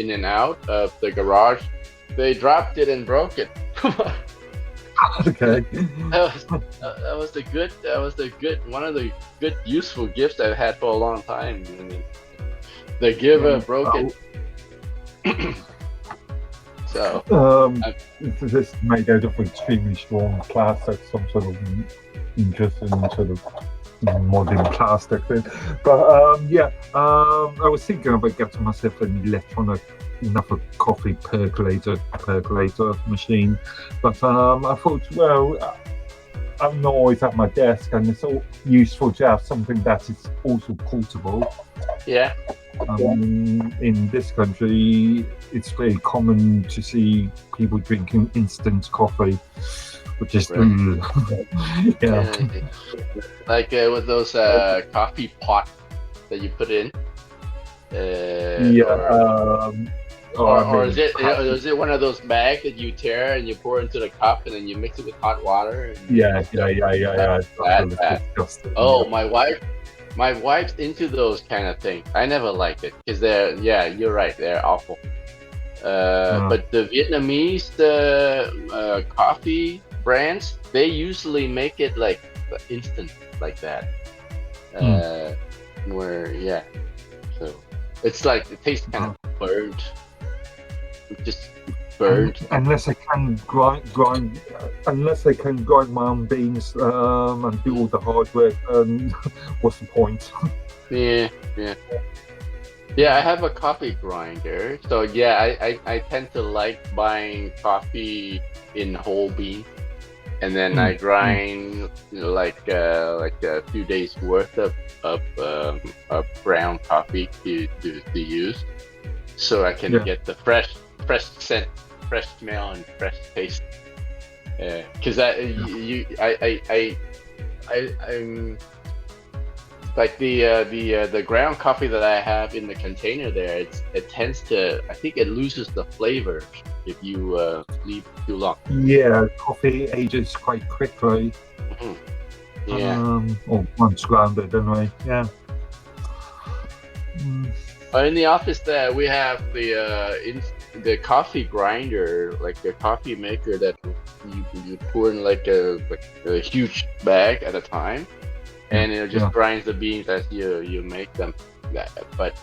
and out of the garage, they dropped it and broke it. Okay. That was one of the good useful gifts I've had for a long time. The giver broke it. So this is made out of extremely strong plastic, some sort of interesting sort of modern plastic thing. But I was thinking about getting myself an electronic another coffee percolator machine, but I thought, well, I'm not always at my desk, and it's all useful to have something that is also portable. Yeah. In this country, it's very common to see people drinking instant coffee, which is like with those coffee pots that you put in. Or is it one of those bags that you tear and you pour into the cup and then you mix it with hot water? Yeah. Oh, my wife's into those kind of things. I never liked it because you're right, they're awful. But the Vietnamese coffee brands, they usually make it like instant like that. So it's like it tastes kind of burnt. Just burnt. Unless they can grind my own beans and do all the hard work, what's the point? Yeah. I have a coffee grinder, so I tend to like buying coffee in whole bean, and then I grind like a few days worth of brown coffee to use, so I can get the fresh scent, fresh smell, and fresh taste. Because I'm like the ground coffee that I have in the container there. It tends to, I think it loses the flavor if you leave it too long. Yeah, coffee ages quite quickly. Yeah. Or once grounded, anyway. Yeah. In the office there, we have the coffee grinder, like the coffee maker that you pour in like a huge bag at a time, and it just grinds the beans as you make them. But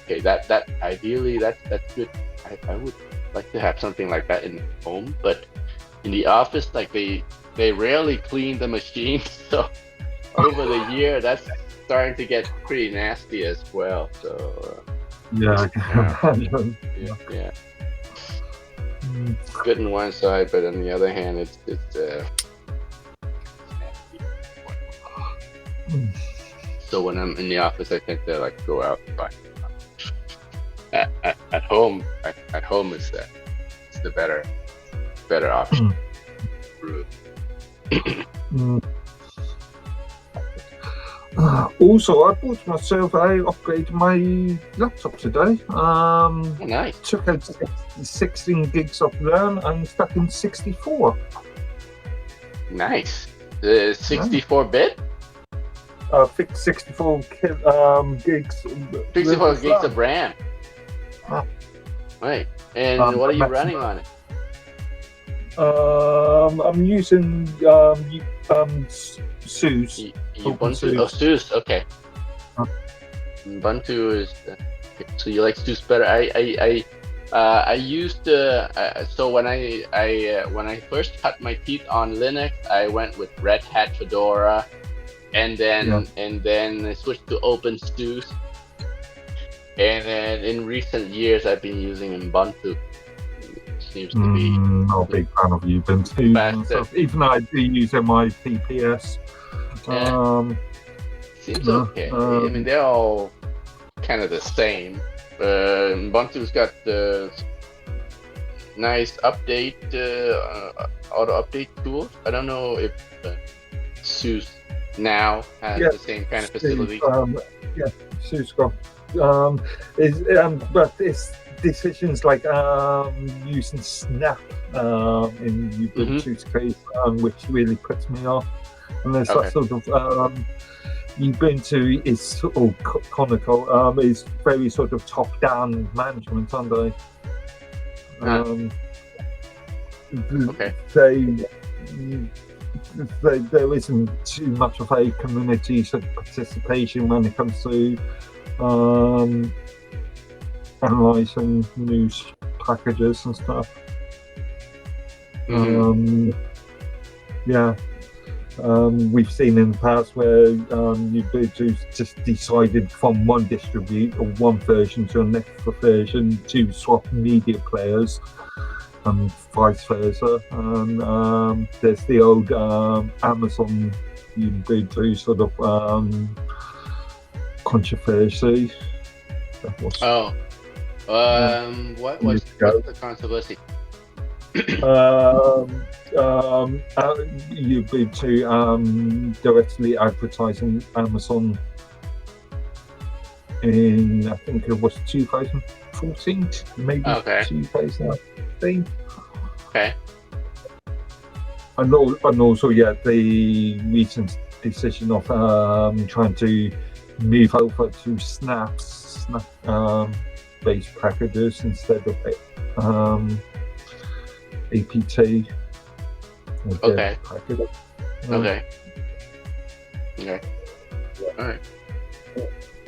that ideally that's good. I would like to have something like that in home, but in the office, like they rarely clean the machine, so over the year that's starting to get pretty nasty as well. So yeah. Good on one side, but on the other hand, it's so when I'm in the office, I tend to like go out and buy. At home, is the better option. Also, I bought myself, I upgraded my laptop today. Nice. Took out 16 gigs of RAM and stuck in 64. Nice. 64-bit? 64 gigs. 64 gigs of RAM. Right. And what are you running on it? I'm using SUSE. SUSE. Okay. Ubuntu is so you like SUSE better. I used so when I first cut my teeth on Linux, I went with Red Hat Fedora, and then I switched to OpenSUSE. And then in recent years, I've been using Ubuntu. Seems to be not a big fan of Ubuntu myself. Even though I do use my PPS. Seems okay. I mean, they're all kind of the same. Ubuntu's got the nice update, auto update tools. I don't know if SUSE now has the same kind of facility. SUSE got but it's decisions like using Snap in Ubuntu's case, which really puts me off. And there's that sort of Ubuntu is sort of conical, is very sort of top-down management, aren't they? There isn't too much of a community sort of participation when it comes to analysing news packages and stuff. We've seen in the past where Ubuntu just decided from one distribute or one version to a next version to swap media players and vice versa. And there's the old Amazon Ubuntu sort of controversy. What's the controversy? Ubuntu directly advertising Amazon in, I think it was 2014, maybe 2015. Okay. And also, the recent decision of trying to move over to Snap based packages instead of APT. Okay. Alright.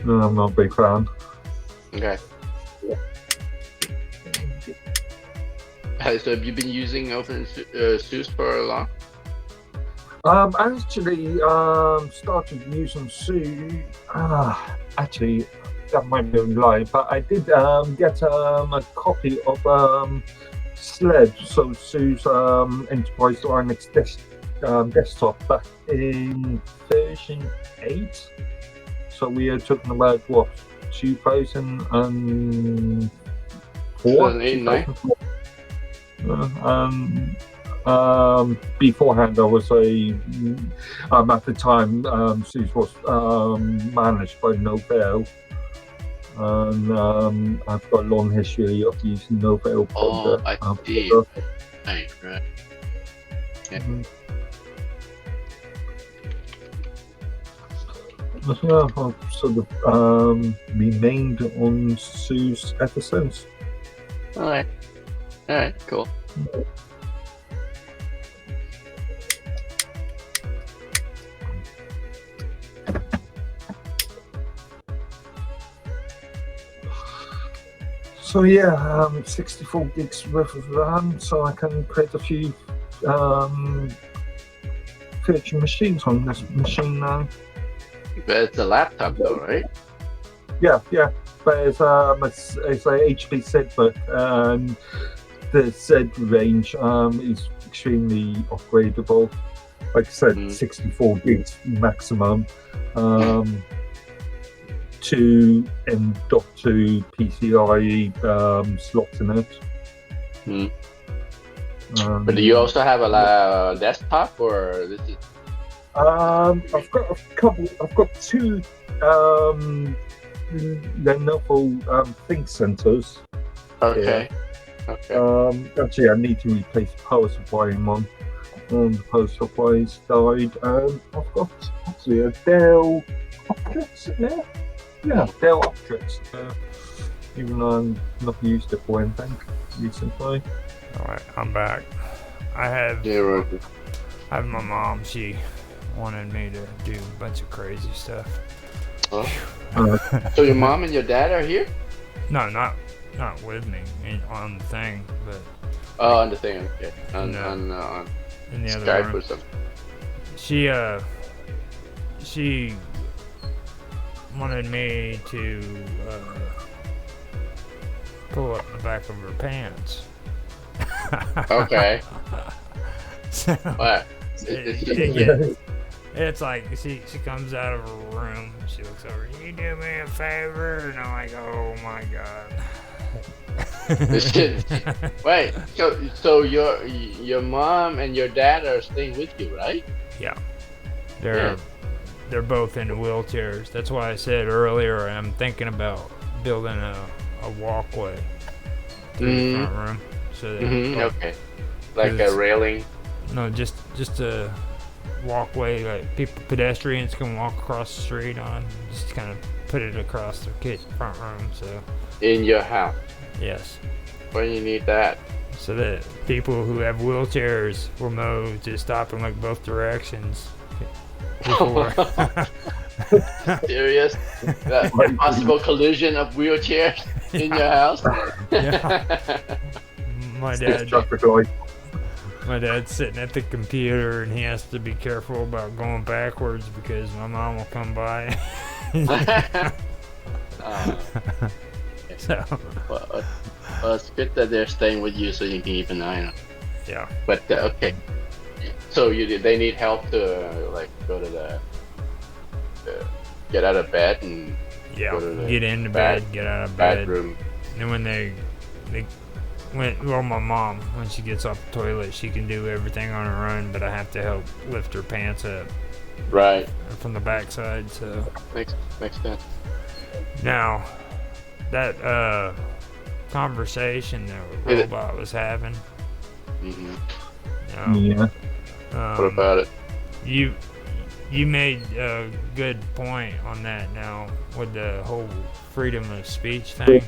No, I'm not a big fan. Okay. So have you been using OpenSUSE for long? I actually started using SUSE. Actually, that might be a lie, but I did get a copy of SLED, so SUSE Enterprise Linux desktop back in version 8. So we are talking about what, 2004? 2008, beforehand, I was at the time, SUSE was managed by Novell. And I've got a long history of using Novell. I see. Right. Yeah. I've sort of remained on SUSE ever since. Alright, cool. So 64 gigs worth of RAM, so I can create a few virtual machines on this machine now. But it's a laptop though, right? Yeah. But it's a HP ZBook, and the Z range is extremely upgradable. Like I said, 64 gigs maximum. 2 M.2 PCIe slots in it. But do you also have a desktop, or this is? I've got a couple. I've got 2 Lenovo Think Centers. Okay. Actually, I need to replace the power supply in one. The power supply's died. I've got actually a Dell Optrix in there. Yeah, Dell Optrix. Even though I've not used it for anything recently. Alright, I'm back. I have my mom. She wanted me to do a bunch of crazy stuff. So your mom and your dad are here? No, not with me on the thing, but. Oh, on the thing. Okay. On in the Skype other room. or something. She wanted me to pull up the back of her pants. Okay. So, What? it's like she comes out of her room. She looks over. You do me a favor, and I'm like, oh my god. Wait. So your mom and your dad are staying with you, right? Yeah. They're both in wheelchairs. That's why I said earlier I'm thinking about building a walkway through the front room. So that, okay. Like a railing. No, just a walkway like pedestrians can walk across the street on. Just kind of put it across the front room. So. In your house. Yes. Why do you need that? So that people who have wheelchairs will know to stop in like both directions. Before. Serious? The possible collision of wheelchairs in your house? Yeah. My dad's sitting at the computer and he has to be careful about going backwards because my mom will come by. So. Well, it's good that they're staying with you so you can keep an eye on them. Yeah. But okay. So they need help to like go to the get out of bed and go to the get into bed, get out of bed. Bedroom. And when my mom, when she gets off the toilet, she can do everything on her own, but I have to help lift her pants up. Right. From the backside, so. Makes sense. Now, that conversation that Robot was having. Yeah. What about it? You made a good point on that now with the whole freedom of speech thing.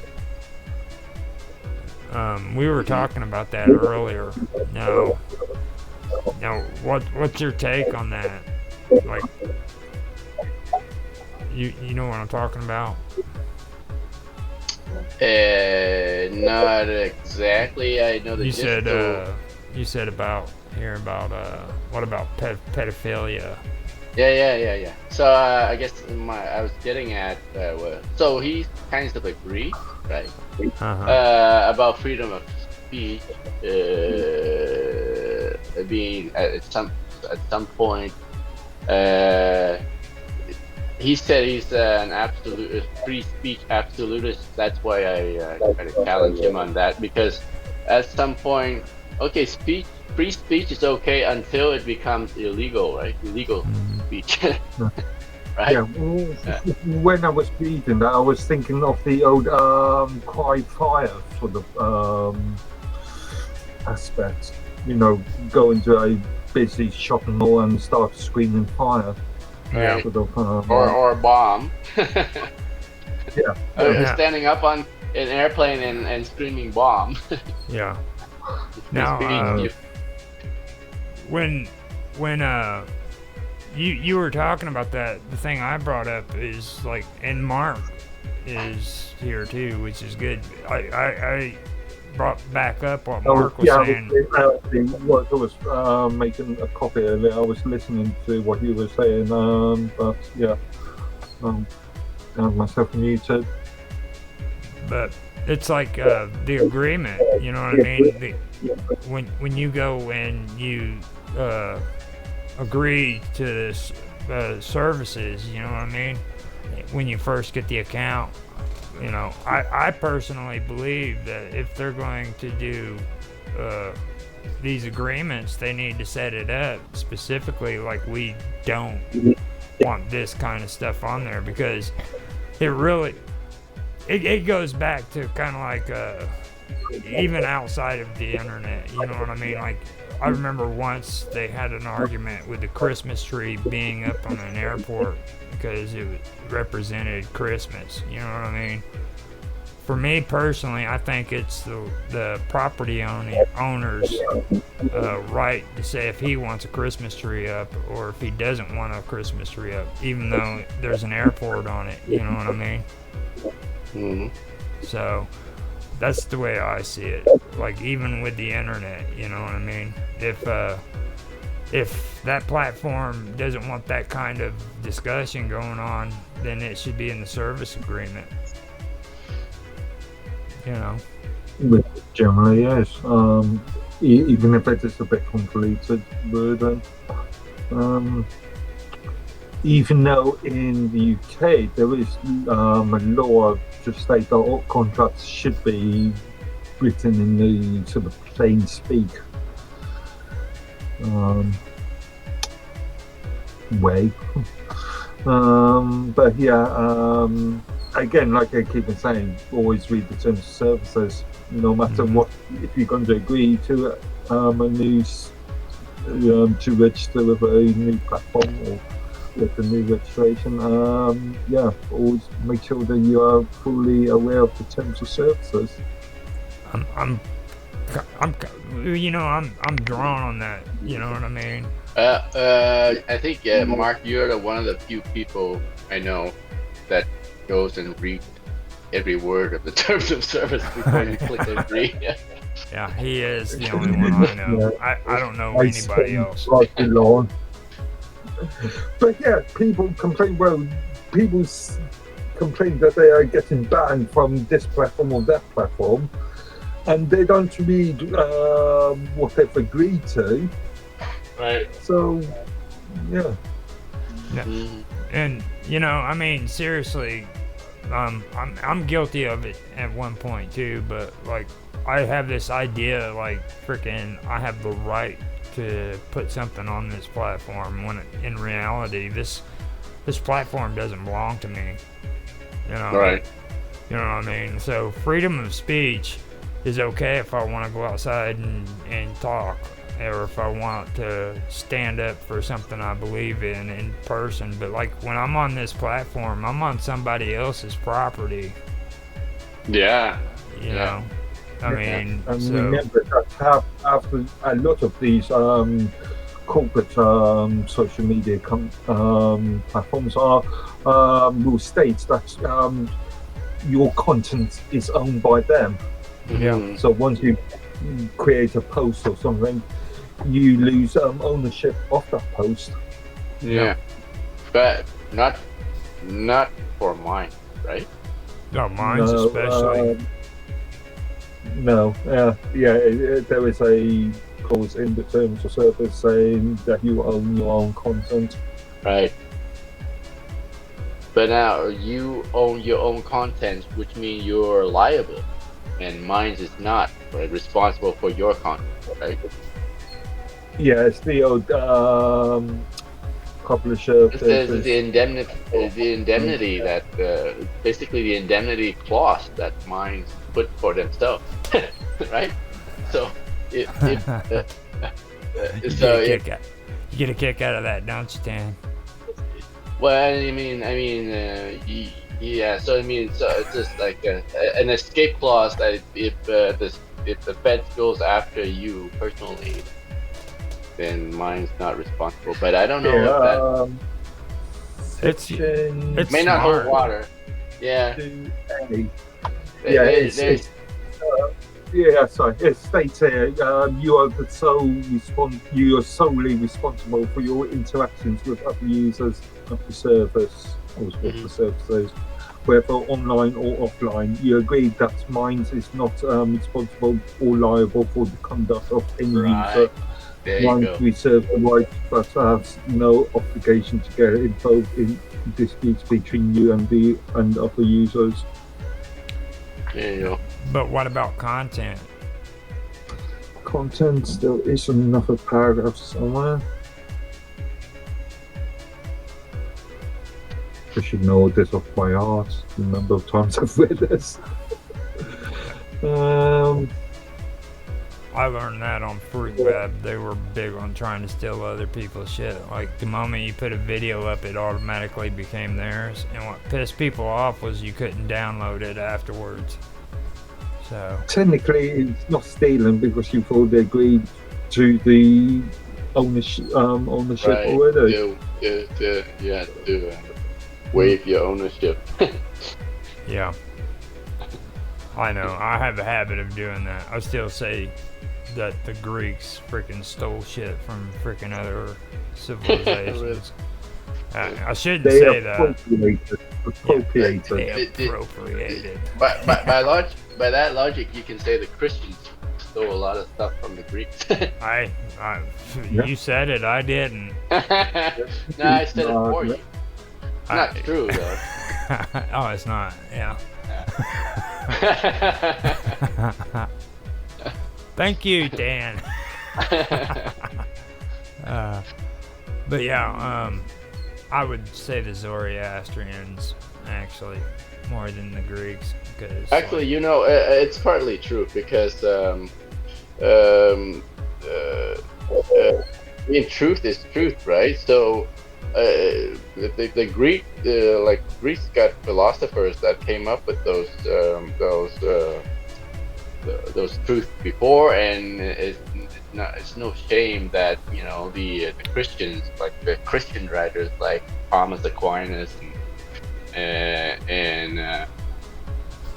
We were talking about that earlier. Now, what's your take on that? Like, you know what I'm talking about? Not exactly. I know the you said about what about pedophilia? Yeah. So I guess I was getting at so he kind of agreed, right? About freedom of speech being at some point. He said he's an absolute free speech absolutist. That's why I kind of challenge him on that, because at some point, okay, free speech is okay until it becomes illegal, right? Illegal speech, right? Yeah. When I was reading that, I was thinking of the old cry fire sort of aspect. You know, go into a busy shopping mall and start screaming fire. Right. Sort of, or a bomb. Yeah. Standing up on an airplane and screaming bomb. Yeah. Now, when you were talking about that, the thing I brought up is like, and Mark is here too, which is good. I brought back up what Mark was saying. I was making a copy of it. I was listening to what he was saying, but yeah, I have myself muted. But it's like the agreement, you know what I mean? When you go and you agree to this services, you know what I mean? When you first get the account, you know, I personally believe that if they're going to do these agreements, they need to set it up specifically like we don't want this kind of stuff on there, because it really it goes back to kind of like even outside of the internet, you know what I mean? Like, I remember once they had an argument with the Christmas tree being up on an airport because it represented Christmas, you know what I mean? For me personally, I think it's the property owner's right to say if he wants a Christmas tree up or if he doesn't want a Christmas tree up, even though there's an airport on it, you know what I mean? So that's the way I see it. Like, even with the internet, you know what I mean? If that platform doesn't want that kind of discussion going on, then it should be in the service agreement. You know. Which generally is, even if it is a bit convoluted wording. Even though in the UK there is a law to state that all contracts should be written in the sort of plain speak way. But yeah, again, like I keep on saying, always read the terms of services. No matter what, if you're going to agree to a news to register with a new platform or with a new registration, always make sure that you are fully aware of the terms of services. I'm drawn on that. You know what I mean? I think Mark, you're one of the few people I know that goes and reads every word of the terms of service before you click agree. Yeah, he is the only one I know. I don't know anybody else. But yeah, people complain. Well, people complain that they are getting banned from this platform or that platform, and they don't read what they've agreed to. Right. So, yeah. And I mean, seriously, I'm guilty of it at one point too. But like, I have this idea, like, freaking, I have the right to put something on this platform when in reality, this platform doesn't belong to me. Right. You know what I mean? So freedom of speech is okay if I want to go outside and talk, or if I want to stand up for something I believe in person. But like, when I'm on this platform, I'm on somebody else's property. Yeah. You know? I mean, and so... remember that after a lot of these corporate social media platforms will state that your content is owned by them. Yeah. So once you create a post or something, you lose ownership of that post. Yeah. But not for mine, right? No, mine's especially. No, there is a clause in the terms of service saying that you own your own content. Right. But now you own your own content, which means you're liable, and mine is not responsible for your content, right? Yeah, it's the old publisher. There's the indemnity that basically the indemnity clause that mine put for themselves, right? So you get a kick out of that, don't you, Dan? Well, I mean, yeah. So I mean, so it's just like an escape clause that if the feds goes after you personally, then mine's not responsible. But I don't know if that it may not hold water. Yeah. Sorry. It states here you are solely responsible for your interactions with other users of the service or of the services, whether online or offline. You agree that Minds is not responsible or liable for the conduct of any user. Minds reserve the right, but has no obligation to get involved in disputes between you and other users. There you go. But what about content? Content, there is another paragraph somewhere. I should know this off by heart. The number of times I've read this. I learned that on Fruit Web. They were big on trying to steal other people's shit. Like, the moment you put a video up, it automatically became theirs. And what pissed people off was you couldn't download it afterwards. So technically, it's not stealing because you've already agreed to the ownership right. already. To waive your ownership. Yeah. I know. I have a habit of doing that. I still say that the Greeks freaking stole shit from freaking other civilizations. I shouldn't say that. Appropriated. They appropriated. By by that logic, you can say the Christians stole a lot of stuff from the Greeks. You said it, I didn't. No, I said it for you. Not true though. Oh, it's not. Yeah. Thank you, Dan. But yeah, I would say the Zoroastrians actually more than the Greeks, because actually, you know, it's partly true because I mean, truth is truth, right? So the Greek, like Greeks got philosophers that came up with those truths before, and it's no shame that, you know, the Christians, like the Christian writers like Thomas Aquinas and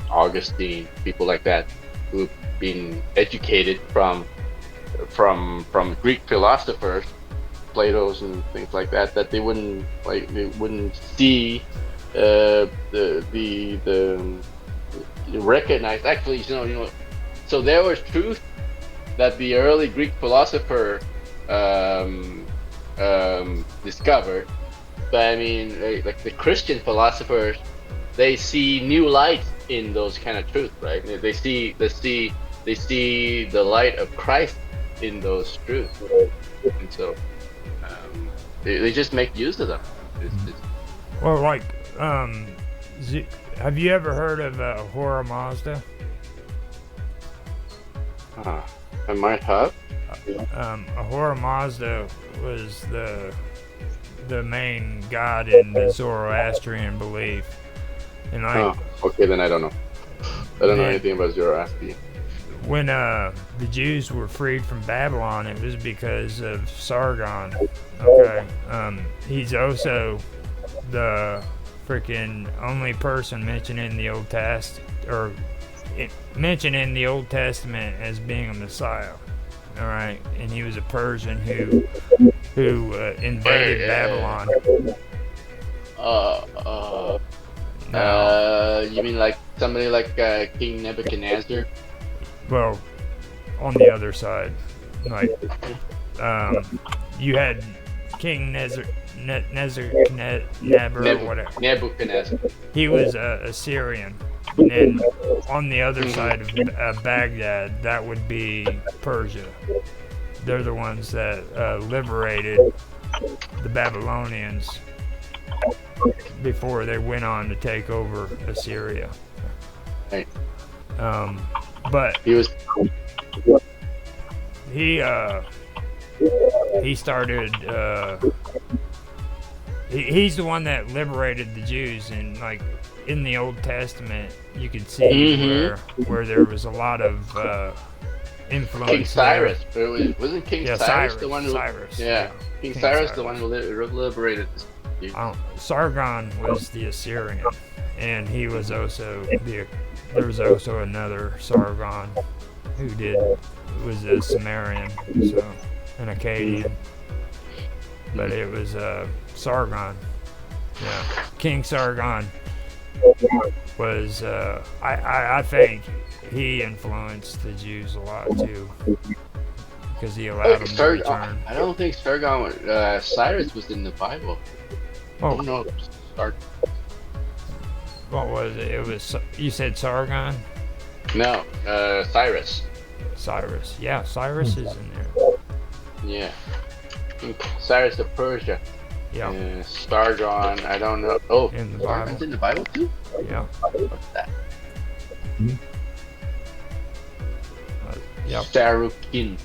Augustine, people like that, who've been educated from Greek philosophers, Plato's and things like that, that they wouldn't see the recognize. Actually, you know, so there was truth that the early Greek philosopher discovered, but I mean, like the Christian philosophers, they see new light in those kind of truths, right? They see the light of Christ in those truths, and so they just make use of them. Well, like, have you ever heard of Ahura Mazda? I might have. Ahura Mazda was the main god in the Zoroastrian belief, and okay, then I don't know. I don't know anything about Zoroastrian. When the Jews were freed from Babylon, it was because of Sargon. Okay, he's also the freaking only person mentioned in the Old Testament, or mentioned in the Old Testament as being a Messiah. All right, and he was a Persian who invaded Babylon. You mean like somebody like King Nebuchadnezzar? Well, on the other side, like you had King Nebuchadnezzar. He was Assyrian. And then on the other side of Baghdad, that would be Persia. They're the ones that liberated the Babylonians before they went on to take over Assyria. Right. But he started. He's the one that liberated the Jews, and like in the Old Testament, you could see where there was a lot of influence. King Cyrus, wasn't King Cyrus the one who? Cyrus, King Cyrus the one who liberated the Jews. Sargon was the Assyrian, and he was also there was also another Sargon who was a Sumerian, so an Akkadian, but it was Sargon. Yeah, King Sargon was I think he influenced the Jews a lot too, because he allowed them to return. I don't think Sargon Cyrus was in the Bible. I don't know. What was it? It was, you said Sargon? No, Cyrus. Cyrus. Yeah, Cyrus is in there. Yeah. Cyrus of Persia. Yeah. Sargon, I don't know. Oh, in the Sargon's Bible. In the Bible too? Yeah. What's that? Yep. Sarukin.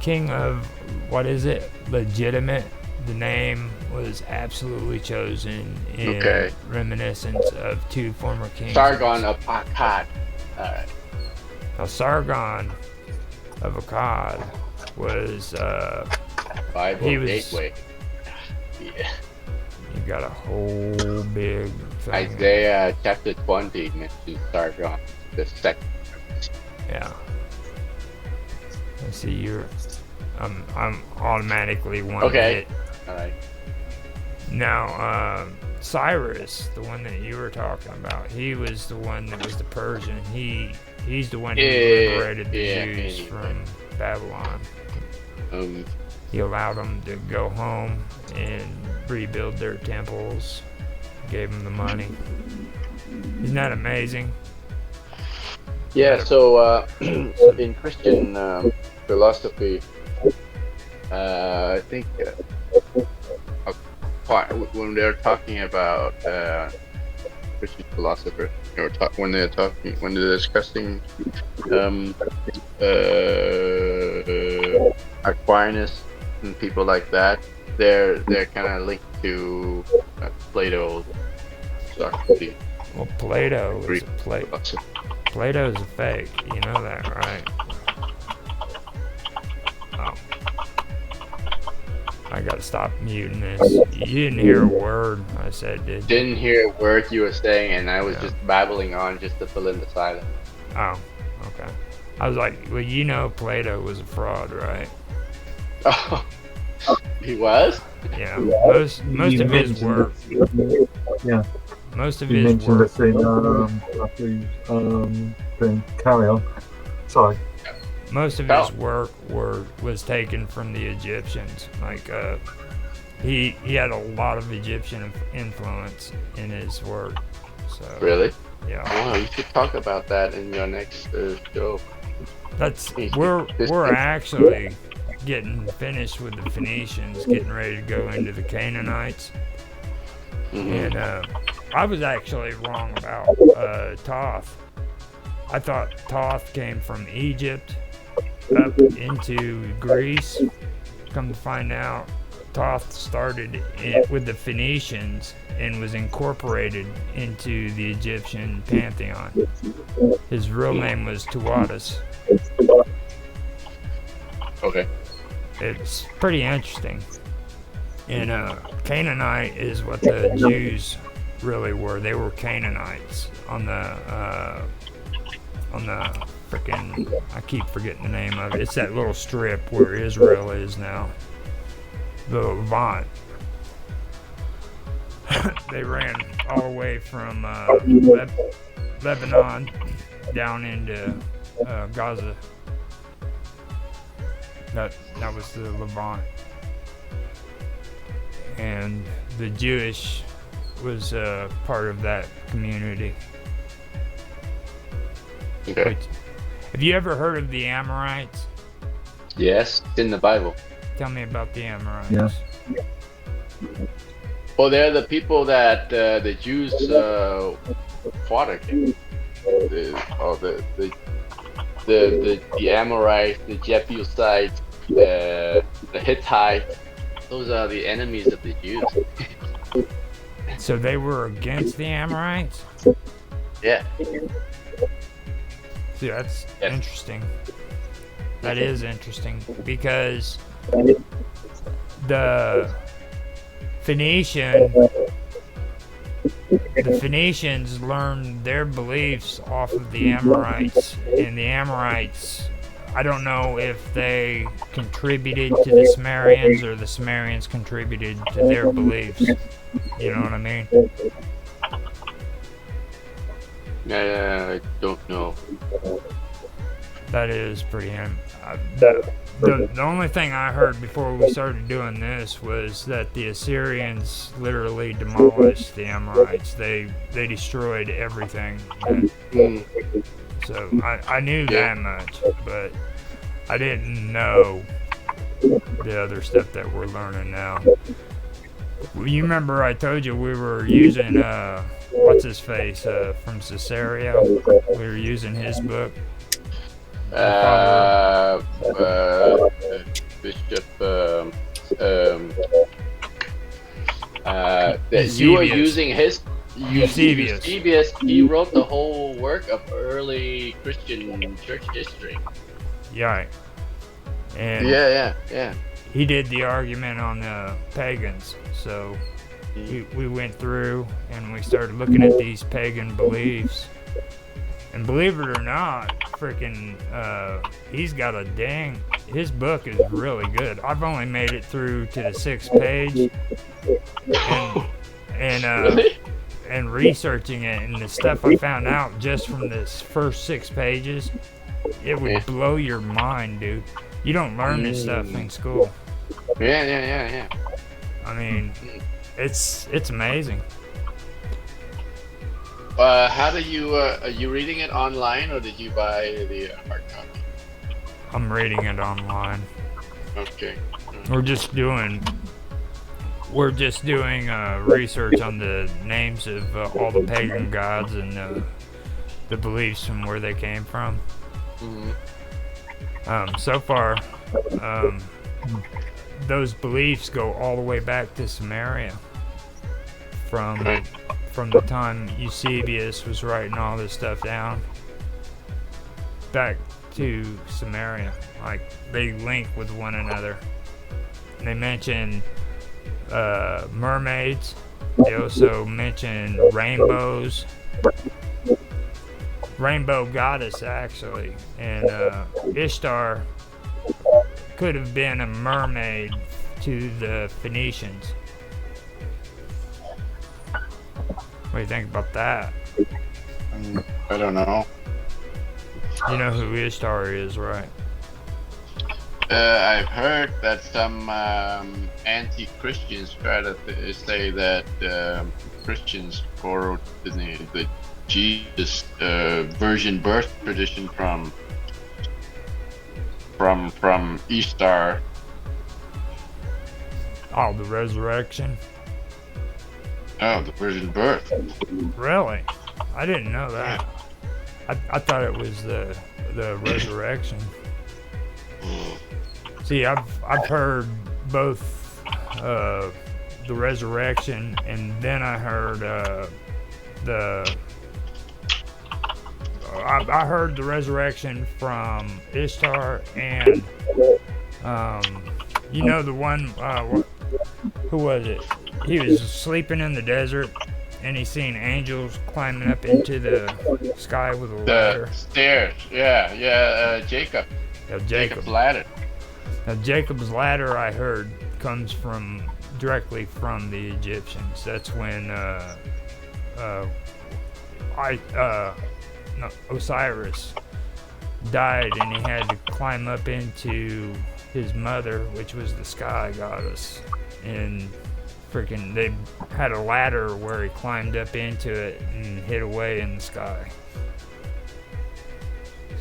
King of, what is it? Legitimate. The name was absolutely chosen in reminiscence of two former kings. Sargon of Akkad. Alright. Now, Sargon of Akkad was Bible gateway. Yeah. You got a whole big thing. Isaiah chapter 20 mentions Sargon the second. Yeah. I see you're. I'm automatically one hit. All right. Now, Cyrus, the one that you were talking about, he was the one that was the Persian. He's the one who liberated the Jews from Babylon. He allowed them to go home and rebuild their temples, gave them the money. Isn't that amazing? Yeah, so in Christian philosophy, I think when they're talking about Christian philosophers, when they're discussing Aquinas and people like that, they're kind of linked to Plato, Socrates. Well, Plato is Plato's a fake. You know that, right? Oh. I gotta stop muting this. You didn't hear a word I said, did you? Didn't hear a word you were saying, and I was just babbling on just to fill in the silence. Oh, okay. I was like, well, you know Plato was a fraud, right? Oh, he was? Yeah, most of his work. Yeah. Most of you his mentioned work. Thing. Carry on. Sorry. Most of his work was taken from the Egyptians. Like he had a lot of Egyptian influence in his work. So really? Yeah. Wow, you should talk about that in your next show. We're actually getting finished with the Phoenicians, getting ready to go into the Canaanites. And I was actually wrong about Thoth. I thought Thoth came from Egypt up into Greece. Come to find out, Thoth started with the Phoenicians and was incorporated into the Egyptian pantheon. His real name was Tuatus. Okay. It's pretty interesting. And Canaanite is what the Jews really were. They were Canaanites on the frickin', I keep forgetting the name of it. It's that little strip where Israel is now. The Levant. They ran all the way from Lebanon down into Gaza. That was the Levant. And the Jewish was part of that community. Okay. Have you ever heard of the Amorites? Yes, it's in the Bible. Tell me about the Amorites. Yeah. Well, they're the people that the Jews fought against. The Amorites, the Jebusites, the Hittites. Those are the enemies of the Jews. So they were against the Amorites? Yeah. See, that's interesting. That is interesting because the Phoenicians learned their beliefs off of the Amorites, and the Amorites, I don't know if they contributed to the Sumerians or the Sumerians contributed to their beliefs. You know what I mean? I don't know. That is pretty. The only thing I heard before we started doing this was that the Assyrians literally demolished the Amorites. They destroyed everything. So I knew that much, but I didn't know the other stuff that we're learning now. You remember I told you we were using what's his face from Caesarea? We were using his book. Bishop you were using his Eusebius. He wrote the whole work of early Christian church history. Yeah. And yeah. He did the argument on the pagans. So we went through and we started looking at these pagan beliefs. And believe it or not, freaking, he's got his book is really good. I've only made it through to the 6th page. And Really? and researching it, and the stuff I found out just from this first 6 pages, it would blow your mind, dude. You don't learn this stuff in school. Yeah. I mean, it's amazing. How do you are you reading it online or did you buy the hard copy? I'm reading it online. Okay. We're just doing research on the names of all the pagan gods and the beliefs and where they came from. So far, those beliefs go all the way back to Samaria. From the time Eusebius was writing all this stuff down, back to Samaria. Like, they link with one another. And they mention mermaids. They also mention rainbows. Rainbow goddess, actually. And Ishtar could have been a mermaid to the Phoenicians. What do you think about that? I don't know. You know who Ishtar is, right? I've heard that some anti-Christians try to say that Christians borrowed the Jesus virgin birth tradition from Ishtar. Oh, the resurrection. Oh, the virgin birth. Really? I didn't know that. I thought it was the resurrection. See, I've heard both the resurrection, and then I heard I heard the resurrection from Ishtar, and you know the one who was it? He was sleeping in the desert, and he seen angels climbing up into the sky with a ladder. The stairs, yeah, Jacob. Yeah, Jacob's ladder. Now, Jacob's ladder, I heard, comes directly from the Egyptians. That's when Osiris died, and he had to climb up into his mother, which was the sky goddess, and they had a ladder where he climbed up into it and hid away in the sky.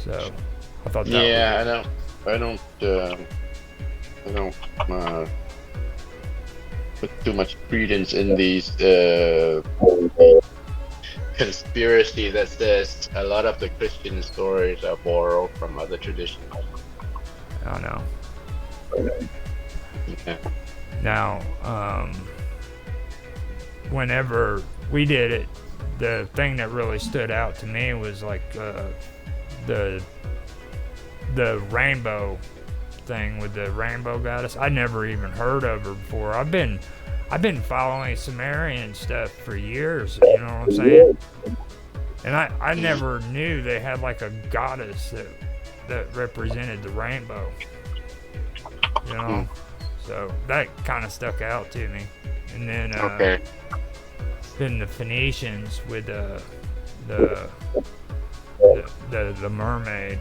So I thought that. Yeah, I don't put too much credence in these conspiracy that says a lot of the Christian stories are borrowed from other traditions. I know. Yeah. Now, whenever we did it, the thing that really stood out to me was like the rainbow thing with the rainbow goddess. I never even heard of her before. I've been following Sumerian stuff for years, you know what I'm saying? And I never knew they had like a goddess that represented the rainbow, you know? So that kind of stuck out to me. And then then the Phoenicians with the mermaid.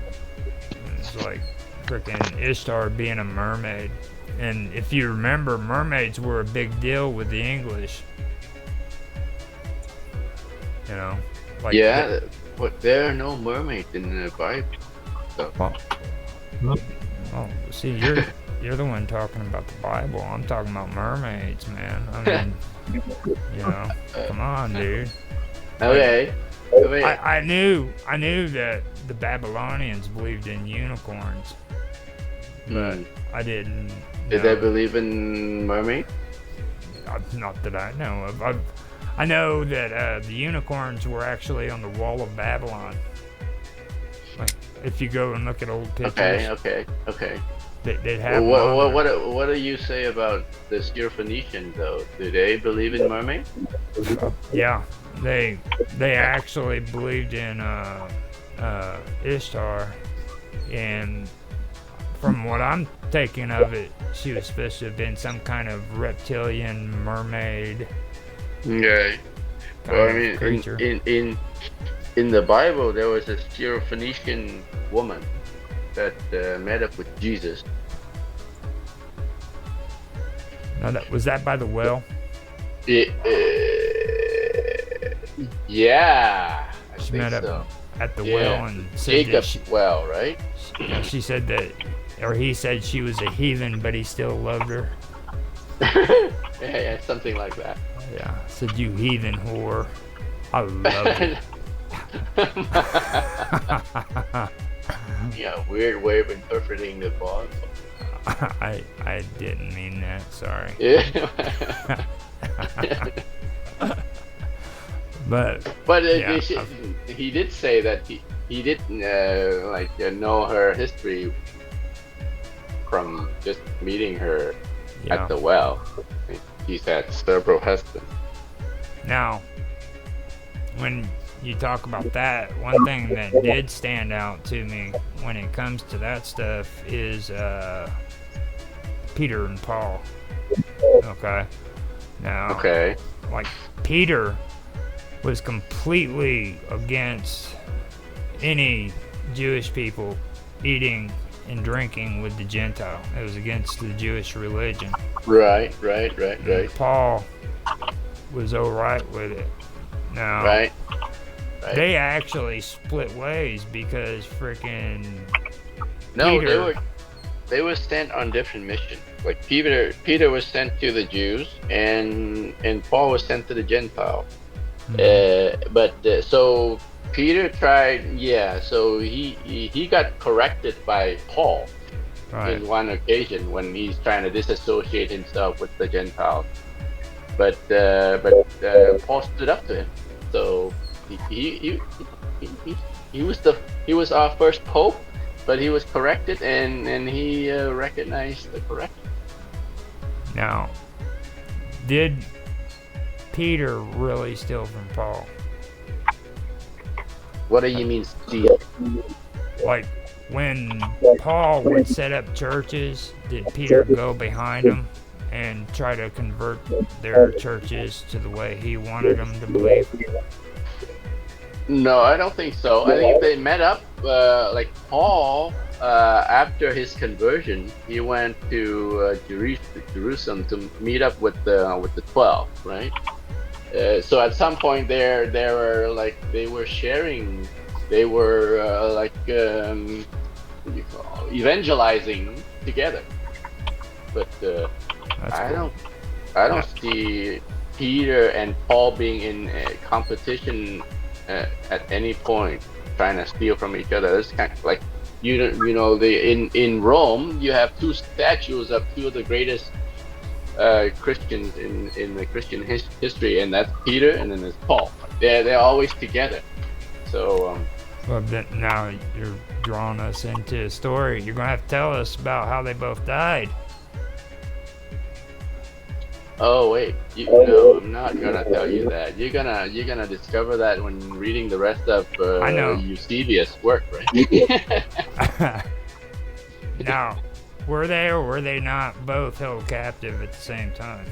It's like freaking Ishtar being a mermaid. And if you remember, mermaids were a big deal with the English. You know? Like but there are no mermaids in the Bible. So. Oh, see, you're the one talking about the Bible. I'm talking about mermaids, man. I mean, you know, come on, dude. Okay. I knew that the Babylonians believed in unicorns, but I didn't. Did they believe in mermaids? Not that I know of. I know that the unicorns were actually on the wall of Babylon. Like, if you go and look at old pictures. Okay. They'd have. What do you say about the Syrophoenicians though? Do they believe in mermaids? Yeah, they actually believed in Ishtar, and from what I'm taking of it, she was supposed to have been some kind of reptilian mermaid, Okay. kind Well, I of mean, creature. in the Bible, there was a Syrophoenician woman that met up with Jesus. Now was that by the well? Yeah, I She think met up so. at the Yeah. well and said Jacob's that well, right? she said that, or he said she was a heathen, but he still loved her. Yeah, something like that. Yeah, said you heathen whore. I love it. Yeah, weird way of interpreting the Bible. I didn't mean that. Sorry. Yeah. But yeah, he did say that he didn't know her history from just meeting her at the well. He's had several husbands. Now, when you talk about that, one thing that did stand out to me when it comes to that stuff is Peter and Paul. Okay. Now, like Peter was completely against any Jewish people eating and drinking with the Gentile. It was against the Jewish religion. Right. Paul was all right with it. Now, they actually split ways because freaking Peter, they were sent on different missions. Like Peter was sent to the Jews, and Paul was sent to the Gentiles. So Peter tried, so he got corrected by Paul in one occasion when he's trying to disassociate himself with the Gentiles. But Paul stood up to him. So he was our first pope, but he was corrected and he recognized the correction. Now, did Peter really steal from Paul? What do you mean steal? Like when Paul would set up churches, did Peter go behind them and try to convert their churches to the way he wanted them to believe? No, I don't think so. I think they met up, like Paul, after his conversion, he went to Jerusalem to meet up with the 12, right? So at some point they were sharing, evangelizing together. But I don't see Peter and Paul being in competition at any point, trying to steal from each other. It's kind of like in Rome you have two statues of two of the greatest Christians in the Christian history, and that's Peter and then there's Paul. They're always together. So well, now you're drawing us into a story. You're gonna have to tell us about how they both died. oh wait, no, I'm not gonna tell you that. You're gonna discover that when reading the rest of Eusebius' work, right? Now, were they or were they not both held captive at the same time?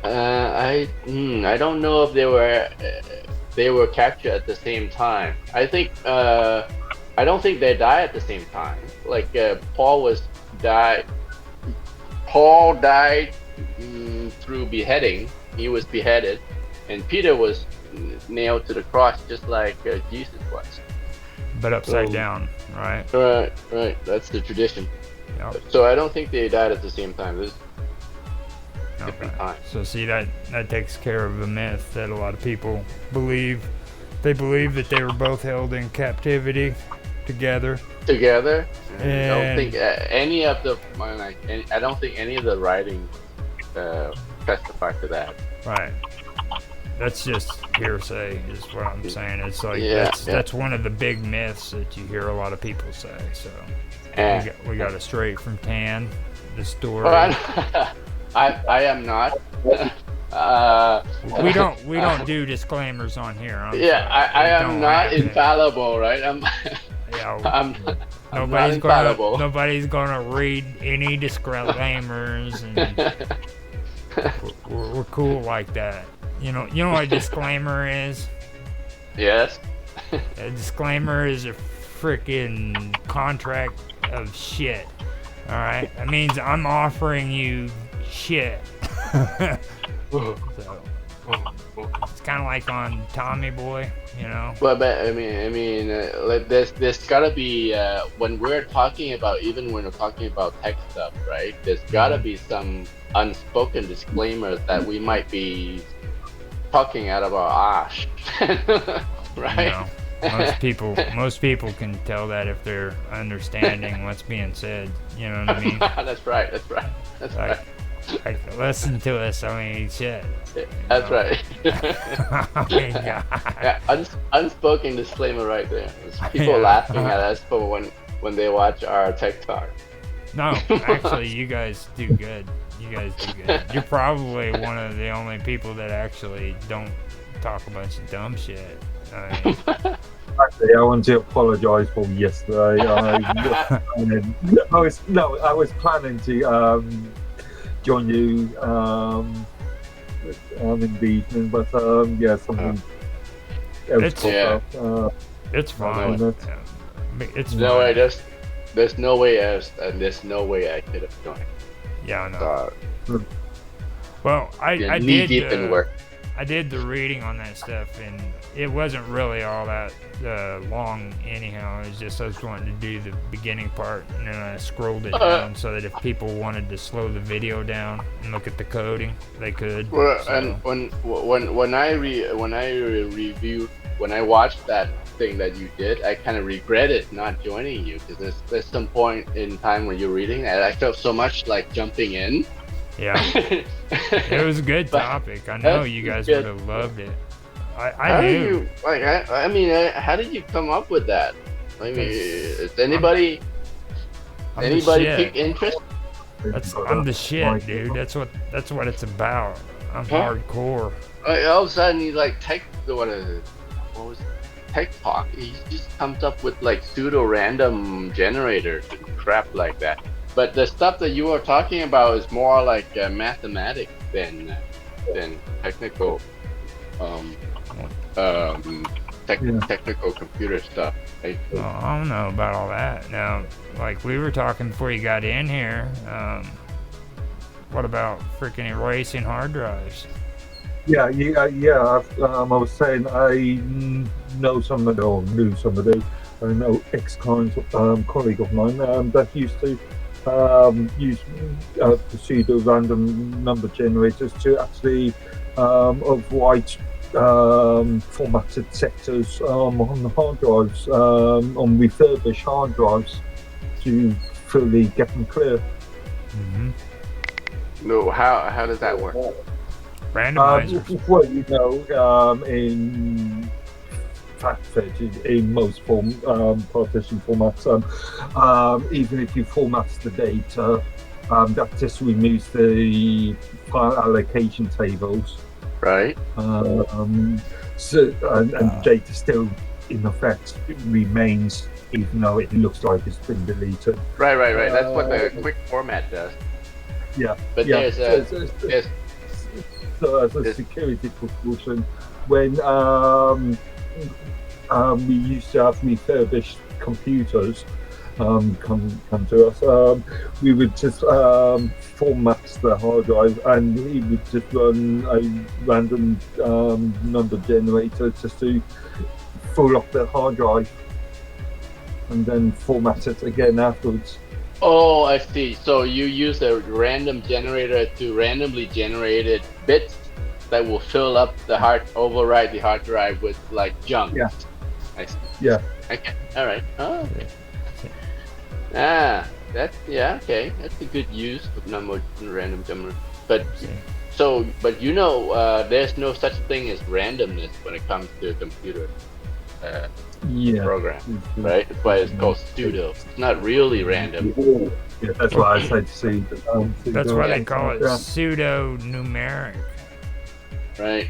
I don't know if they were captured at the same time. I don't think they died at the same time. Like Paul died through beheading. He was beheaded, and Peter was nailed to the cross just like Jesus was. But upside down, right? Right. That's the tradition. Yep. So I don't think they died at the same time. There's different times. So see, that takes care of a myth that a lot of people believe. They believe that they were both held in captivity together. I don't think any of the writing testify to that. Right. That's just hearsay, is what I'm saying. It's like that's one of the big myths that you hear a lot of people say. So we got it straight from Tan, the story. I am not. We don't do disclaimers on here. I am not infallible, right? Nobody's gonna read any disclaimers and We're cool like that. You know what a disclaimer is? Yes. A disclaimer is a freaking contract of shit. All right, that means I'm offering you shit. So it's kind of like on Tommy Boy, you know. Well, but like there's gotta be when we're talking about, even when we're talking about tech stuff, right? There's gotta be some unspoken disclaimers that we might be talking out of our ass, right? You know, most people can tell that if they're understanding what's being said. You know what I mean? That's right. Like, listen to us. I mean, shit. That's right. Oh my God. Yeah, unspoken disclaimer right there. There's people laughing at us for when they watch our tech talk. No, actually, you guys do good. You're probably one of the only people that actually don't talk a bunch of dumb shit. Actually, I want to apologise for yesterday. I was planning to join you in the evening, but yeah, something else popped up. It's fine. It's no fine. way. There's no way else, and there's no way I could have joined. Yeah, I know. Well, I did deep in work. I did the reading on that stuff, and it wasn't really all that long anyhow. It was just I was wanting to do the beginning part, and then I scrolled it down so that if people wanted to slow the video down and look at the coding, they could. Well, so. And when I watched that thing that you did, I kind of regretted not joining you, because there's some point in time when you're reading and I felt so much like jumping in. Yeah, it was a good topic. I know you guys would have loved it. I knew. How did you come up with that? I mean, is anybody pick interest? I'm the shit, dude. That's what it's about. I'm hardcore. All of a sudden, you like tech talk. He just comes up with like pseudo random generators and crap like that. But the stuff that you are talking about is more like mathematics than technical, technical computer stuff. Right? Well, I don't know about all that. Now, like we were talking before you got in here, what about freaking erasing hard drives? Yeah. I was saying I know somebody, or knew somebody. I know ex-colleague of mine that used to use pseudo random number generators to actually overwrite formatted sectors on the hard drives, on refurbished hard drives, to fully get them clear. Mm-hmm. No, how does that work? Randomizers. Well, you know, in in most partition formats, even if you format the data, that just removes the file allocation tables. Right. So and data still in effect remains, even though it looks like it's been deleted. Right. That's what the quick format does. Yeah. But yeah. there's So as a security precaution, when we used to have refurbished computers come to us, we would just format the hard drive, and he would just run a random number generator just to fill up the hard drive, and then format it again afterwards. Oh, I see. So you use a random generator to randomly generated bits that will fill up override the hard drive with like junk. Yeah. I see. Yeah. Okay. All right. Oh, okay. Okay. That's a good use of random generator. But there's no such thing as randomness when it comes to a computer program, right? That's why it's called pseudo. It's not really random. Yeah, that's why I said pseudo. That's why they call it pseudo numeric. Right.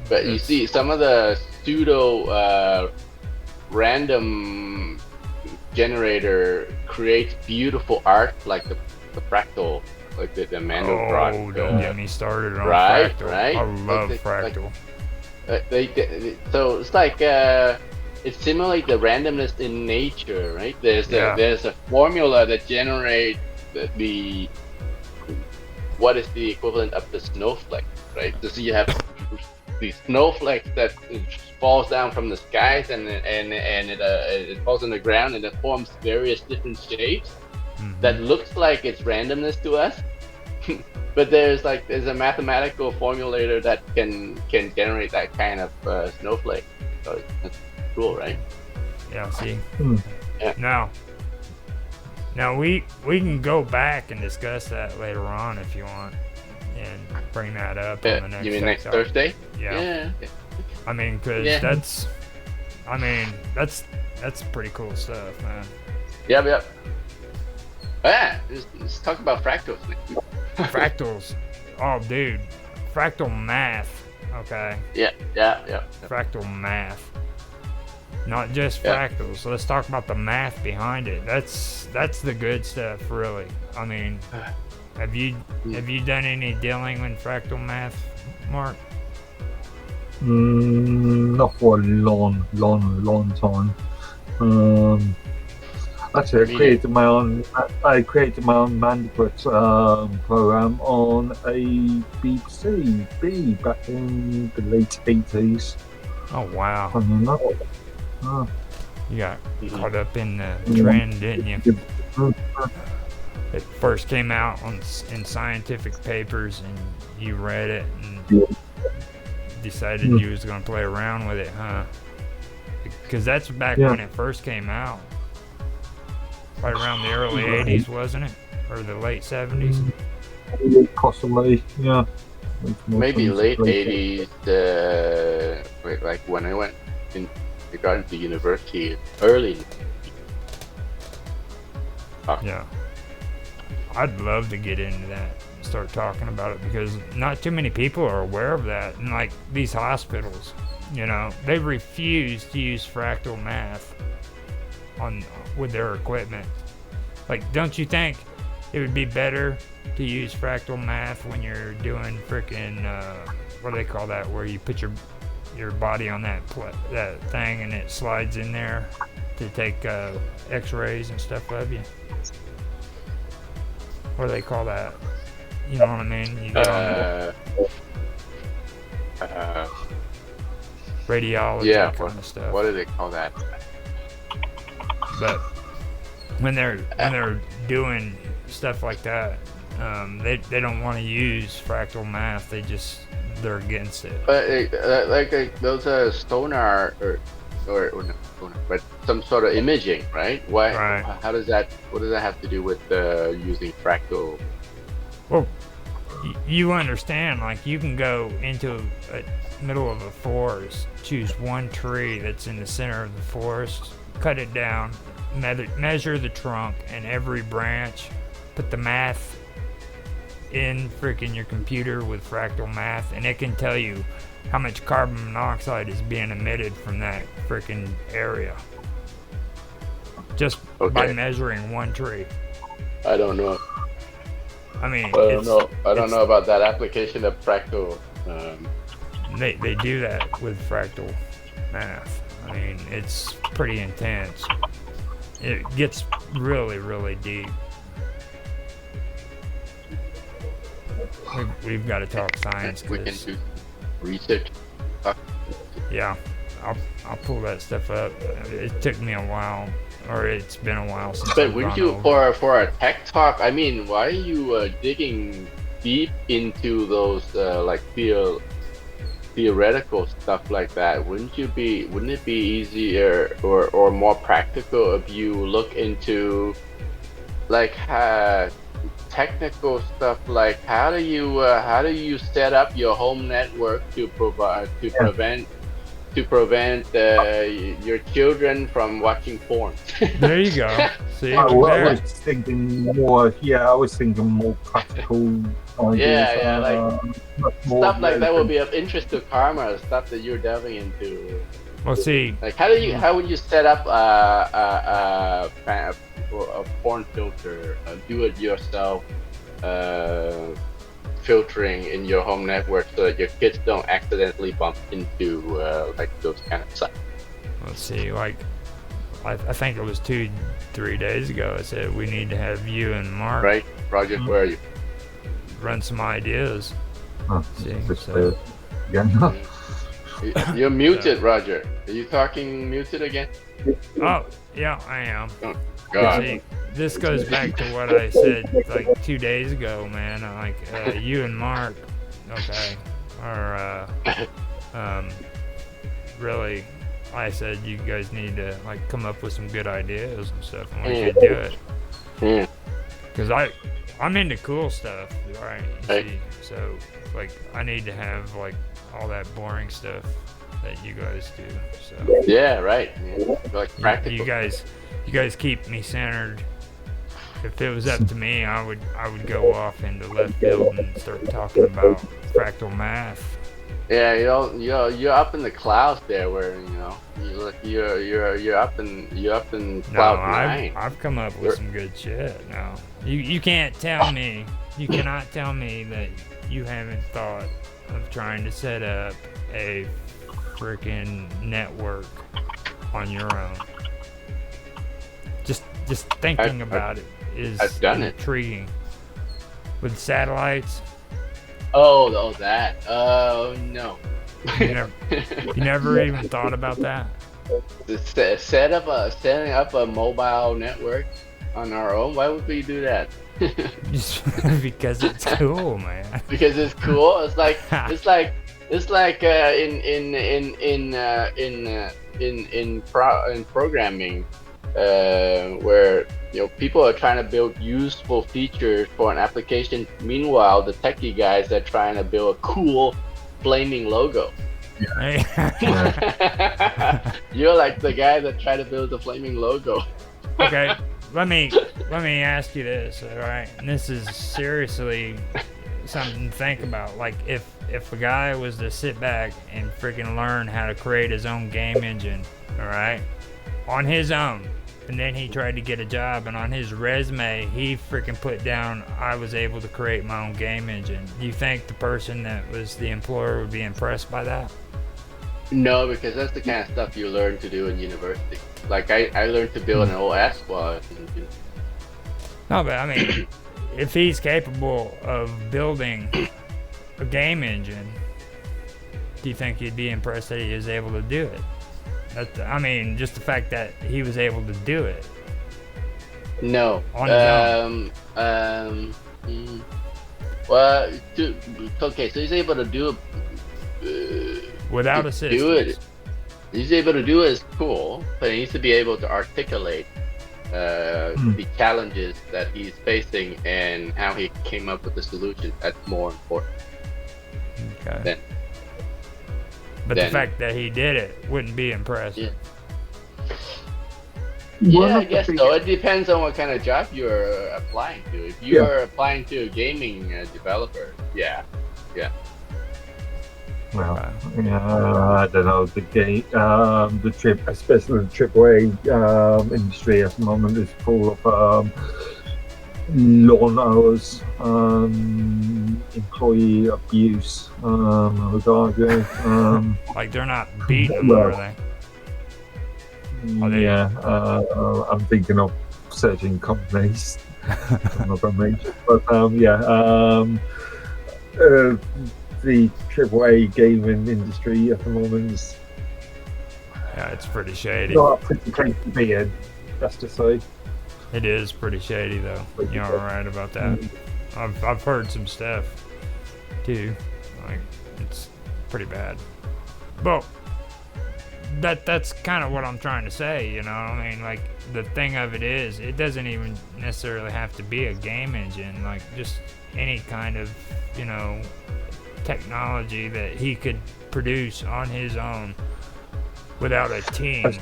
But you see, some of the pseudo random generator creates beautiful art, like the fractal like the Mandelbrot. Oh, don't get me started on right, fractal. right. I love Like, fractal. So it's like it simulates the randomness in nature, right? There's a formula that generates the what is the equivalent of the snowflake, right? So you have these snowflakes that falls down from the skies and it falls on the ground and it forms various different shapes that looks like it's randomness to us. But there's a mathematical formulator that can generate that kind of snowflake. So it's cool, right? Yeah. See. Yeah. Now we can go back and discuss that later on if you want, and bring that up on the next. You mean next Thursday? Yeah. I mean, because that's pretty cool stuff, man. Yep. Yeah. Let's talk about fractals. Fractals. Oh, dude. Fractal math. Okay. Yeah. Fractal math. Not just fractals. Let's talk about the math behind it. That's the good stuff, really. I mean, have you done any dealing with fractal math, Mark? Not for a long time. Actually, I created my own Mandelbrot program on a BBC back in the late 80s. Oh wow! You got caught up in the trend, didn't you? It first came out in scientific papers, and you read it and decided you was gonna play around with it, huh? Because that's back when it first came out. Right around the early 80s, wasn't it? Or the late 70s? Possibly, yeah. Maybe late 80s, like when I went got into university, early. Yeah. I'd love to get into that, start talking about it, because not too many people are aware of that. And like these hospitals, they refuse to use fractal math with their equipment. Like, don't you think it would be better to use fractal math when you're doing freaking what do they call that, where you put your body on that thing and it slides in there to take x-rays and stuff of you? What do they call that? You know what I mean? You get on radiology kind of stuff. What do they call that? But when they're doing stuff like that, they don't want to use fractal math. They're against it. Like those sonar or not sonar, but some sort of imaging, right? Why? Right. How does that? What does that have to do with using fractal? Well, you understand. Like, you can go into a middle of a forest, choose one tree that's in the center of the forest, cut it down, measure the trunk and every branch, put the math in freaking your computer with fractal math, and it can tell you how much carbon monoxide is being emitted from that freaking area just by measuring one tree. I don't know. I mean, I don't know about that application of fractal. They do that with fractal math. I mean, it's pretty intense. It gets really, really deep. We've got to talk science. We can do research. Yeah, I'll pull that stuff up. It took me a while, or it's been a while since. But wouldn't you, for a tech talk? I mean, why are you digging deep into those like theoretical stuff like that? Wouldn't it be easier or more practical if you look into like technical stuff, like how do you set up your home network to prevent your children from watching porn? There you go. See, I was thinking more practical ideas. Like stuff like that will be of interest to Karma. Stuff that you're delving into. Well, see, like how would you set up a porn filter, do it yourself filtering in your home network so that your kids don't accidentally bump into like those kind of sites. Let's see, like I think it was 2-3 days ago. I said we need to have you and Mark. Right, Roger, where are you? Run some ideas. See, so. You're muted, Roger. Are you talking muted again? Oh, yeah, I am. Oh, God. See, this goes back to what I said like 2 days ago, man. Like you and Mark, okay, are really. I said you guys need to like come up with some good ideas and stuff, and we should do it. Yeah. Cause I'm into cool stuff, right? You see, so like I need to have like all that boring stuff that you guys do. So yeah, right. Yeah. Like practical. You guys keep me centered. If it was up to me, I would go off into left field and start talking about fractal math. Yeah, you're up in the clouds there, where you're up in cloud nine. I've come up with some good shit. Now you can't tell me, you cannot tell me that you haven't thought of trying to set up a freaking network on your own. Just thinking about it is intriguing. With satellites. Oh, that. No. You never even thought about that? Setting up a mobile network on our own. Why would we do that? Just because it's cool, man. Because it's cool. It's like in programming, where people are trying to build useful features for an application. Meanwhile, the techie guys are trying to build a cool flaming logo. Yeah. You're like the guy that tried to build the flaming logo. Okay, let me ask you this, all right? And this is seriously something to think about. Like, if a guy was to sit back and freaking learn how to create his own game engine, all right, on his own, and then he tried to get a job, and on his resume he freaking put down, I was able to create my own game engine. Do you think the person that was the employer would be impressed by that? No, because that's the kind of stuff you learn to do in university. Like I learned to build an OS while. No, but I mean, if he's capable of building a game engine, do you think he'd be impressed that he was able to do it? I mean, just the fact that he was able to do it. No. On his own. Well, okay, so he's able to do it without assistance. Do it. He's able to do it is cool, but he needs to be able to articulate the challenges that he's facing and how he came up with the solution. That's more important. Okay. But the fact that he did it wouldn't be impressive. Yeah, I guess so. It depends on what kind of job you're applying to. If you are applying to a gaming developer, yeah. Well, I don't know. The game, especially the AAA industry at the moment is full of long hours, employee abuse. I would argue. Like they're not beating them, are they? I'm thinking of certain companies. I'm not gonna mention, but the AAA gaming industry at the moment is it's pretty shady. Not a pretty place to be in, that's to say. It is pretty shady though. You're right about that. I've heard some stuff too. Like it's pretty bad. But that's kind of what I'm trying to say, you know. I mean, like the thing of it is, it doesn't even necessarily have to be a game engine. Like just any kind of, technology that he could produce on his own without a team.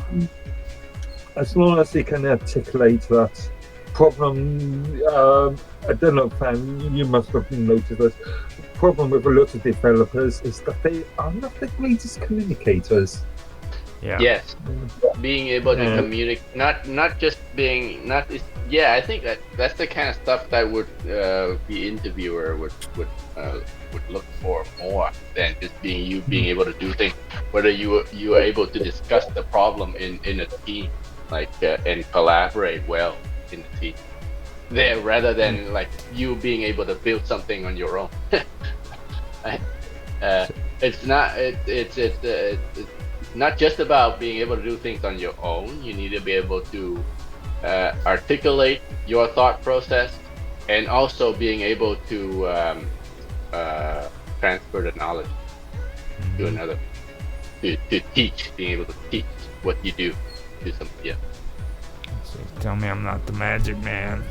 As long as he can articulate that problem, I don't know, Fan, you must have noticed this. The problem with a lot of developers is that they are not the greatest communicators. Yeah. Yes, being able to communicate, not just being not. Yeah, I think that's the kind of stuff that would the interviewer would look for more than just being able to do things. Whether you are able to discuss the problem in a team, like and collaborate well in the team, there rather than like you being able to build something on your own. Right? It's not just about being able to do things on your own. You need to be able to articulate your thought process, and also being able to transfer the knowledge to another, to teach, being able to teach what you do to somebody else. So tell me I'm not the magic man.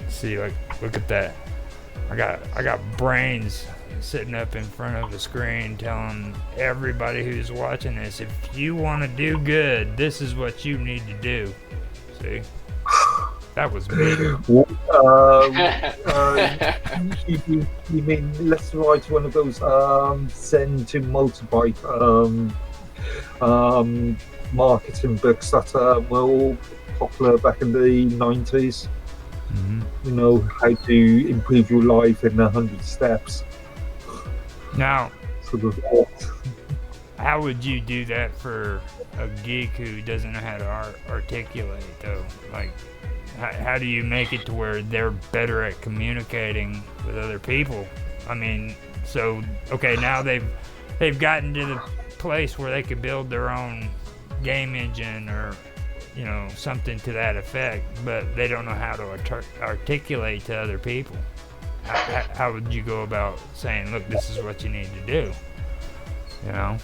See, like, look at that. I got brains sitting up in front of the screen telling everybody who's watching this, if you want to do good, this is what you need to do. See? That was me. You mean let's write one of those Zen to motorbike marketing books that were all popular back in the 90s? You know, how to improve your life in 100 steps. Now, Sort of. how would you do that for a geek who doesn't know how to articulate, though? Like, how do you make it to where they're better at communicating with other people? I mean, so, okay, now they've gotten to the place where they could build their own game engine or, you know, something to that effect, but they don't know how to articulate to other people. How would you go about saying, look, this is what you need to do? You know?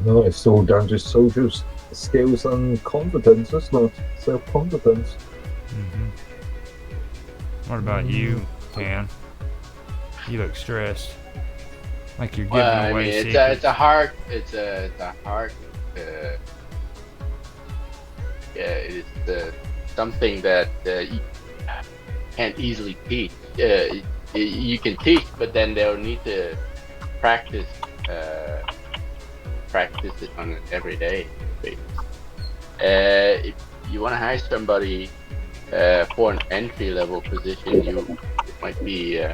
No, it's all down to social skills and confidence, isn't it? Self-confidence. What about you, Tan? You look stressed. Like you're giving Well, away I mean, secrets. it's a hard. It's something that you can't easily teach. You can teach, but then they'll need to practice it on an everyday basis. If you want to hire somebody for an entry-level position, you might be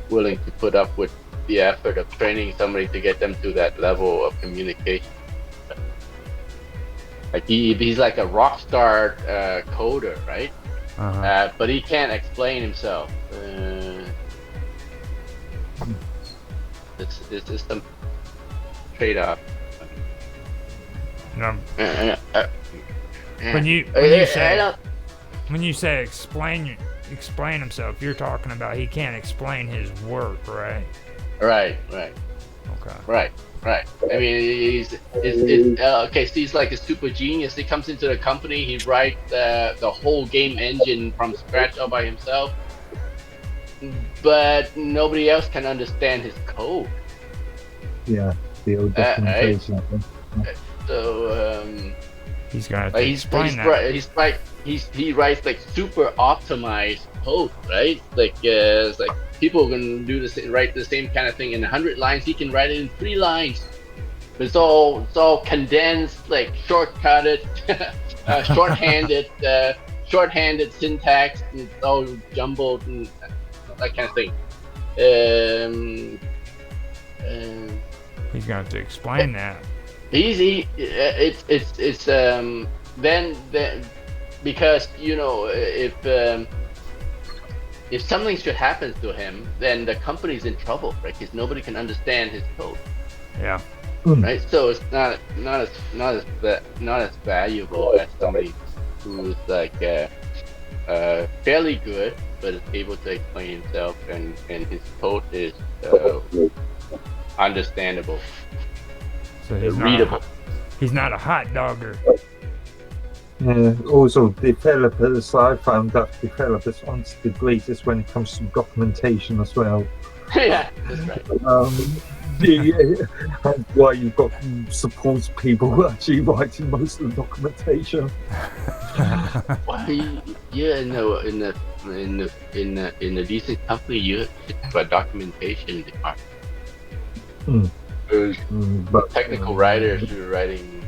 willing to put up with the effort of training somebody to get them to that level of communication. Like he's like a rock star coder, right? But he can't explain himself. This is some trade-off. No. When you say explain himself, you're talking about he can't explain his work, right? Right. Okay. Right. I mean, okay. So he's like a super genius. He comes into the company. He writes the whole game engine from scratch all by himself, but nobody else can understand his code. Yeah, the old documentation. So he's gonna have to explain that. He writes like super optimized code, right? Like it's like people can write the same kind of thing in 100 lines. He can write it in 3 lines. It's all condensed, like shortcutted, shorthanded syntax, and it's all jumbled and that kind of thing. He's gonna have to explain that. It's then because you know if something should happen to him, then the company's in trouble, right? Because nobody can understand his code. Yeah. Right. So it's not as valuable as somebody who's like fairly good, but is able to explain himself, and his code is understandable. So he's readable. He's not a hot dogger. Also, developers, I found that developers aren't the greatest when it comes to documentation as well. Yeah, that's right. And why you've got support people actually writing most of the documentation. Well, yeah, no, in a decent company, you have a documentation department. But technical writers who are writing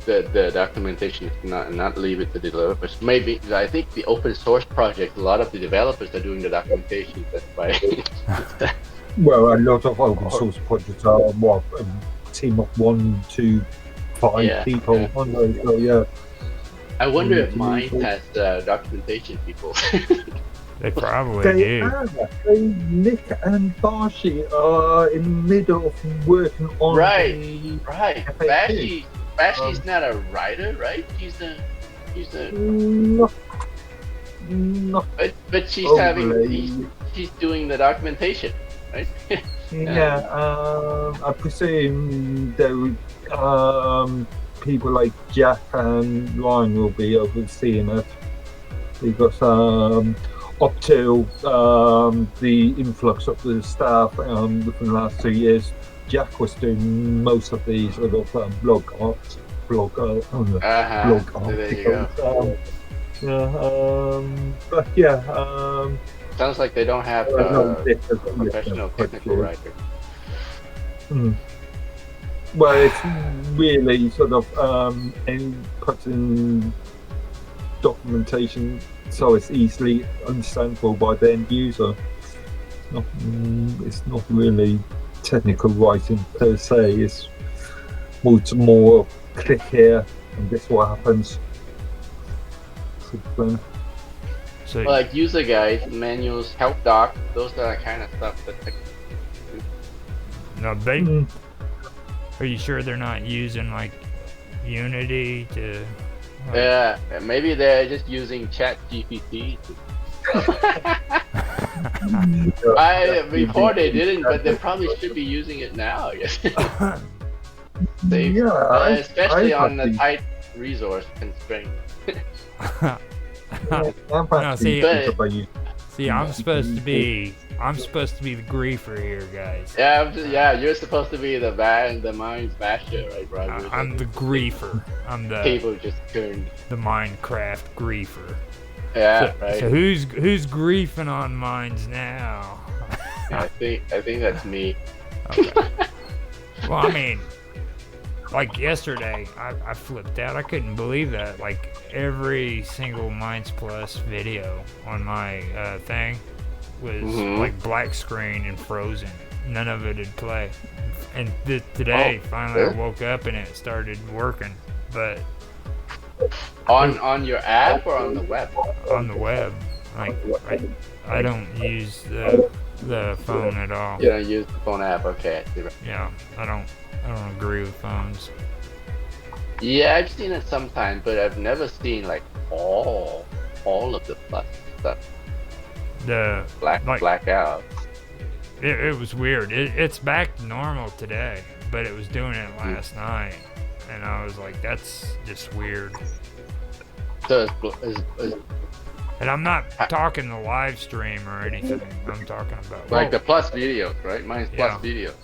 the documentation is not leave it to the developers. Maybe I think the open source project, a lot of the developers are doing the documentation. That's why. well, a lot of open source projects are what a team of 1 to 5 people. Yeah. So yeah. I wonder if Mind has documentation people. They probably They do. are. Nick and Bashi are in the middle of working on the Right. FAQ. Bashi's not a writer, right? He's a. Not But she's overly. she's doing the documentation, right? Yeah, I presume there would, people like Jack and Ryan will be overseeing it because up till the influx of the staff within the last 2 years, Jack was doing most of the sort of blog articles. There you go. But yeah, Sounds like they don't have a professional technical writer. Well, it's really sort of putting documentation so it's easily understandable by the end user. It's not really technical writing per se. It's more click here and guess what happens. So, Like user guides, manuals, help docs, those are the kind of stuff that. no, are you sure they're not using like Unity to? Yeah, maybe they're just using Chat GPT. Before they didn't, but they probably should be using it now. I guess. Especially on a tight resource constraint. No, see, I'm supposed to be the griefer here, guys. Yeah, you're supposed to be the Minds basher, right, bro? I'm the griefer. I'm the people just turned the Minecraft griefer. Yeah, so, right. So who's griefing on Minds now? I think that's me. Okay. Well, I mean, like yesterday, I flipped out. I couldn't believe that. Like every single Minds Plus video on my thing was like black screen and frozen. None of it would play. And today, finally, I woke up and it started working. But on your app or on the web? On the web. Like I don't use the phone at all. You don't use the phone app, okay. Yeah, I don't agree with phones. Yeah, I've seen it sometimes, but I've never seen like all of the plus stuff. The blackout. It was weird. It's back to normal today, but it was doing it last night, and I was like, that's just weird. So and I'm not talking the live stream or anything. I'm talking about like the plus videos, right? Mine's plus video.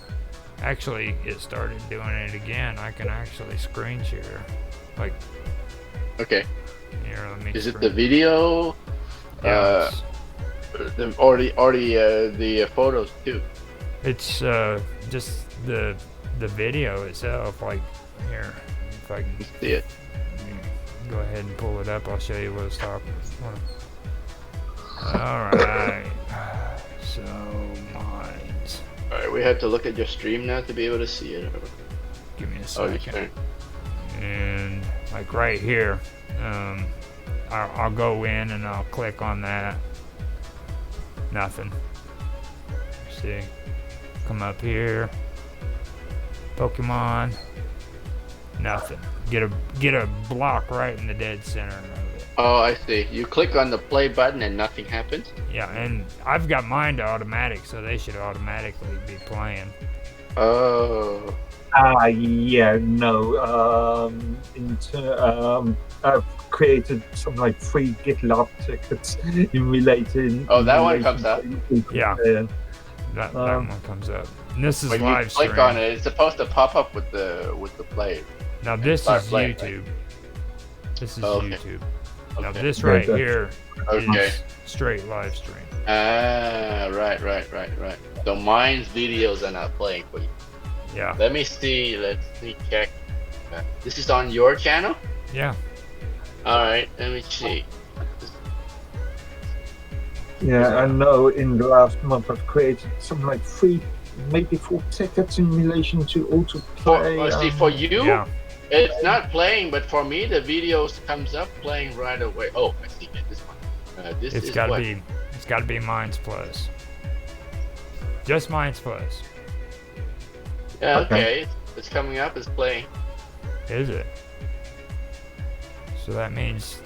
Actually, it started doing it again. I can actually screen share. Like. Okay. Here, let me. Is it the video? Yes. Or the photos too. It's just the video itself. Like here, if I can see it. Go ahead and pull it up. I'll show you what it's talking about. All right. So Minds. All right, we have to look at your stream now to be able to see it. Give me a second. And like right here, I'll go in and I'll click on that. Nothing. See, come up here. Pokemon. Nothing. Get a block right in the dead center of it. Oh, I see. You click on the play button and nothing happens? Yeah, and I've got mine to automatic, so they should automatically be playing. Oh. Yeah, no. I've created some like free GitLab tickets in relating. Oh, that one comes up. Yeah, that one comes up. And this is when live you click stream. on it, it's supposed to pop up with the play. Now this is YouTube. This is YouTube. Now Okay. this right Very here Okay. is straight live stream. Right. So mine's videos are not playing for you. Yeah. Let me see. Let's see. Check. This is on your channel. Yeah. All right. Let me see. Yeah, I know in the last month I've created something like 3, maybe 4 tickets in relation to autoplay. For you, Yeah. it's not playing, but for me, the videos comes up playing right away. Oh, I see. This one. This It's is gotta what? be Minds Plus. Just Minds Plus. Yeah. Okay. Okay. It's coming up. It's playing. Is it? So that means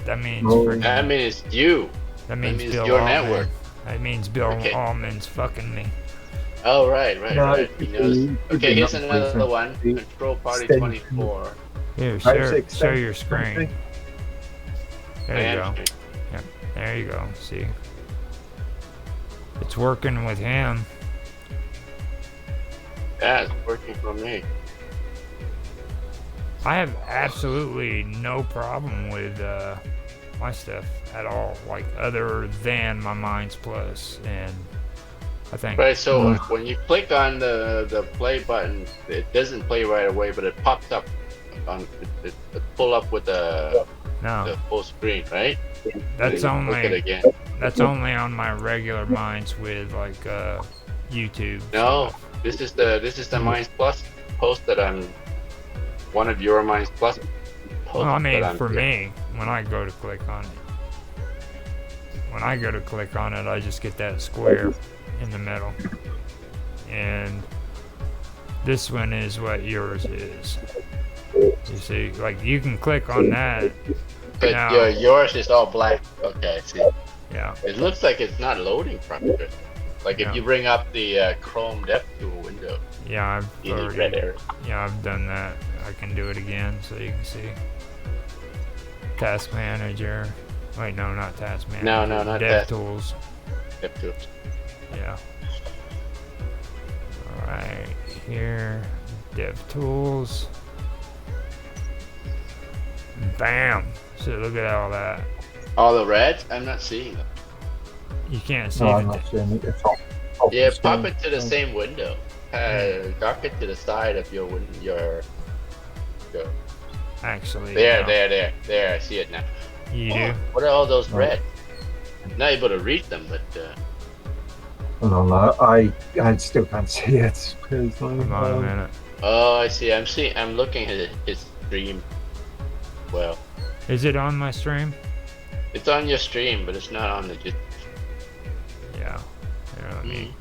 Oh. I mean, it's you. that means means Bill your Allman. network. That means Bill Okay. Allman's fucking me. Oh, right. No, He knows. Okay, here's another reason. one. Control Party Extension. 24. Here, How's share extension your screen. something? There you go. Yep, there you go. See, it's working with him. Yeah, it's working for me. I have absolutely no problem with my stuff at all, like other than my Minds Plus, and I think Right, so when you click on the play button, it doesn't play right away, but it pops up on it pull up with the full screen, right? that's Then you click it only again. that's only on my regular Minds with like YouTube. No, this is the Minds Plus post that I'm one of your Minds Plus posts. Well, I mean, that I'm for me, when I go to click on it, I just get that square in the middle. And this one is what yours is. You see, like you can click on that. But now. yours is all black. Okay, I see. Yeah. It looks like it's not loading properly. Like if Yeah. you bring up the Chrome DevTool window, Yeah, you need red area. I've done that. I can do it again so you can see. Task Manager. Wait, no, not Task Manager. No, not Task. DevTools. DevTools. Yeah. Alright, here. DevTools. Bam! So look at all that. All the reds? I'm not seeing them. You can't see No, I'm the not seeing it. It's off Yeah, the pop screen. it to the same window. Dock it to the side of your actually. There, no. there. I see it now. You do? What are all those No. reds? I'm not able to read them, but No, I still can't see it. Personally. Hold on a minute. oh, I see. I'm looking at his stream. Well, Is it on my stream? it's on your stream, but it's not on the. Yeah. Here, let me.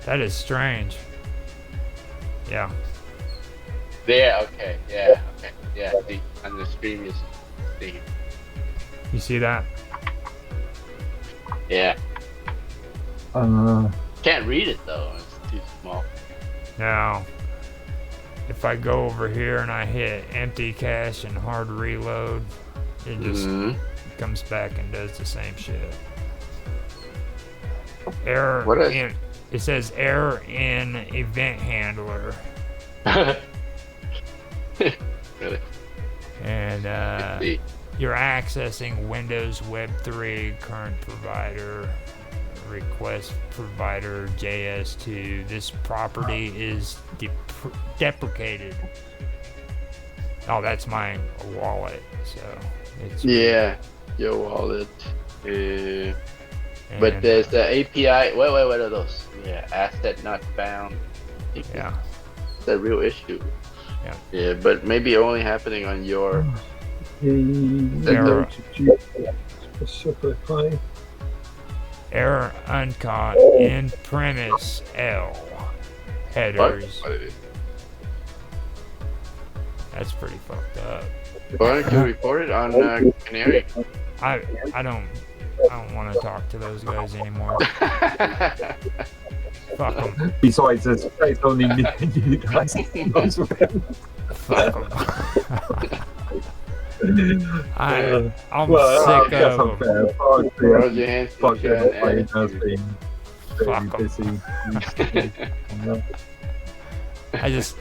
That is strange. Yeah. There. Okay. Yeah. Okay. Yeah. See, on the stream you see. You see that? Yeah. Uh, Can't read it though. It's too small. Now, if I go over here and I hit empty cache and hard reload, it just comes back and does the same shit. Error What is- in, it says error in event handler. Really? And See. you're accessing Windows Web 3 current provider request provider JS2. This property is deprecated. Oh, that's my wallet. So it's Yeah. Your wallet. But and, there's the API. Wait, what are those? Yeah, asset not found. yeah. It's a real issue. Yeah. Yeah, but maybe only happening on your. Error. specifically. Error uncaught in premise L headers. What? That's pretty fucked up. Why don't you report it on Canary? I don't want to talk to those guys anymore. Fuck them. Besides, it's only me and you guys. Fuck them. I'm Well, sick that's of them. unfair. Raise your hands to Fuck the chat everybody and has been very Fuck 'em. busy. I just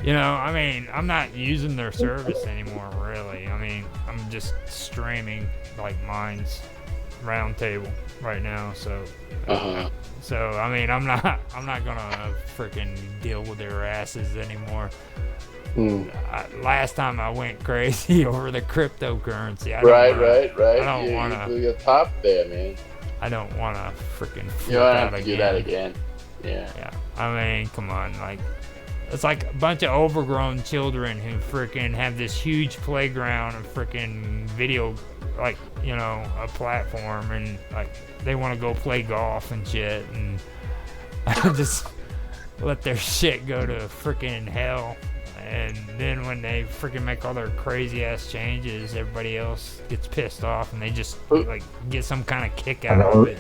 You know, I mean, I'm not using their service anymore, really. I mean, I'm just streaming like mine's Roundtable right now, so. So I mean, I'm not gonna freaking deal with their asses anymore. Last time I went crazy over the cryptocurrency. Right. I don't wanna. You top there, man. I don't wanna freaking. You don't have to do that again. Yeah. Yeah. I mean, come on, like. It's like a bunch of overgrown children who freaking have this huge playground and freaking video, like, you know, a platform, and like they want to go play golf and shit, and just let their shit go to freaking hell. And then when they freaking make all their crazy ass changes, everybody else gets pissed off, and they just like get some kind of kick out of it.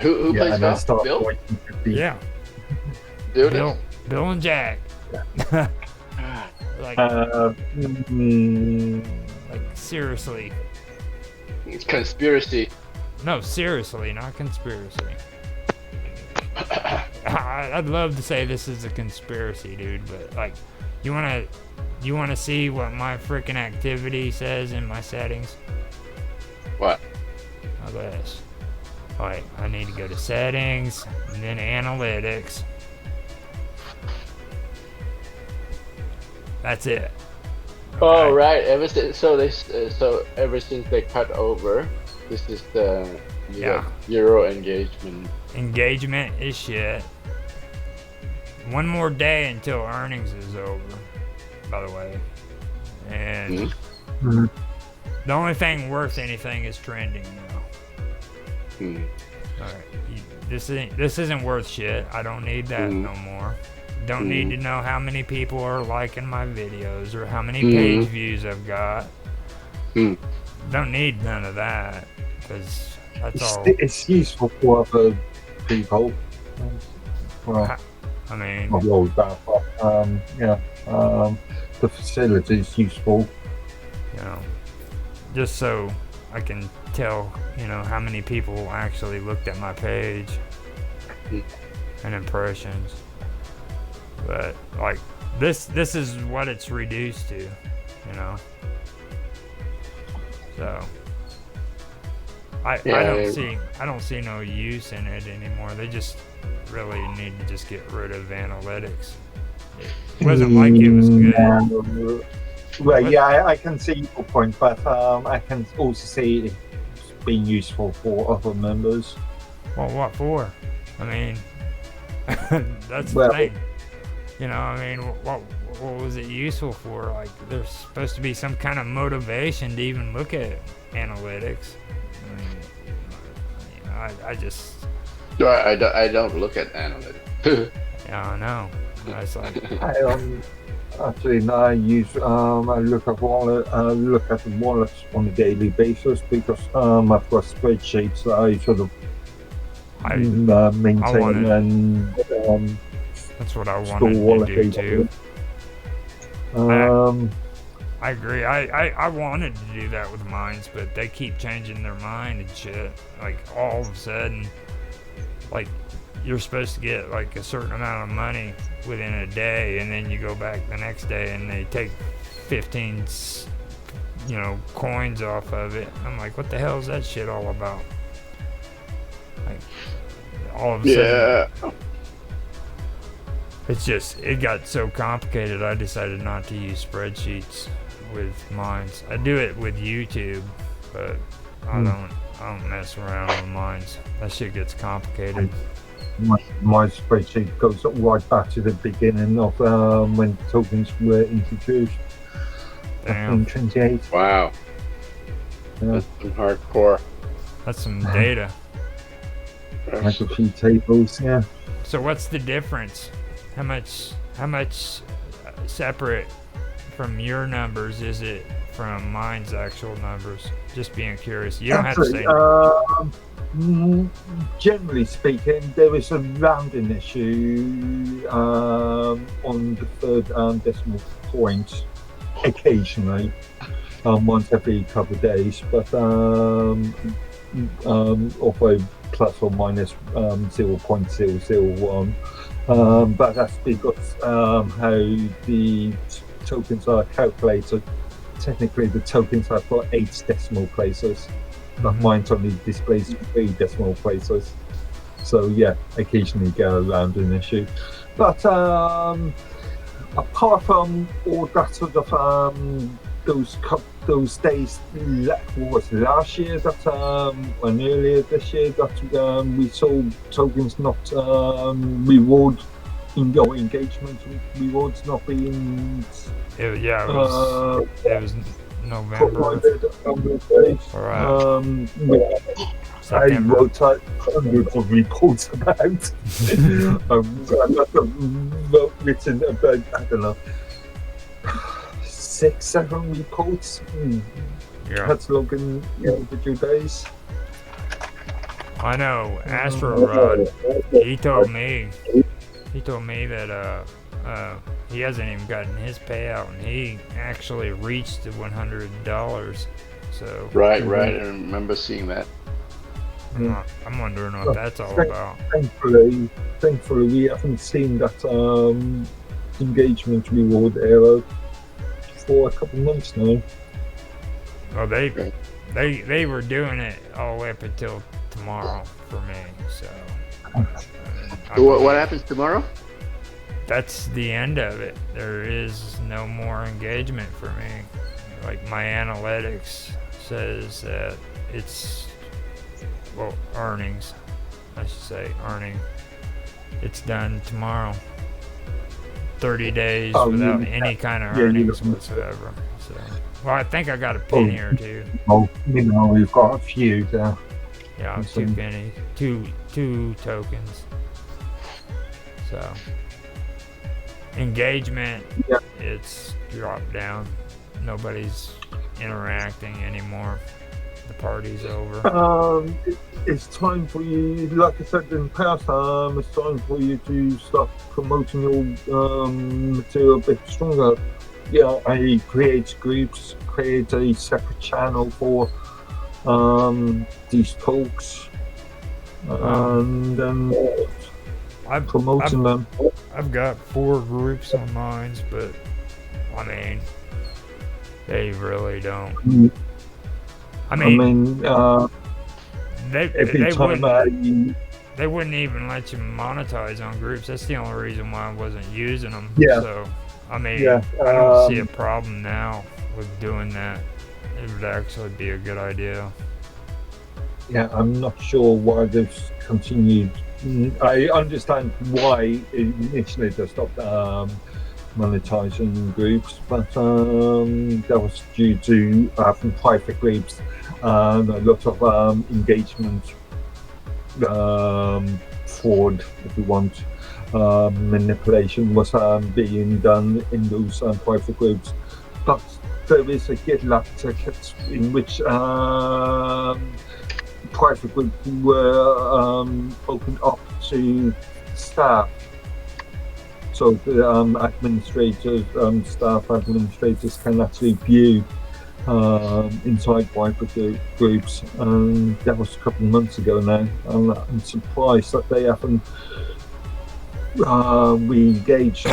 Who plays golf? Bill? Yeah. Bill and Jack. like seriously. It's conspiracy. No, seriously, not conspiracy. I'd love to say this is a conspiracy, dude, but like, you wanna see what my freaking activity says in my settings? What? Look at this. Alright, I need to go to settings and then analytics. That's it. Okay. Oh right. Ever since they cut over, this is the Euro engagement. Engagement is shit. One more day until earnings is over, by the way. And the only thing worth anything is trending now. Alright. This isn't worth shit. I don't need that no more. Don't need to know how many people are liking my videos or how many page views I've got. Don't need none of that, because that's all. It's useful for other people. Well, I mean, the facility is useful. You know, just so I can tell, you know, how many people actually looked at my page and impressions. But like this is what it's reduced to, you know. So I don't see no use in it anymore. They just really need to just get rid of analytics. It wasn't like it was good. Well, yeah, I can see your point, but I can also see it being useful for other members. Well, what for? I mean, that's the thing. You know, I mean, what was it useful for? Like, there's supposed to be some kind of motivation to even look at analytics. I mean, I just... I don't look at analytics. Yeah, I know. It's like... Actually, I use I look at the wallets on a daily basis, because I've got spreadsheets that I sort of maintain and that's what I wanted to do too. I agree. I wanted to do that with mines, but they keep changing their mind and shit. Like, all of a sudden, like, you're supposed to get like a certain amount of money within a day, and then you go back the next day and they take 15 coins off of it. I'm like, what the hell is that shit all about? Like, all of a sudden, it's just, it got so complicated. I decided not to use spreadsheets with mines. I do it with YouTube, but I don't mess around with mines. That shit gets complicated. My spreadsheet goes right back to the beginning of when tokens were introduced. Damn. 28. Wow. Yeah. That's some hardcore. That's some data. Like a few tables, yeah. So what's the difference? How much separate from your numbers is it from mine's actual numbers? Just being curious. You don't have to say. Generally speaking, there is a rounding issue on the third decimal point occasionally, once every couple of days, but although plus or minus 0.001, But that's because how the tokens are calculated. Technically, the tokens have got 8 decimal places, but mine only displays 3 decimal places. So yeah, occasionally go around an issue. But apart from all that sort of those days, what was it, last year that and earlier this year that we saw tokens not reward in your engagement rewards not being it was November. provided on those days. I wrote hundreds of reports about. I must have written about, I don't know, 6-7 reports. Cataloging individual days. I know Astro Rod. He told me that he hasn't even gotten his payout, and he actually reached the $100. So right. I remember seeing that. I'm wondering what that's all about. Thankfully, we haven't seen that engagement reward era for a couple of months now. Well, they were doing it all the way up until tomorrow for me. So what happens tomorrow? That's the end of it. There is no more engagement for me. Like my analytics says that it's earnings. I should say earning. It's done tomorrow. 30 days without any kind of earnings whatsoever. So, well, I think I got a penny or two. Oh, we've got a few there. Yeah, 2 pennies, two tokens. So engagement, it's dropped down. Nobody's interacting anymore. The party's over. It's time for you, like I said in the past, it's time for you to start promoting your material a bit stronger. Yeah, I create groups, create a separate channel for these talks, and I'm promoting them. I've got 4 groups on mine, but I mean, they really don't. They wouldn't even let you monetize on groups. That's the only reason why I wasn't using them. Yeah. So, I mean, I don't see a problem now with doing that. It would actually be a good idea. Yeah, I'm not sure why they've continued. I understand why initially they stopped monetizing groups, but that was due to having private groups and a lot of engagement fraud, if you want, manipulation was being done in those private groups. But there is a GitLab ticket in which private groups were opened up to staff. So the staff administrators can actually view inside private groups, and that was a couple of months ago now. And I'm surprised that they haven't re-engaged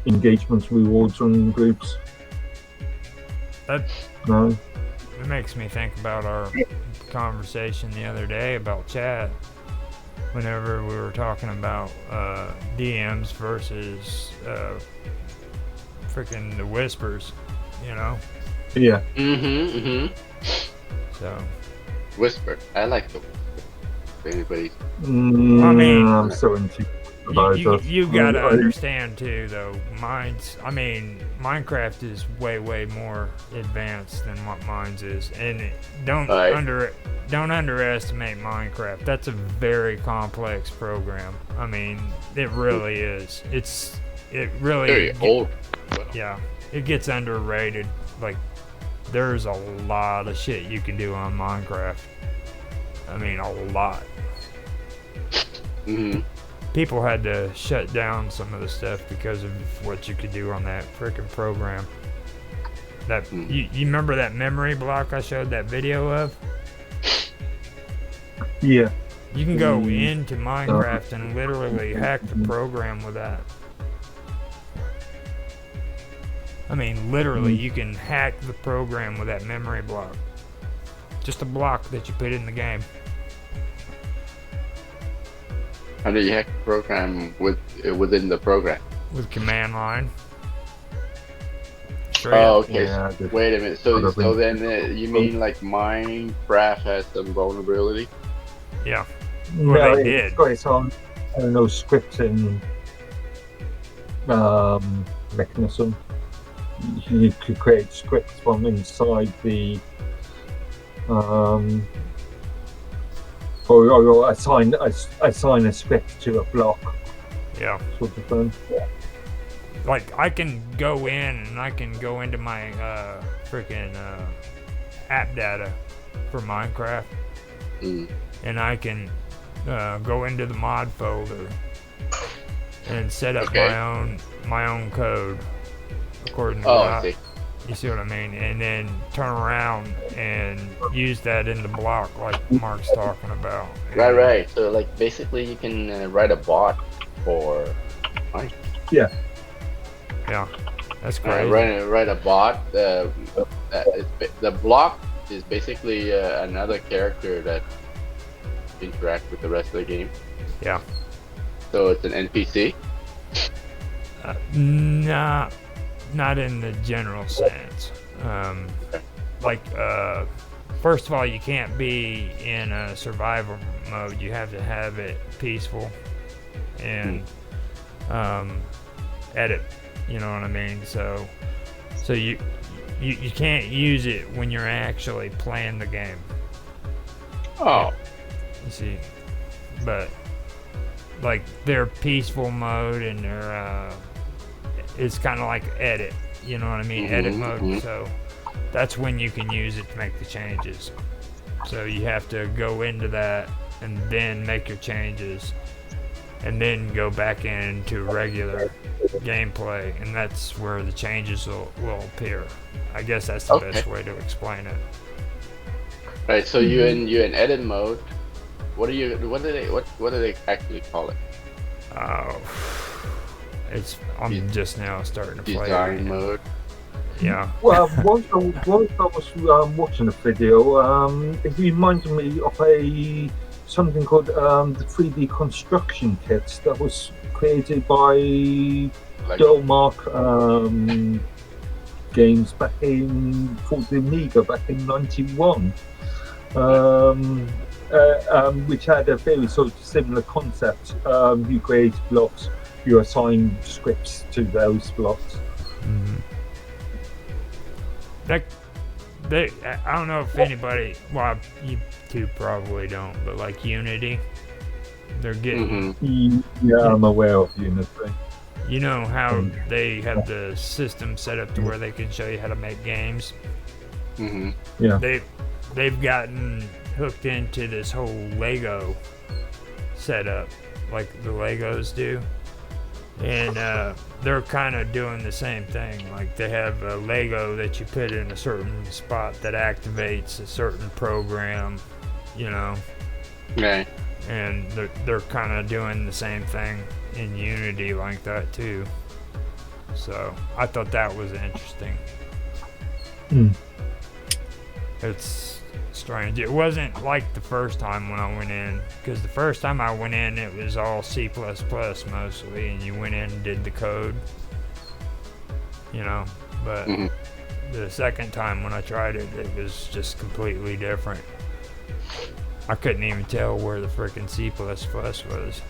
engagement rewards on groups. It makes me think about our conversation the other day about chat. Whenever we were talking about DMs versus freaking the whispers, Yeah. So. Whisper. I like the. Anybody? I mean, I'm so into. You gotta understand too, though. Minecraft is way more advanced than what Mines is, and don't underestimate Minecraft. That's a very complex program. I mean, it really is. It really very old. Yeah, it gets underrated. Like, there's a lot of shit you can do on Minecraft. I mean, a lot. People had to shut down some of the stuff because of what you could do on that freaking program. That you remember that memory block I showed that video of? Yeah. You can go into Minecraft and literally hack the program with that. I mean, literally, you can hack the program with that memory block. Just a block that you put in the game. How do you hack the program within the program? With command line. Oh, okay. Yeah, Wait a minute. So then you mean like Minecraft has some vulnerability? Yeah. No, Well, they did. It's on scripting mechanism. You could create scripts from inside the or assign a script to a block. Yeah. Sort of thing. Like, I can go in and I can go into my freaking app data for Minecraft, and I can go into the mod folder and set up my own code according to I see. You see what I mean? And then turn around and use that in the block like Mark's talking about. Right. So like basically you can write a bot for Minecraft. Yeah. Yeah, that's crazy. Write a bot. The block is basically another character that interacts with the rest of the game. Yeah. So it's an NPC? Nah, not in the general sense. First of all, you can't be in a survival mode. You have to have it peaceful and edit. You know what I mean? So you can't use it when you're actually playing the game. Oh. You see, but like their peaceful mode and their it's kind of like edit. You know what I mean? Edit mode. So that's when you can use it to make the changes. So you have to go into that and then make your changes, and then go back into regular gameplay, and that's where the changes will appear. I guess that's the best way to explain it. Right. So you're in edit mode. What do they actually call it? Oh, I'm just now starting to play design mode. Yeah. Well, once I was watching a video, it reminded me of something called the 3D construction kits that was created by Delmark Games back for the Amiga back in '91, which had a very sort of similar concept. You create blocks, you assign scripts to those blocks. I don't know if anybody, well, you two probably don't, but like Unity, they're getting. Yeah, I'm aware of Unity. You know how they have the system set up to where they can show you how to make games? Yeah. They've gotten hooked into this whole Lego setup, like the Legos do. And they're kind of doing the same thing. Like they have a Lego that you put in a certain spot that activates a certain program, you know. Right. And they're kind of doing the same thing in Unity like that too. So I thought that was interesting. It's strange. It wasn't like the first time when I went in, because the first time I went in it was all C++ mostly, and you went in and did the code, you know. But the second time when I tried it, it was just completely different. I couldn't even tell where the frickin' C++ was.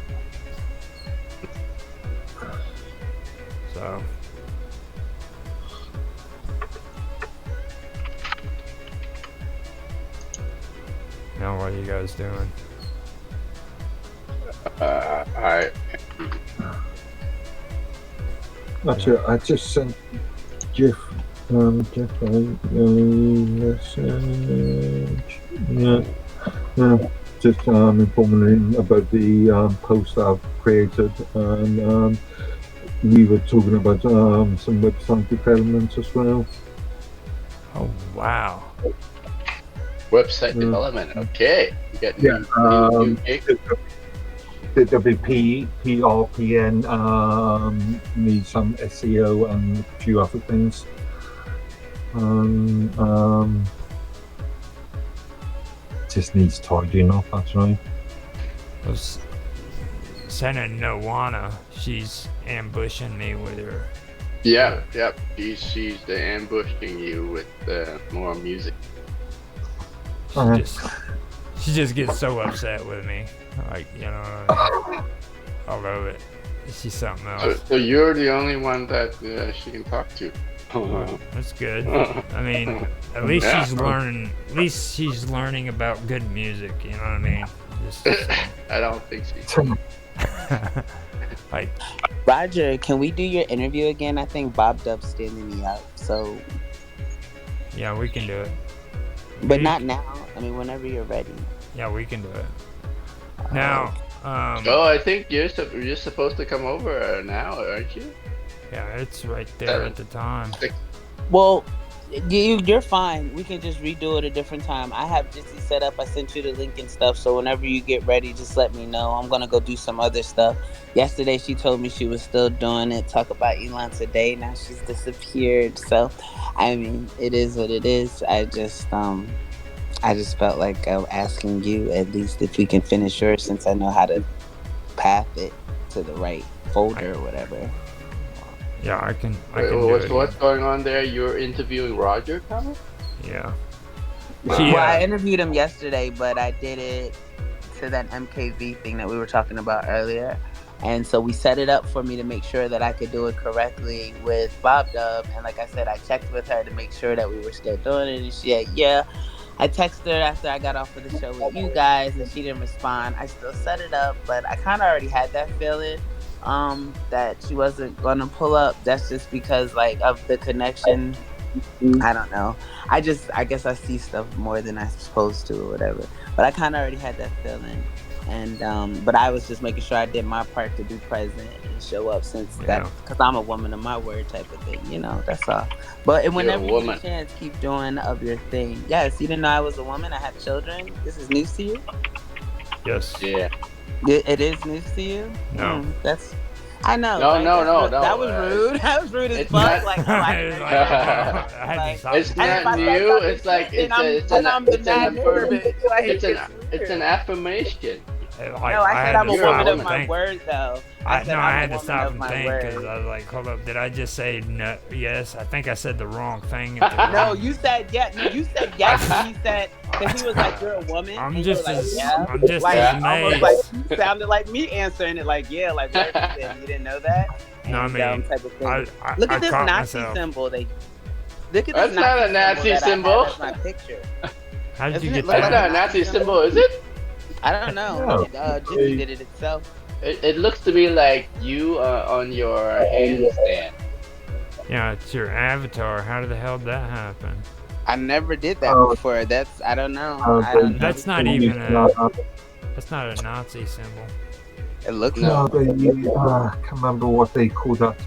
So now what are you guys doing? Actually, I just sent Jeff a message. Yeah, just informing him about the post I've created, and we were talking about some website developments as well. Oh wow! Website development. Okay. You got new gig? There'll be PRPN, need some SEO and a few other things. Just needs tidying up, actually. Sending Nowana, she's ambushing me with her. Yeah, yep. She's ambushing you with more music. She just gets so upset with me. Like, you know what I mean? I love it. She's something else. So you're the only one that she can talk to. That's good. I mean, at least she's learning. At least she's learning about good music. You know what I mean? I don't think she's. Like, Roger, can we do your interview again? I think Bob Dub's standing me up. So. Yeah, we can do it. But not now. I mean, whenever you're ready. Yeah, we can do it. Now. I think you're supposed to come over now, aren't you? Yeah, it's right there at the time. Well, you're fine. We can just redo it a different time. I have Jitsi set up. I sent you the link and stuff. So whenever you get ready, just let me know. I'm gonna go do some other stuff. Yesterday, she told me she was still doing it. Talk about Elon today. Now she's disappeared. So, I mean, it is what it is. I just felt like I'm asking you at least if we can finish yours, since I know how to path it to the right folder or whatever. Yeah, I can. What's going on there? You're interviewing Roger, Connor? Yeah. Well, I interviewed him yesterday, but I did it to that MKV thing that we were talking about earlier. And so we set it up for me to make sure that I could do it correctly with Bob Dub. And like I said, I checked with her to make sure that we were still doing it. And she said, yeah. I texted her after I got off of the show with you guys, and she didn't respond. I still set it up, but I kind of already had that feeling that she wasn't going to pull up. That's just because, like, of the connection. I don't know. I guess I see stuff more than I'm supposed to or whatever. But I kind of already had that feeling. And but I was just making sure I did my part to be present and show up, since that, because I'm a woman of my word type of thing, you know. That's all. But whenever you get a chance, keep doing of your thing. Yes, you didn't know I was a woman. I had children. This is news to you. Yes. Yeah. It is news to you. No. That's. I know. No. That was rude. That was rude as fuck. Like, it's not new. It's like it's an affirmation. Like, no, I said I'm a woman of my word, though. I had to stop and think, because I was like, hold up, did I just say no? Yes, I think I said the wrong thing. No, you said yes. No, you said yes. And he said, because he was like, you're a woman. I'm and just like, as yeah. I'm just like, as amazed. Like, you sounded like me answering it, like, yeah, like what you said. You didn't know that. No, I mean, type of thing. I look at this Nazi myself. symbol. Look at this. That's not a Nazi symbol. That's my picture. How did you get that? That's not a Nazi symbol, is it? I don't know. Jimmy did it itself. It looks to me like you on your handstand. Yeah, it's your avatar. How the hell did that happen? I never did that before. I don't know. That's not even that's not a Nazi symbol. It looks I can't remember what they call that.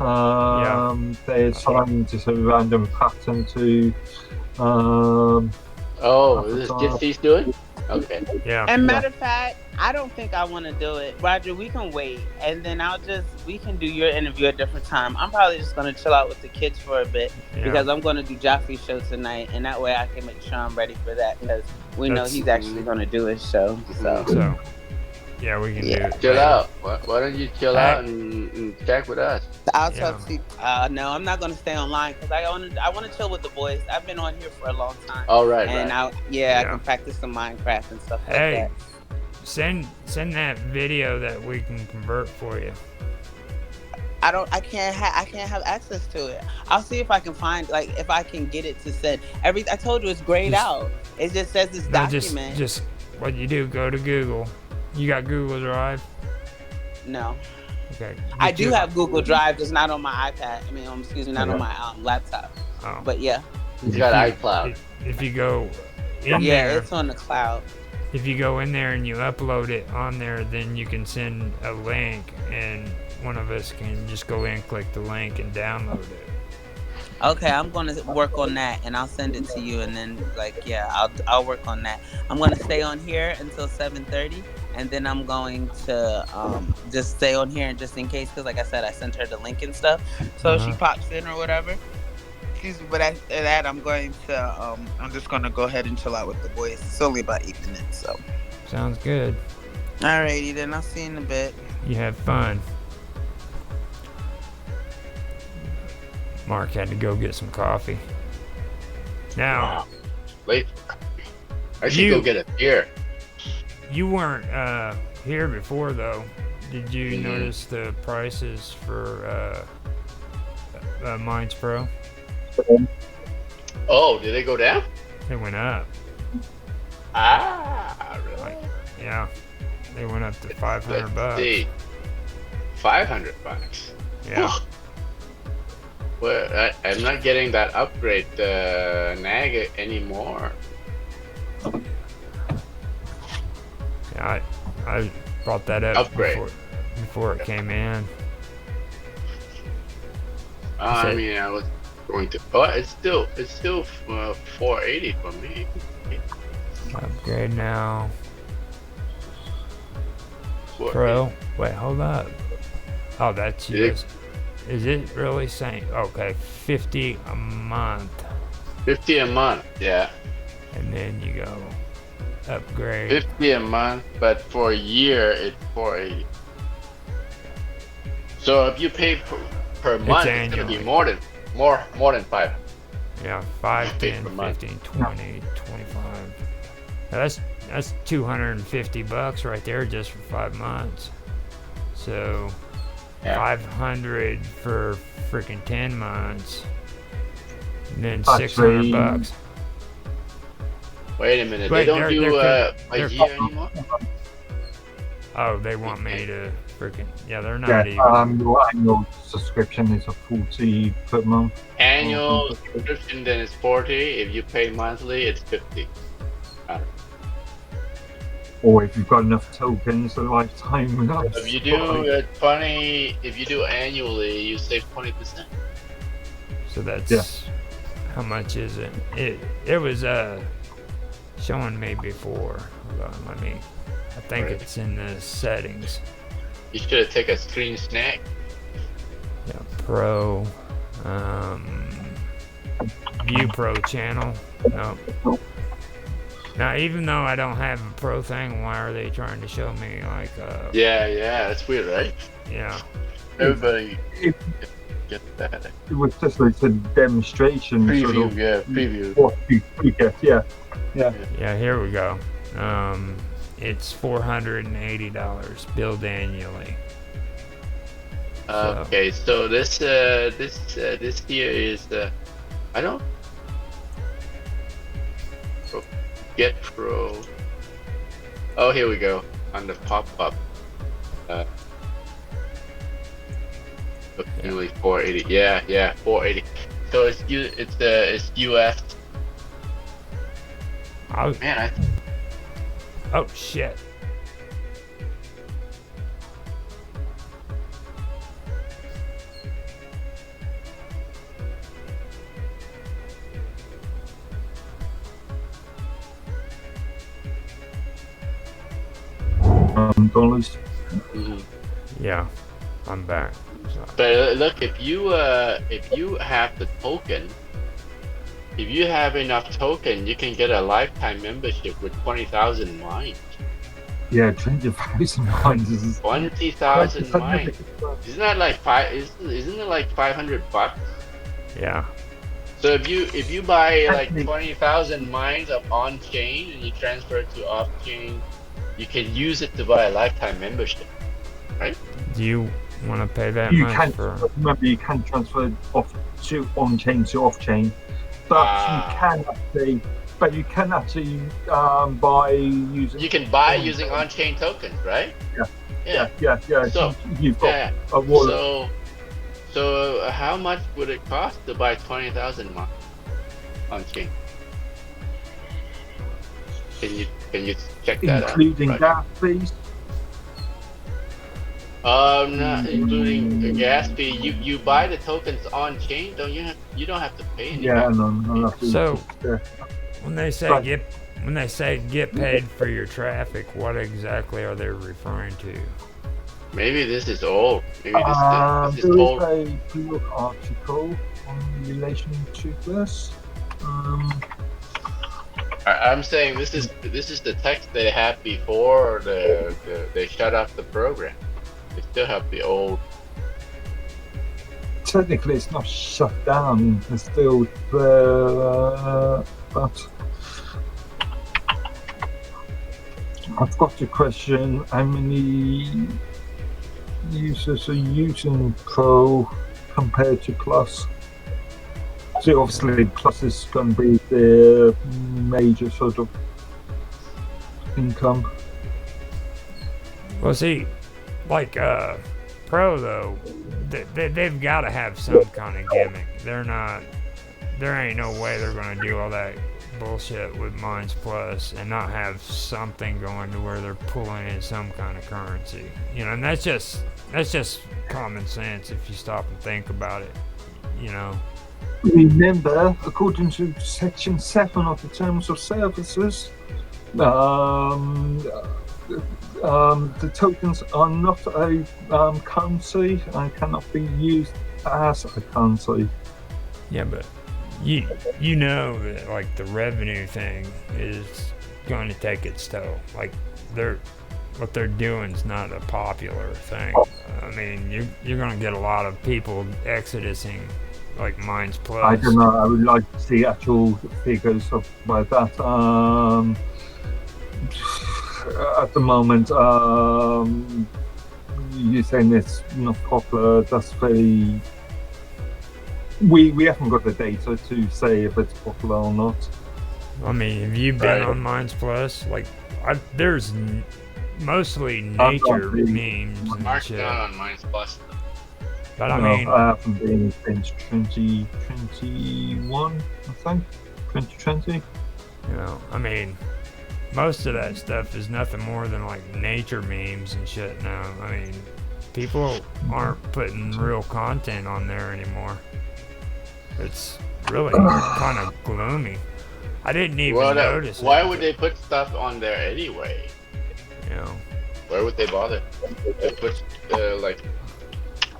They assigned just a random pattern to. Is this Jitsy's doing? Okay. Yeah. And matter of fact, I don't think I want to do it. Roger, we can wait, and then we can do your interview at a different time. I'm probably just going to chill out with the kids for a bit, because I'm going to do Joffrey's show tonight, and that way I can make sure I'm ready for that, because we know he's actually going to do his show. So yeah, we can do it. Chill out. Why don't you chill out and check with us? I'll talk to you. No, I'm not going to stay online, because I want to chill with the boys. I've been on here for a long time. All right. And I can practice some Minecraft and stuff like that. Send that video that we can convert for you. I can't have access to it. I'll see if I can find, like, if I can get it to send. I told you it's grayed out. It just says this document. Just what you do, go to Google. You got Google Drive? No. Okay. I do have Google Drive, just not on my iPad. I mean, not on my laptop. Oh. But yeah. He's got iCloud. If you go in there. Yeah, it's on the cloud. If you go in there and you upload it on there, then you can send a link, and one of us can just go in, click the link, and download it. Okay, I'm gonna work on that, and I'll send it to you, and then like, yeah, I'll work on that. I'm gonna stay on here until 7:30, and then I'm going to just stay on here, and just in case, because like I said, I sent her the link and stuff, so if she pops in or whatever. Excuse me, but after that, I'm going to I'm just gonna go ahead and chill out with the boys. It's only about 8 minutes, so. Sounds good. Alrighty, then I'll see you in a bit. You have fun. Mark had to go get some coffee. Now, late. I should go get a beer. You weren't here before, though. Did you notice the prices for Minds Pro? Oh, did they go down? They went up. Ah, really? Yeah, they went up to $500. Let's see. $500. Yeah. Well, I'm not getting that upgrade nag anymore. Yeah, I brought that up before it came in. I mean, I was going to. Oh, it's still 480 for me. Upgrade now. Pro. Wait, hold up. Oh, that's yours. Is it really saying? Okay, 50 a month. 50 a month, yeah. And then you go upgrade. 50 a month, but for a year it's 480. So if you pay per month, it's gonna be more than 5. Yeah, 5, 10, 15, 20, 25. Now that's $250 right there just for 5 months. So 500 for freaking 10 months. And then $600. Wait a minute, they don't do a year anymore? Oh, they want me to freaking... Yeah, they're not even... Your annual subscription is a 40 per month. Annual subscription then is 40. If you pay monthly, it's 50. Or if you've got enough tokens, a lifetime. If you do 20, if you do annually, you save 20%. So that's how much is it? It was showing me before. Hold on, I think it's in the settings. You should have taken a screen snack. Yeah, Pro, View Pro channel. No. Now, even though I don't have a Pro thing, why are they trying to show me like? Yeah, that's weird, right? Yeah. Everybody gets that. It was just like a demonstration. Preview, preview. What you get, yeah. Yeah, here we go. It's $480 billed annually. Okay, so this here is I don't get Pro. Oh, here we go on the pop-up. Annually 480. Yeah, 480. So it's US. Man, oh shit. Dollars. Yeah, I'm back. So. But look, if you have the token, if you have enough token, you can get a lifetime membership with 20,000 mines. Yeah, 20,000 mines is 20,000 mines. Isn't that like Isn't it like $500? Yeah. So if you buy like 20,000 mines of on chain and you transfer it to off chain, you can use it to buy a lifetime membership, right? Do you want to pay that you much can, for? Remember, you can transfer on chain to off chain, but you can actually buy using. You can buy using on chain tokens, right? Yeah. So you've got a wallet. So how much would it cost to buy 20,000 on chain? Can you check that including out? gas fees? Not including the gas fee. You buy the tokens on chain, don't you? You don't have to pay any. Yeah, no. So, Yeah. when they say get paid for your traffic, what exactly are they referring to? Maybe this is old. Maybe this is There old. is a blog article in relation to this. I'm saying this is the text they had before they shut off the program. They still have the old. Technically, it's not shut down. It's still there, but I've got a question. How many users are using Pro compared to Plus? So obviously, Plus is going to be the major sort of income. Well, see, like Pro though, they've got to have some kind of gimmick. There ain't no way they're gonna do all that bullshit with Mines Plus and not have something going to where they're pulling in some kind of currency. You know, and that's just common sense if you stop and think about it. You know. Remember, according to Section 7 of the Terms of Services, the tokens are not a currency and cannot be used as a currency. Yeah, but you know that like the revenue thing is going to take its toll. Like what they're doing is not a popular thing. I mean, you're going to get a lot of people exodusing like Mines Plus. I don't know. I would like to see actual figures of like that. At the moment, you're saying it's not popular. That's very. We haven't got the data to say if it's popular or not. I mean, have you been on Mines Plus? Like, there's mostly nature memes and shit. On Mines Plus. But I mean, I haven't been since 2021, I think. 2020. You know, I mean, most of that stuff is nothing more than like nature memes and shit now. I mean, people aren't putting real content on there anymore. It's really kind of gloomy. I didn't even notice. Why would they put stuff on there anyway? You know, why would they bother? They put like.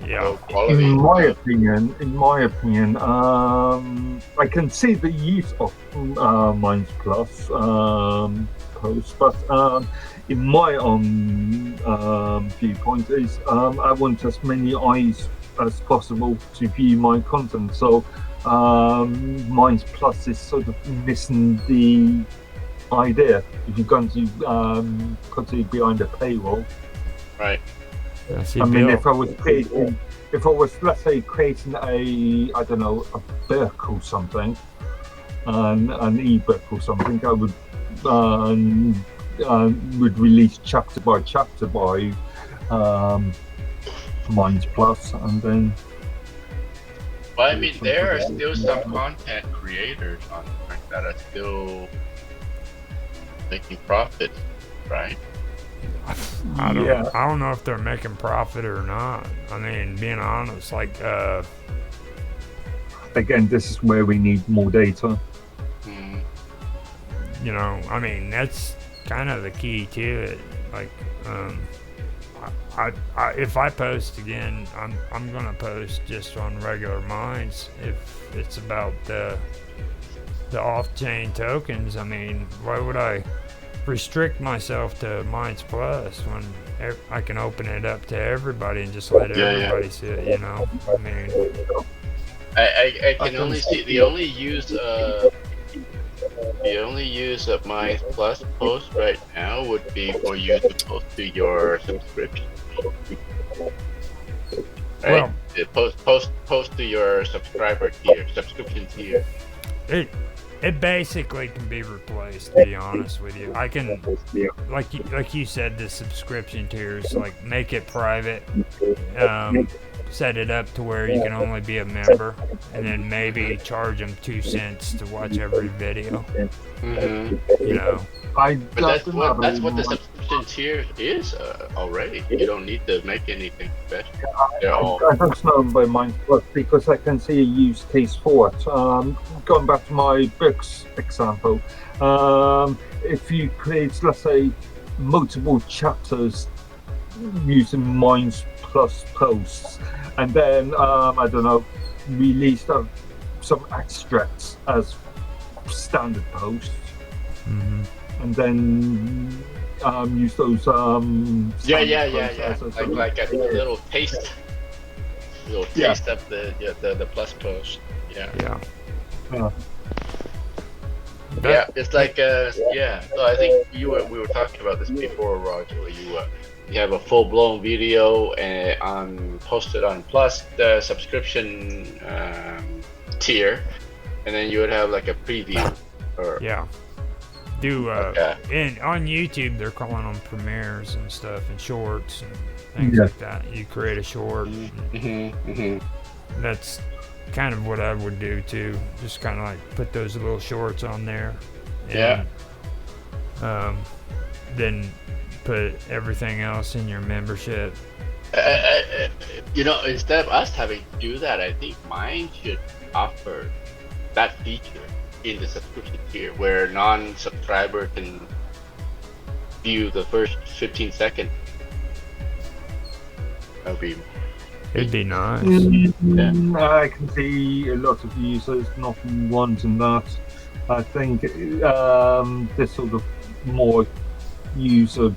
Yeah. In my opinion, I can see the use of Mines Plus posts, but in my own viewpoint is I want as many eyes as possible to view my content. So Mines Plus is sort of missing the idea. If you're going to continue behind a paywall, right? I mean, if I was, let's say, creating a book or something, an ebook or something, I would release chapter by Mines Plus, and then. Well, I mean, there are still some content creators on that are still making profits, right? I don't know if they're making profit or not. I mean, being honest, like again, this is where we need more data. You know, I mean, that's kind of the key to it. Like, if I post again, I'm gonna post just on regular Mines. If it's about the off-chain tokens, I mean, why would I restrict myself to Mines Plus when I can open it up to everybody and just let everybody see it, you know? I mean, I can only see the only use of Mines Plus post right now would be for you to post to your subscription. Right? Well, post to your subscription tier. It basically can be replaced, to be honest with you. I can, like you said, the subscription tiers, like make it private. set it up to where you can only be a member, and then maybe charge them 2 cents to watch every video. You know. But that's what the subscription tier is already. You don't need to make anything special. I don't know by mine because I can see a use case for it. Going back to my books example, if you create, let's say, multiple chapters using Minds Plus posts, and then I don't know, release some extracts as standard posts. And then use those like a little taste of the plus post. Yeah, it's like so I think we were talking about this before, Roger. You have a full-blown video and posted on Plus, the subscription tier, and then you would have like a preview or on YouTube they're calling them premieres and stuff and shorts and things like that. You create a short. That's kind of what I would do too. Just kind of like put those little shorts on there. And, then put everything else in your membership. Instead of us having to do that, I think mine should offer that feature in the subscription tier where non-subscriber can view the first 15 seconds. It'd be nice. I can see a lot of users not wanting that. I think this sort of more user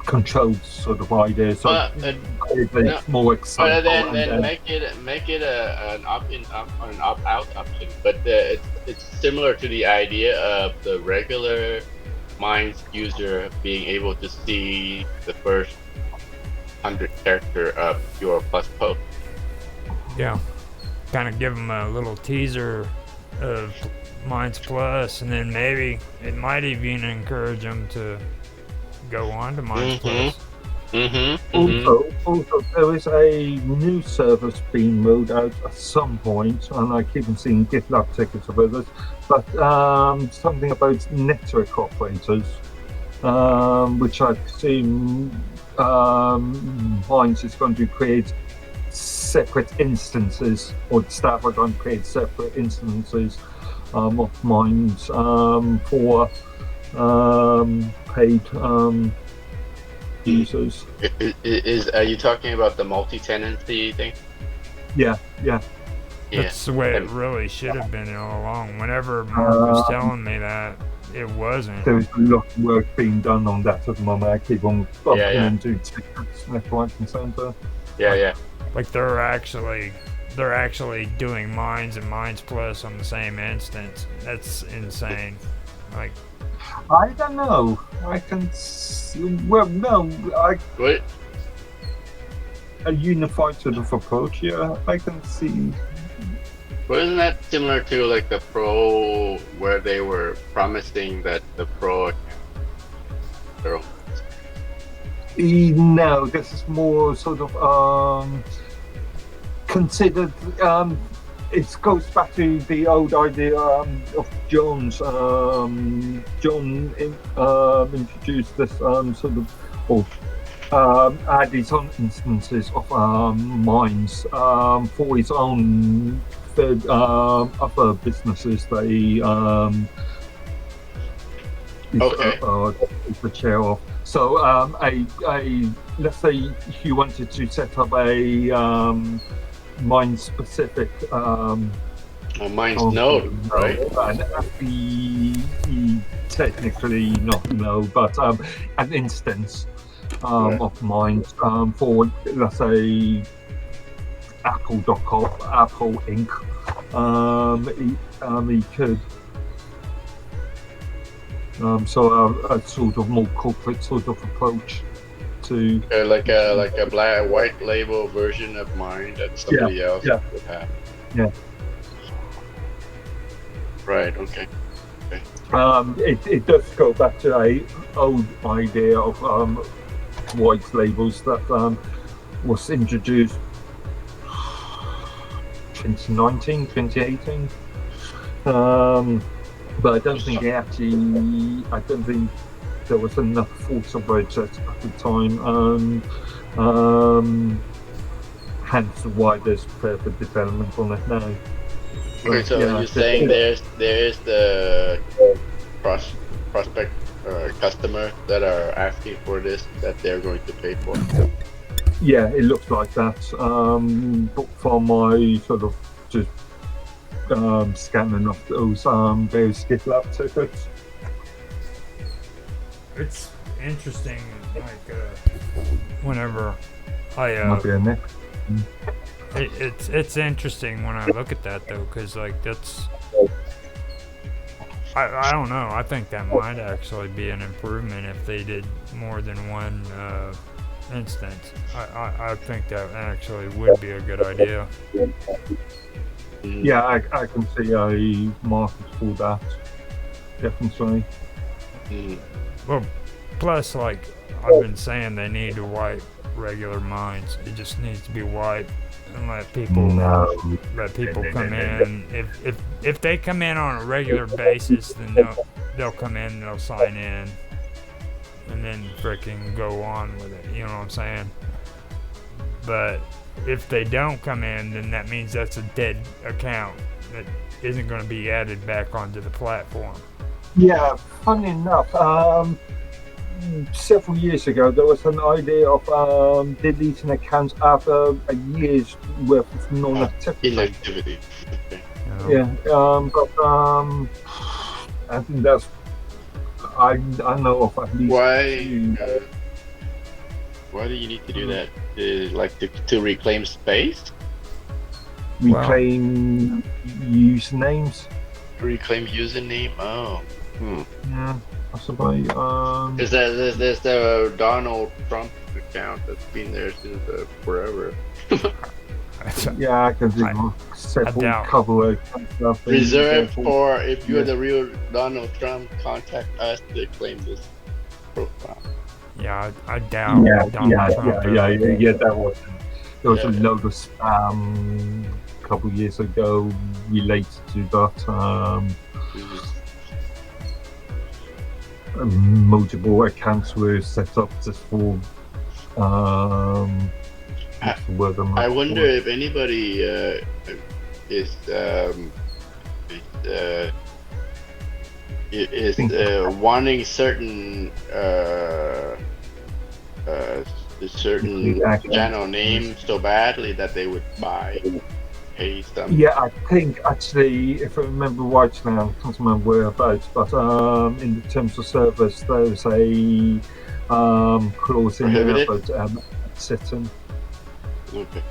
controlled sort of idea, so it's more exciting. But then make it an opt-in or an opt-out option. But it's similar to the idea of the regular Minds user being able to see the first 100 character of your Plus post. Yeah, kind of give them a little teaser of Minds Plus, and then maybe it might even encourage them to go on to Minds Plus. Also, there is a new service being rolled out at some point, and I keep on seeing GitLab tickets of others, but something about network operators, which I assume Minds is going to create separate instances, or staff are going to create separate instances of Minds for paid users. Are you talking about the multi-tenancy thing? Yeah. That's the way it really should have been all along. Whenever Mark was telling me that, it wasn't. There's a lot of work being done on that at the moment. I keep on bumping into tickets left, right, and centre. Like they're actually doing Minds and Minds Plus on the same instance. That's insane. Like, I don't know. I can. What? A unified sort of approach. Yeah, I can see. Wasn't that similar to like the Pro, where they were promising that the Pro account? No, this is more sort of considered. It goes back to the old idea of John's. John introduced this sort of, add his own instances of Minds for his own other businesses that he is the chair of. So, let's say you wanted to set up a Mind specific Minds node, right? Technically not no, but an instance of Minds for, let's say, Apple.com, Apple Inc. He could. So a sort of more corporate sort of approach to like a black white label version of mine that somebody else would have. Right. Okay. It does go back to a old idea of white labels that was introduced 2019, 2018. But I don't think I don't think there was enough thoughts about it at the time. Hence why there's further development on it now. Okay, so you're saying there is the prospect customer that are asking for this that they're going to pay for. Yeah, it looks like that. But for my sort of just scanning of those various GitLab tickets. It's interesting, like whenever I Might be a nick. it's interesting when I look at that though, because like that's I don't know. I think that might actually be an improvement if they did more than one instance. I think that actually would be a good idea. Yeah, I can see a market for that. Definitely. Well, plus, like I've been saying, they need to wipe regular mines. It just needs to be wiped and let people come in. If they come in on a regular basis, then they'll come in, they'll sign in, and then freaking go on with it. You know what I'm saying? But if they don't come in, then that means that's a dead account that isn't going to be added back onto the platform. Yeah, funny enough, several years ago there was an idea of deleting accounts after a year's worth of non-activity. Inactivity. Okay. Yeah, but I think that's I know of at least two. Why do you need to do that? Like to reclaim space? Reclaim usernames. Reclaim username? Oh. Yeah, possibly. There's the Donald Trump account that's been there since forever. Yeah, I can do several cover stuff. Reserved for if you're the real Donald Trump, contact us to claim this profile. Yeah, I doubt. Yeah, Trump there was a load of spam a couple of years ago related to that. Multiple accounts were set up just for I wonder if anybody is wanting certain channel name so badly that they would pay some. Yeah, I think actually, if I remember right now, I can't remember whereabouts, but in the terms of service, there's a clause in there about setting. Okay.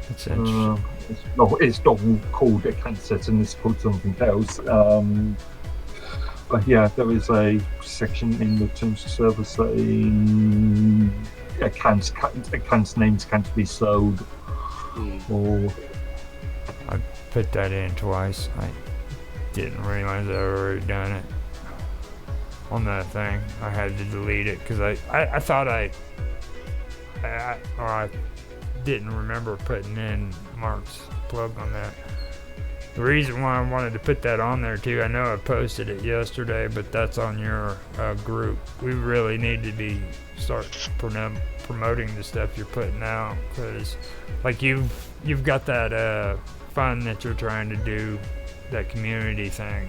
That's interesting. It's not called account setting, it's called something else. But yeah, there is a section in the terms of service saying accounts names can't be sold. Or I put that in twice. I didn't realize I already done it on that thing. I had to delete it because I thought I didn't remember putting in Mark's plug on that. The reason why I wanted to put that on there too, I know I posted it yesterday, but that's on your group. We really need to start promoting the stuff you're putting out, because like you've got that fund that you're trying to do, that community thing.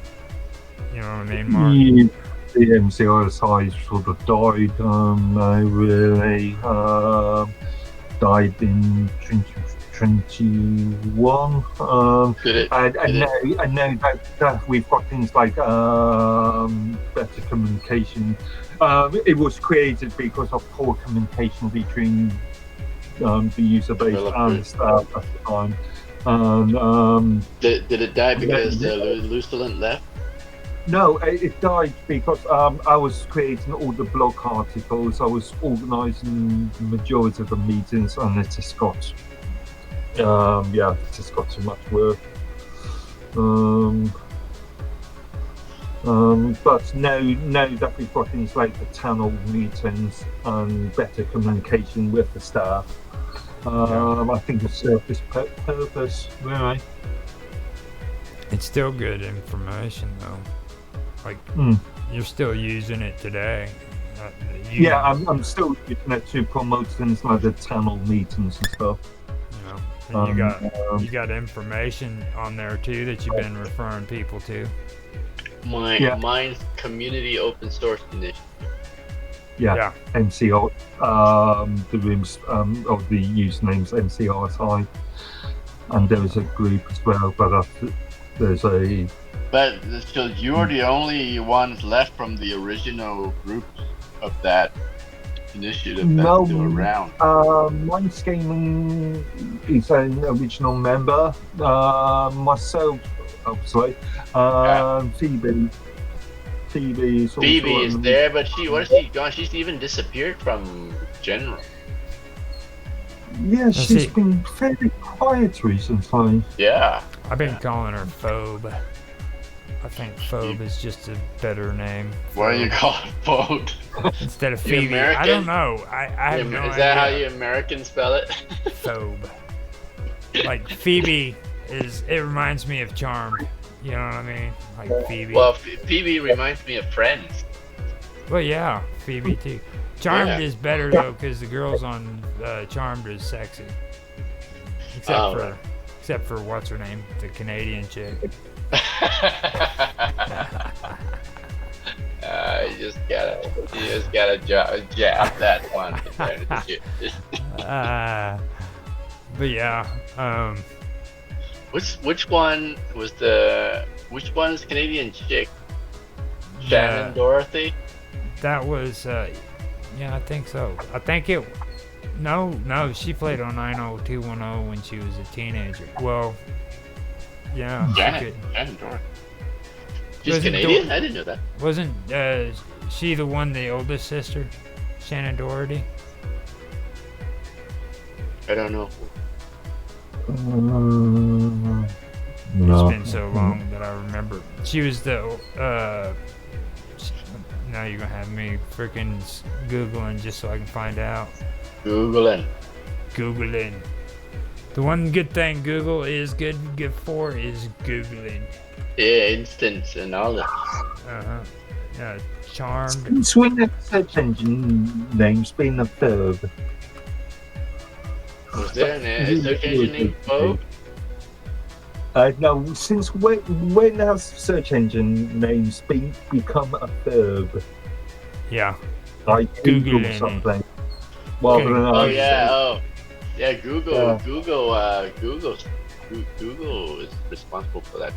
You know what I mean, Mark? Yeah, the MCISI sort of died. They really died in 2021. I know that we've got things like better communication. It was created because of poor communication between the user base and the staff at the time. Did it die because Lucilant left? No, it died because I was creating all the blog articles. I was organising the majority of the meetings, and it just got too much work. But now that we've got things like the town hall meetings and better communication with the staff, I think it's served its purpose, really. It's still good information though. Like you're still using it today. Yeah, I'm still using it to promote things like the Tamil meetings and stuff. You know, and you got information on there too that you've been referring people to. Mine's community open source initiative. Yeah. MCR. The rooms of the usernames MCRSI, and there is a group as well, but there's a. But so you're the only ones left from the original group of that initiative that's still around. Minds Gaming is an original member. Myself, obviously. Phoebe is also Phoebe is there, but where's she gone? She's even disappeared from general. Yeah, she's been fairly quiet recently. Yeah. I've been calling her Phobe. I think Phobe is just a better name. Why do you call it Phobe? Instead of Phoebe. I don't know. I have no idea. Is that how you Americans spell it? Phobe. Like Phoebe it reminds me of Charmed. You know what I mean? Like Phoebe. Well, Phoebe reminds me of Friends. Well, yeah, Phoebe too. Charmed is better though, because the girls on Charmed is sexy. Except for what's her name, the Canadian chick. You just gotta jab that one. But yeah. Which one was which one's Canadian chick? Shannon Dorothy? That was yeah, I think so. I think no, she played on 90210 when she was a teenager. Well, yeah. Shannon Dorothy. She's Canadian? I didn't know that. Wasn't she the one, the oldest sister? Shannon Doherty? I don't know. No. It's been so long that I remember. She was the now you're gonna have me freaking Googling just so I can find out. Googling. The one good thing Google is good for is Googling. Yeah, instance and all that. Charmed. Swing that search engine name's been a verb. Was there a search engine named Phobe? No, since when has search engine names become a verb? Yeah. Like Google something. Google is responsible for that.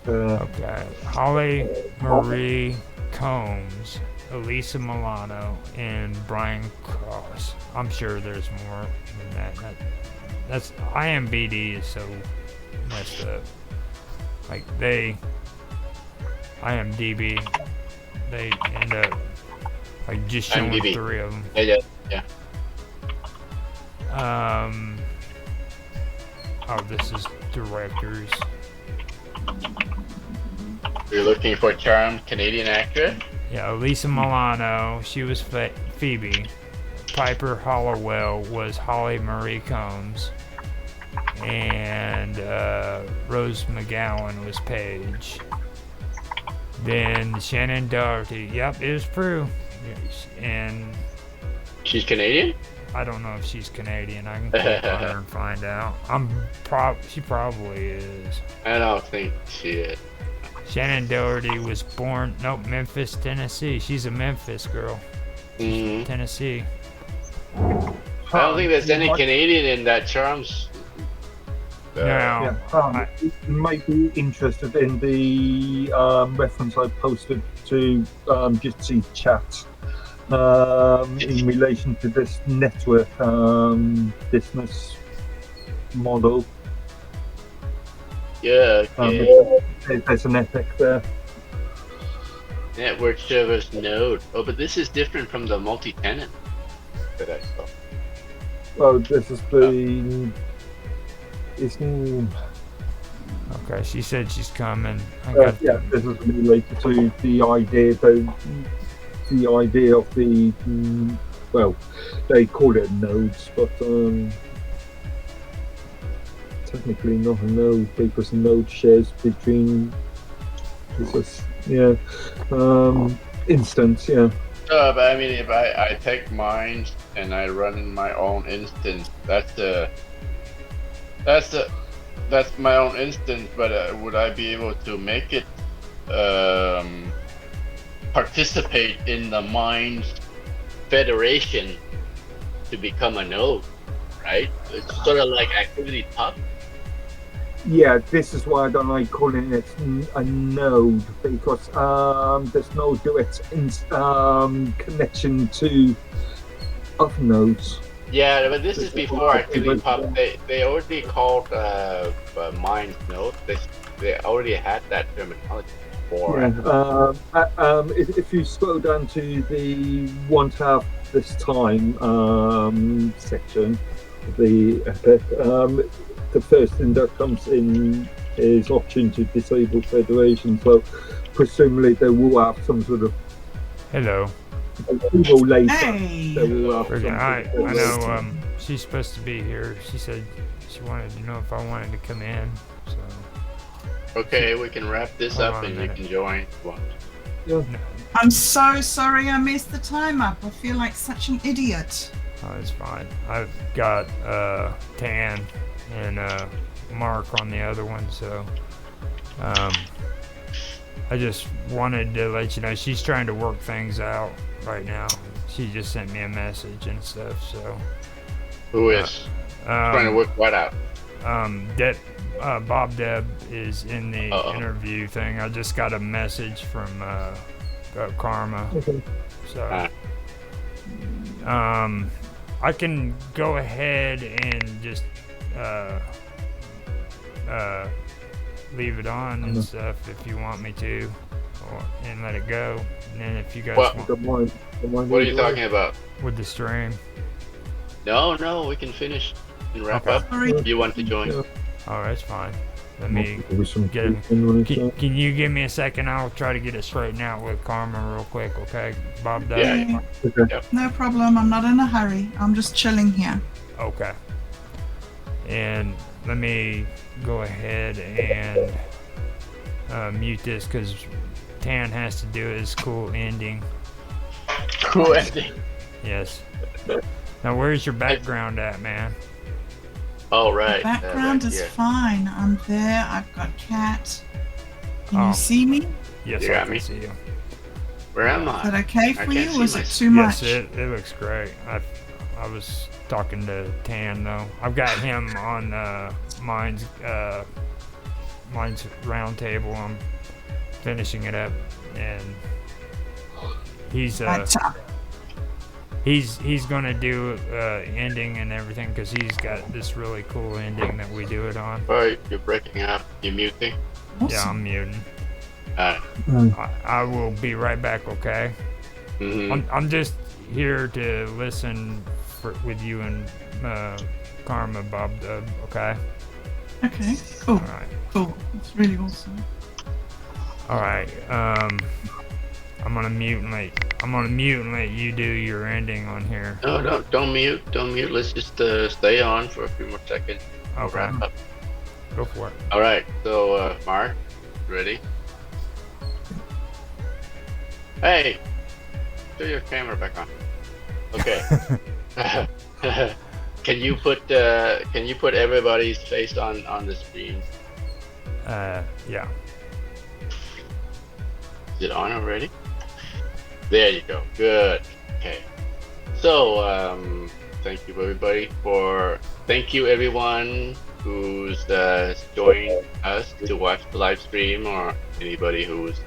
Okay. Holly Marie Combs, Elisa Milano, and Brian Cross. I'm sure there's more than that. That's IMBD is so messed up. Like IMDb, they end up like just showing IMDb. 3 of them. Yeah. Oh, this is directors. You're looking for a charmed Canadian actress? Yeah, Elisa Milano, she was Phoebe. Piper Hollowell was Holly Marie Combs. And Rose McGowan was Paige. Then Shannon Doherty. Yep, it was Prue. And she's Canadian? I don't know if she's Canadian. I can click on her and find out. She probably is. I don't think she is. Shannon Doherty was born Memphis, Tennessee. She's a Memphis girl. Mm-hmm. Tennessee. I don't think there's any Canadian in that Charms. No. You might be interested in the reference I posted to Jitsi chat in relation to this network business model. Yeah, okay. There's an epic there. Network service node. Oh, but this is different from the multi-tenant that I saw. Oh, this is the... Okay, she said she's coming. Yeah, this is related to the idea of the well, they call it nodes, but technically not a node because a node shares between instance, yeah. But I mean, if I take mine and I run my own instance, that's my own instance. But would I be able to make it participate in the Minds Federation to become a node? Right? It's sort of like Activity Pub. Yeah, this is why I don't like calling it a node, because there's no direct connection to other nodes. Yeah, but this is before Activity Pub. They already called Minds node. They already had that terminology before. Yeah. If you scroll down to the "Want to Have This Time" section, the epic, the first thing that comes in is option to disable federation. So presumably they will have some sort of Hello. later. Hey. I know she's supposed to be here. She said she wanted to know if I wanted to come in. So. Okay, we can wrap this up and you can join. Yeah. I'm so sorry I messed the time up. I feel like such an idiot. Oh, it's fine. I've got Tan and Mark on the other one, so I just wanted to let you know she's trying to work things out right now. She just sent me a message and stuff, so. Who is trying to work what out? Bob Deb is in the interview thing. I just got a message from Karma. Okay. So I can go ahead and just leave it on and stuff if you want me to, and let it go. And then if you guys want, what are you talking about? With the stream? No, we can finish and wrap up. If you want to join. Oh, that's fine. Let me get him. Can you give me a second? I'll try to get it straightened out with Karma real quick, okay? Bob does. Yeah. Okay. No problem. I'm not in a hurry. I'm just chilling here. Okay. And let me go ahead and mute this because Tan has to do his cool ending. Cool ending. Yes. Now, where's your background at, man? Oh, right. The background is fine. I'm there. I've got Cat. Can you see me? Yes, you I got can me. see you. Where am I? Is that okay for you? see Was it myself. too much? Yes, it looks great. I was talking to Tan though. I've got him on mine's Roundtable. I'm finishing it up, and he's gonna do ending and everything because he's got this really cool ending that we do it on. Alright, you're breaking up. You're muting. Awesome. Yeah, I'm muting. Alright. I will be right back, okay? Mm-hmm. I'm just here to listen with you and Karma, Bob Dub, okay? Okay, cool. All right. Cool. It's really awesome. All right. I'm gonna mute and let you do your ending on here. No, don't mute. Let's just stay on for a few more seconds. I'll Okay. wrap up. Go for it. All right. So, Mark, ready? Hey, turn your camera back on. Okay. Can you put everybody's face on the screen? Yeah. Is it on already? There you go. Good. Okay. So, thank you everybody thank you everyone who's joined us to watch the live stream, or anybody who's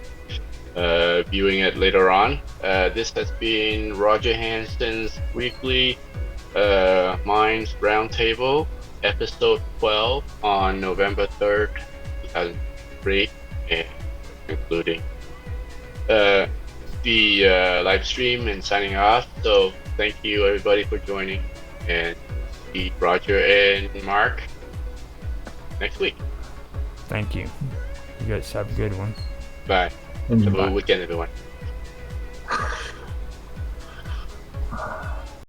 viewing it later on. This has been Roger Hansen's weekly Minds Roundtable, episode 12 on November 3rd, 2003, and including the live stream and signing off. So thank you everybody for joining, and see Roger and Mark next week. Thank you. You guys have a good one. Bye. Have a good weekend, everyone.